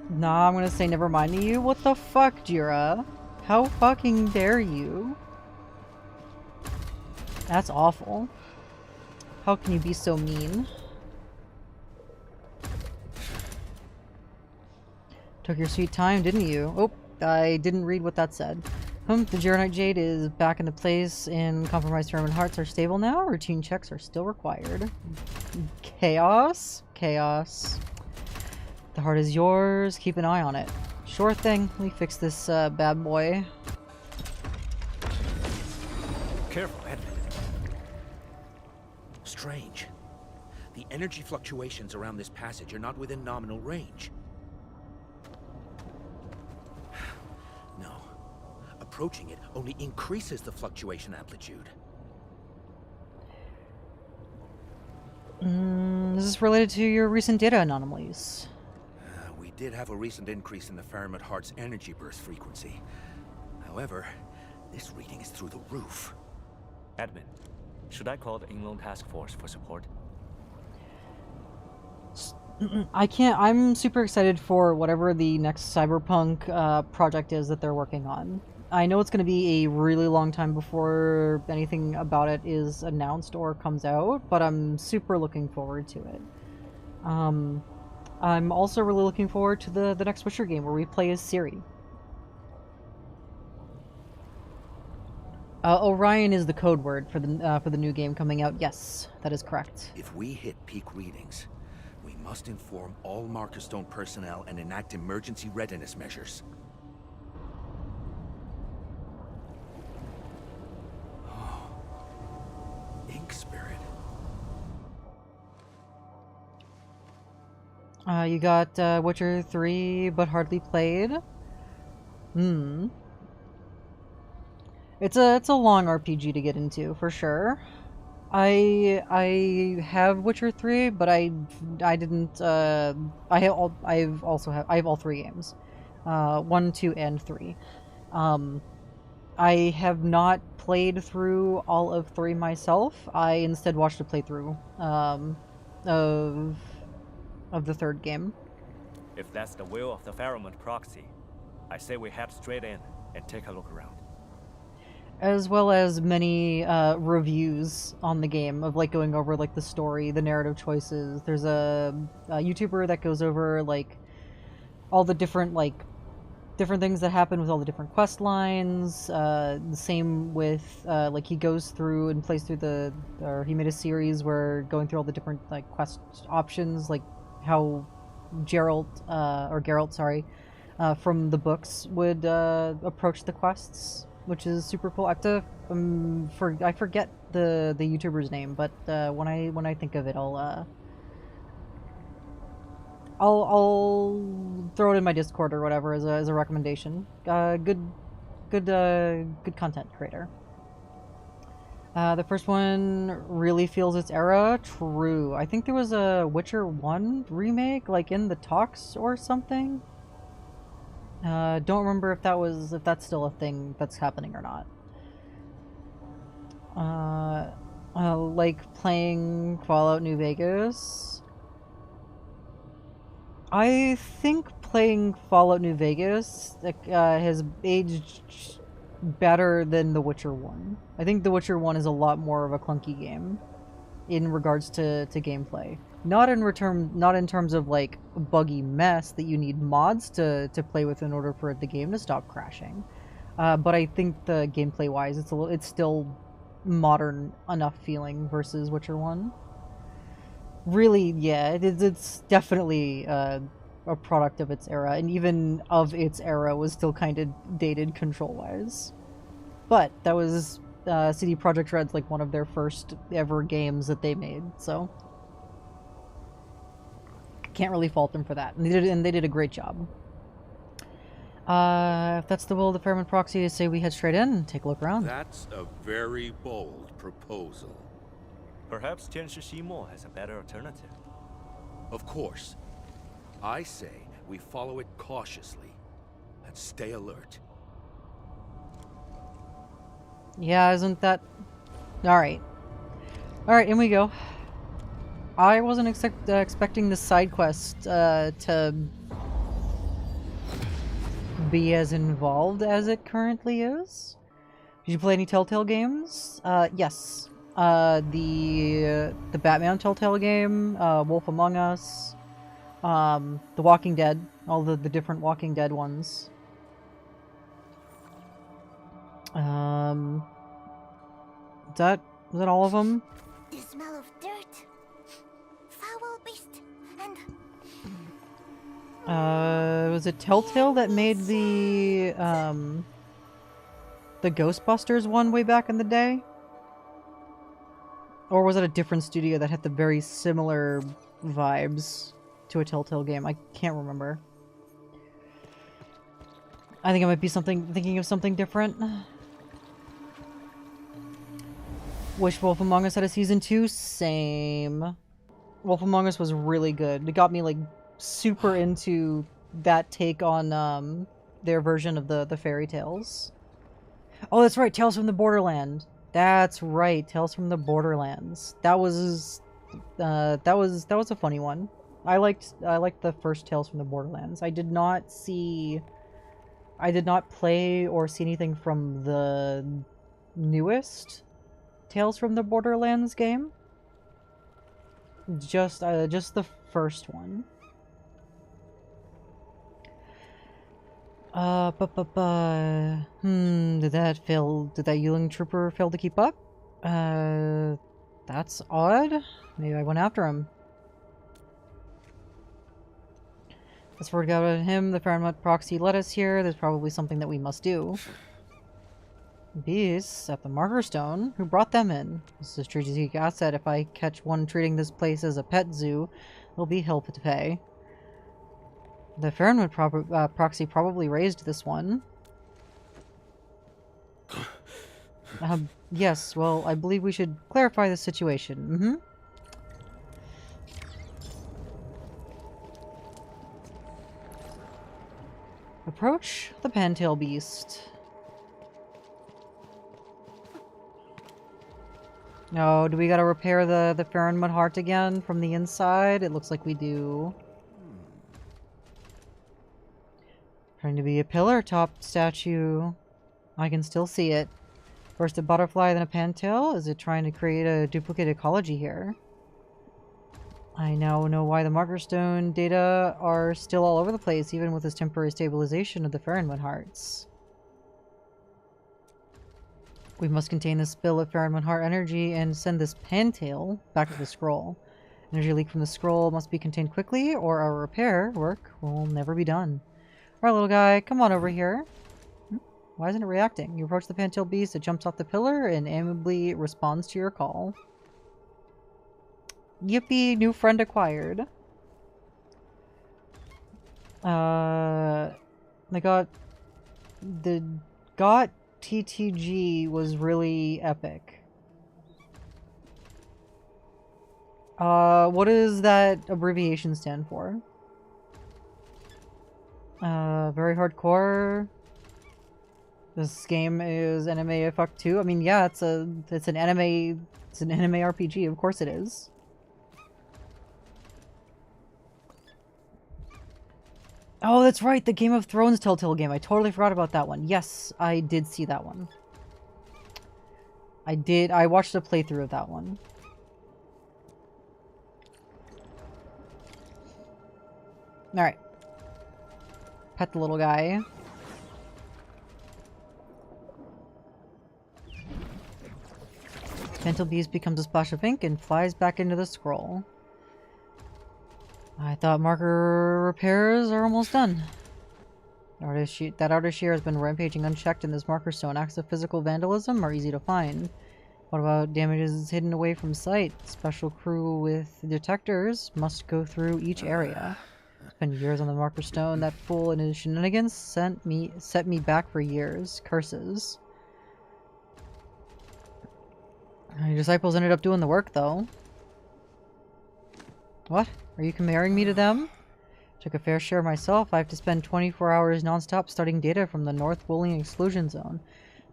Nah, I'm gonna say never mind to you. What the fuck, Jira? How fucking dare you? That's awful. How can you be so mean? Took your sweet time, didn't you? Oh, I didn't read what that said. The Gironite Jade is back into place and compromised Fahrenmutz hearts are stable now. Routine checks are still required. Chaos? Chaos. The heart is yours. Keep an eye on it. Sure thing. Let me fix this bad boy. Careful, Edmund. Strange. The energy fluctuations around this passage are not within nominal range. No. Approaching it only increases the fluctuation amplitude. Is this related to your recent data anomalies? We did have a recent increase in the Faramid Heart's energy burst frequency. However, this reading is through the roof. Admin, should I call the Inland Task Force for support? I can't. I'm super excited for whatever the next cyberpunk project is that they're working on. I know it's going to be a really long time before anything about it is announced or comes out, but I'm super looking forward to it. I'm also really looking forward to the next Witcher game where we play as Ciri. Orion is the code word for the new game coming out. Yes, that is correct. If we hit peak readings, we must inform all Markerstone personnel and enact emergency readiness measures. Oh. Ink Spirit. You got Witcher 3, but hardly played. It's a long RPG to get into for sure. I have Witcher 3, but I didn't. I have all 3 games, 1, 2, and 3. I have not played through all of 3 myself. I instead watched a playthrough of the 3rd game. If that's the will of the Faramid proxy, I say we head straight in and take a look around. As well as many reviews on the game of like going over like the story, the narrative choices. There's a YouTuber that goes over like all the different things that happen with all the different quest lines. The same with like he goes through and plays through he made a series where going through all the different like quest options, like how Geralt, from the books would approach the quests, which is super cool. I have to I forget the YouTuber's name, but when I think of it, I'll throw it in my Discord or whatever as a recommendation. Good content creator. The first one really feels its era. True. I think there was a Witcher 1 remake, like in the talks or something. Don't remember if that's still a thing that's happening or not. Like playing Fallout New Vegas. I think playing Fallout New Vegas has aged better than The Witcher 1. I think The Witcher 1 is a lot more of a clunky game in regards to gameplay. Not in terms of like buggy mess that you need mods to play with in order for the game to stop crashing. But I think the gameplay wise, it's still modern enough feeling versus Witcher 1. Really, yeah, it's definitely a product of its era, and even of its era was still kind of dated control-wise. But that was CD Projekt Red's like one of their first ever games that they made, so can't really fault them for that. And they did a great job. If that's the will of the Faramid proxy, I say we head straight in and take a look around. That's a very bold proposal. Perhaps Tianshi Shimo has a better alternative. Of course. I say we follow it cautiously and stay alert. Yeah, isn't that... Alright. Alright, in we go. I wasn't expecting the side quest to be as involved as it currently is. Did you play any Telltale games? Yes. The Batman Telltale game, Wolf Among Us, The Walking Dead, all the different Walking Dead ones. Was that all of them? The smell of dirt, foul beast, and was it Telltale that made the Ghostbusters one way back in the day? Or was it a different studio that had the very similar vibes to a Telltale game? I can't remember. I think I might be thinking of something different. Wish Wolf Among Us had a season 2? Same. Wolf Among Us was really good. It got me like super into that take on their version of the fairy tales. Oh, that's right, Tales from the Borderland. That's right, Tales from the Borderlands. That was a funny one. I liked the first Tales from the Borderlands. I did not play or see anything from the newest Tales from the Borderlands game. Just the first one. Did that Yuling trooper fail to keep up? That's odd. Maybe I went after him. As word got out of him, the Fahrenheit proxy led us here. There's probably something that we must do. Beasts at the marker stone? Who brought them in? This is a strategic asset. If I catch one treating this place as a pet zoo, there'll be hell to pay. The Fahrenheit proxy probably raised this one. Yes, well, I believe we should clarify the situation. Approach the Pantail Beast. Oh, do we gotta repair the Fahrenheit heart again from the inside? It looks like we do. Trying to be a pillar top statue. I can still see it. First a butterfly, then a pantail? Is it trying to create a duplicate ecology here? I now know why the marker stone data are still all over the place, even with this temporary stabilization of the Fahrenheit hearts. We must contain the spill of Fahrenheit heart energy and send this pantail back to the scroll. Energy leak from the scroll must be contained quickly, or our repair work will never be done. Alright, little guy, come on over here. Why isn't it reacting? You approach the Pantail Beast, it jumps off the pillar and amiably responds to your call. Yippee, new friend acquired. The GOT TTG was really epic. What does that abbreviation stand for? Very hardcore. This game is anime fuck too. I mean, yeah, it's an anime RPG. Of course it is. Oh, that's right, the Game of Thrones Telltale game. I totally forgot about that one. Yes, I did see that one. I watched a playthrough of that one. Alright. Pet the little guy. Pantail Beast becomes a splash of ink and flies back into the scroll. I thought marker repairs are almost done. That outer shear has been rampaging unchecked, and this marker stone. Acts of physical vandalism are easy to find. What about damages hidden away from sight? Special crew with detectors must go through each area. Spent years on the marker stone. That fool and his shenanigans set me back for years. Curses. Your disciples ended up doing the work, though. What? Are you comparing me to them? Took a fair share myself. I have to spend 24 hours non-stop studying data from the North Wooling Exclusion Zone.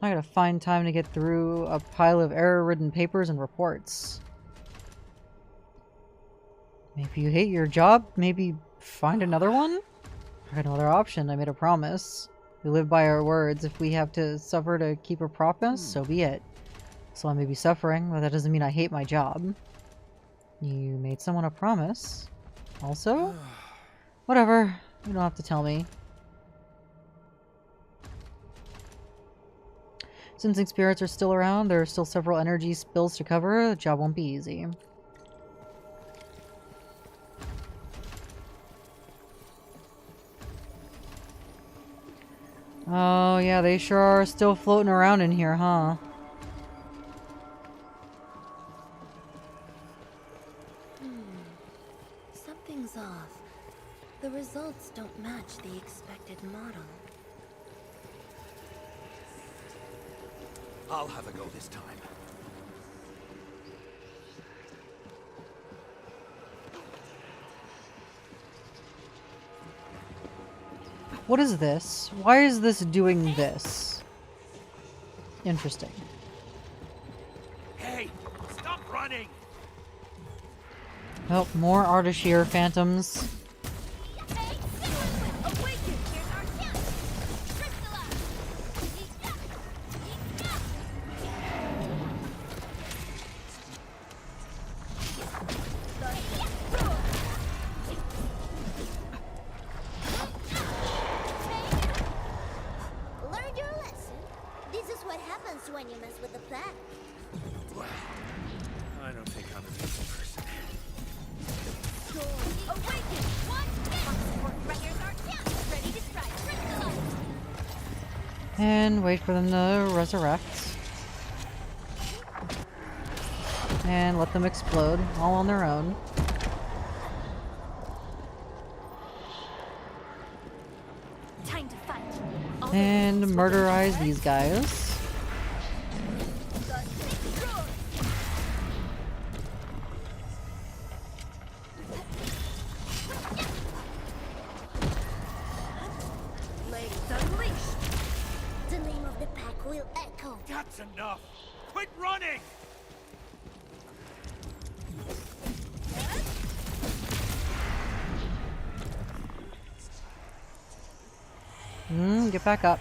I gotta find time to get through a pile of error-ridden papers and reports. If you hate your job, maybe find another one? I got no other option. I made a promise. We live by our words. If we have to suffer to keep a promise, so be it. So I may be suffering, but that doesn't mean I hate my job. You made someone a promise. Also? Whatever. You don't have to tell me. Sensing spirits are still around. There are still several energy spills to cover. The job won't be easy. Oh, yeah, they sure are still floating around in here, huh? Something's off. The results don't match the expected model. I'll have a go this time. What is this? Why is this doing this? Interesting. Hey, stop running! Oh, more Ardashir phantoms. Learned your lesson. This is what happens when you mess with the plan. Well, I don't think I'm a decent person. Awaken! Ready to strike. And wait for them to resurrect. And let them explode, all on their own. Time to fight. And murderize these guys. Blades unleashed. The name of the pack will echo. That's enough! Quit running! Get back up.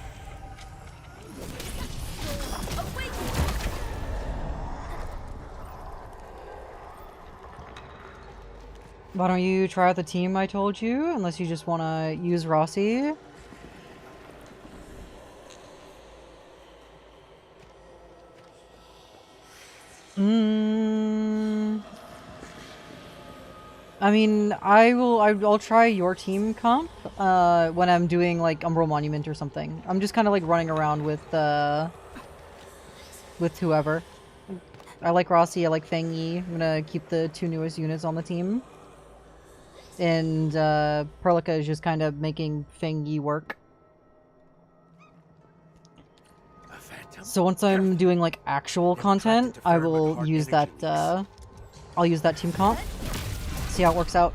Why don't you try out the team I told you, unless you just want to use Rossi? I mean, I'll try your team comp, when I'm doing, like, Umbral Monument or something. I'm just kind of, like, running around with whoever. I like Rossi, I like Feng Yi. I'm gonna keep the two newest units on the team. And, Perlica is just kind of making Feng Yi work. So once I'm doing, like, actual content, I will use that, I'll use that team comp. See how it works out.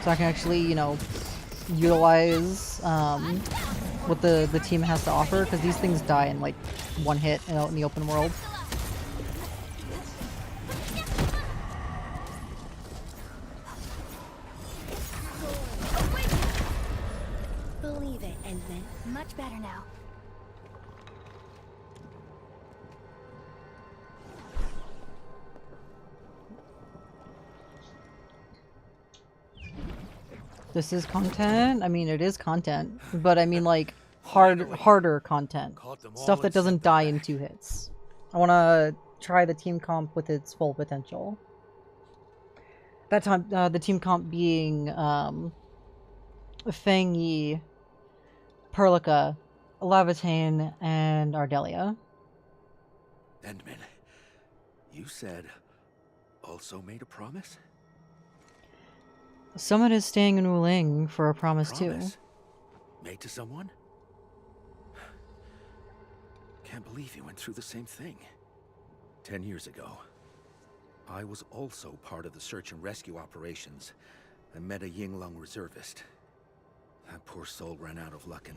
So I can actually, you know, utilize, what the team has to offer, because these things die in, like, one hit in the open world. Believe it, Endman. Much better now. This is content? I mean, it is content. But I mean, like, harder content. Stuff that doesn't die in 2 hits. I want to try the team comp with its full potential. That time, the team comp being, Feng Yi, Perlica, Lavatane, and Ardelia. Endman, you said also made a promise? Someone is staying in Wuling for a promise too. Made to someone? Can't believe you went through the same thing. 10 years ago, I was also part of the search and rescue operations and met a Yinglong reservist. That poor soul ran out of luck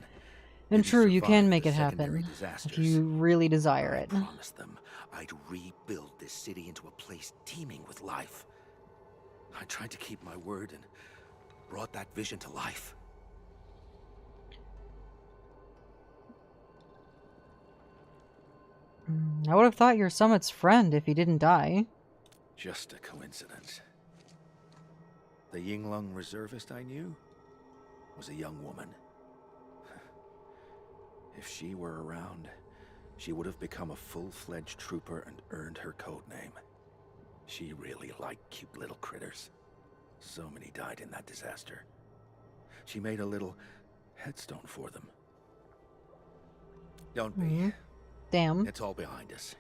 And true, you can make the it secondary happen disasters. if you really desire it. I promised them I'd rebuild this city into a place teeming with life. I tried to keep my word and brought that vision to life. I would have thought you're Summit's friend if he didn't die. Just a coincidence. The Yinglong reservist I knew was a young woman. If she were around, she would have become a full-fledged trooper and earned her code name. She really liked cute little critters. So many died in that disaster. She made a little headstone for them. Don't be. Damn. It's all behind us.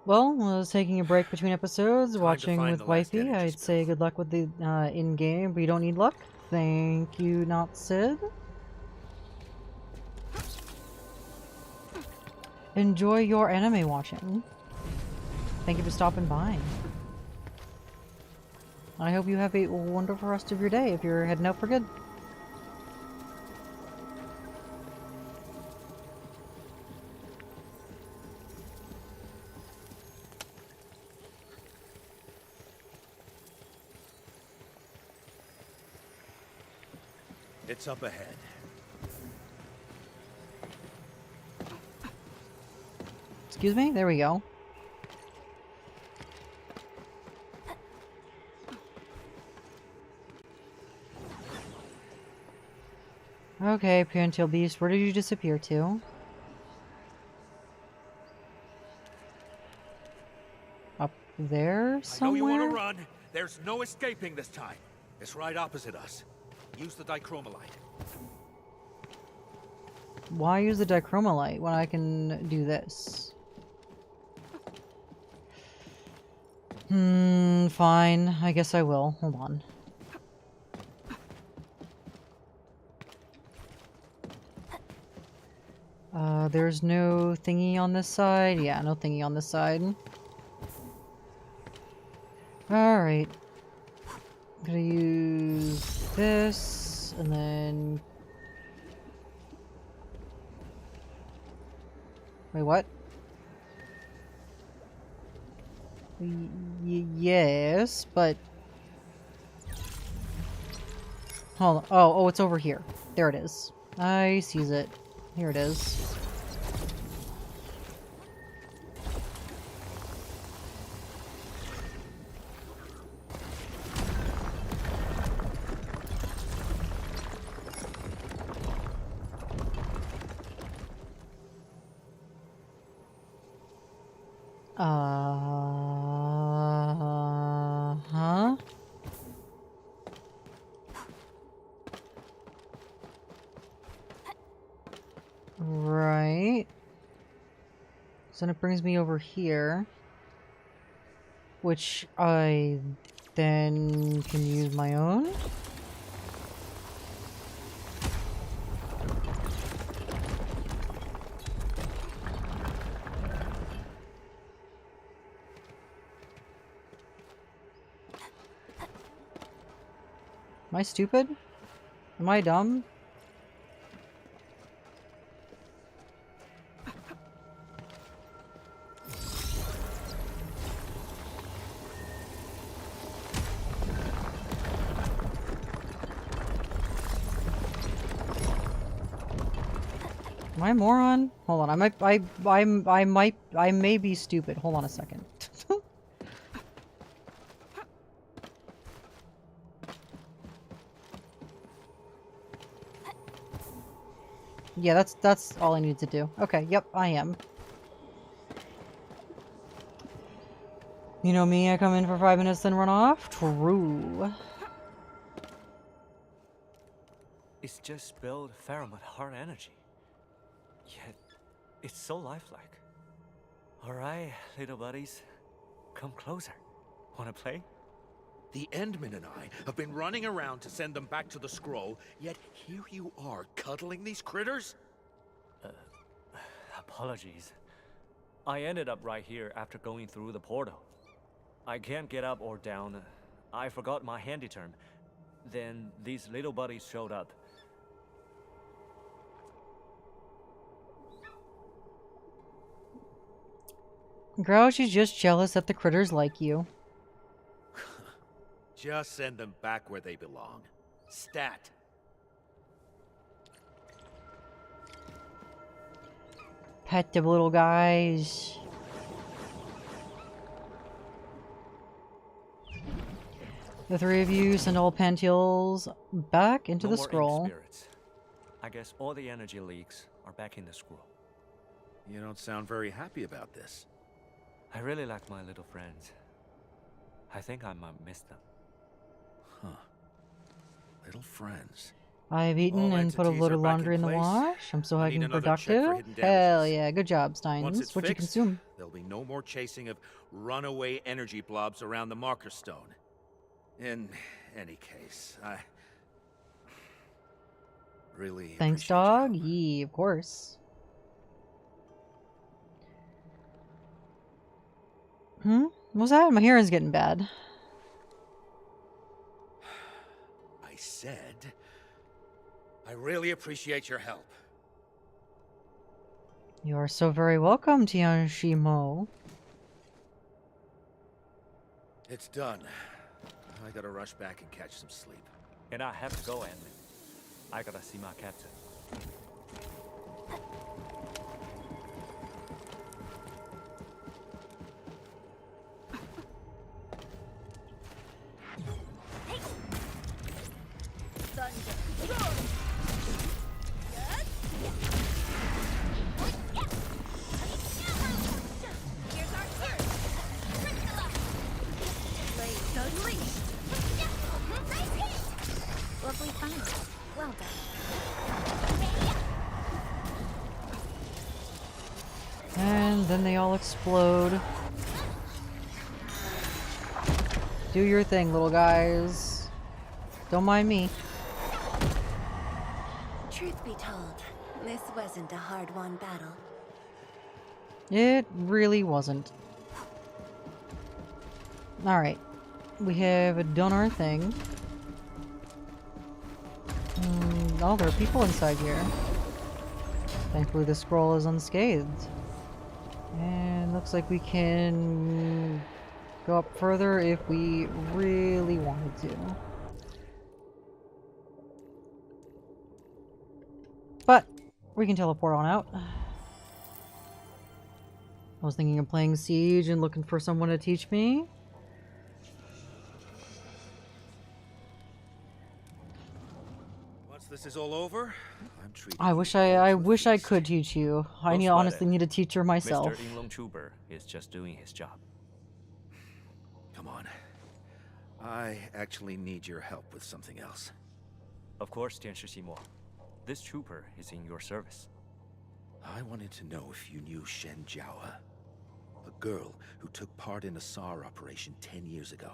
Well, I was taking a break between episodes, Time to watching find with the last Wifey. energy I'd say good luck with the in-game, but you don't need luck. Thank you, not Sid. Enjoy your anime watching. Thank you for stopping by. I hope you have a wonderful rest of your day if you're heading out for good. It's up ahead. Excuse me? There we go. Okay, Parentail Beast, where did you disappear to? Up there somewhere? I know you want to run. There's no escaping this time. It's right opposite us. Use the dichromalite. Why use the dichromalite when I can do this? Fine. I guess I will. Hold on. There's no thingy on this side? Yeah, no thingy on this side. Alright. Gonna use this, and then... Wait, what? Yes, but... Hold on. Oh, it's over here. There it is. I sees it. Here it is. Huh? Right. So then it brings me over here, which I then can use my own. Am I stupid? Am I dumb? Am I a moron? Hold on, I may be stupid. Hold on a second. Yeah, that's all I need to do. Okay, yep, I am. You know me, I come in for 5 minutes then run off? True. It's just spilled Pheromone heart energy. Yet, it's so lifelike. Alright, little buddies. Come closer. Wanna play? The Endman and I have been running around to send them back to the scroll, yet here you are cuddling these critters? Apologies. I ended up right here after going through the portal. I can't get up or down. I forgot my handy term. Then these little buddies showed up. Grouch is just jealous that the critters like you. Just send them back where they belong. Stat. Pet the little guys. The 3 of you send all Panteals back into the scroll. Spirits. I guess all the energy leaks are back in the scroll. You don't sound very happy about this. I really like my little friends. I think I might miss them. Huh. Little friends. I've eaten and put a load of laundry in the wash. I'm so fucking productive. Hell yeah, good job, Steins. What'd you consume? There'll be no more chasing of runaway energy blobs around the marker stone. In any case, I really Thanks, dog. Yeah, of course. What's that? My hearing's getting bad. I said, I really appreciate your help. You are so very welcome, Tianshimo. It's done. I gotta rush back and catch some sleep. And I have to go, Endman. I gotta see my captain. Lovely find. Well done. And then they all explode. Do your thing, little guys. Don't mind me. Truth be told, this wasn't a hard-won battle. It really wasn't. Alright. We have done our thing. Oh, there are people inside here. Thankfully the scroll is unscathed. And looks like we can go up further if we really wanted to. But we can teleport on out. I was thinking of playing Siege and looking for someone to teach me. Once this is all over, I'm treating I wish I could teach you. I honestly need a teacher myself. Mr. Inglong Trooper is just doing his job. Come on. I actually need your help with something else. Of course, Tianshi Ximo. This trooper is in your service. I wanted to know if you knew Shen Jiaohe, a girl who took part in a SAR operation 10 years ago.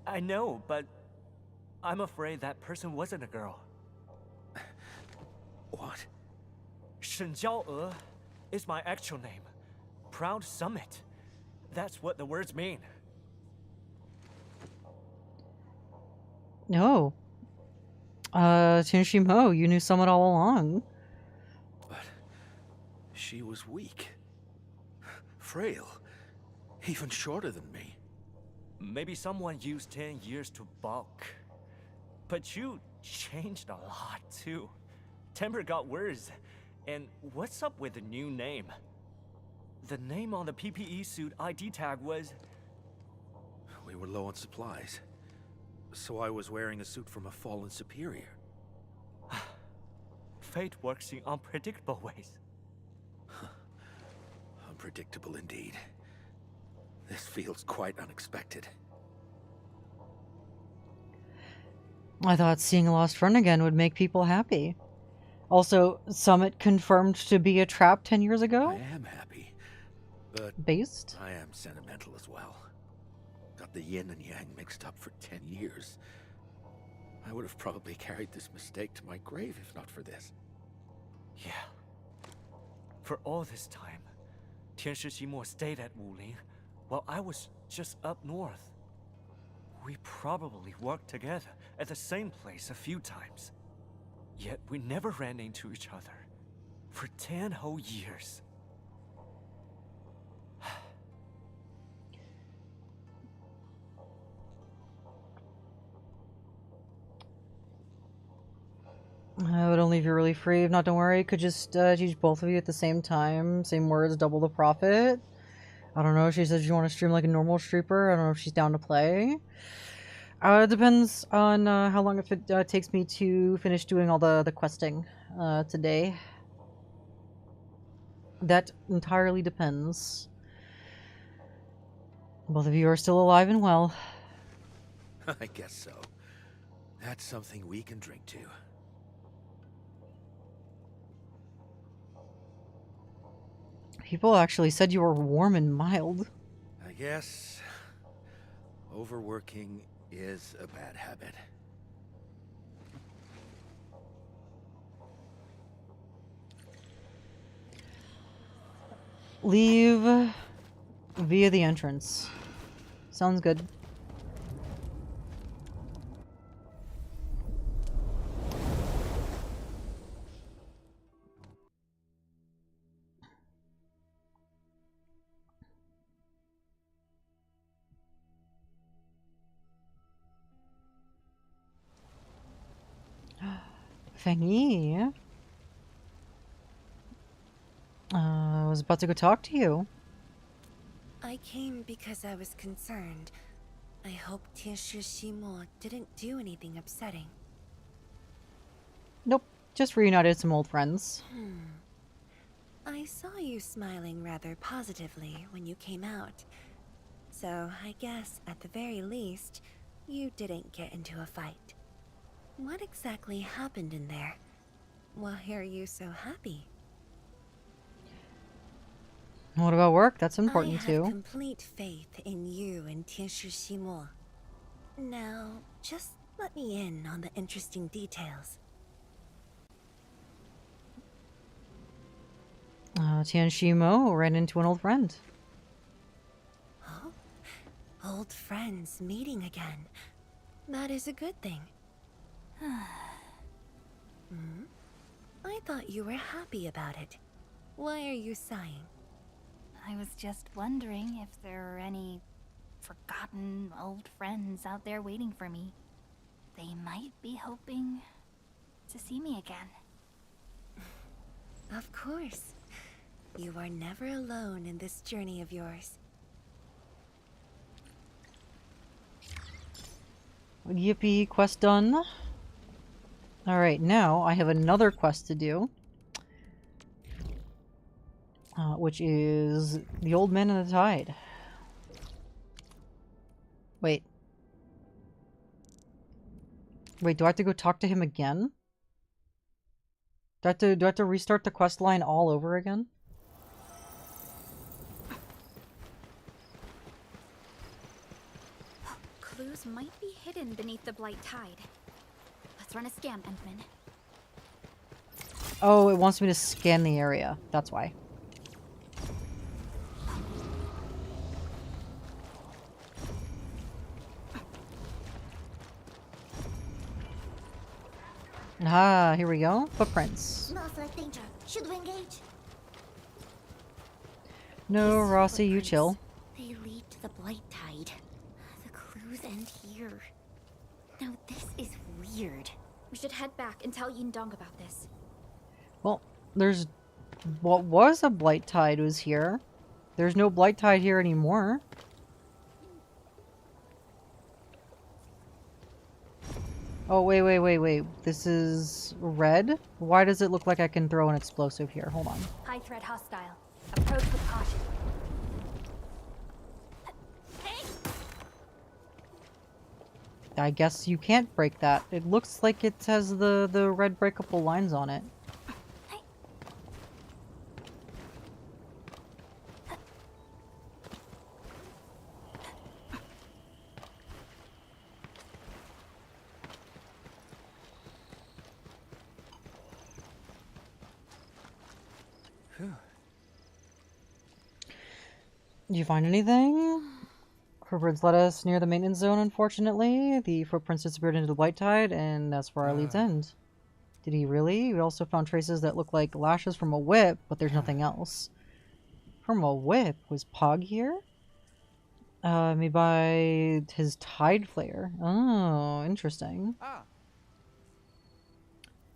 I know, but I'm afraid that person wasn't a girl. What? Shen Jiaohe is my actual name. Proud Summit. That's what the words mean. No. Tianshi Mo, you knew Summit all along. But she was weak. Frail. Even shorter than me. Maybe someone used 10 years to bulk. But you changed a lot, too. Temper got worse. And what's up with the new name? The name on the PPE suit ID tag was... We were low on supplies. So I was wearing a suit from a fallen superior. Fate works in unpredictable ways. Unpredictable indeed. This feels quite unexpected. I thought seeing a lost friend again would make people happy. Also, Summit confirmed to be a trap 10 years ago? I am happy, but based? I am sentimental as well. Got the yin and yang mixed up for 10 years. I would have probably carried this mistake to my grave if not for this. Yeah. For all this time, Tianshi Ximo stayed at Wuling, while I was just up north. We probably worked together at the same place a few times. Yet we never ran into each other. For 10 whole years. I would only if you're really free. If not, don't worry. Could just teach both of you at the same time. Same words, double the profit. I don't know. She said you want to stream like a normal streamer. I don't know if she's down to play. It depends on how long it takes me to finish doing all the questing today. That entirely depends. Both of you are still alive and well. I guess so. That's something we can drink to. People actually said you were warm and mild. I guess overworking is a bad habit. Leave via the entrance. Sounds good. Fengyi. I was about to go talk to you. I came because I was concerned. I hope Tianshi Shimo didn't do anything upsetting. Nope, just reunited some old friends. I saw you smiling rather positively when you came out. So I guess, at the very least, you didn't get into a fight. What exactly happened in there? Why are you so happy? What about work? That's important I have too. complete faith in you and Tianshi Shimo. Now, just let me in on the interesting details. Tian Shimo ran into an old friend. Oh? Old friends meeting again. That is a good thing. I thought you were happy about it. Why are you sighing? I was just wondering if there are any forgotten old friends out there waiting for me. They might be hoping to see me again. Of course. You are never alone in this journey of yours. Yippee, quest done. Alright, now I have another quest to do. Which is the Old Man and the Tide. Wait. Wait, do I have to go talk to him again? Do I have to restart the quest line all over again? Clues might be hidden beneath the Blight Tide. Let's run a scan, Endman. Oh, it wants me to scan the area. That's why. Ah, here we go. Footprints. Smells like danger. Should we engage? No, Rossi, you chill. They lead to the Blight Tide. The clues end here. Now this is weird. We should head back and tell Yindong about this. Well, there's... What was a Blight Tide was here. There's no Blight Tide here anymore. Oh, wait. This is red? Why does it look like I can throw an explosive here? Hold on. High threat hostile. Approach with caution. I guess you can't break that. It looks like it has the red breakable lines on it. Did you find anything? Footprints led us near the maintenance zone, unfortunately. The footprints disappeared into the Blight Tide, and that's where our leads end. Did he really? We also found traces that look like lashes from a whip, but there's nothing else. From a whip? Was Pog here? Made by his Tide Flare. Oh, interesting.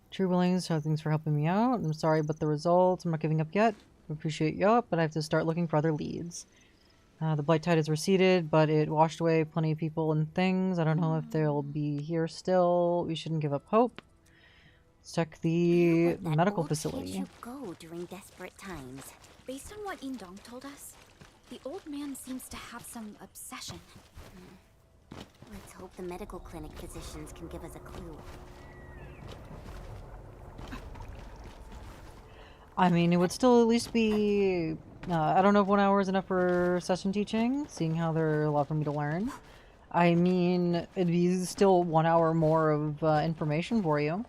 True Willings, so thanks for helping me out. I'm sorry about the results. I'm not giving up yet. I appreciate you up, but I have to start looking for other leads. The Blight Tide is receded, but it washed away plenty of people and things. I don't know if they'll be here still. We shouldn't give up hope. Let's check the medical facility. Can't you go during desperate times? Based on what Yindong told us, the old man seems to have some obsession. Let's hope the medical clinic physicians can give us a clue. I mean, it would still at least be... I don't know if 1 hour is enough for session teaching, seeing how there's a lot for me to learn. I mean, it'd be still 1 hour more of information for you.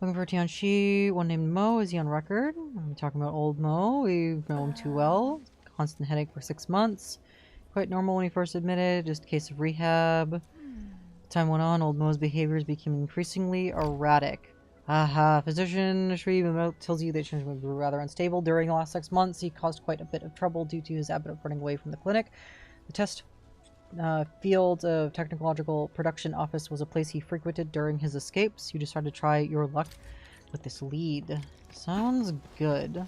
Looking for Tianxi, one named Mo. Is he on record? I'm talking about old Mo. We know him too well. Constant headache for 6 months. Quite normal when he first admitted. Just a case of rehab. Time went on, old Mo's behaviors became increasingly erratic. Aha, physician Shree tells you that Tianxi was rather unstable. During the last 6 months, he caused quite a bit of trouble due to his habit of running away from the clinic. The test field of technological production office was a place he frequented during his escapes. You decided to try your luck with this lead. Sounds good.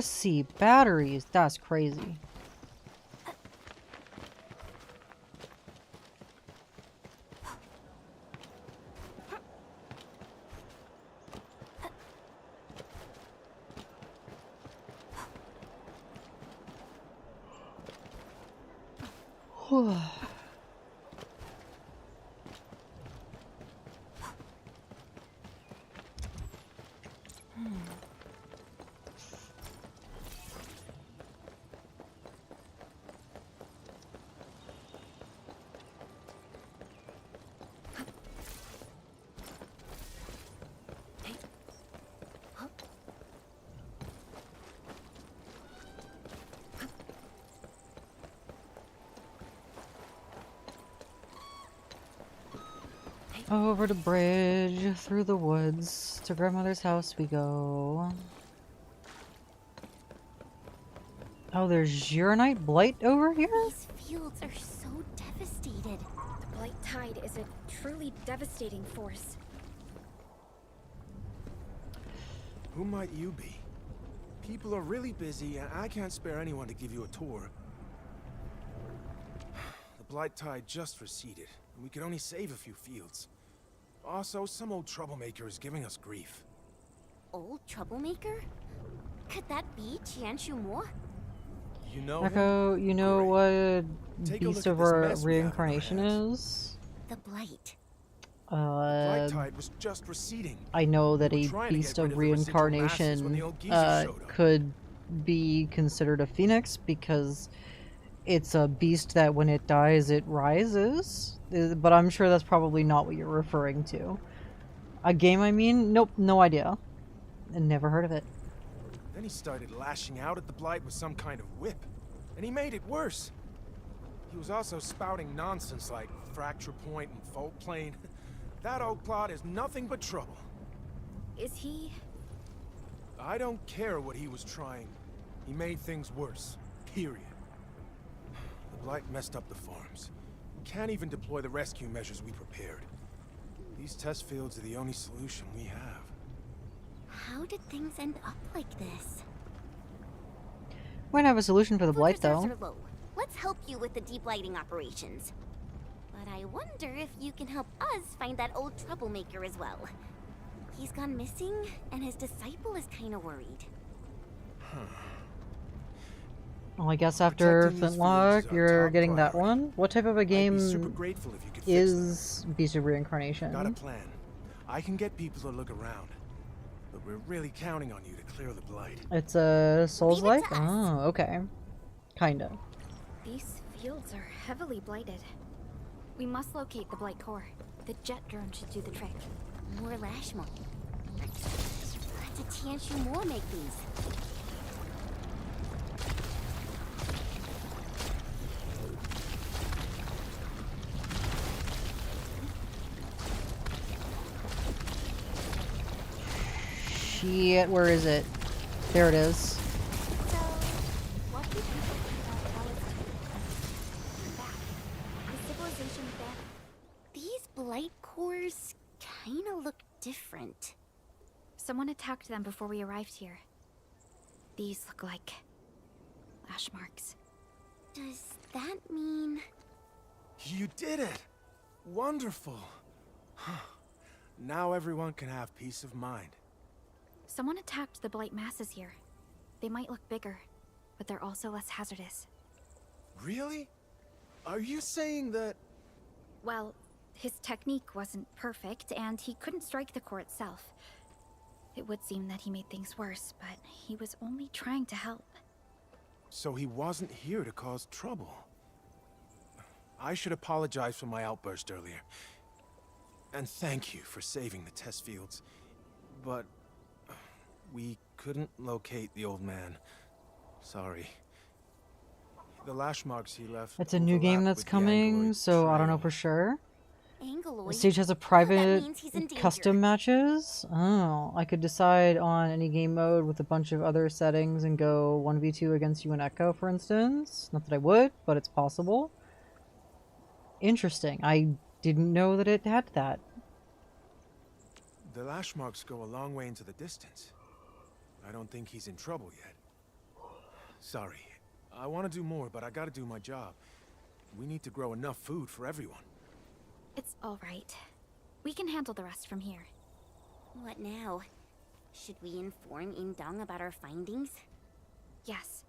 SC batteries, that's crazy. Over the bridge, through the woods, to grandmother's house we go. Oh, there's Arknight blight over here? These fields are so devastated. The blight tide is a truly devastating force. Who might you be? People are really busy, and I can't spare anyone to give you a tour. The blight tide just receded, and we could only save a few fields. Also, some old troublemaker is giving us grief. Old troublemaker? Could that be Tianxi Mo? You know Echo, you know what Take a Beast look of at this mess we have on our Reincarnation hands. is? The blight. The blight tide was just receding. I know that We a were trying to Beast get rid of of the residual masses when Reincarnation the old geezer showed up. could be considered a phoenix because it's a beast that when it dies it rises. But I'm sure that's probably not what you're referring to. A game, I mean? Nope, no idea. Never heard of it. Then he started lashing out at the blight with some kind of whip, and he made it worse. He was also spouting nonsense like fracture point and fault plane. That old clod is nothing but trouble. Is he... I don't care what he was trying. He made things worse. Period. The blight messed up the farms. Can't even deploy the rescue measures we prepared. These test fields are the only solution we have. How did things end up like this? Might have a solution for the blight, Reserves though. are low. Let's help you with the deblighting operations. But I wonder if you can help us find that old troublemaker as well. He's gone missing, and his disciple is kind of worried. Well, I guess after Flintlock, you're getting that one. What type of a game is Beast of Reincarnation? Got a plan. I can get people to look around. But we're really counting on you to clear the blight. It's a Souls-like? Oh, okay. Kinda. These fields are heavily blighted. We must locate the blight core. The jet drone should do the trick. More Lashmo. What did Tianxi Mo make these? Shit, where is it? There it is. What do you think about the civilization back? These blight cores kinda look different. Someone attacked them before we arrived here. These look like... lash marks. Does that mean... You did it! Wonderful! Now everyone can have peace of mind. Someone attacked the blight masses here. They might look bigger, but they're also less hazardous. Really? Are you saying that... Well, his technique wasn't perfect, and he couldn't strike the core itself. It would seem that he made things worse, but he was only trying to help. So he wasn't here to cause trouble. I should apologize for my outburst earlier. And thank you for saving the test fields. But we couldn't locate the old man. Sorry. The lash marks he left. It's a new game that's coming, so I don't know for sure. The stage has a private custom matches. Oh, I could decide on any game mode with a bunch of other settings and go 1v2 against you and Echo, for instance. Not that I would, but it's possible. Interesting. I didn't know that it had that. The lash marks go a long way into the distance. I don't think he's in trouble yet. Sorry. I want to do more, but I gotta do my job. We need to grow enough food for everyone. It's all right. We can handle the rest from here. What now? Should we inform Indong about our findings? Yes.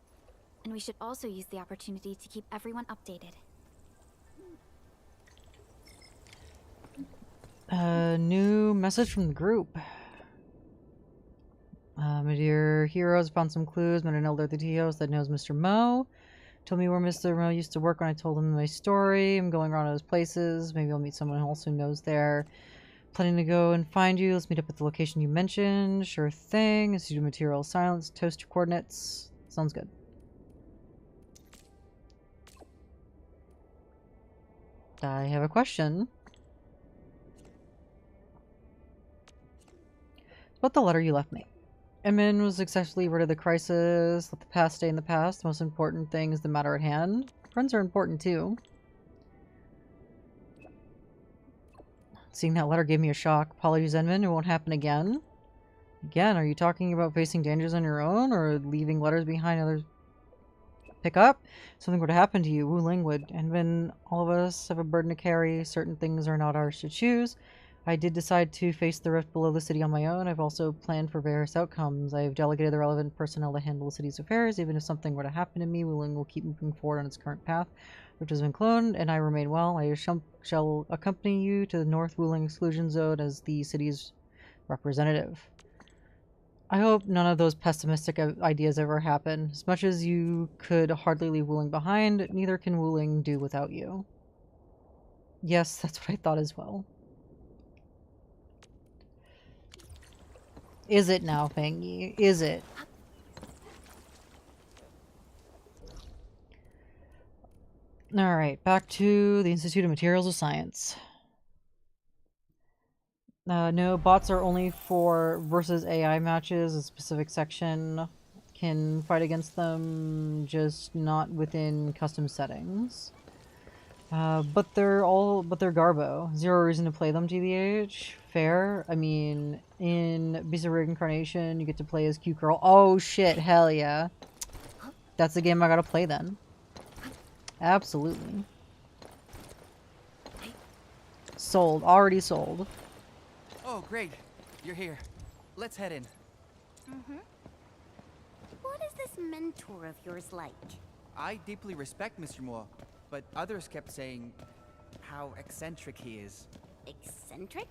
And we should also use the opportunity to keep everyone updated. New message from the group. My dear heroes, found some clues. Met an elder at the tea house that knows Mr. Mo. Told me where Mr. Mo used to work when I told him my story. I'm going around those places. Maybe I'll meet someone else who knows there. Planning to go and find you. Let's meet up at the location you mentioned. Sure thing. Institute material silence. Toast your coordinates. Sounds good. I have a question. About the letter you left me. Emin was successfully rid of the crisis. Let the past stay in the past. The most important thing is the matter at hand. Friends are important too. Seeing that letter gave me a shock. Apologies, Edmund. It won't happen again. Again, are you talking about facing dangers on your own or leaving letters behind others pick up? Something were to happen to you, Wu Ling would. And when all of us have a burden to carry, certain things are not ours to choose. I did decide to face the rift below the city on my own. I've also planned for various outcomes. I've delegated the relevant personnel to handle the city's affairs. Even if something were to happen to me, Wu Ling will keep moving forward on its current path, which has been cloned, and I remain well. I shall accompany you to the North Wu Ling exclusion zone as the city's representative. I hope none of those pessimistic ideas ever happen. As much as you could hardly leave Wu Ling behind, neither can Wu Ling do without you. Yes, that's what I thought as well. Is it now, Fengi? Is it? Alright, back to the Institute of Materials of Science. No, bots are only for versus AI matches. A specific section can fight against them, just not within custom settings. But they're Garbo. Zero reason to play them, TBH. Fair. I mean, in Beast of Reincarnation, you get to play as Cute Girl. Oh shit, hell yeah. That's the game I gotta play then. Absolutely. Sold. Already sold. Oh, great. You're here. Let's head in. Mm-hmm. What is this mentor of yours like? I deeply respect Mr. Moore, but others kept saying how eccentric he is. Eccentric?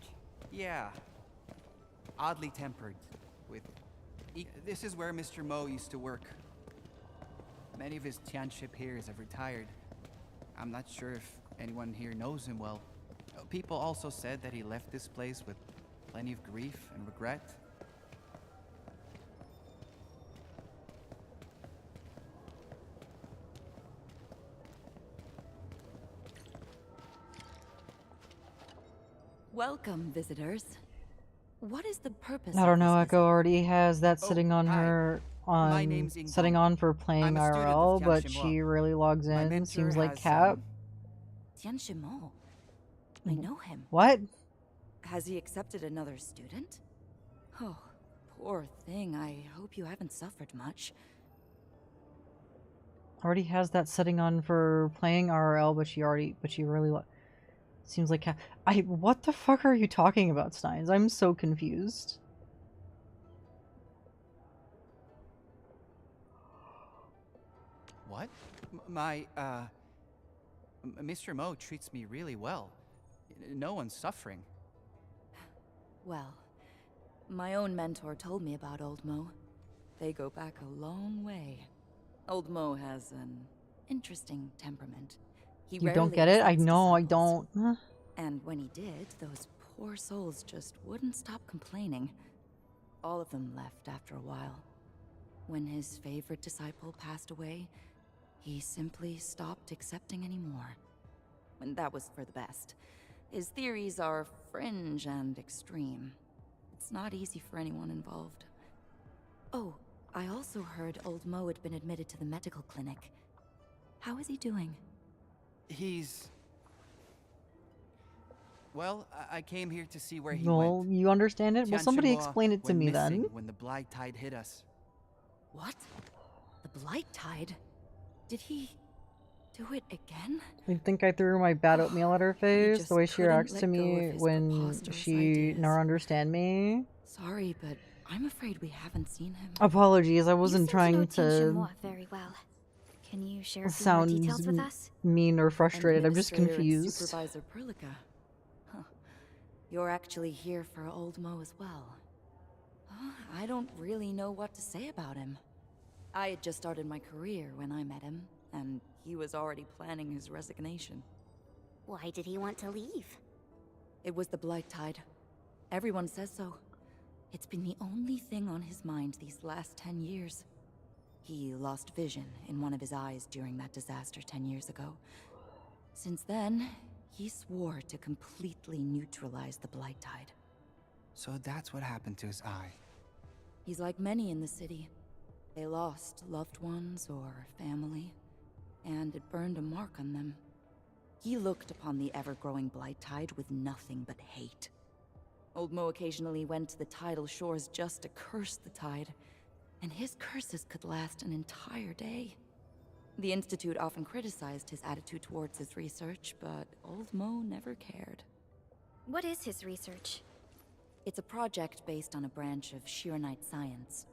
Yeah. Oddly tempered. This is where Mr. Mo used to work. Many of his Tianxia peers have retired. I'm not sure if anyone here knows him well. People also said that he left this place with plenty of grief and regret. Welcome, visitors. What is the purpose? I don't know. Echo already has that sitting on her name's setting on for playing IRL, but she rarely logs in. Seems like Cap. Tianxia Mo. I know him. What? Has he accepted another student? Oh, poor thing. I hope you haven't suffered much. Already has that setting on for playing IRL, but she really seems like Cap. What the fuck are you talking about, Steins? I'm so confused. What? Mr. Mo treats me really well. No one's suffering. Well, my own mentor told me about old Mo. They go back a long way. Old Mo has an interesting temperament. He You don't rarely get it? I accepts know, I disciples. don't. And when he did, those poor souls just wouldn't stop complaining. All of them left after a while. When his favorite disciple passed away, he simply stopped accepting anymore. And that was for the best. His theories are fringe and extreme. It's not easy for anyone involved. Oh, I also heard Old Mo had been admitted to the medical clinic. How is he doing? He's... Well, I came here to see where he Well, went. you understand it? Well, somebody Tianxia explain it to went me missing then. when the Blight Tide hit us. What? The Blight Tide? Did he do it again? You think I threw my bad oatmeal at her face? The just way she couldn't reacts let to go me of his when preposterous she ideas. never understand me? Sorry, but I'm afraid we haven't seen him. Apologies, I wasn't You trying seem to know to Tianxia very well. Can you share a few more sound details with us? mean or frustrated. I'm just Administrator and confused. Supervisor Perlica. Huh. You're actually here for Old Mo as well. I don't really know what to say about him. I had just started my career when I met him, and he was already planning his resignation. Why did he want to leave? It was the Blight Tide. Everyone says so. It's been the only thing on his mind these last 10 years. He lost vision in one of his eyes during that disaster 10 years ago. Since then, he swore to completely neutralize the Blight Tide. So that's what happened to his eye. He's like many in the city. They lost loved ones or family, and it burned a mark on them. He looked upon the ever-growing Blight Tide with nothing but hate. Old Mo occasionally went to the tidal shores just to curse the tide, and his curses could last an entire day. The Institute often criticized his attitude towards his research, but Old Mo never cared. What is his research? It's a project based on a branch of Arknight science.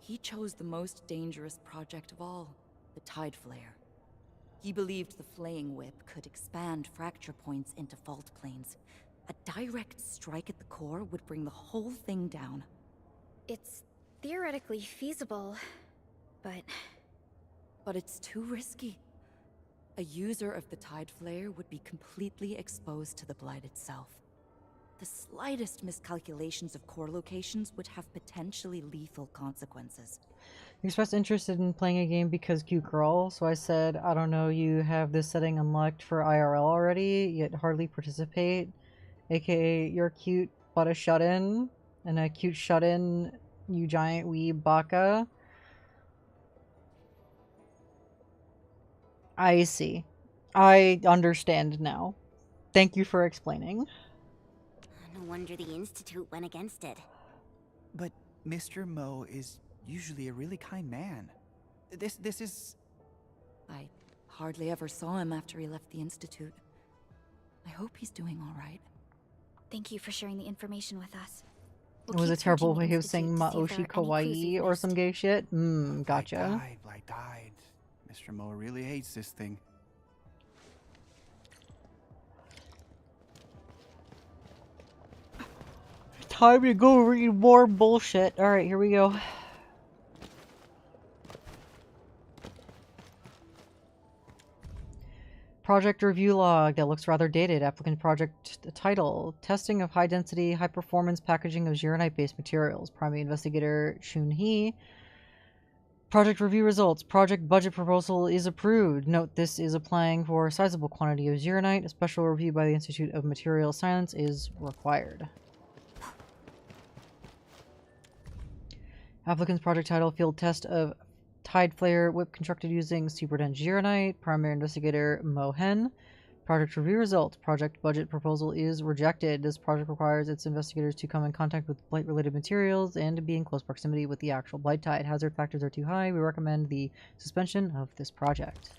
He chose the most dangerous project of all, the Tide Flare. He believed the flaying whip could expand fracture points into fault planes. A direct strike at the core would bring the whole thing down. It's theoretically feasible, but... But it's too risky. A user of the Tide Flare would be completely exposed to the Blight itself. The slightest miscalculations of core locations would have potentially lethal consequences. You expressed interest in playing a game because cute girl, so I said, I don't know, you have this setting unlocked for IRL already, yet hardly participate. AKA, you're cute, but a shut-in, and a cute shut-in, you giant weeb baka. I see. I understand now. Thank you for explaining. No wonder the Institute went against it. But Mr. Mo is usually a really kind man. This is... I hardly ever saw him after he left the Institute. I hope he's doing all right. Thank you for sharing the information with us. It was a terrible way of saying Maoshi Kawaii or some gay shit. Gotcha. Blight died. Mr. Mo really hates this thing. Time to go read more bullshit. Alright, here we go. Project review log that looks rather dated. Applicant project title. Testing of high density, high performance packaging of Ziranite based materials. Primary investigator Chun Hee. Project review results. Project budget proposal is approved. Note this is applying for a sizable quantity of Ziranite. A special review by the Institute of Material Science is required. Applicant's project title, field test of Tide Flare whip constructed using superdense Ziranite. Primary investigator Mo Hen. Project review results. Project budget proposal is rejected. This project requires its investigators to come in contact with blight-related materials and to be in close proximity with the actual blight tide. Hazard factors are too high. We recommend the suspension of this project.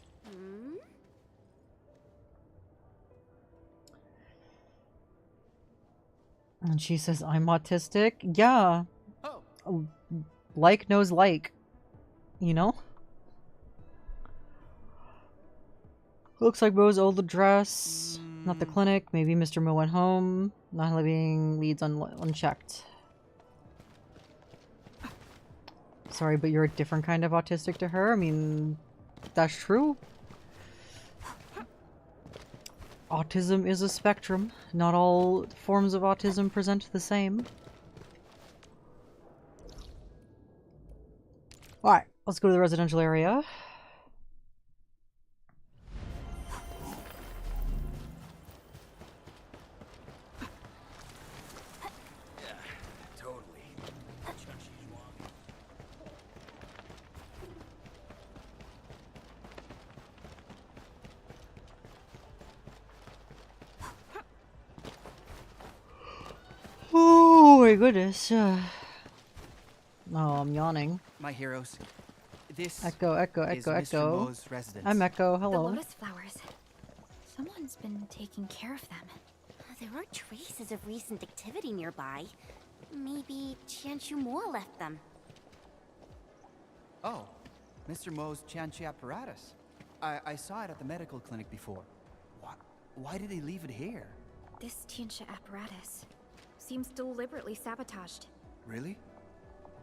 And she says, I'm autistic. Yeah. Oh. Like knows like. You know? Looks like Mo's old address. Not the clinic. Maybe Mr. Mo went home. Not leaving leads unchecked. Sorry, but you're a different kind of autistic to her? I mean, that's true. Autism is a spectrum. Not all forms of autism present the same. Alright, let's go to the residential area. Oh my goodness. Oh, I'm yawning. My heroes. This Echo. is Mr. Mo's residence. I'm Echo, The hello. lotus flowers. Someone's been taking care of them. There are traces of recent activity nearby. Maybe Qianshu Mo left them. Oh, Mr. Mo's Qianqi apparatus. I saw it at the medical clinic before. Why did he leave it here? This Tianxia apparatus seems deliberately sabotaged. Really?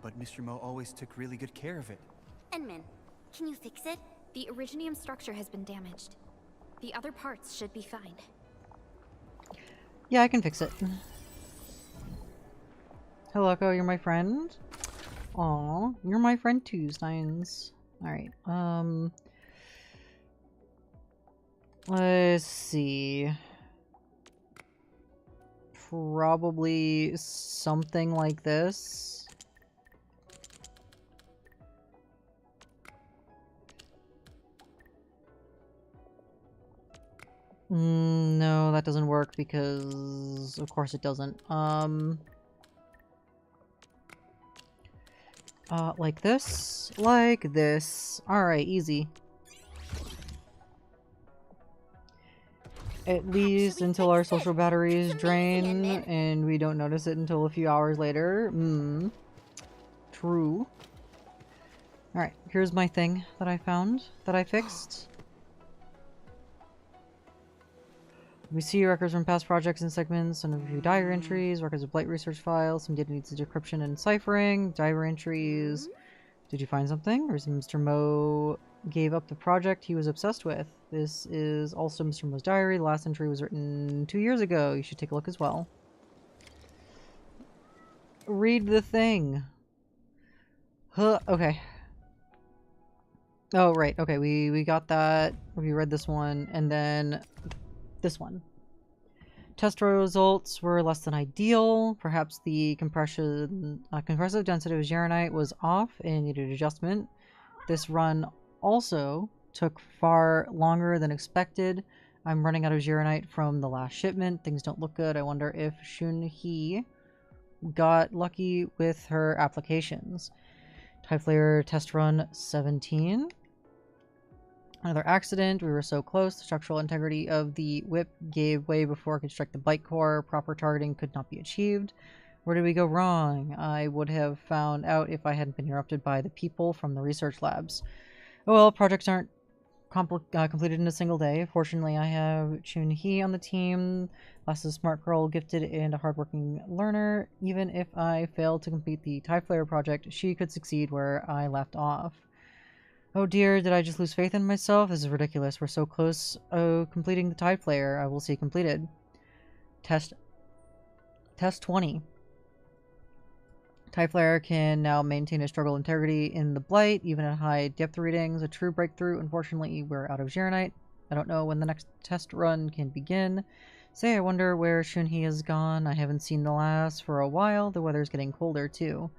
But Mr. Mo always took really good care of it. Enmin, can you fix it? The originium structure has been damaged. The other parts should be fine. Yeah, I can fix it. Hello, Echo, you're my friend? Aw, you're my friend too, Steins. Alright, let's see. Probably something like this. No, that doesn't work because of course it doesn't. Like this? Like this. Alright, easy. At least until our social batteries drain and we don't notice it until a few hours later. True. Alright, here's my thing that I found, that I fixed. We see records from past projects and segments, and a few diary entries, records of blight research files, some data needs decryption and ciphering, diary entries. Did you find something? Or is Mr. Mo gave up the project he was obsessed with? This is also Mr. Mo's diary. The last entry was written 2 years ago. You should take a look as well. Read the thing. Huh, okay. Oh, right. Okay, we got that. We read this one, and then this one. Test results were less than ideal. Perhaps the compressive density of Geronite was off and needed adjustment. This run also took far longer than expected. I'm running out of Geronite from the last shipment. Things don't look good. I wonder if Shun-Hee got lucky with her applications. Type Flare test run 17. Another accident. We were so close. The structural integrity of the whip gave way before it could strike the bike core. Proper targeting could not be achieved. Where did we go wrong? I would have found out if I hadn't been interrupted by the people from the research labs. Oh well, projects aren't completed in a single day. Fortunately, I have Chun-Hee on the team. Last is a smart girl, gifted, and a hardworking learner. Even if I failed to complete the TIE Flare project, she could succeed where I left off. Oh dear, did I just lose faith in myself? This is ridiculous. We're so close. Oh, completing the TIE Flare. I will see completed. Test 20. TIE Flare can now maintain a structural integrity in the Blight, even at high depth readings. A true breakthrough. Unfortunately, we're out of Geronite. I don't know when the next test run can begin. Say, I wonder where Shun-Hee has gone. I haven't seen the last for a while. The weather's getting colder, too.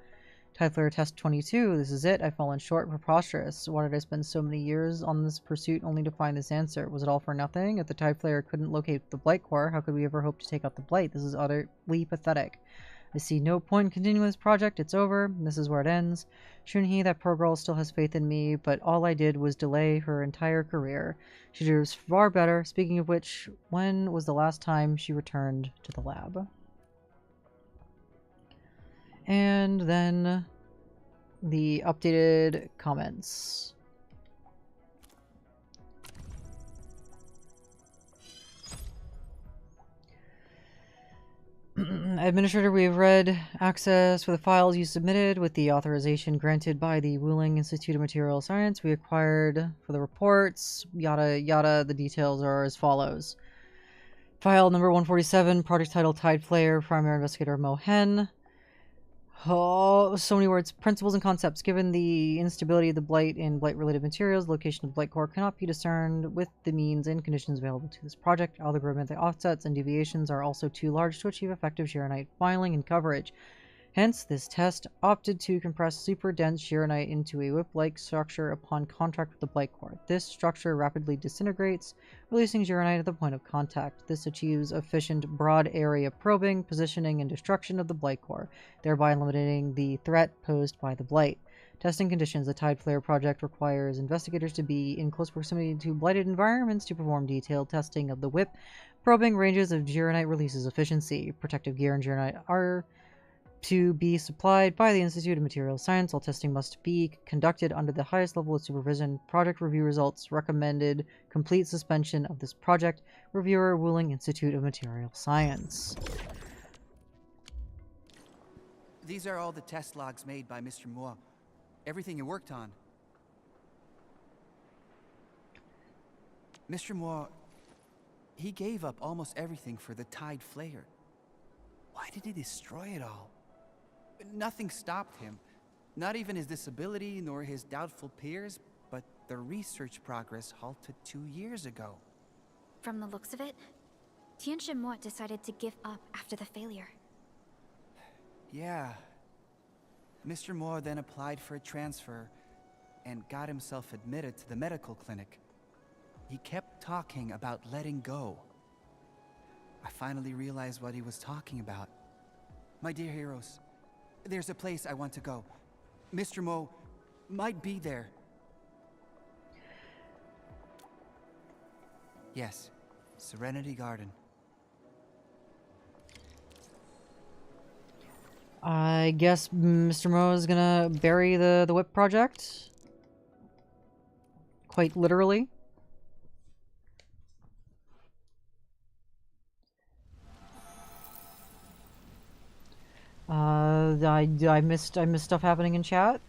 TIE Flare Test 22. This is it. I've fallen short. Preposterous. Why did I spend so many years on this pursuit only to find this answer? Was it all for nothing? If the TIE Flare couldn't locate the Blight Core, how could we ever hope to take out the Blight? This is utterly pathetic. I see no point in continuing this project. It's over. This is where it ends. Shun-Hee, that poor girl, still has faith in me, but all I did was delay her entire career. She deserves far better. Speaking of which, when was the last time she returned to the lab? And then the updated comments. Administrator, we have read access for the files you submitted with the authorization granted by the Wuling Institute of Material Science. We acquired for the reports, yada yada. The details are as follows. File number 147, project title Tide Flare, primary investigator Mohen. Oh, so many words. Principles and concepts. Given the instability of the blight and blight-related materials, the location of the blight core cannot be discerned with the means and conditions available to this project. Algorithmic offsets and deviations are also too large to achieve effective Sheeranite filing and coverage. Hence, this test opted to compress super dense Sheeranite into a whip-like structure upon contact with the blight core. This structure rapidly disintegrates, releasing Sheeranite at the point of contact. This achieves efficient broad area probing, positioning, and destruction of the blight core, thereby eliminating the threat posed by the blight. Testing conditions. The Tide Flare project requires investigators to be in close proximity to blighted environments to perform detailed testing of the whip. Probing ranges of Sheeranite releases efficiency. Protective gear and Sheeranite are to be supplied by the Institute of Material Science. All testing must be conducted under the highest level of supervision. Project review results recommended complete suspension of this project. Reviewer, Wuling Institute of Material Science. These are all the test logs made by Mr. Moore. Everything you worked on. Mr. Moore, he gave up almost everything for the Tide Flare. Why did he destroy it all? Nothing stopped him. Not even his disability nor his doubtful peers, but the research progress halted 2 years ago. From the looks of it, Tianxin Mo decided to give up after the failure. Yeah. Mr. Moore then applied for a transfer and got himself admitted to the medical clinic. He kept talking about letting go. I finally realized what he was talking about. My dear heroes, there's a place I want to go. Mr. Mo might be there. Yes, Serenity Garden. I guess Mr. Mo is gonna bury the whip project. Quite literally. I missed stuff happening in chat.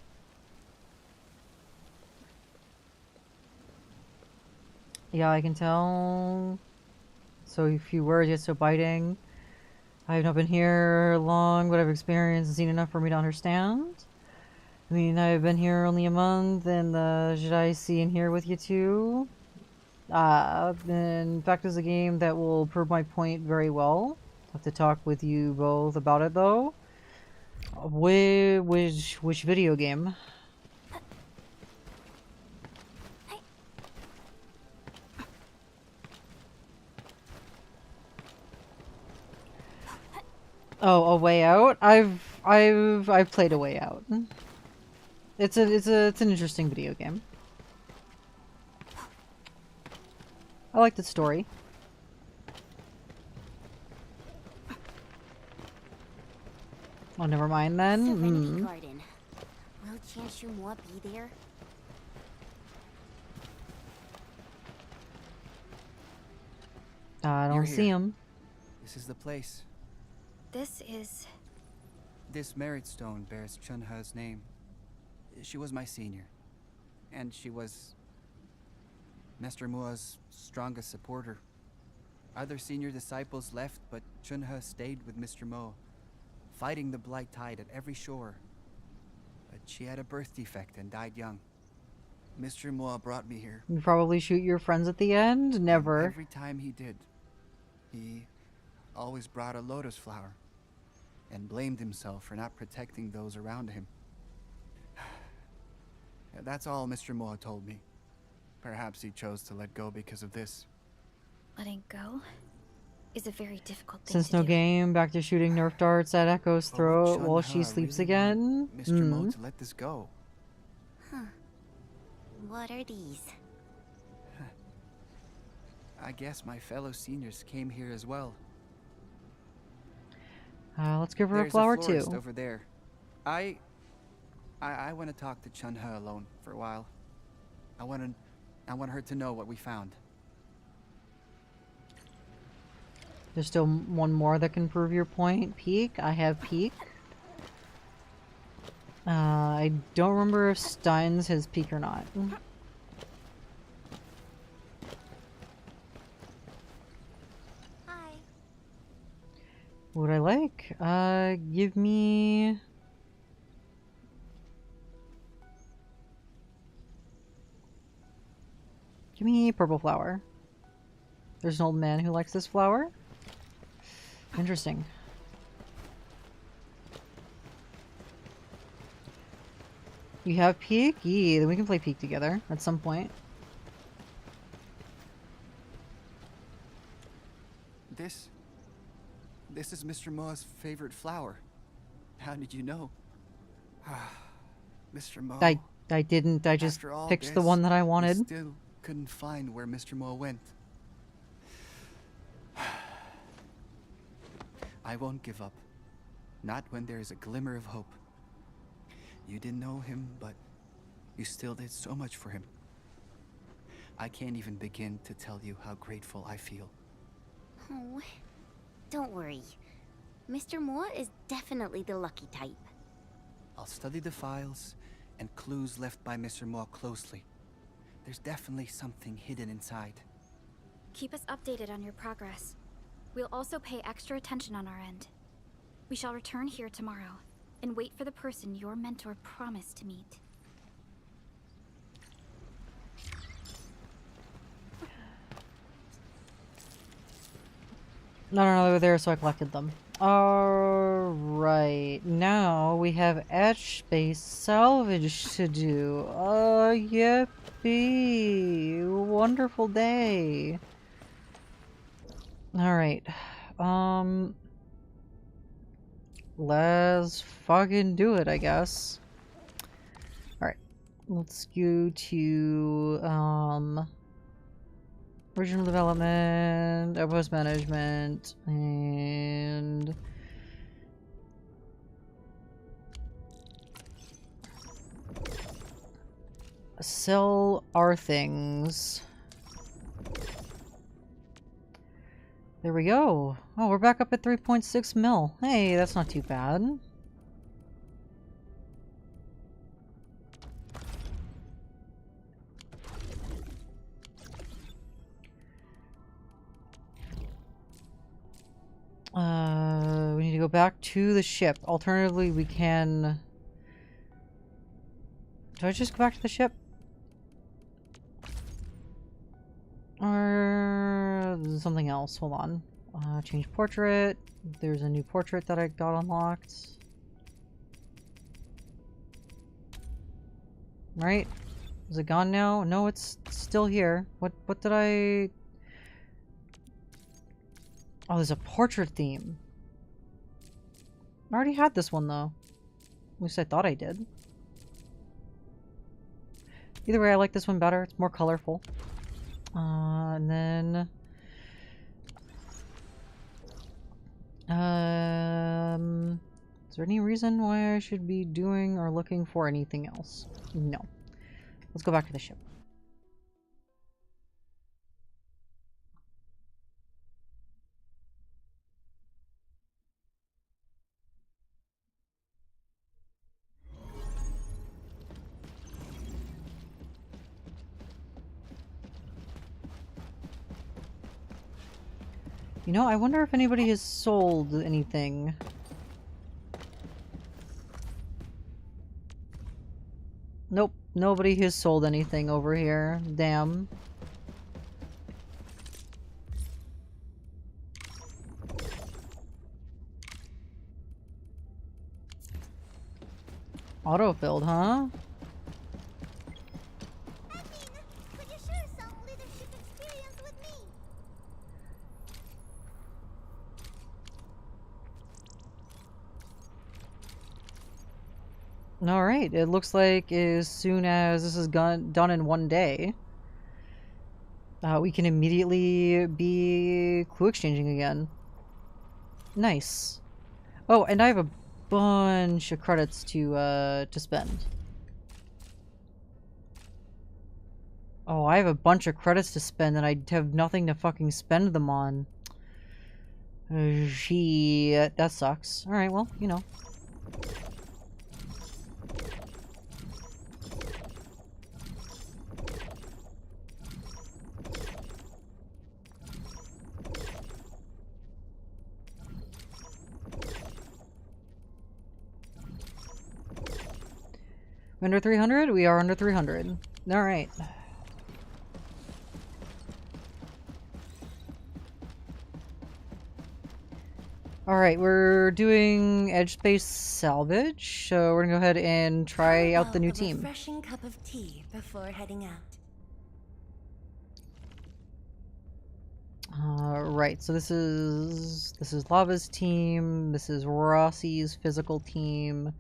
Yeah, I can tell. So a few words, yet so biting. I have not been here long, but I've experienced and seen enough for me to understand. I mean, I've been here only a month, and should I see and hear with you too? In fact, it's a game that will prove my point very well. Have to talk with you both about it, though. Which video game? Oh, A Way Out. I've played A Way Out. It's an interesting video game. I like the story. Oh, never mind then. Serenity Garden. Will Tianxin Mo be there? I don't see him. This is the place. This is... This merit stone bears Chunhe's name. She was my senior. And she was Mr. Mua's strongest supporter. Other senior disciples left, but Chunhe stayed with Mr. Mo, fighting the blight tide at every shore. But she had a birth defect and died young. Mr. Mo brought me here. You probably shoot your friends at the end? Never. Every time he did, he always brought a lotus flower and blamed himself for not protecting those around him. That's all Mr. Mo told me. Perhaps he chose to let go because of this. Letting go is a very difficult thing Since to no do. game, back to shooting Nerf darts at Echo's throat while she sleeps again. Mr. Mo to let this go. Huh. What are these? I guess my fellow seniors came here as well. Let's give her There's a flower florist too. over there. I want to talk to Chunhe alone for a while. I want her to know what we found. There's still one more that can prove your point. Peak. I have peak. I don't remember if Stein's has peak or not. Hi. What would I like? Give me... Give me purple flower. There's an old man who likes this flower. Interesting. You have peak? Yeah, then we can play peak together at some point. This is Mr. Moa's favorite flower. How did you know? Mr. Moa. I didn't. I just picked the this, one that I wanted. We still couldn't find where Mr. Moa went. I won't give up. Not when there is a glimmer of hope. You didn't know him, but you still did so much for him. I can't even begin to tell you how grateful I feel. Oh, don't worry. Mr. Moa is definitely the lucky type. I'll study the files and clues left by Mr. Moa closely. There's definitely something hidden inside. Keep us updated on your progress. We'll also pay extra attention on our end. We shall return here tomorrow and wait for the person your mentor promised to meet. No, they were there, so I collected them. Alright, now we have edge space salvage to do. Yippee! Wonderful day! Alright, let's fucking do it, I guess. Alright, let's go to, original development, outpost management, and sell our things. There we go. Oh, we're back up at 3.6 mil. Hey, that's not too bad. We need to go back to the ship. Alternatively, we can... Do I just go back to the ship? Or something else. Hold on. Change portrait. There's a new portrait that I got unlocked. Right? Is it gone now? No, it's still here. What did I... Oh, there's a portrait theme. I already had this one, though. At least I thought I did. Either way, I like this one better. It's more colorful. And then... is there any reason why I should be doing or looking for anything else? No. Let's go back to the ship. You know, I wonder if anybody has sold anything. Nope, nobody has sold anything over here. Damn. Autofilled, huh? Could you share some leadership experience with me? Alright, it looks like as soon as this is done in one day, we can immediately be clue exchanging again. Nice. Oh, and I have a bunch of credits to spend. Oh, I have a bunch of credits to spend and I have nothing to fucking spend them on. Shit, that sucks. Alright, well, you know. Under 300? We are under 300. Alright. Alright, we're doing edge space salvage, so we're gonna go ahead and try out the new team. Refreshing cup of tea before heading out. Right, so this is Lava's team, this is Rossi's physical team.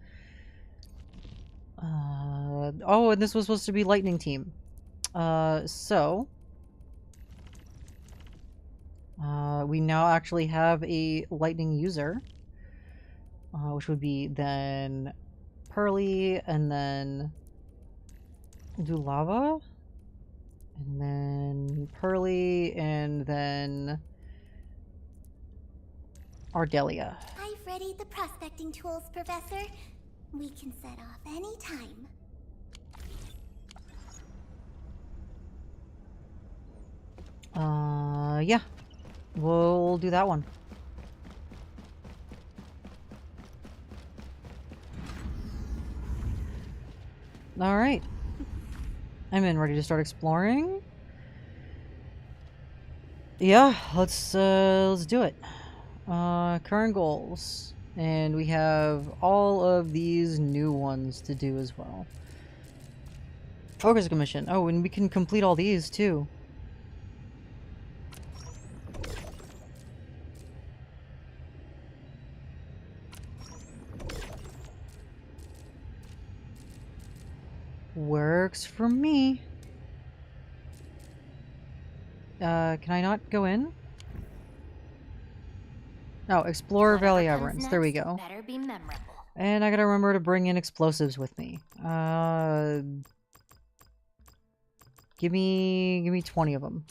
Oh, and this was supposed to be Lightning team. We now actually have a Lightning user, which would be then Pearly, and then do Lava, and then Pearly, and then Ardelia. I've readied the prospecting tools, Professor. We can set off any time. Yeah. We'll do that one. Alright. I'm in, ready to start exploring. Yeah, let's do it. Current goals. And we have all of these new ones to do as well. Focus commission. Oh, and we can complete all these too. Works for me. Can I not go in? Oh, explore Valley Aberrants. There we go. Better be memorable. And I gotta remember to bring in explosives with me. Give me 20 of them.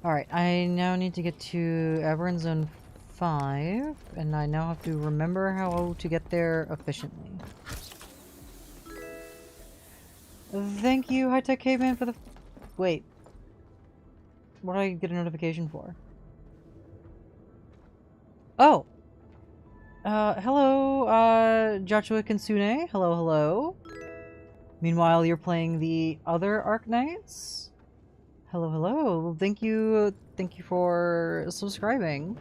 Alright, I now need to get to Aberrant Zone 5, and I now have to remember how to get there efficiently. Thank you, High Tech Caveman, for the... Wait. What did I get a notification for? Oh! Hello, Joshua Kinsune. Hello, hello. Meanwhile, you're playing the other Arknights? Hello, hello. Thank you for subscribing.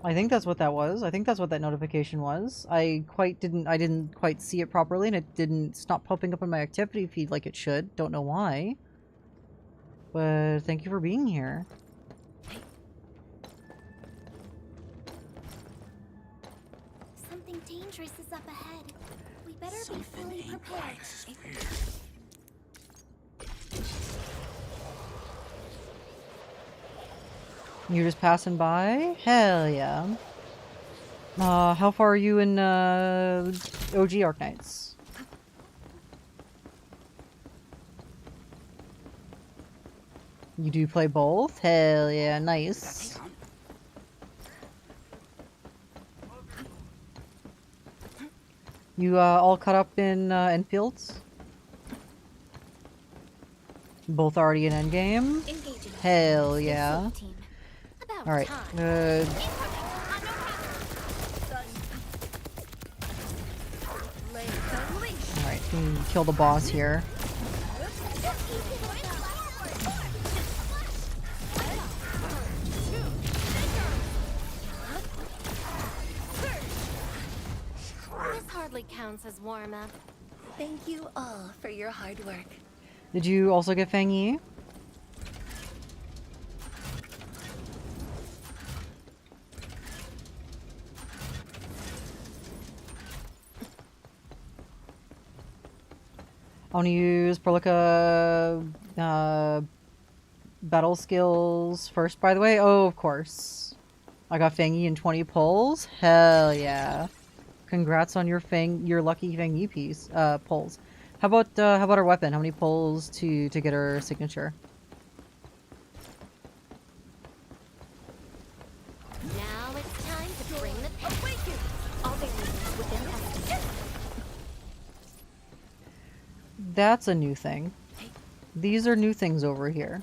I think that's what that was. I think that's what that notification was. I didn't quite see it properly, and it didn't stop popping up on my activity feed like it should. Don't know why. But thank you for being here. Something dangerous is up ahead. We better be fully prepared. You're just passing by? Hell yeah. How far are you in, OG Arknights? You do play both? Hell yeah, nice. You, all caught up in, Endfields? Both already in endgame? Hell yeah. Alright, Alright, can kill the boss here. This hardly counts as warm-up. Thank you all for your hard work. Did you also get Fang Yi? I want to use Perlica, battle skills first, by the way. Oh, of course. I got Fang Yi and 20 pulls. Hell yeah. Congrats on your lucky Fang Yi piece, pulls. How about our weapon? How many pulls to get her signature? Now it's time to bring the awaken. All the reasons within estimate. That's a new thing. These are new things over here.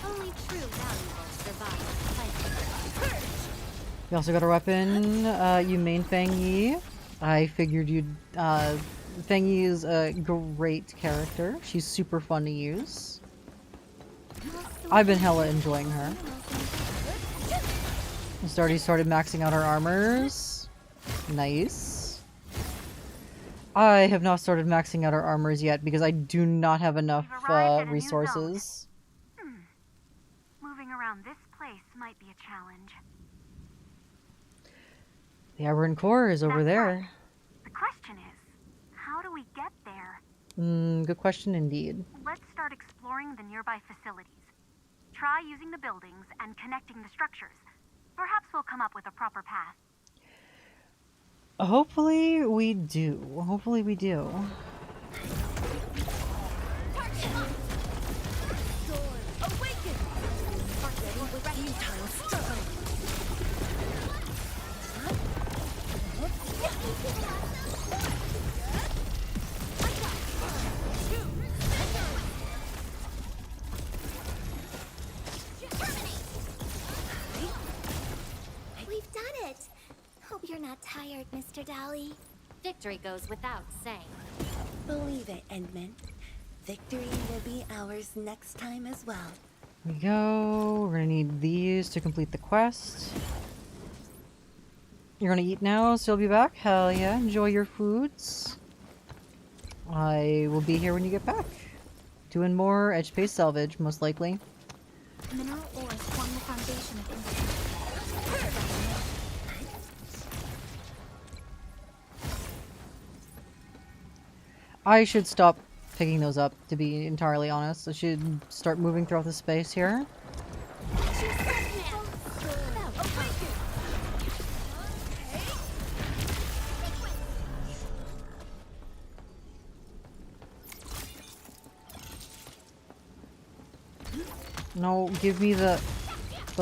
Only true valuables survive. You also got a weapon. You main Fang Yi. I figured you'd. Fang Yi is a great character. She's super fun to use. I've been hella enjoying her. Just already started maxing out her armors. Nice. I have not started maxing out our armors yet because I do not have enough resources. Moving around this place might be a challenge. The Aberrant Core is over there. The question is, how do we get there? Good question indeed. Let's start exploring the nearby facilities. Try using the buildings and connecting the structures. Perhaps we'll come up with a proper path. Hopefully we do. Hopefully we do. We've done it! Hope you're not tired, Mr. Dolly. Victory goes without saying. Believe it, Endman. Victory will be ours next time as well. Here we go. We're gonna need these to complete the quest. You're gonna eat now, so you'll be back? Hell yeah, enjoy your foods. I will be here when you get back. Doing more edge space salvage, most likely. Mineral ores form the foundation of industry. I should stop picking those up, to be entirely honest. I should start moving throughout the space here. No, give me the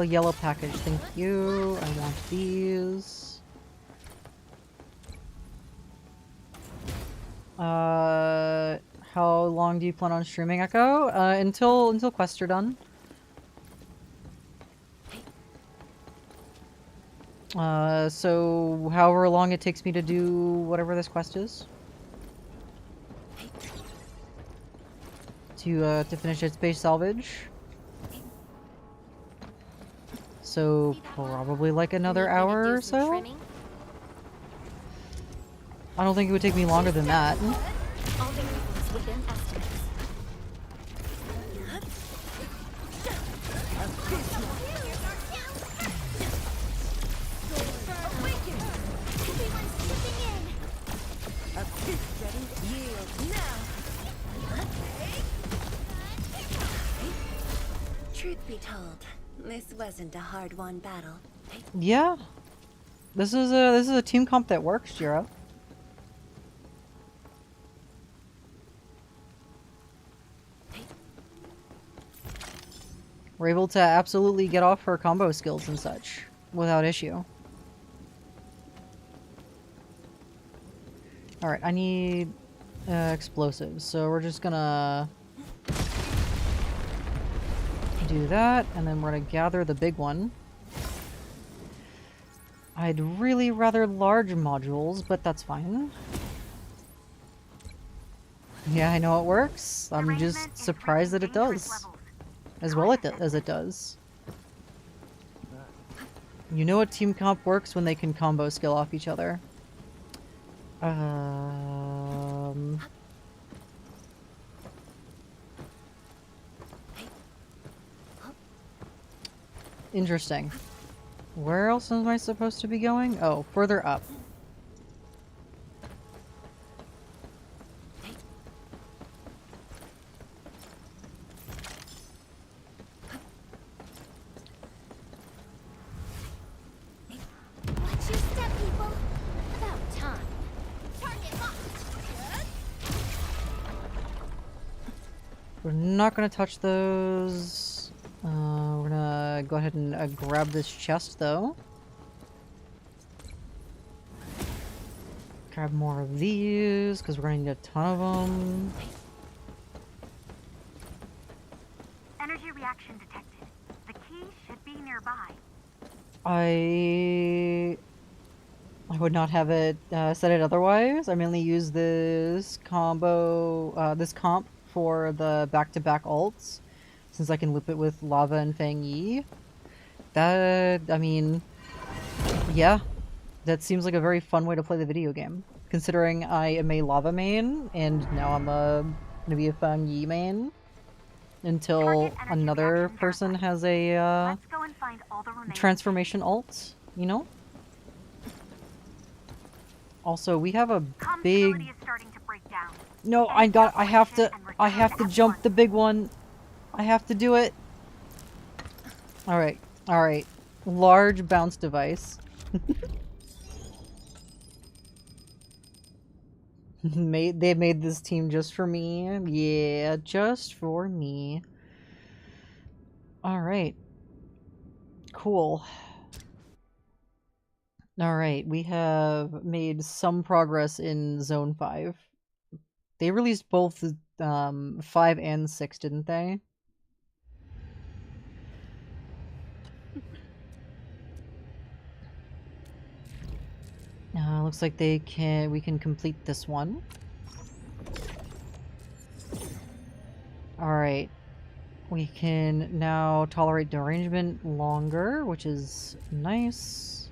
yellow package, thank you. I want these. How long do you plan on streaming, Echo? Until quests are done. So however long it takes me to do whatever this quest is. To finish its base salvage. So probably like another hour or so. I don't think it would take me longer than that. All the reasons within estimates. Truth be told, this wasn't a hard-won battle. Yeah. This is a team comp that works, Jiro. We're able to absolutely get off her combo skills and such without issue. Alright, I need explosives, so we're just gonna do that, and then we're gonna gather the big one. I'd really rather large modules, but that's fine. Yeah, I know it works. I'm just surprised that it does. As well as it does. You know a team comp works when they can combo skill off each other. Interesting. Where else am I supposed to be going? Oh, further up. Watch your step, people. About time. Target locked. We're not gonna touch those. We're gonna go ahead and grab this chest, though. Grab more of these, because we're gonna need a ton of them. Energy reaction detected. The key should be nearby. I would not have it set it otherwise. I mainly use this combo, this comp for the back-to-back ults, since I can loop it with Lava and Fang Yi. That, I mean, yeah, that seems like a very fun way to play the video game. Considering I am a Lava main, and now I'm gonna be a Fang Yi main, until another person has a Let's go and find all the remaining transformation ult, you know? Also, we have a big... is starting to break down. No, I have to jump the big one. I have to do it. Alright, alright. Large bounce device. They made this team just for me. Yeah, just for me. Alright. Cool. Alright, we have made some progress in Zone 5. They released both 5 and 6, didn't they? Looks like we can complete this one. Alright. We can now tolerate derangement longer, which is nice.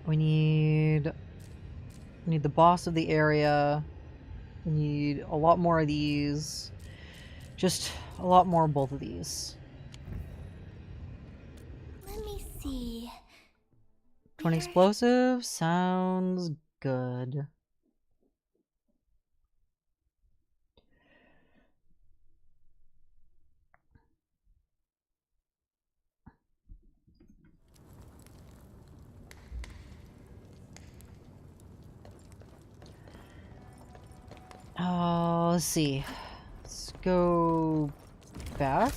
We need the boss of the area. We need a lot more of these. Just a lot more of both of these. Let me see. 20 explosives sounds good. Let's see. Let's go back.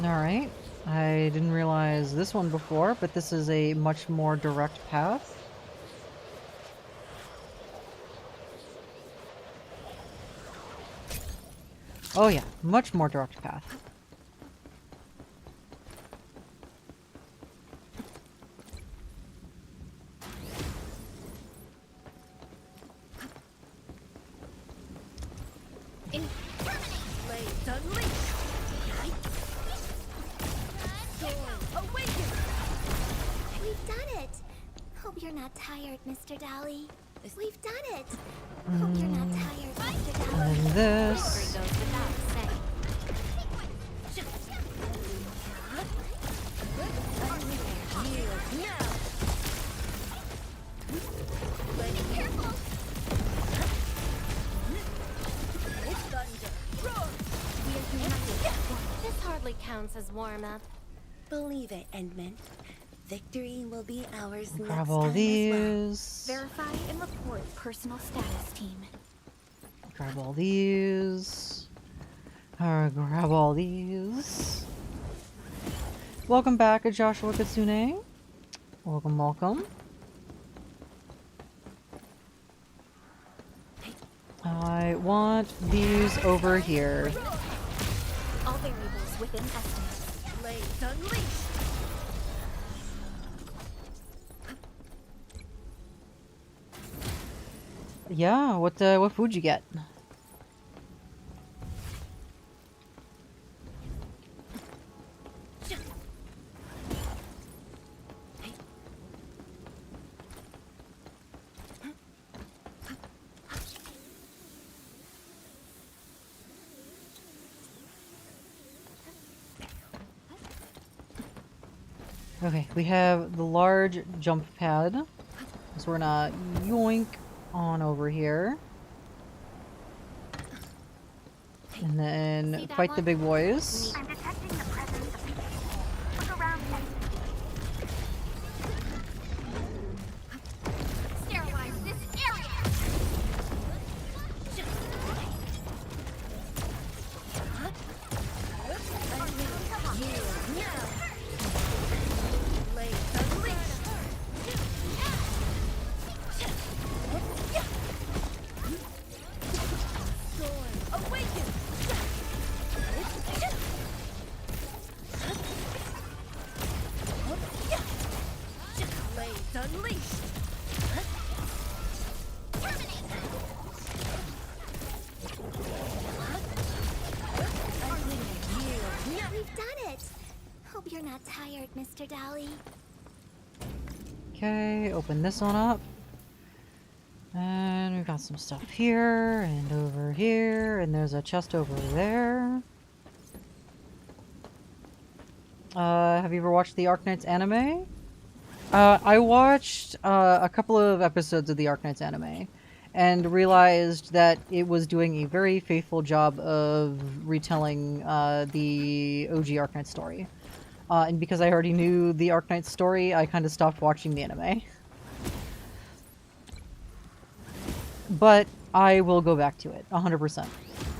Alright. I didn't realize this one before, but this is a much more direct path. Oh yeah, much more direct path. We've done it. Hope you're not tired, Mr. Dally. We've done it. Hope you're not tired, Mr. Dally. And this. This hardly counts as warm-up. Believe it, Endman. Victory will be ours next Grab all time these. Verify and report personal status, team. Grab all these. Grab all these. Welcome back, Joshua Kitsune. Welcome, welcome. I want these over here. All variables within estimates. Blades unleashed. Yeah, what food you get? Okay, we have the large jump pad. So we're gonna yoink on over here. And then fight the big boys. I'm detecting the presence of people. Look around you. Sterilize this area! We've done it! Hope you're not tired, Mr. Dolly. Okay, open this one up. And we've got some stuff here and over here, and there's a chest over there. Have you ever watched the Arknights anime? I watched a couple of episodes of the Arknights anime and realized that it was doing a very faithful job of retelling the OG Arknights story. And because I already knew the Arknights story, I kind of stopped watching the anime. But I will go back to it, 100%.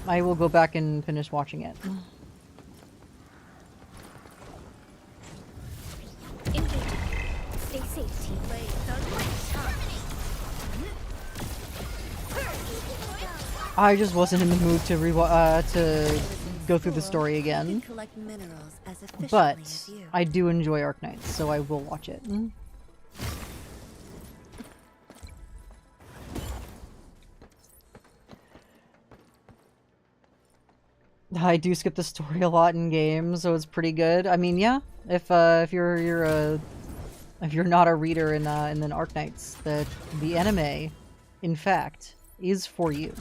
I will go back and finish watching it. Stay safe, team. I just wasn't in the mood to to go through the story again. Collect minerals as efficiently But as you. I do enjoy Arknights, so I will watch it. I do skip the story a lot in games, so it's pretty good. I mean, yeah, if you're not a reader in the Arknights, that the anime, in fact, is for you.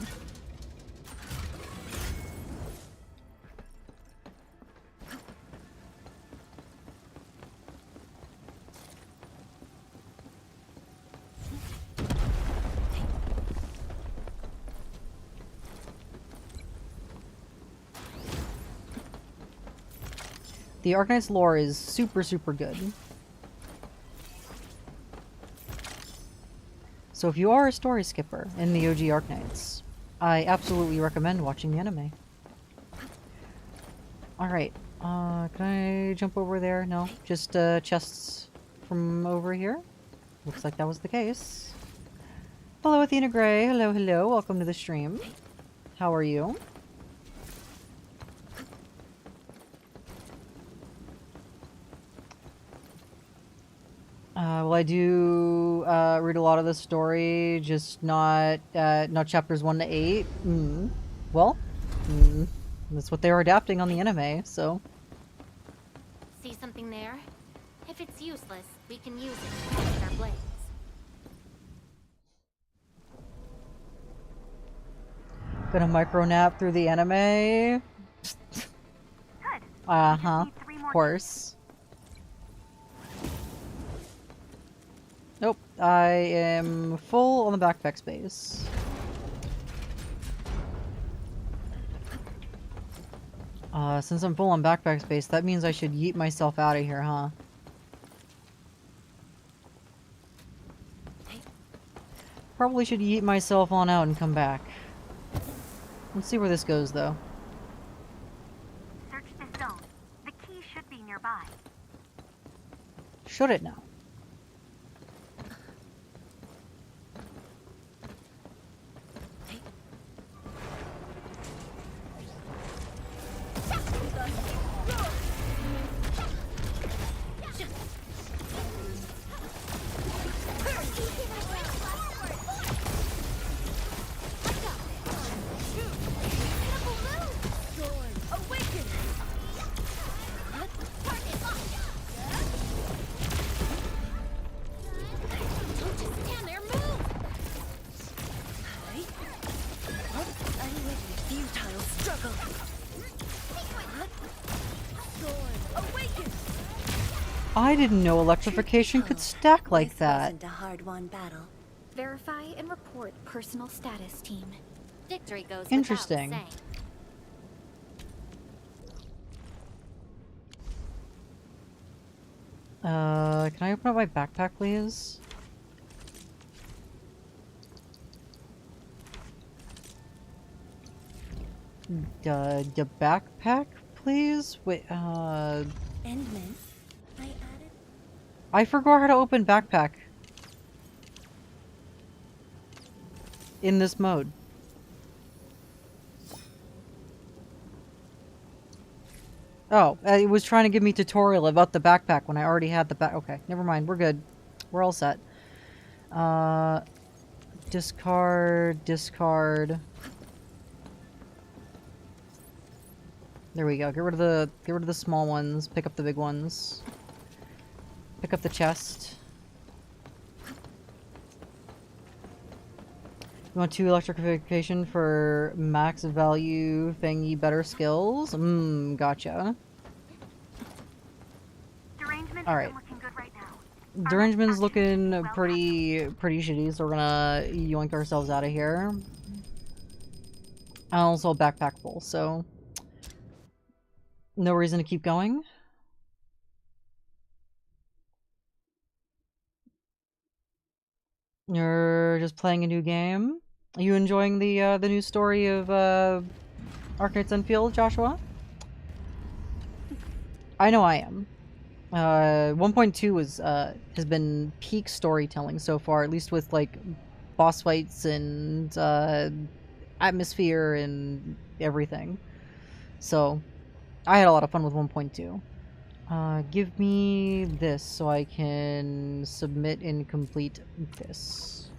The Arknights lore is super, super good. So if you are a story skipper in the OG Arknights, I absolutely recommend watching the anime. Alright, can I jump over there? No, just chests from over here. Looks like that was the case. Hello, Athena Gray. Hello, hello. Welcome to the stream. How are you? Well, I do read a lot of the story, just not chapters 1 to 8. Well, that's what they were adapting on the anime, so. See something there? If it's useless, we can use it to test our blades. Gonna micro nap through the anime? Uh-huh, of course. Nope, I am full on the backpack space. Since I'm full on backpack space, that means I should yeet myself out of here, huh? Probably should yeet myself on out and come back. Let's see where this goes, though. Search this zone. The key should be nearby. Should it now? I didn't know electrification could stack like that. Wasn't a hard-won battle. Verify and report personal status, team. Victory goes Interesting. without saying. Can I open up my backpack, please? The backpack, please? Wait, Endman, I forgot how to open backpack. In this mode. Oh, it was trying to give me tutorial about the backpack when I already had the back. Okay, never mind. We're good. We're all set. Discard, discard. There we go. Get rid of the small ones. Pick up the big ones. Pick up the chest. You want 2 electrification for max value thingy better skills? Gotcha. Alright. Derangement's looking pretty shitty, so we're gonna yoink ourselves out of here. And also a backpack full, so no reason to keep going. You're just playing a new game? Are you enjoying the new story of Arknights Endfield, Joshua? I know I am. 1.2 was has been peak storytelling so far, at least with like boss fights and atmosphere and everything. So I had a lot of fun with 1.2. Give me this so I can submit and complete this.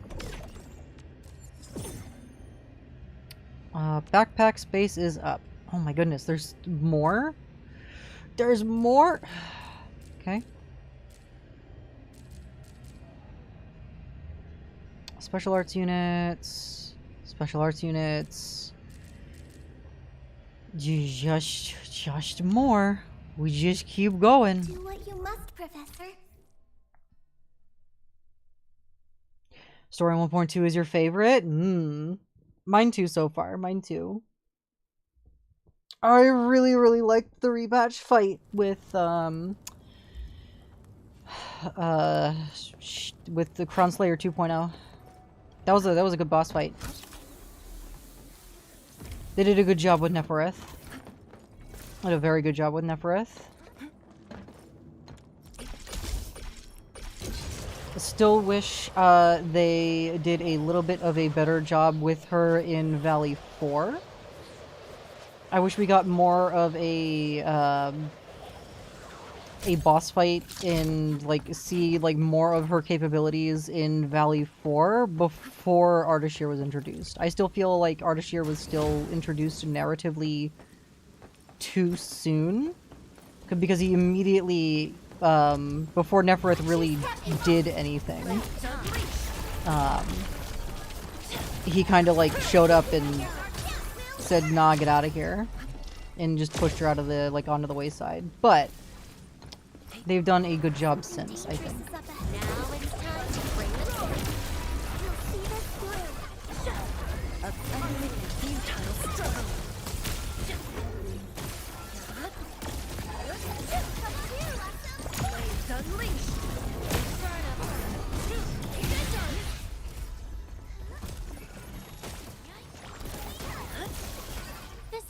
Backpack space is up. Oh my goodness, there's more? There's more? Okay. Special arts units. Special arts units. Just more. We just keep going. Do what you must, Professor. Story 1.2 is your favorite? Mine too so far. Mine too. I really liked the rematch fight with with the Crown Slayer 2.0. That was a good boss fight. They did a good job with Nefereth. Did a very good job with Nefereth. Still wish they did a little bit of a better job with her in Valley 4. I wish we got more of a boss fight and like see like more of her capabilities in Valley 4 before Ardashir was introduced. I still feel like Ardashir was still introduced narratively too soon, because he immediately before Nefereth really did anything, he kind of like showed up and said, nah, get out of here, and just pushed her out of the onto the wayside. But they've done a good job since, I think.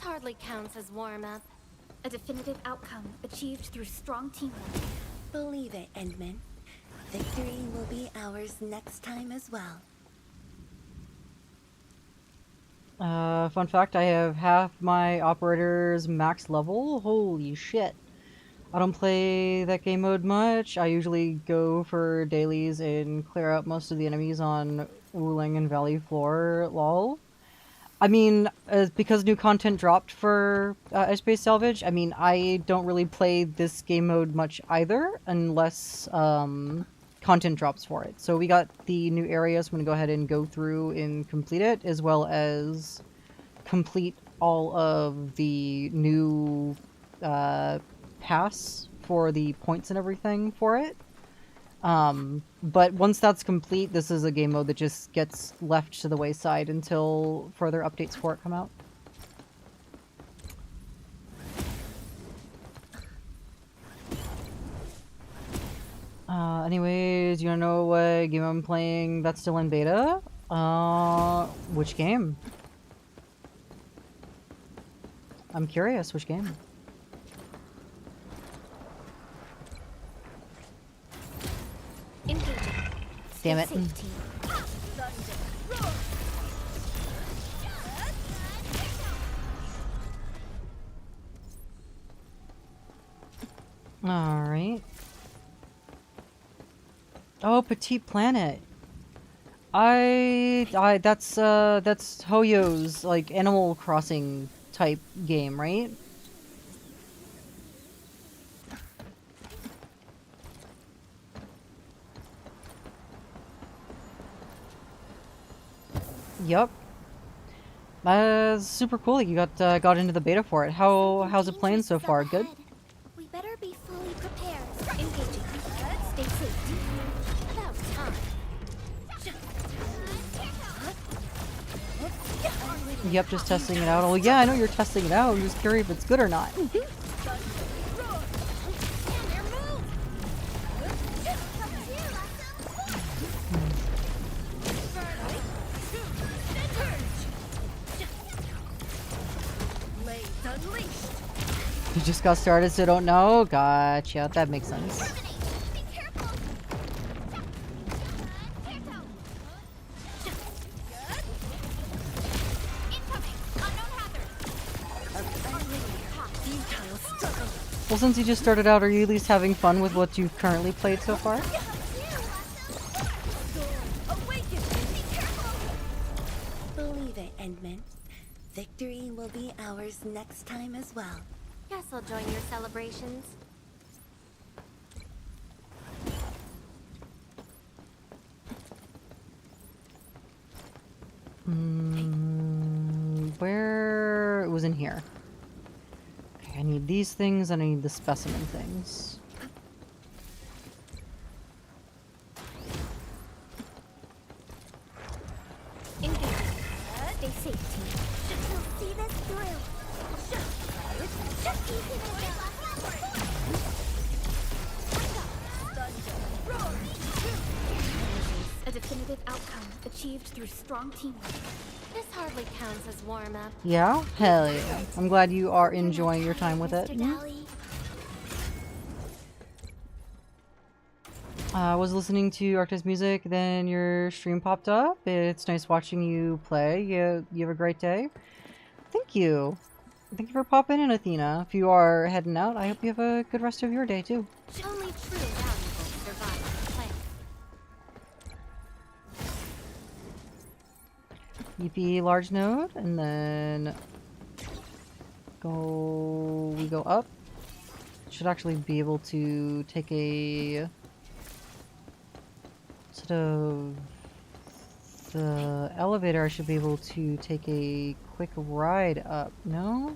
Hardly counts as warm-up. A definitive outcome achieved through strong teamwork. Believe it, Endman. Victory will be ours next time as well. Fun fact, I have half my operators max level. Holy shit. I don't play that game mode much. I usually go for dailies and clear out most of the enemies on Wuling and Valley Floor, lol. I mean, because new content dropped for Space Salvage, I mean, I don't really play this game mode much either, unless content drops for it. So we got the new areas. I'm going to go ahead and go through and complete it, as well as complete all of the new pass for the points and everything for it. But once that's complete, this is a game mode that just gets left to the wayside until further updates for it come out. Anyways, you wanna know what game I'm playing that's still in beta? Which game? I'm curious, which game? Damn it. Alright. Oh, Petite Planet. That's Hoyo's, like, Animal Crossing type game, right? Yup. Super cool that you got into the beta for it. How's it playing so far? Good? We better be fully prepared. Engaging. Stay safe. About time. Yep, just testing it out. Oh yeah, I know you're testing it out. I'm just curious if it's good or not. You just got started, so don't know? Gotcha. That makes sense. Well, since you just started out, are you at least having fun with what you've currently played so far? Believe it, Endman. Victory will be ours next time as well. Guess I'll join your celebrations. Where... It was in here. Okay, I need these things and I need the specimen things. Stay safe, team. We'll see this through. A definitive outcome achieved through strong teamwork. This hardly counts as warm-up. Yeah? Hell yeah. I'm glad you are enjoying your time with it. I was listening to Arknights music, then your stream popped up. It's nice watching you play. You have a great day. Thank you. Thank you for popping in, Athena. If you are heading out, I hope you have a good rest of your day, too. Only true valuables survive the plan. EP large node, and then we go up. Should actually be able to take a instead of the elevator. I should be able to take a quick ride up. No?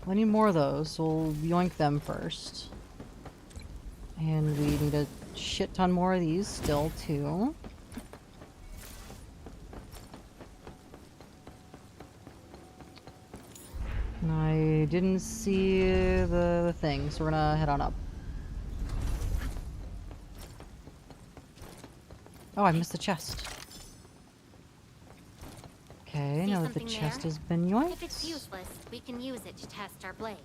I need more of those, so we'll yoink them first. And we need a shit ton more of these still, too. And I didn't see the thing, so we're gonna head on up. Oh, I missed the chest. Okay, now that the chest has been yoinked. If it's useless, we can use it to test our blades.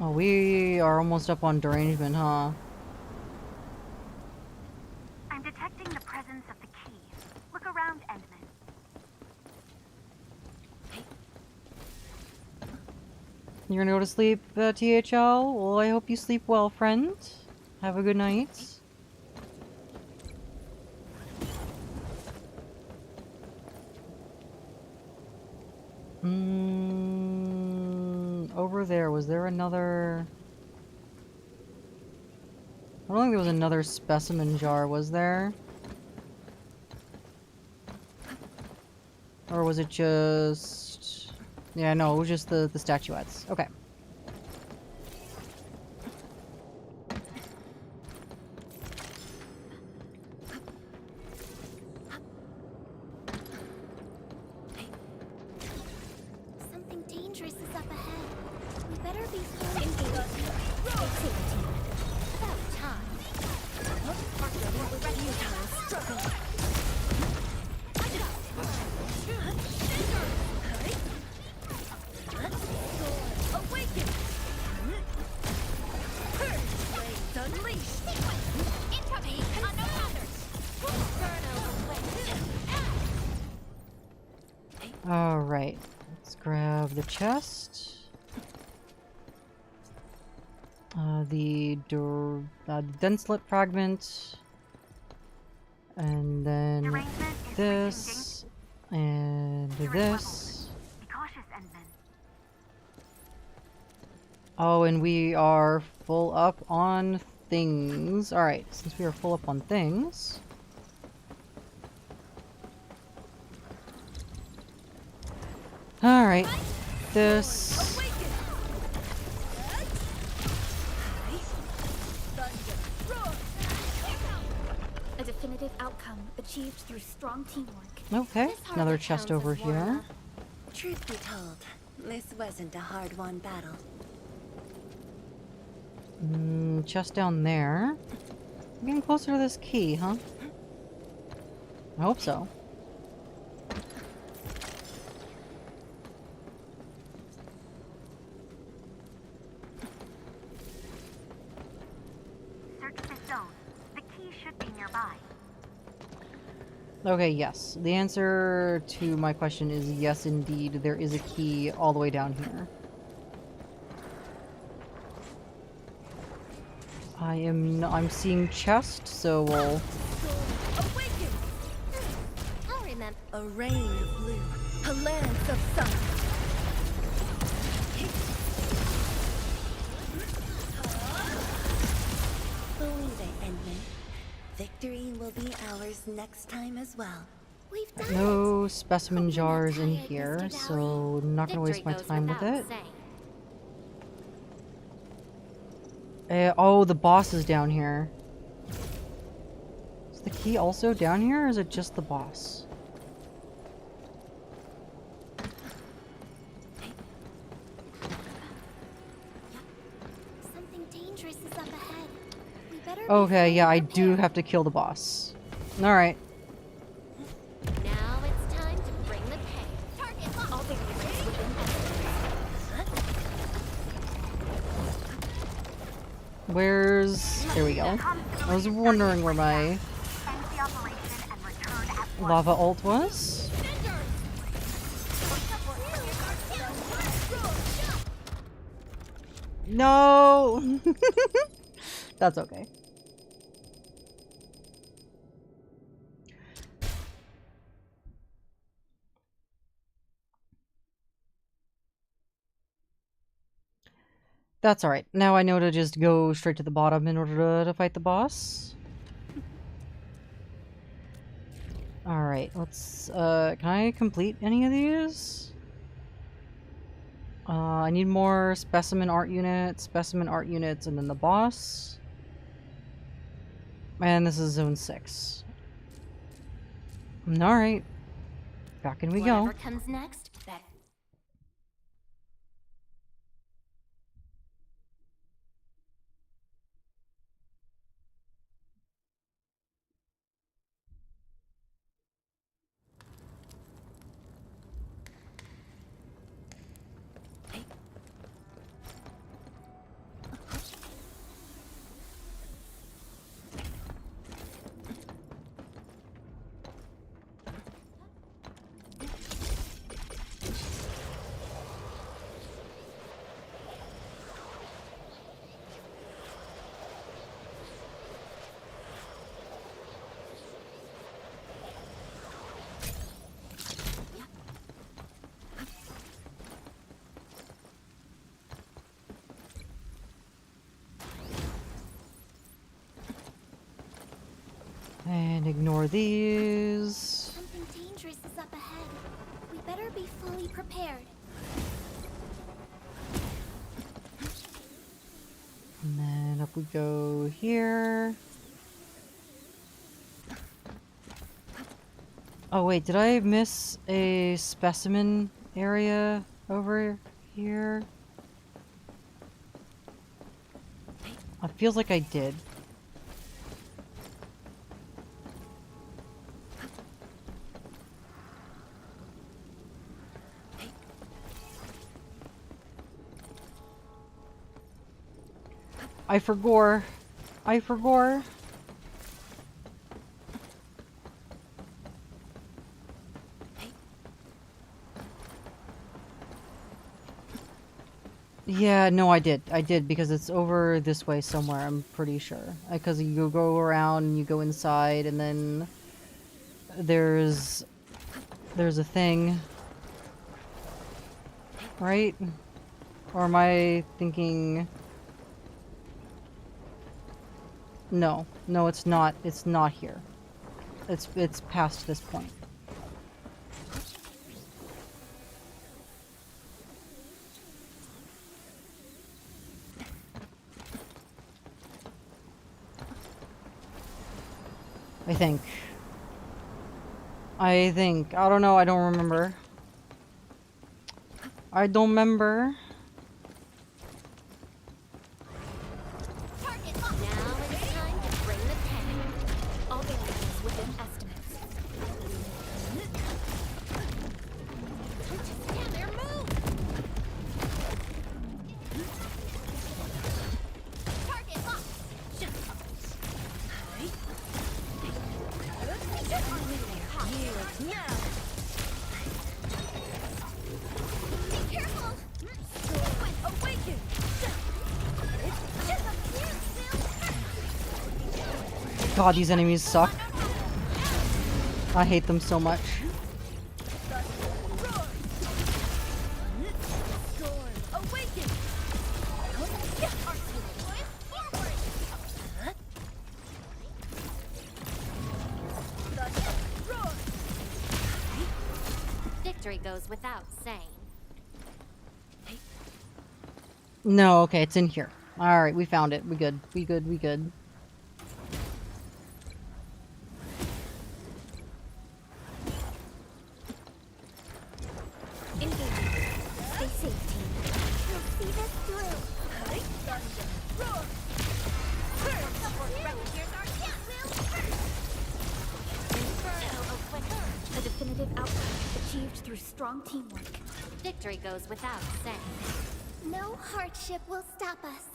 Oh, we are almost up on derangement, huh? I'm detecting the presence of the key. Look around, Endman. You're gonna go to sleep, THL? Well, I hope you sleep well, friend. Have a good night. Over there, was there another... I don't think there was another specimen jar, was there? Or was it just... Yeah, no, it was just the statuettes. Okay. Something dangerous is up ahead. We better be careful. About time. Struggle. Awaken! Blades unleashed! Incoming! Unknown counters! Alright. Let's grab the chest. The Denslet fragment. And then this. And this. Oh, and we are full up on things. Alright, since we are full up on things. Alright. This. A definitive outcome achieved through strong teamwork. Okay, another chest over here. Truth be told, this wasn't a hard-won battle. Chest down there. I'm getting closer to this key, huh? I hope so. Search the zone. The key should be nearby. Okay, yes. The answer to my question is yes, indeed. There is a key all the way down here. I'm seeing chest, so we'll... I'll remember. A rain of blue, a lance of sun. Believe it, Endman. Victory will be ours next time as well. We've done No specimen jars in here, so not gonna waste my time with it. Oh, the boss is down here. Is the key also down here, or is it just the boss? Something dangerous is up ahead. We better be Okay, yeah, I prepared. do have to kill the boss. Alright. Now it's time to bring the pain. Target locked. All the units within Where's... There we go. I was wondering where my lava ult was. No! That's okay. That's alright. Now I know to just go straight to the bottom in order to fight the boss. Alright, let's, can I complete any of these? I need more specimen art units, and then the boss. And this is zone 6. Alright. Back in we go. Whatever comes next, that And ignore these. something dangerous is up ahead. Better be fully prepared. And then up we go here. Oh wait, did I miss a specimen area over here? It feels like I did. I forgot. I forgot. Yeah, no, I did. I did because it's over this way somewhere, I'm pretty sure. Because you go around and you go inside and then there's a thing. Right? Or am I thinking... No. No, it's not. It's not here. It's past this point. I think. I don't know, I don't remember. I don't remember. Target locked. Now it's time to bring the pain. All variables within estimates. Stand there, move! Target locked. Be careful! Awaken! God, these enemies suck. I hate them so much. Victory goes without saying. No, okay, it's in here. Alright, we found it. We good. We good, we good. Stay safe, team. We'll see this through. A definitive outcome achieved through strong teamwork. Victory goes without saying. No hardship will stop us.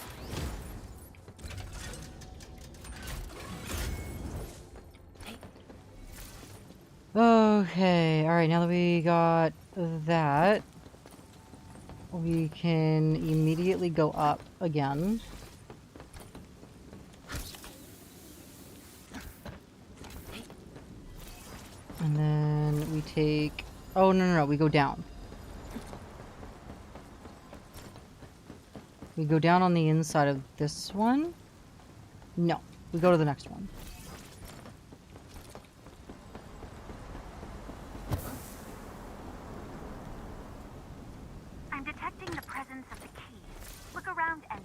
Okay, alright, now that we got that, we can immediately go up again. And then we take... Oh, no, we go down. We go down on the inside of this one? No, we go to the next one. I'm detecting the presence of the key. Look around, Endman.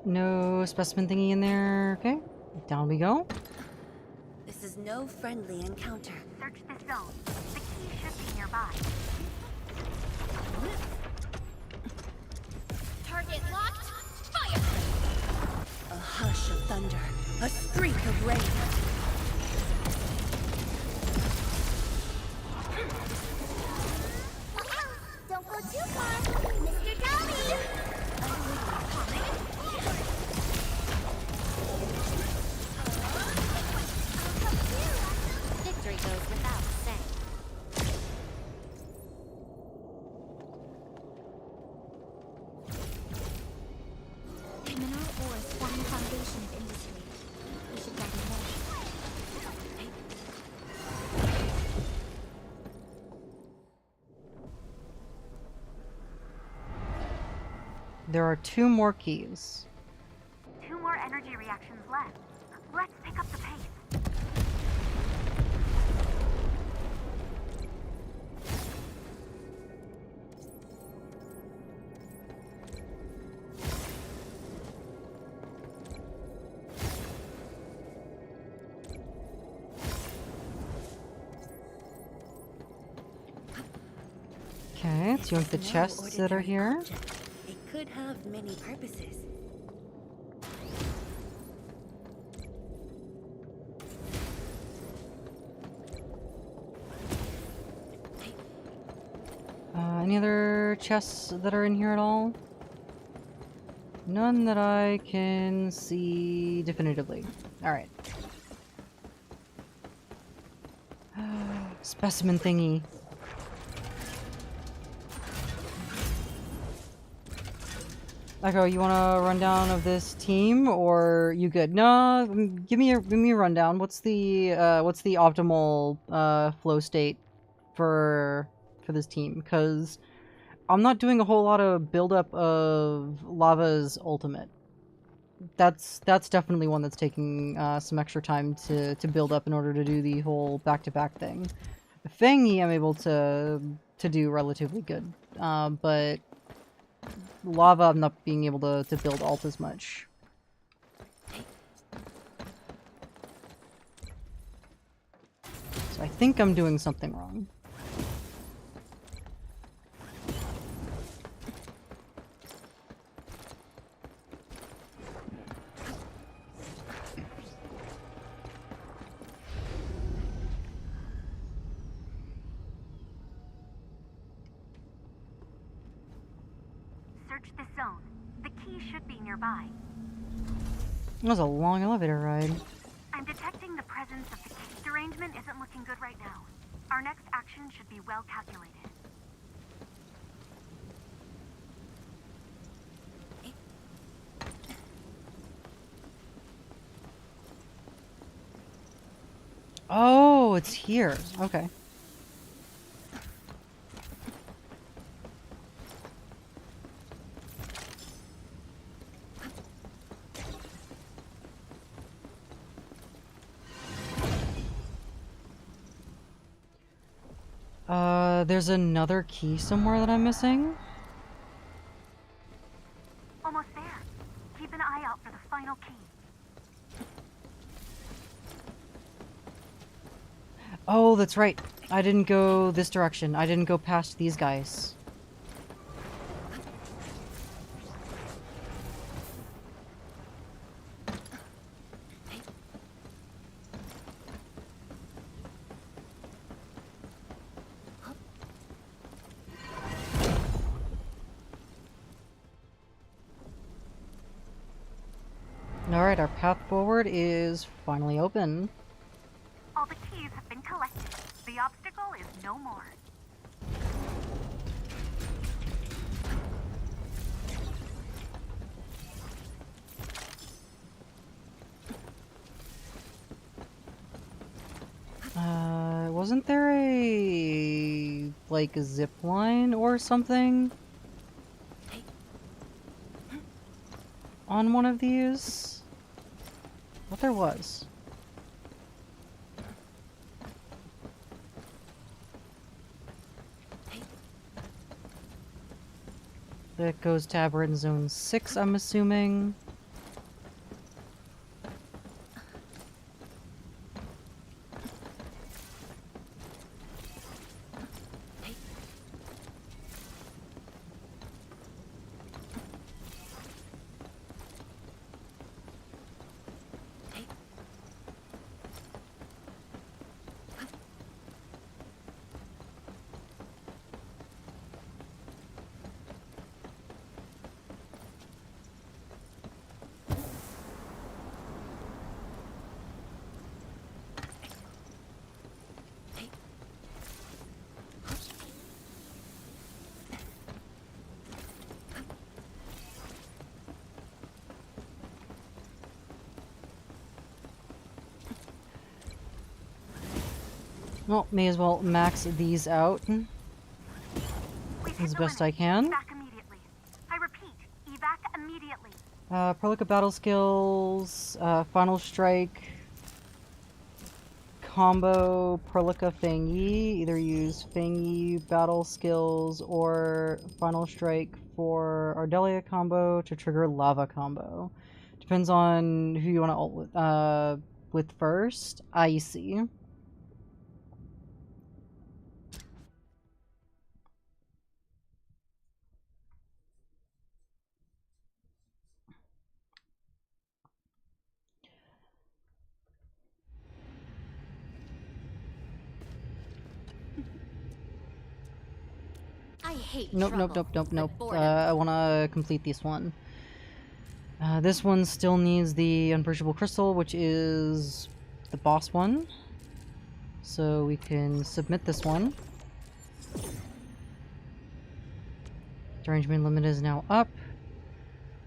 No specimen thingy in there. Okay, down we go. This is no friendly encounter. Search this zone. The key should be nearby. Target locked. Fire! A hush of thunder. A streak of rain. Don't go too far, Mr. Dolly! Victory goes without saying. Mineral ores form the foundation of industry. We should gather more. There are 2 more keys. 2 more energy reactions left. Let's pick up the pace. Okay, let's look at the It's no chests that are ordinary here. object. It could have many purposes. Any other chests that are in here at all? None that I can see definitively. Alright. Specimen thingy. Echo, you want a rundown of this team, or you good? No, give me a rundown. What's the optimal flow state for this team? Because I'm not doing a whole lot of buildup of Lava's ultimate. That's definitely one that's taking some extra time to build up in order to do the whole back-to-back thing. Fangy I'm able to do relatively good, but Lava I'm not being able to build alt as much. So I think I'm doing something wrong. Search this zone. The key should be nearby. That was a long elevator ride. I'm detecting the presence of the cage arrangement isn't looking good right now. Our next action should be well calculated. Oh, it's here. Okay. There's another key somewhere that I'm missing. Almost there. Keep an eye out for the final key. Oh, that's right. I didn't go this direction. I didn't go past these guys. Alright, our path forward is finally open. All the keys have been collected. The obstacle is no more. Wasn't there like a zip line or something on one of these? What there was. That goes to Aberrant Zone 6, I'm assuming. Well, may as well max these out as best I can. Back immediately. I repeat, evac Prolica battle skills, Final Strike, combo Prolica Fang Yi. Either use Fang Yi battle skills or Final Strike for Ardelia combo to trigger Lava combo. Depends on who you want to ult with first. I see. I hate Nope, nope, trouble, nope, nope, but nope. boredom. I want to complete this one. This one still needs the Unpurchable Crystal, which is the boss one. So we can submit this one. Derangement limit is now up.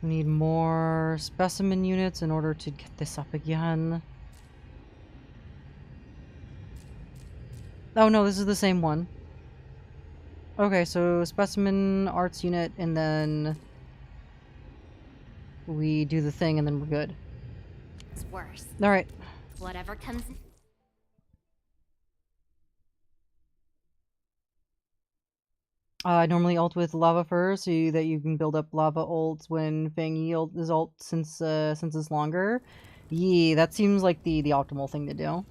We need more specimen units in order to get this up again. Oh no, this is the same one. Okay, so specimen arts unit, and then we do the thing, and then we're good. It's worse. Alright. Whatever comes in. I normally ult with lava first, so that you can build up lava ults when Fang Yi is ult since it's longer. Yeah, that seems like the optimal thing to do.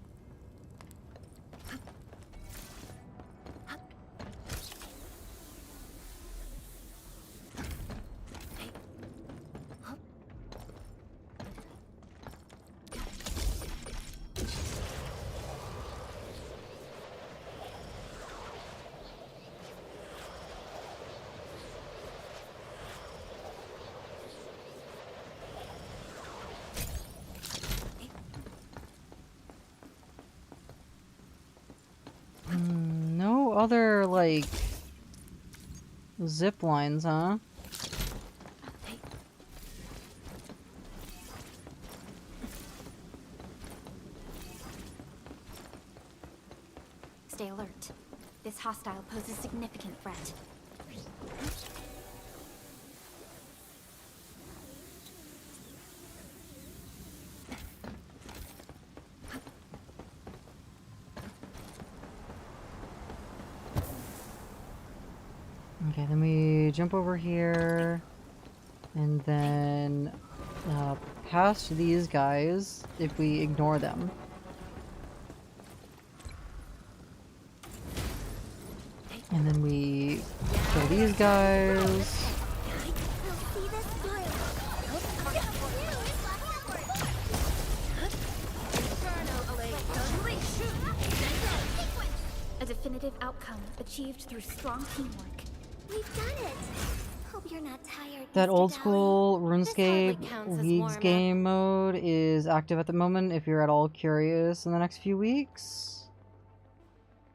No other, like, zip lines, huh? Stay alert. This hostile poses significant threat. Okay, then we jump over here, and then past these guys if we ignore them. And then we kill these guys. A definitive outcome achieved through strong teamwork. We've done it. Hope you're not tired. That Mr. old Dowling. school This hardly RuneScape counts as Leagues warm-up. game mode is active at the moment if you're at all curious in the next few weeks.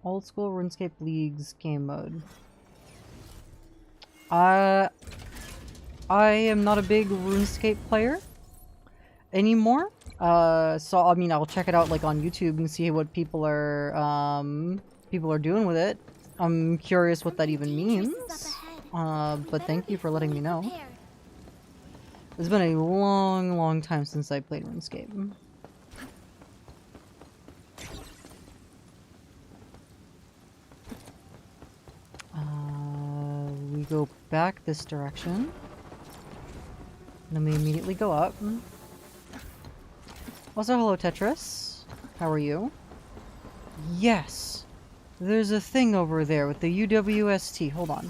Old school RuneScape Leagues game mode. I am not a big RuneScape player anymore. So I mean, I'll check it out like on YouTube and see what people are doing with it. I'm curious what that even means. But thank you for letting me know. It's been a long time since I played RuneScape. We go back this direction. Then we immediately go up. Also, hello Tetris. How are you? Yes! There's a thing over there with the UWST. Hold on.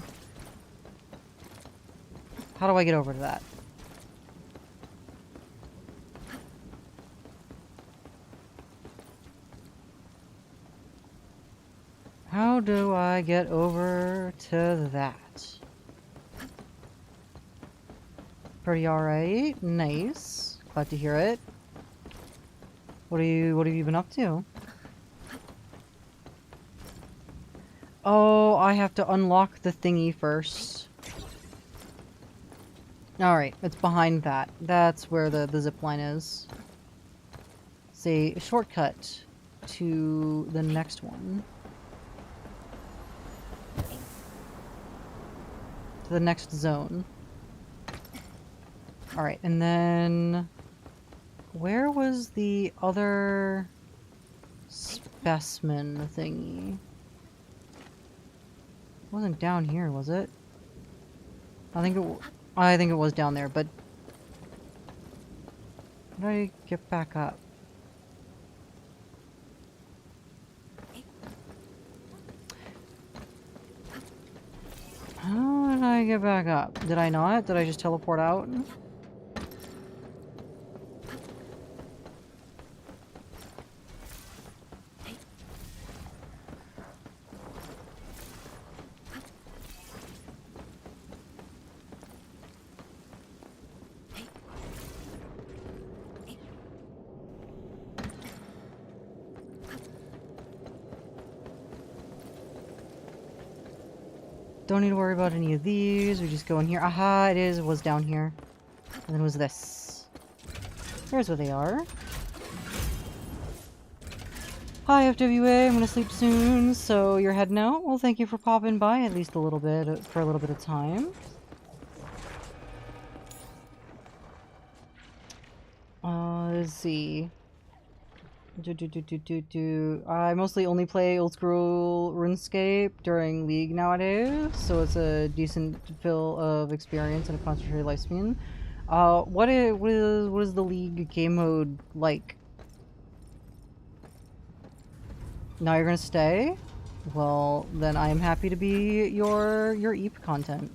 How do I get over to that? How do I get over to that? Pretty alright. Nice. Glad to hear it. What have you been up to? Oh, I have to unlock the thingy first. Alright, it's behind that. That's where the zipline is. It's a shortcut to the next one. To the next zone. Alright, and then... Where was the other specimen thingy? It wasn't down here, was it? I think it was down there, but... How do I get back up? How did I get back up? Did I not? Did I just teleport out? Don't need to worry about any of these. We just go in here. Aha, it was down here. And then it was this. Here's where they are. Hi, FWA. I'm gonna sleep soon, so you're heading out? Well, thank you for popping by at least a little bit, for a little bit of time. Let's see. I mostly only play old school RuneScape during League nowadays, so it's a decent fill of experience and a concentrated lifespan. What is the League game mode like? Now you're gonna stay? Well, then I am happy to be your EAP content.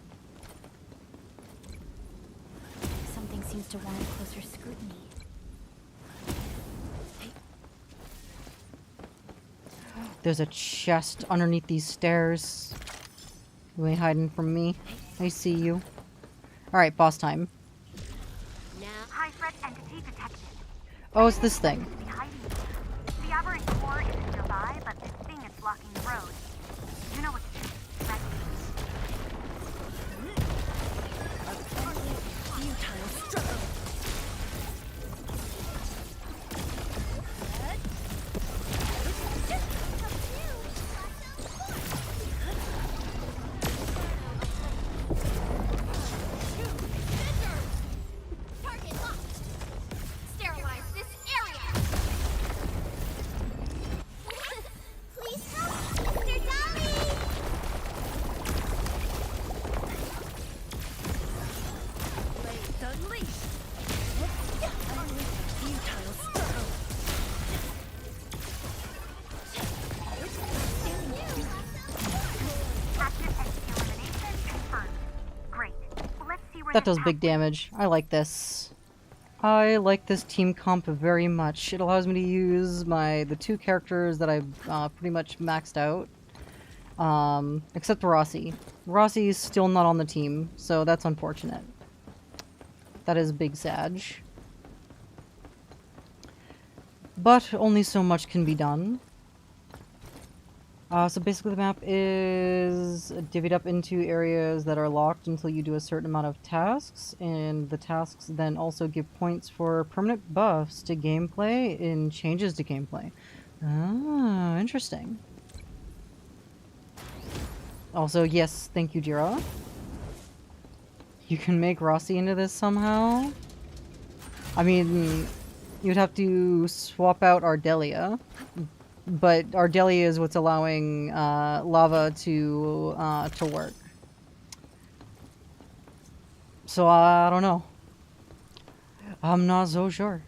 Something seems to warrant closer scrutiny. There's a chest underneath these stairs. You ain't hiding from me. I see you. Alright, boss time. High threat entity detected. Oh, it's this thing. The aberrant core is nearby, but this thing is blocking the road. You know what to do. Right? Futile struggle. That does big damage. I like this. I like this team comp very much. It allows me to use the two characters that I've pretty much maxed out. Except Rossi. Rossi is still not on the team, so that's unfortunate. That is big sag. But only so much can be done. So basically the map is divvied up into areas that are locked until you do a certain amount of tasks, and the tasks then also give points for permanent buffs to gameplay and changes to gameplay. Ah, interesting. Also, yes, thank you, Jira. You can make Rossi into this somehow? I mean, you'd have to swap out Ardelia. But Ardelia is what's allowing lava to work. So I don't know. I'm not so sure.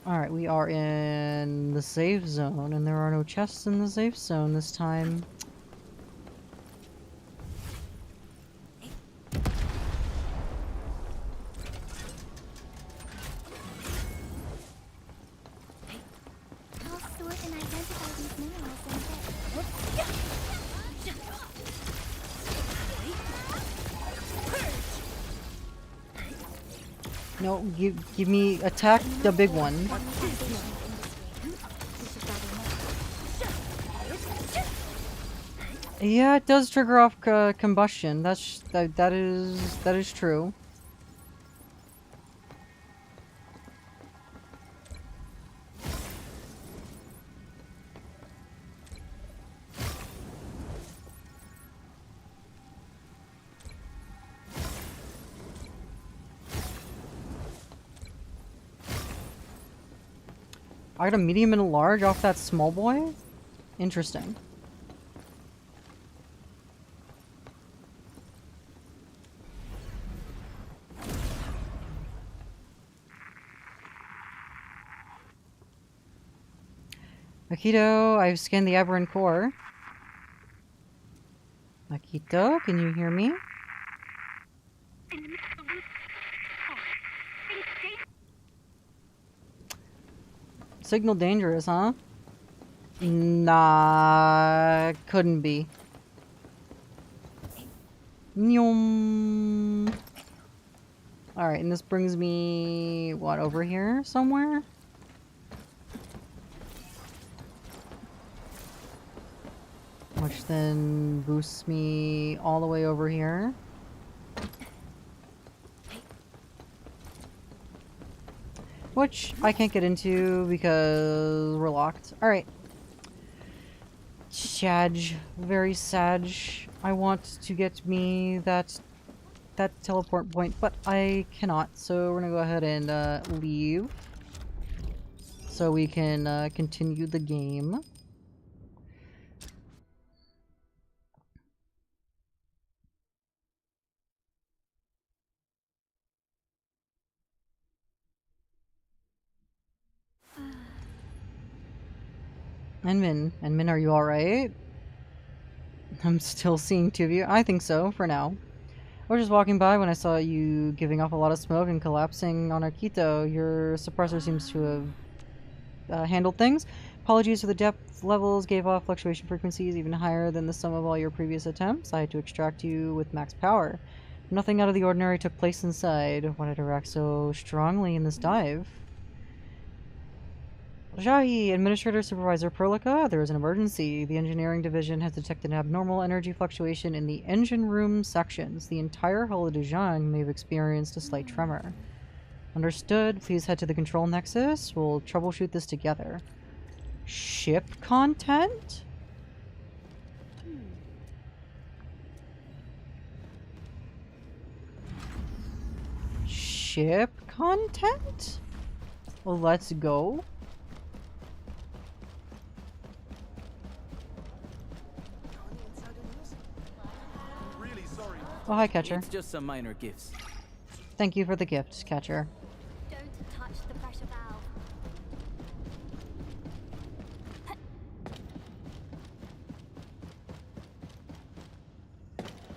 Alright, we are in the safe zone, and there are no chests in the safe zone this time. No, give me attack the big one. Yeah, it does trigger off combustion. That is true. I got a medium and a large off that small boy? Interesting. Akito, I've scanned the aberrant core. Akito, can you hear me? Signal dangerous, huh? Nah, couldn't be. Nyum. Alright, and this brings me, what, over here somewhere? Which then boosts me all the way over here. Which I can't get into because we're locked. Alright. Sag. Very sag. I want to get me that teleport point, but I cannot. So we're gonna go ahead and leave. So we can continue the game. Enmin, are you alright? I'm still seeing two of you. I think so, for now. I was just walking by when I saw you giving off a lot of smoke and collapsing on Arkito. Your suppressor seems to have handled things. Apologies for the depth levels, gave off fluctuation frequencies even higher than the sum of all your previous attempts. I had to extract you with max power. Nothing out of the ordinary took place inside. Why did I react so strongly in this dive? Jahi, Administrator Supervisor Perlica, there is an emergency. The Engineering Division has detected an abnormal energy fluctuation in the engine room sections. The entire hull of Dejang may have experienced a slight tremor. Understood. Please head to the control nexus. We'll troubleshoot this together. Ship content? Ship content? Well, let's go. Oh, hi, Catcher. It's just some minor gifts. Thank you for the gift, Catcher. Don't touch the pressure valve.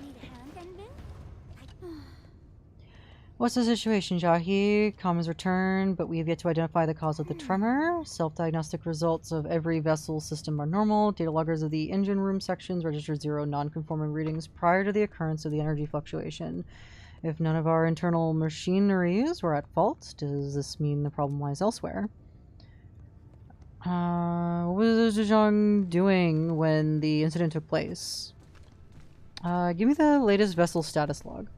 Need a hand, Envin? What's the situation, Jahi? Comm has returned, but we have yet to identify the cause of the tremor. Self-diagnostic results of every vessel system are normal. Data loggers of the engine room sections registered 0 non-conforming readings prior to the occurrence of the energy fluctuation. If none of our internal machineries were at fault, does this mean the problem lies elsewhere? What was Zhejiang doing when the incident took place? Give me the latest vessel status log.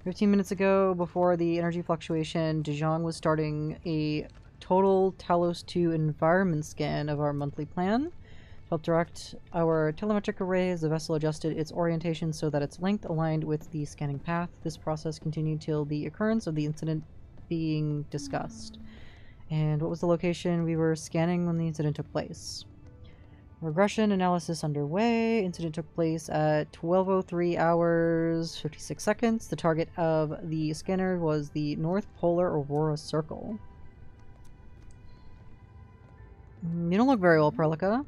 15 minutes ago, before the energy fluctuation, Dejang was starting a total Talos 2 environment scan of our monthly plan. To help direct our telemetric array as the vessel adjusted its orientation so that its length aligned with the scanning path. This process continued till the occurrence of the incident being discussed. And what was the location we were scanning when the incident took place? Regression analysis underway. Incident took place at 12:03 hours 56 seconds. The target of the scanner was the North Polar Aurora Circle. You don't look very well, Perlica.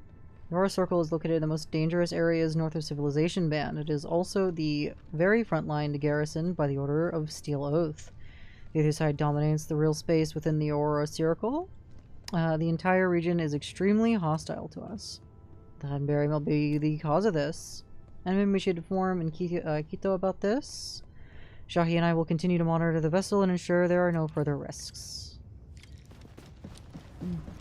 The Aurora Circle is located in the most dangerous areas north of Civilization Band. It is also the very front line to garrison by the Order of Steel Oath. The other side dominates the real space within the Aurora Circle. The entire region is extremely hostile to us. That very well be the cause of this. And maybe we should inform Quito about this. Shahi and I will continue to monitor the vessel and ensure there are no further risks.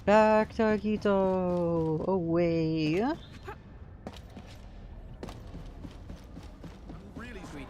Back to Quito. Away. Really sweet.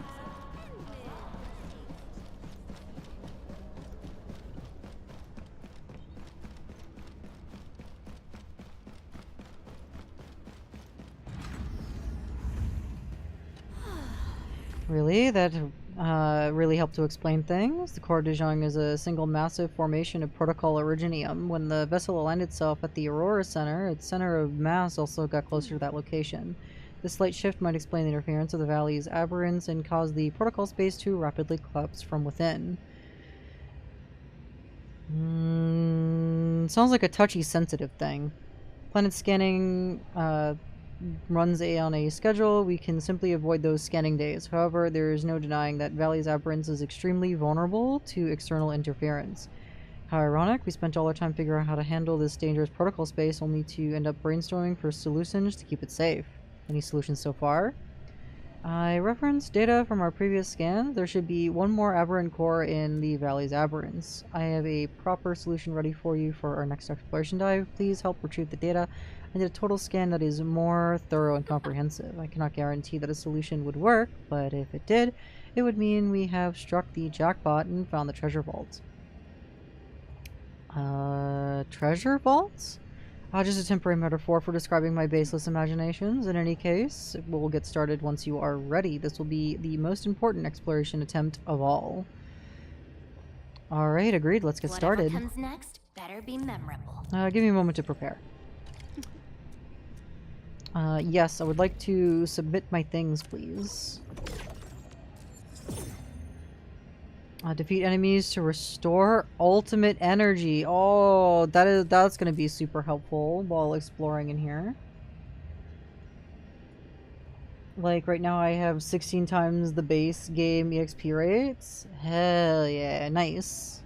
Really? That really help to explain things. The Corps de Jong is a single massive formation of protocol originium. When the vessel aligned itself at the Aurora Center, its center of mass also got closer to that location. This slight shift might explain the interference of the valley's aberrance and cause the protocol space to rapidly collapse from within. Sounds like a touchy, sensitive thing. Planet scanning runs on a schedule. We can simply avoid those scanning days. However, there is no denying that Valley's aberrance is extremely vulnerable to external interference. How ironic, we spent all our time figuring out how to handle this dangerous protocol space only to end up brainstorming for solutions to keep it safe. Any solutions so far? I referenced data from our previous scan. There should be one more aberrant core in the Valley's aberrance. I have a proper solution ready for you for our next exploration dive. Please help retrieve the data. I did a total scan that is more thorough and comprehensive. I cannot guarantee that a solution would work, but if it did, it would mean we have struck the jackpot and found the treasure vault. Treasure vaults? Just a temporary metaphor for describing my baseless imaginations. In any case, we'll get started once you are ready. This will be the most important exploration attempt of all. Alright, agreed. Let's get started. Whatever comes next better be memorable. Give me a moment to prepare. Yes, I would like to submit my things, please. Defeat enemies to restore ultimate energy. Oh, that's gonna be super helpful while exploring in here. Like, right now I have 16 times the base game EXP rates. Hell yeah, nice.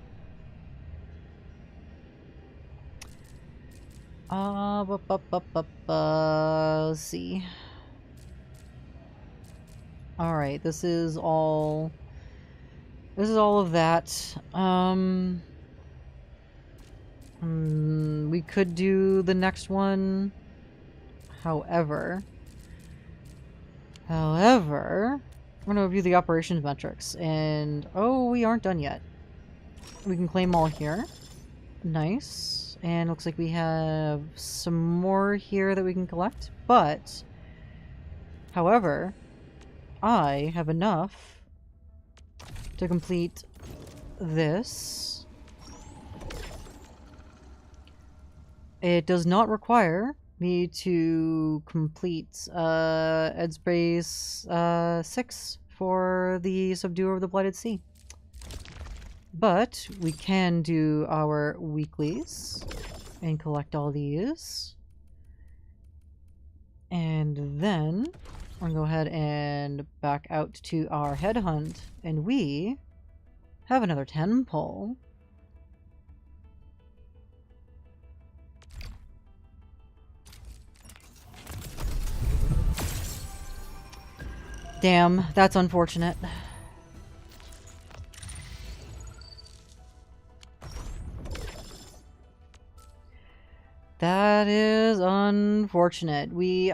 Let's see. Alright, this is all of that. We could do the next one. However, I'm gonna review the operations metrics, and oh, we aren't done yet. We can claim all here. Nice. And looks like we have some more here that we can collect, but however, I have enough to complete this. It does not require me to complete Edspace 6 for the Subduer of the Blighted Sea. But we can do our weeklies and collect all these. And then I'm gonna go ahead and back out to our headhunt, and we have another 10 pull. Damn, that's unfortunate. That is unfortunate. We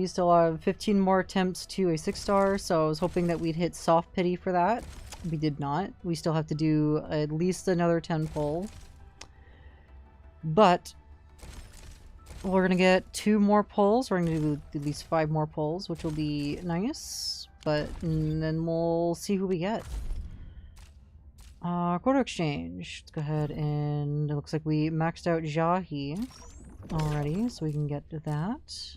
still have 15 more attempts to a 6-star, so I was hoping that we'd hit soft pity for that. We did not. We still have to do at least another 10 pull. But we're gonna get 2 more pulls. We're gonna do at least 5 more pulls, which will be nice. But then we'll see who we get. Quota exchange. Let's go ahead and it looks like we maxed out Jahi already, so we can get to that.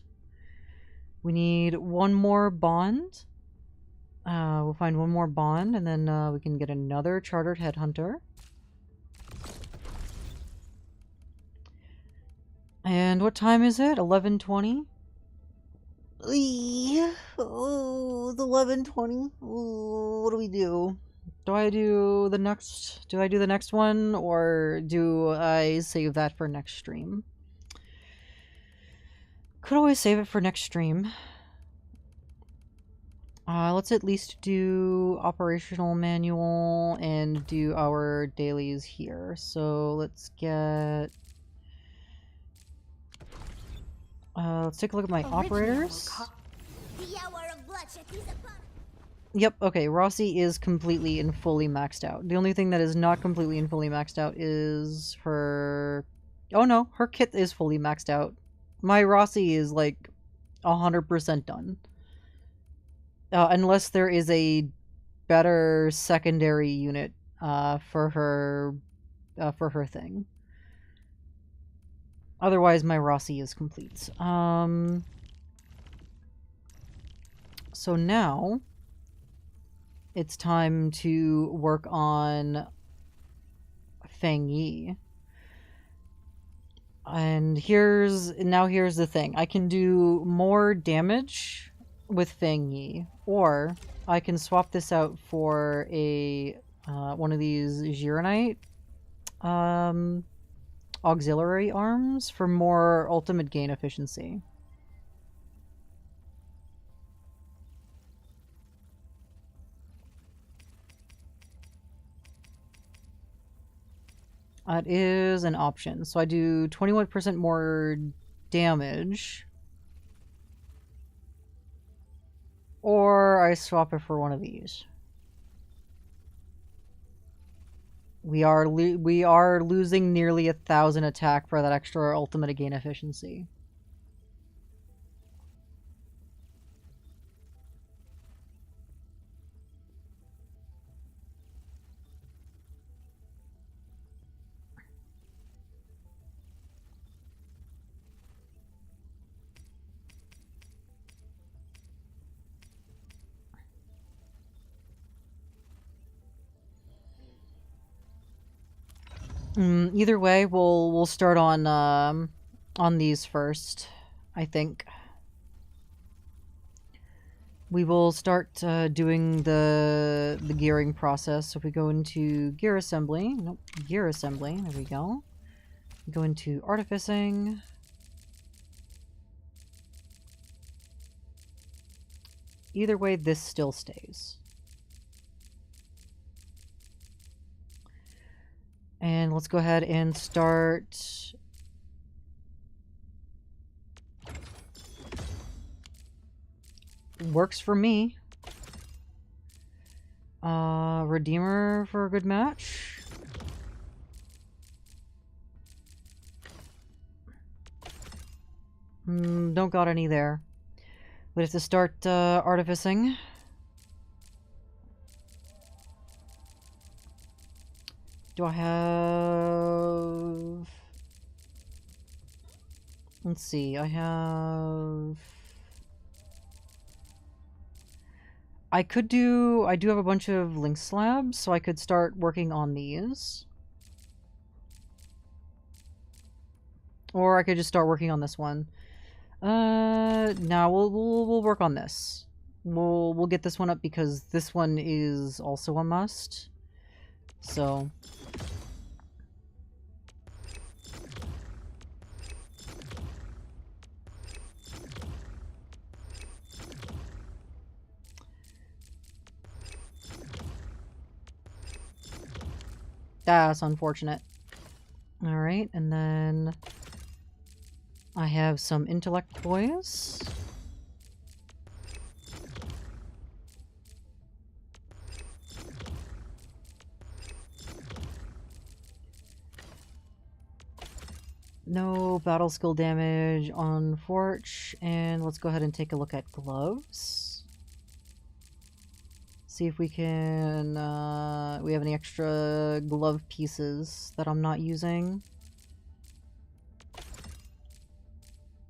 We need one more bond. We'll find one more bond, and then we can get another chartered headhunter. And what time is it? 11:20? Oh, it's 11:20. What do we do? Do I do the next one, or do I save that for next stream? Could always save it for next stream. Let's at least do operational manual and do our dailies here. So let's get... let's take a look at my operators. The hour of bloodshed is upon. Yep, okay, Rossi is completely and fully maxed out. The only thing that is not completely and fully maxed out is her... Oh no, her kit is fully maxed out. My Rossi is like 100% done. Unless there is a better secondary unit for her thing. Otherwise, my Rossi is complete. So now it's time to work on Feng Yi. And here's the thing. I can do more damage with Feng Yi, or I can swap this out for a one of these Gironite auxiliary arms for more ultimate gain efficiency. That is an option. So I do 21% more damage. Or I swap it for one of these. We are losing nearly 1,000 attack for that extra ultimate gain efficiency. Either way, we'll start on these first, I think. We will start doing the gearing process. So if we go into gear assembly, gear assembly, there we go. We go into artificing. Either way, this still stays. And let's go ahead and start works for me. Redeemer for a good match. Don't got any there. We have to start artificing. Do I have... Let's see, I do have a bunch of link slabs, so I could start working on these. Or I could just start working on this one. No, we'll work on this. We'll get this one up because this one is also a must. So... That's unfortunate. Alright, and then I have some intellect boys. No battle skill damage on Forge, and let's go ahead and take a look at gloves. See if we can, we have any extra glove pieces that I'm not using.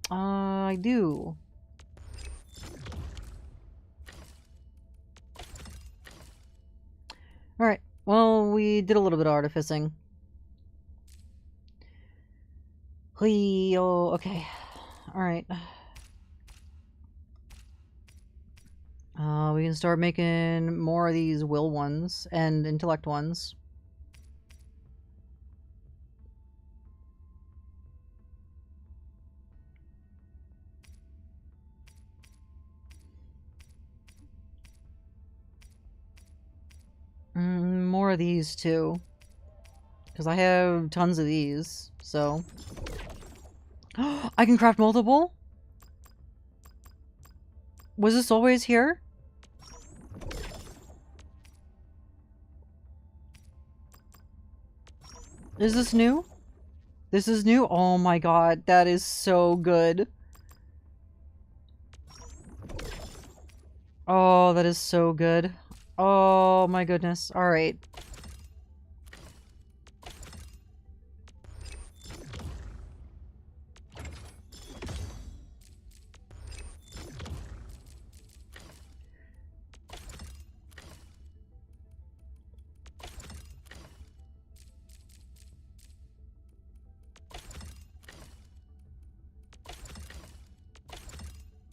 I do. Alright, well, we did a little bit of artificing. Oh, okay. Alright. We can start making more of these will ones and intellect ones. More of these too. Because I have tons of these, so... I can craft multiple? Was this always here? Is this new? This is new? Oh my god, that is so good. Oh, that is so good. Oh my goodness. Alright.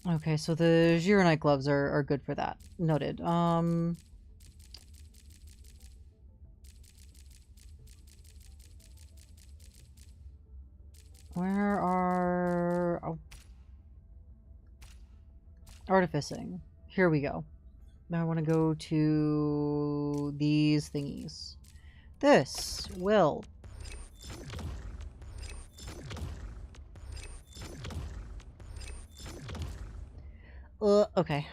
Okay, so the Gironite gloves are good for that. Noted. Where are... Oh. Artificing. Here we go. Now I want to go to these thingies. This will... okay.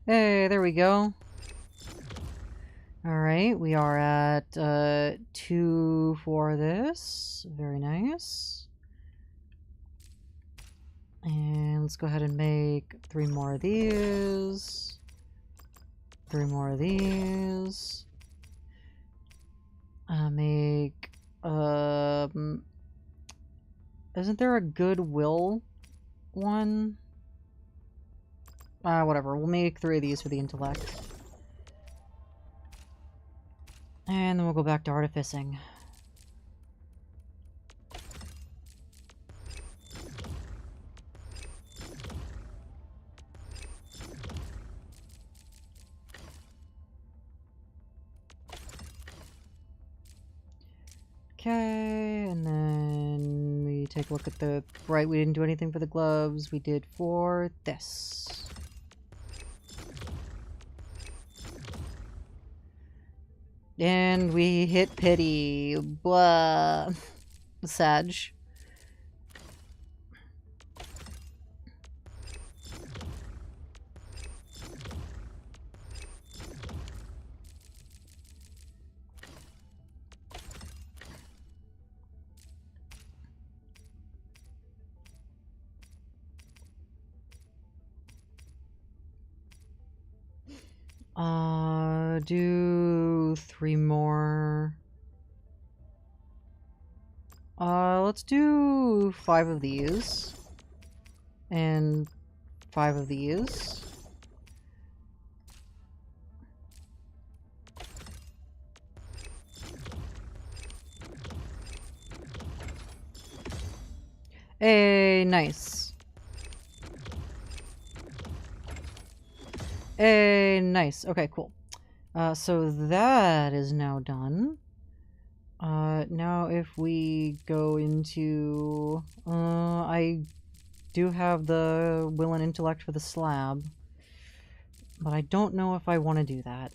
Hey, there we go. Alright, we are at 2 for this. Very nice. And let's go ahead and make 3 more of these. 3 more of these. Make... Isn't there a Goodwill one? Whatever. We'll make 3 of these for the intellect. And then we'll go back to artificing. Okay, and then we take a look at the... Right, we didn't do anything for the gloves. We did for this. And we hit pity. Blah. Sag. Do 3 more. Let's do 5 of these. And 5 of these. Hey, nice. Hey, nice. Okay, cool. So that is now done. Now if we go into... I do have the will and intellect for the slab. But I don't know if I want to do that.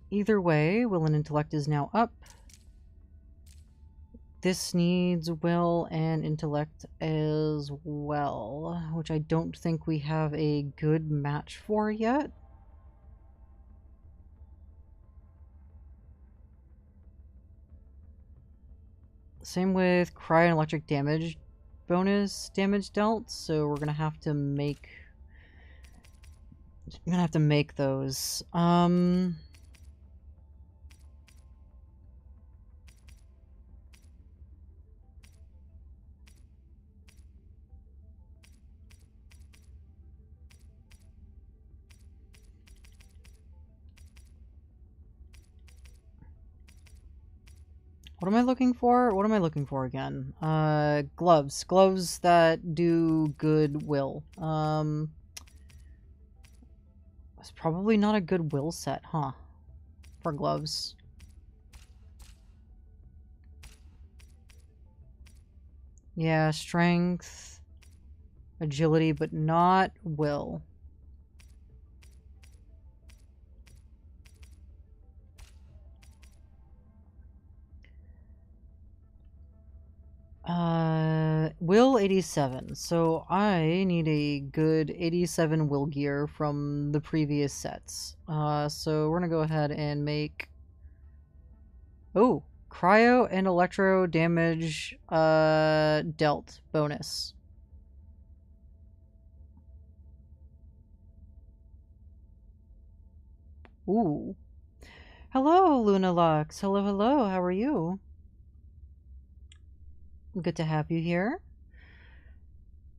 Either way, will and intellect is now up. This needs will and intellect as well, which I don't think we have a good match for yet. Same with cry and electric damage bonus damage dealt, so we're gonna have to make... those. What am I looking for? What am I looking for again? Gloves. Gloves that do goodwill. It's probably not a goodwill set, huh? For gloves. Yeah, strength, agility, but not will. Will 87. So I need a good 87 will gear from the previous sets. So we're gonna go ahead and make... Oh, Cryo and electro damage dealt bonus. Ooh. Hello, Luna Lux. Hello, hello. How are you? Good to have you here.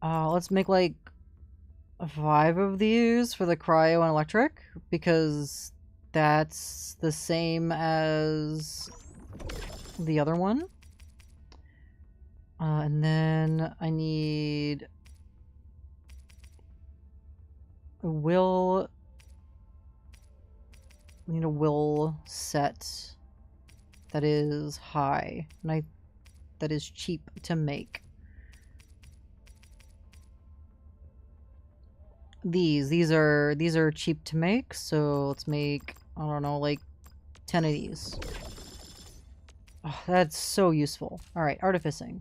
Let's make like 5 of these for the cryo and electric, because that's the same as the other one. And then I need a will. I need a will set that is high, and that is cheap to make. These are cheap to make, so let's make, I don't know, like 10 of these. Oh, that's so useful. All right, artificing.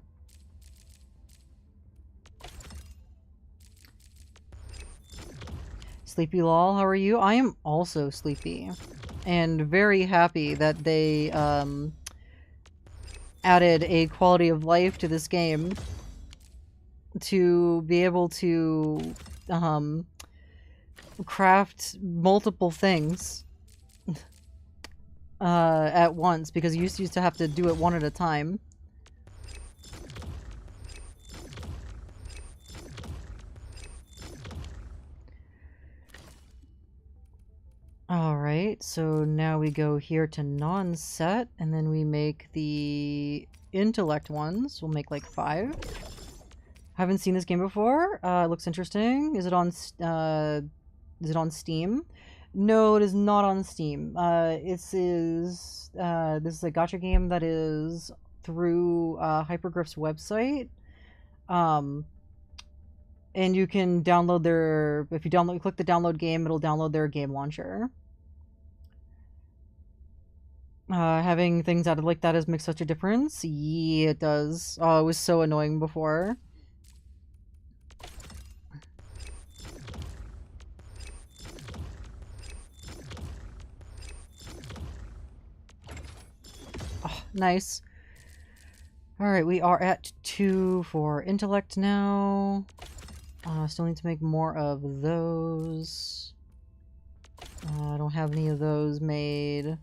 Sleepy lol, how are you? I am also sleepy, and very happy that they added a quality of life to this game to be able to craft multiple things at once, because you used to have to do it one at a time. Alright, so now we go here to non-set, and then we make the intellect ones. We'll make like 5. Haven't seen this game before. It looks interesting. Is it on Steam? No, it is not on Steam. This is a gacha game that is through Hypergriff's website. And you can download their, if you click the download game, it'll download their game launcher. Having things added like that makes such a difference. Yeah, it does. Oh, it was so annoying before. Oh, nice. Alright, we are at 2 for intellect now. Still need to make more of those. I don't have any of those made.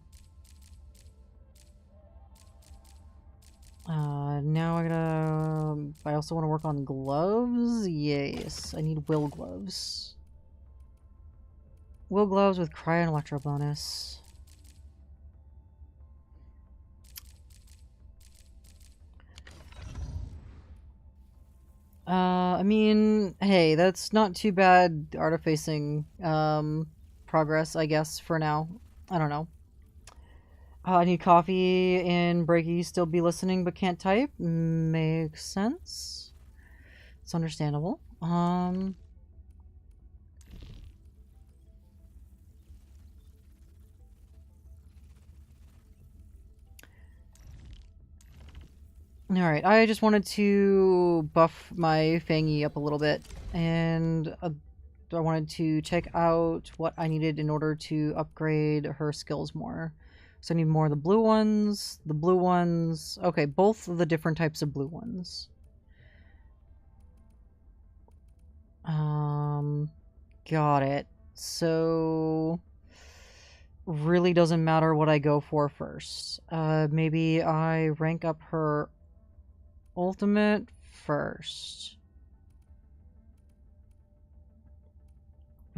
Now I also want to work on gloves. Yes, I need will gloves. Will gloves with cryo and electro bonus. I mean, hey, that's not too bad artifacing progress, I guess, for now. I don't know. I need coffee, and Breaky still be listening but can't type. Makes sense. It's understandable. Alright, I just wanted to buff my Fangy up a little bit, and I wanted to check out what I needed in order to upgrade her skills more. So I need more of the blue ones, okay, both of the different types of blue ones. Got it. So really doesn't matter what I go for first. Maybe I rank up her ultimate first.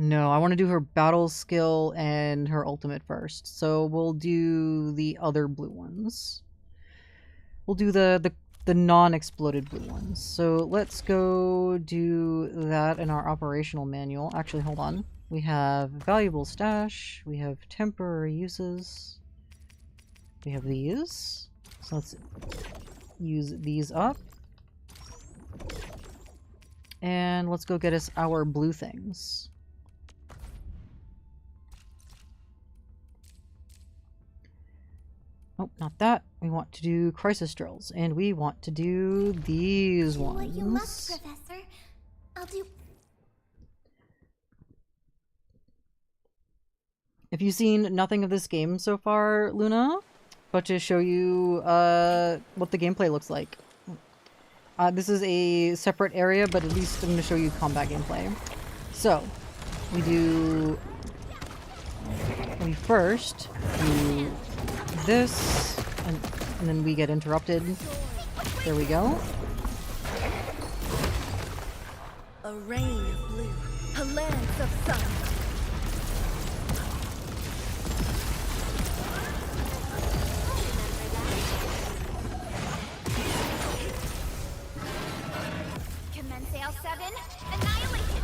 No, I want to do her battle skill and her ultimate first. So we'll do the other blue ones. We'll do the non-exploded blue ones. So let's go do that in our operational manual. Actually, hold on. We have valuable stash. We have temporary uses. We have these. So let's use these up. And let's go get us our blue things. Nope, not that. We want to do crisis drills, and we want to do these ones. What you must, Professor. I'll do. If you've seen nothing of this game so far, Luna, but to show you what the gameplay looks like. This is a separate area, but at least I'm going to show you combat gameplay. So, we first do this, and then we get interrupted. There we go. A rain of blue, a lance of sun. Commence L7, annihilation.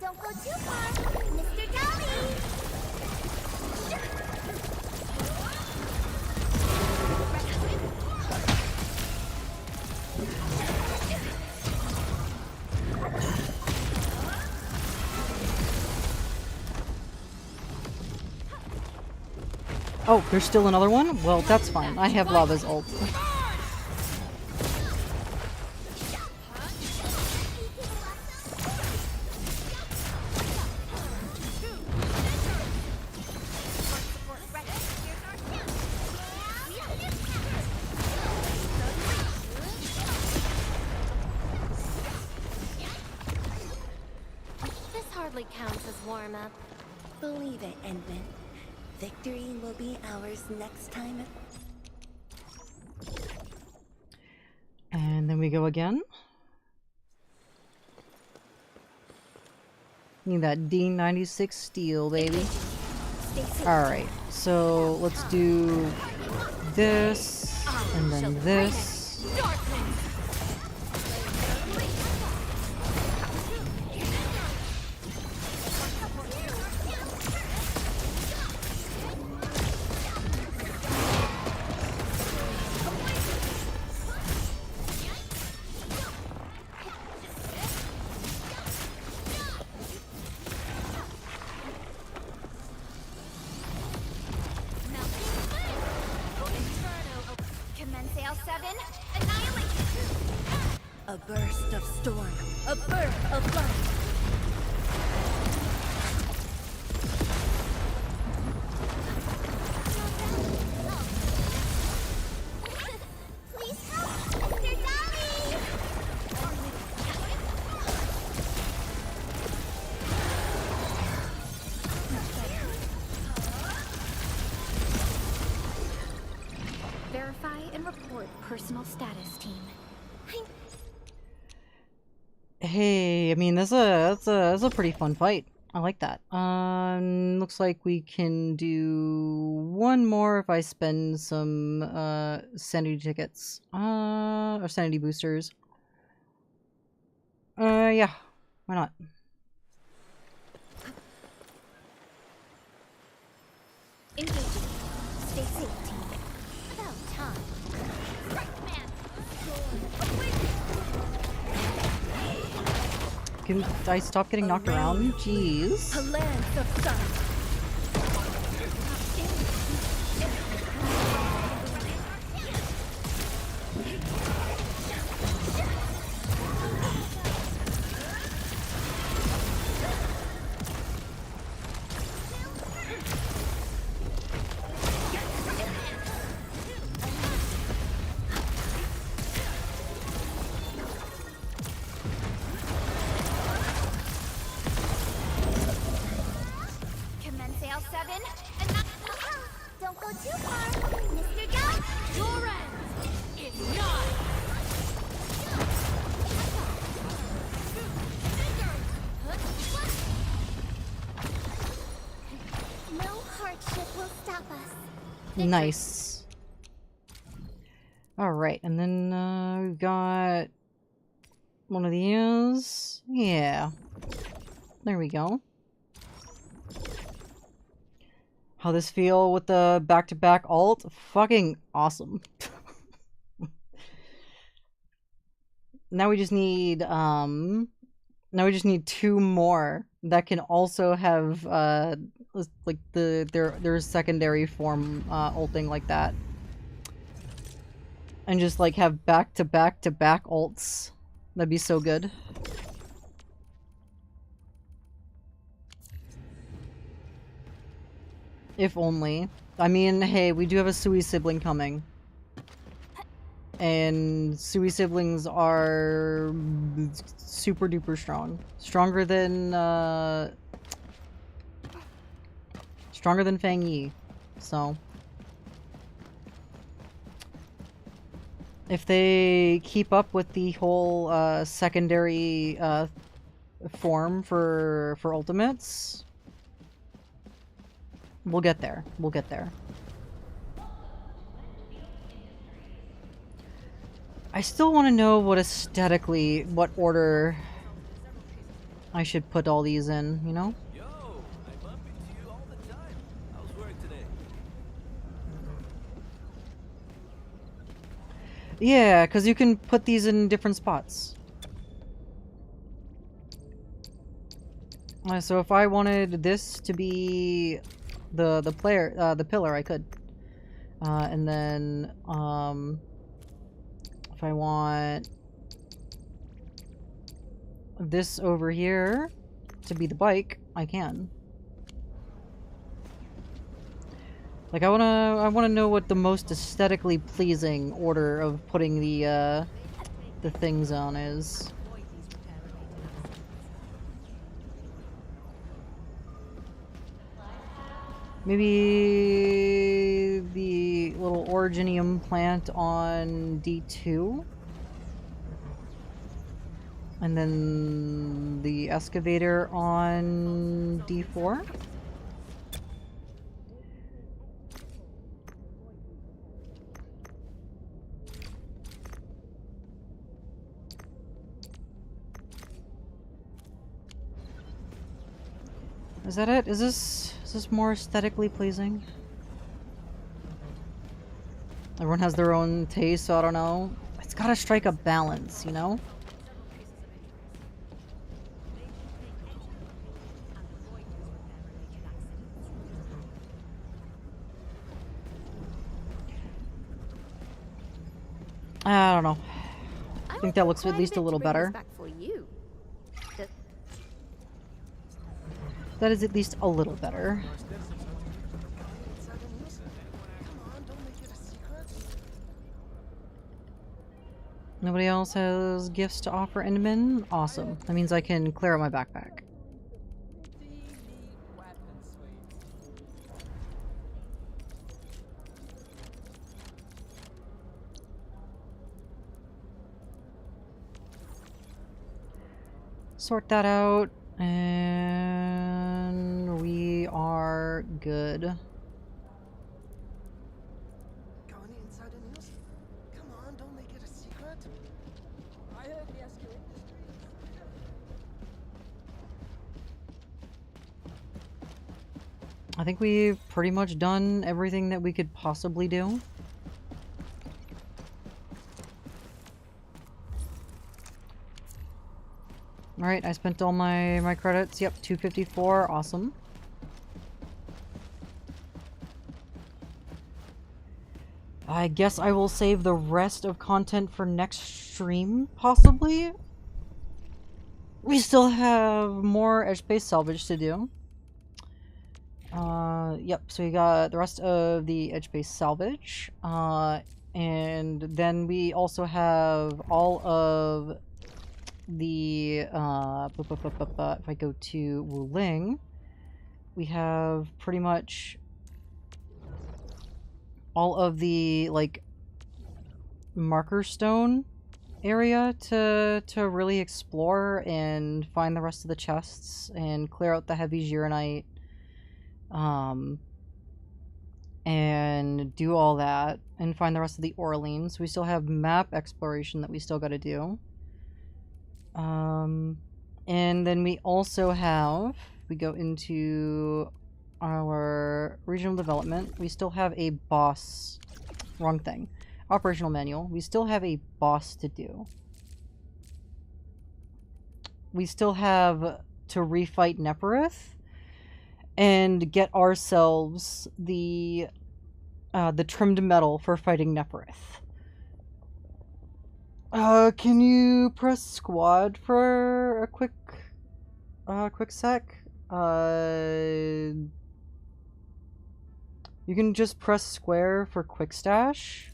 Don't go too far, Mr. Dolly. Oh, there's still another one? Well, that's fine. I have Lava's ult. This hardly counts as warm-up. Believe it, Endman. Victory will be ours next time. And then we go again. Need that D96 steel, baby. Alright, so let's do this, and then this. Commence L7, annihilation. A burst of storm, a birth of light. Please help, Mr. Dolly. Verify and report personal status, team. Hey, I mean, that's a pretty fun fight. I like that. Looks like we can do one more if I spend some sanity tickets. Or sanity boosters. Yeah, why not? Engaging. Stay safe, team. About time. Can I stop getting knocked around? Jeez. A lance of sun. Commence L7, and don't go too far, Mr. Dolly. Your end is nigh. No hardship will stop us. Nice. Alright, and then we've got one of these. Yeah. There we go. How this feel with the back-to-back ult? Fucking awesome. Now we just need two more that can also have like their secondary form ulting like that. And just like have back-to-back-to-back ults. That'd be so good. If only. I mean, hey, we do have a Sui sibling coming. And Sui siblings are super duper strong. Stronger than Fang Yi. So if they keep up with the whole secondary form for ultimates, we'll get there. We'll get there. I still want to know what aesthetically, what order I should put all these in, you know? Yo, I bump into you all the time. How's work today? Yeah, because you can put these in different spots. So if I wanted this to be the pillar, I could. And then if I want this over here to be the bike, I can. Like I wanna know what the most aesthetically pleasing order of putting the things on is. Maybe the little Originium plant on D2. And then the excavator on D4. Is that it? Is this more aesthetically pleasing? Everyone has their own taste, so I don't know. It's gotta strike a balance, you know? I don't know. I think that looks at least a little better. That is at least a little better. Nobody else has gifts to offer Enderman? Awesome. That means I can clear out my backpack. Sort that out, and we are good. Going inside the news? Come on, don't make it a secret. I heard the SQ Industries. I think we've pretty much done everything that we could possibly do. Alright, I spent all my credits. Yep, 254. Awesome. I guess I will save the rest of content for next stream, possibly. We still have more edge-based salvage to do. Yep, so we got the rest of the edge-based salvage. And then we also have all of the if I go to Wuling, we have pretty much all of the like marker stone area to really explore and find the rest of the chests and clear out the heavy Gironite, and do all that and find the rest of the Orleans. We still have map exploration that we still got to do. And then we also have, we go into our regional development, we still have a boss, wrong thing, operational manual, we still have a boss to do. We still have to refight Neperith and get ourselves the trimmed metal for fighting Neperith. Can you press squad for a quick sec? You can just press square for quick stash.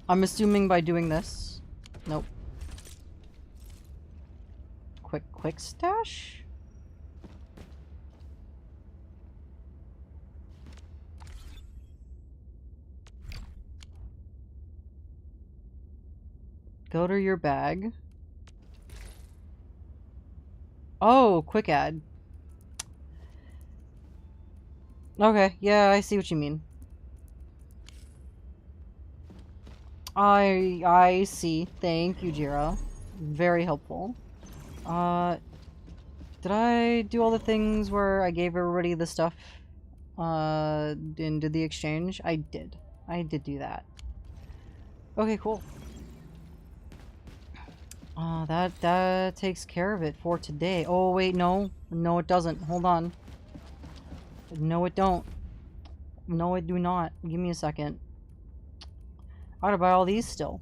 I'm assuming by doing this. Nope. Quick stash? Go to your bag. Oh, quick add. Okay, yeah, I see what you mean. I see. Thank you, Jira. Very helpful. Did I do all the things where I gave everybody the stuff and did the exchange? I did. I did do that. Okay, cool. That takes care of it for today. Oh, wait, no. No, it doesn't. Hold on. No, it don't. No, it do not. Give me a second. I gotta buy all these still.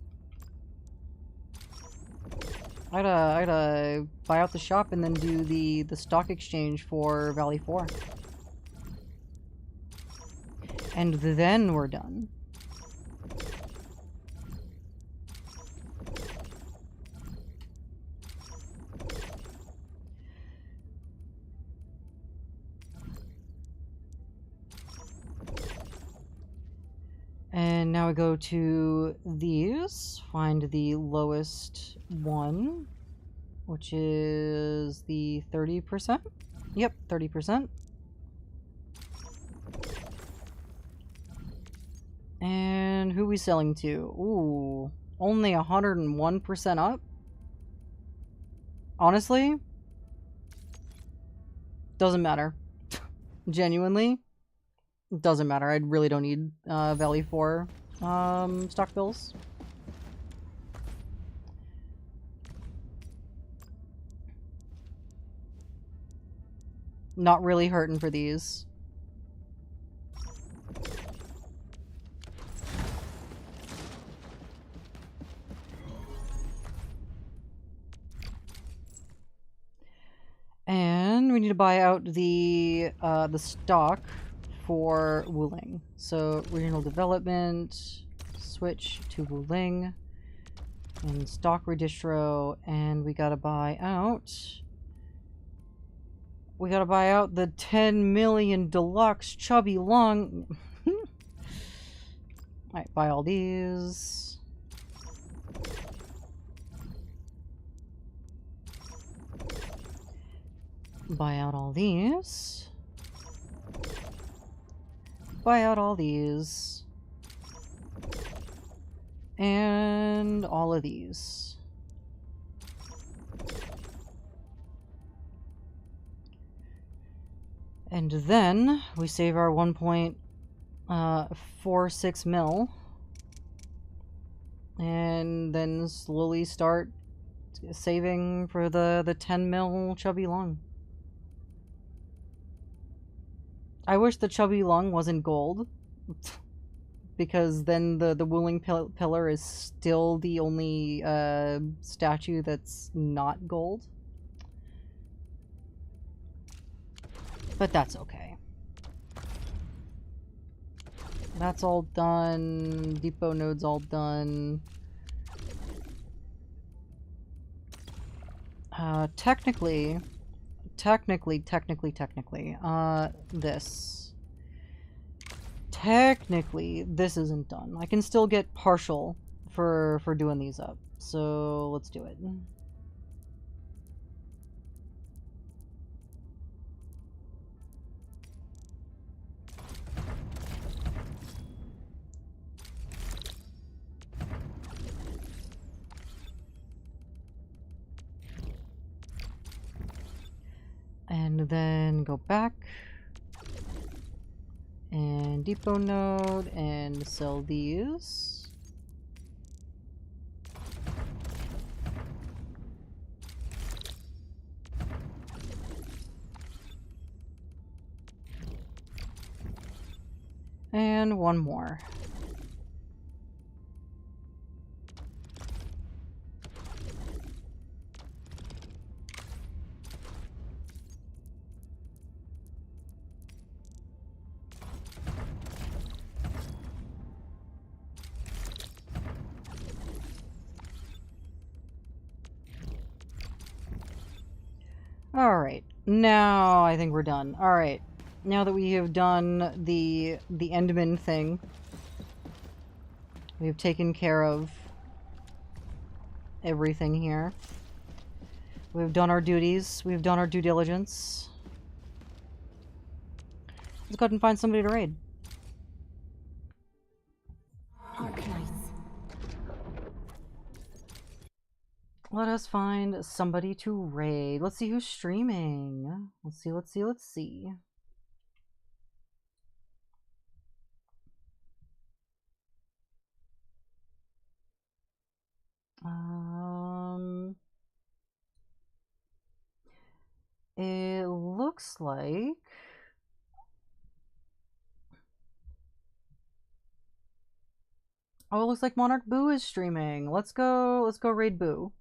I gotta buy out the shop and then do the stock exchange for Valley 4. And then we're done. And now we go to these, find the lowest one, which is the 30%. Yep, 30%. And who we selling to? Ooh, only 101% up? Honestly, doesn't matter. Genuinely, doesn't matter. I really don't need Valley 4 stock bills. Not really hurting for these. And we need to buy out the stock for Wuling. So regional development, switch to Wuling, and stock redistro, and we gotta buy out. We gotta buy out the 10 million deluxe chubby lung. Alright, buy all these. Buy out all these. Buy out all these. And all of these. And then we save our 1.46 mil. And then slowly start saving for the 10 mil chubby lung. I wish the chubby lung wasn't gold, because then the Wuling pillar is still the only statue that's not gold. But that's okay. That's all done. Depot node's all done. Technically, this. Technically, this isn't done. I can still get partial for doing these up. So let's do it. And then go back and depot node and sell these. And one more. Alright, now I think we're done. Alright, now that we have done the Endman thing, we have taken care of everything here. We've done our duties, we've done our due diligence. Let's go ahead and find somebody to raid. Arknights. Let us find somebody to raid. Let's see who's streaming. Let's see, let's see, let's see. It looks like... Oh, it looks like Monarch Boo is streaming. Let's go raid Boo.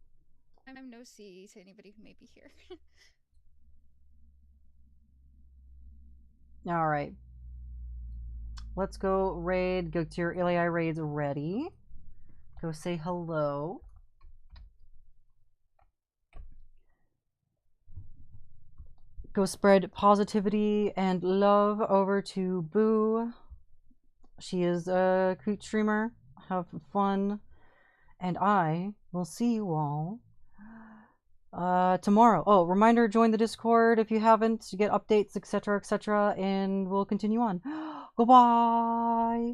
I'm no CE to anybody who may be here. Alright. Let's go raid. Go to your LAI raids ready. Go say hello. Go spread positivity and love over to Boo. She is a cute streamer. Have fun. And I will see you all tomorrow. Oh, reminder, join the Discord if you haven't to get updates, etc., etc., and we'll continue on. Goodbye!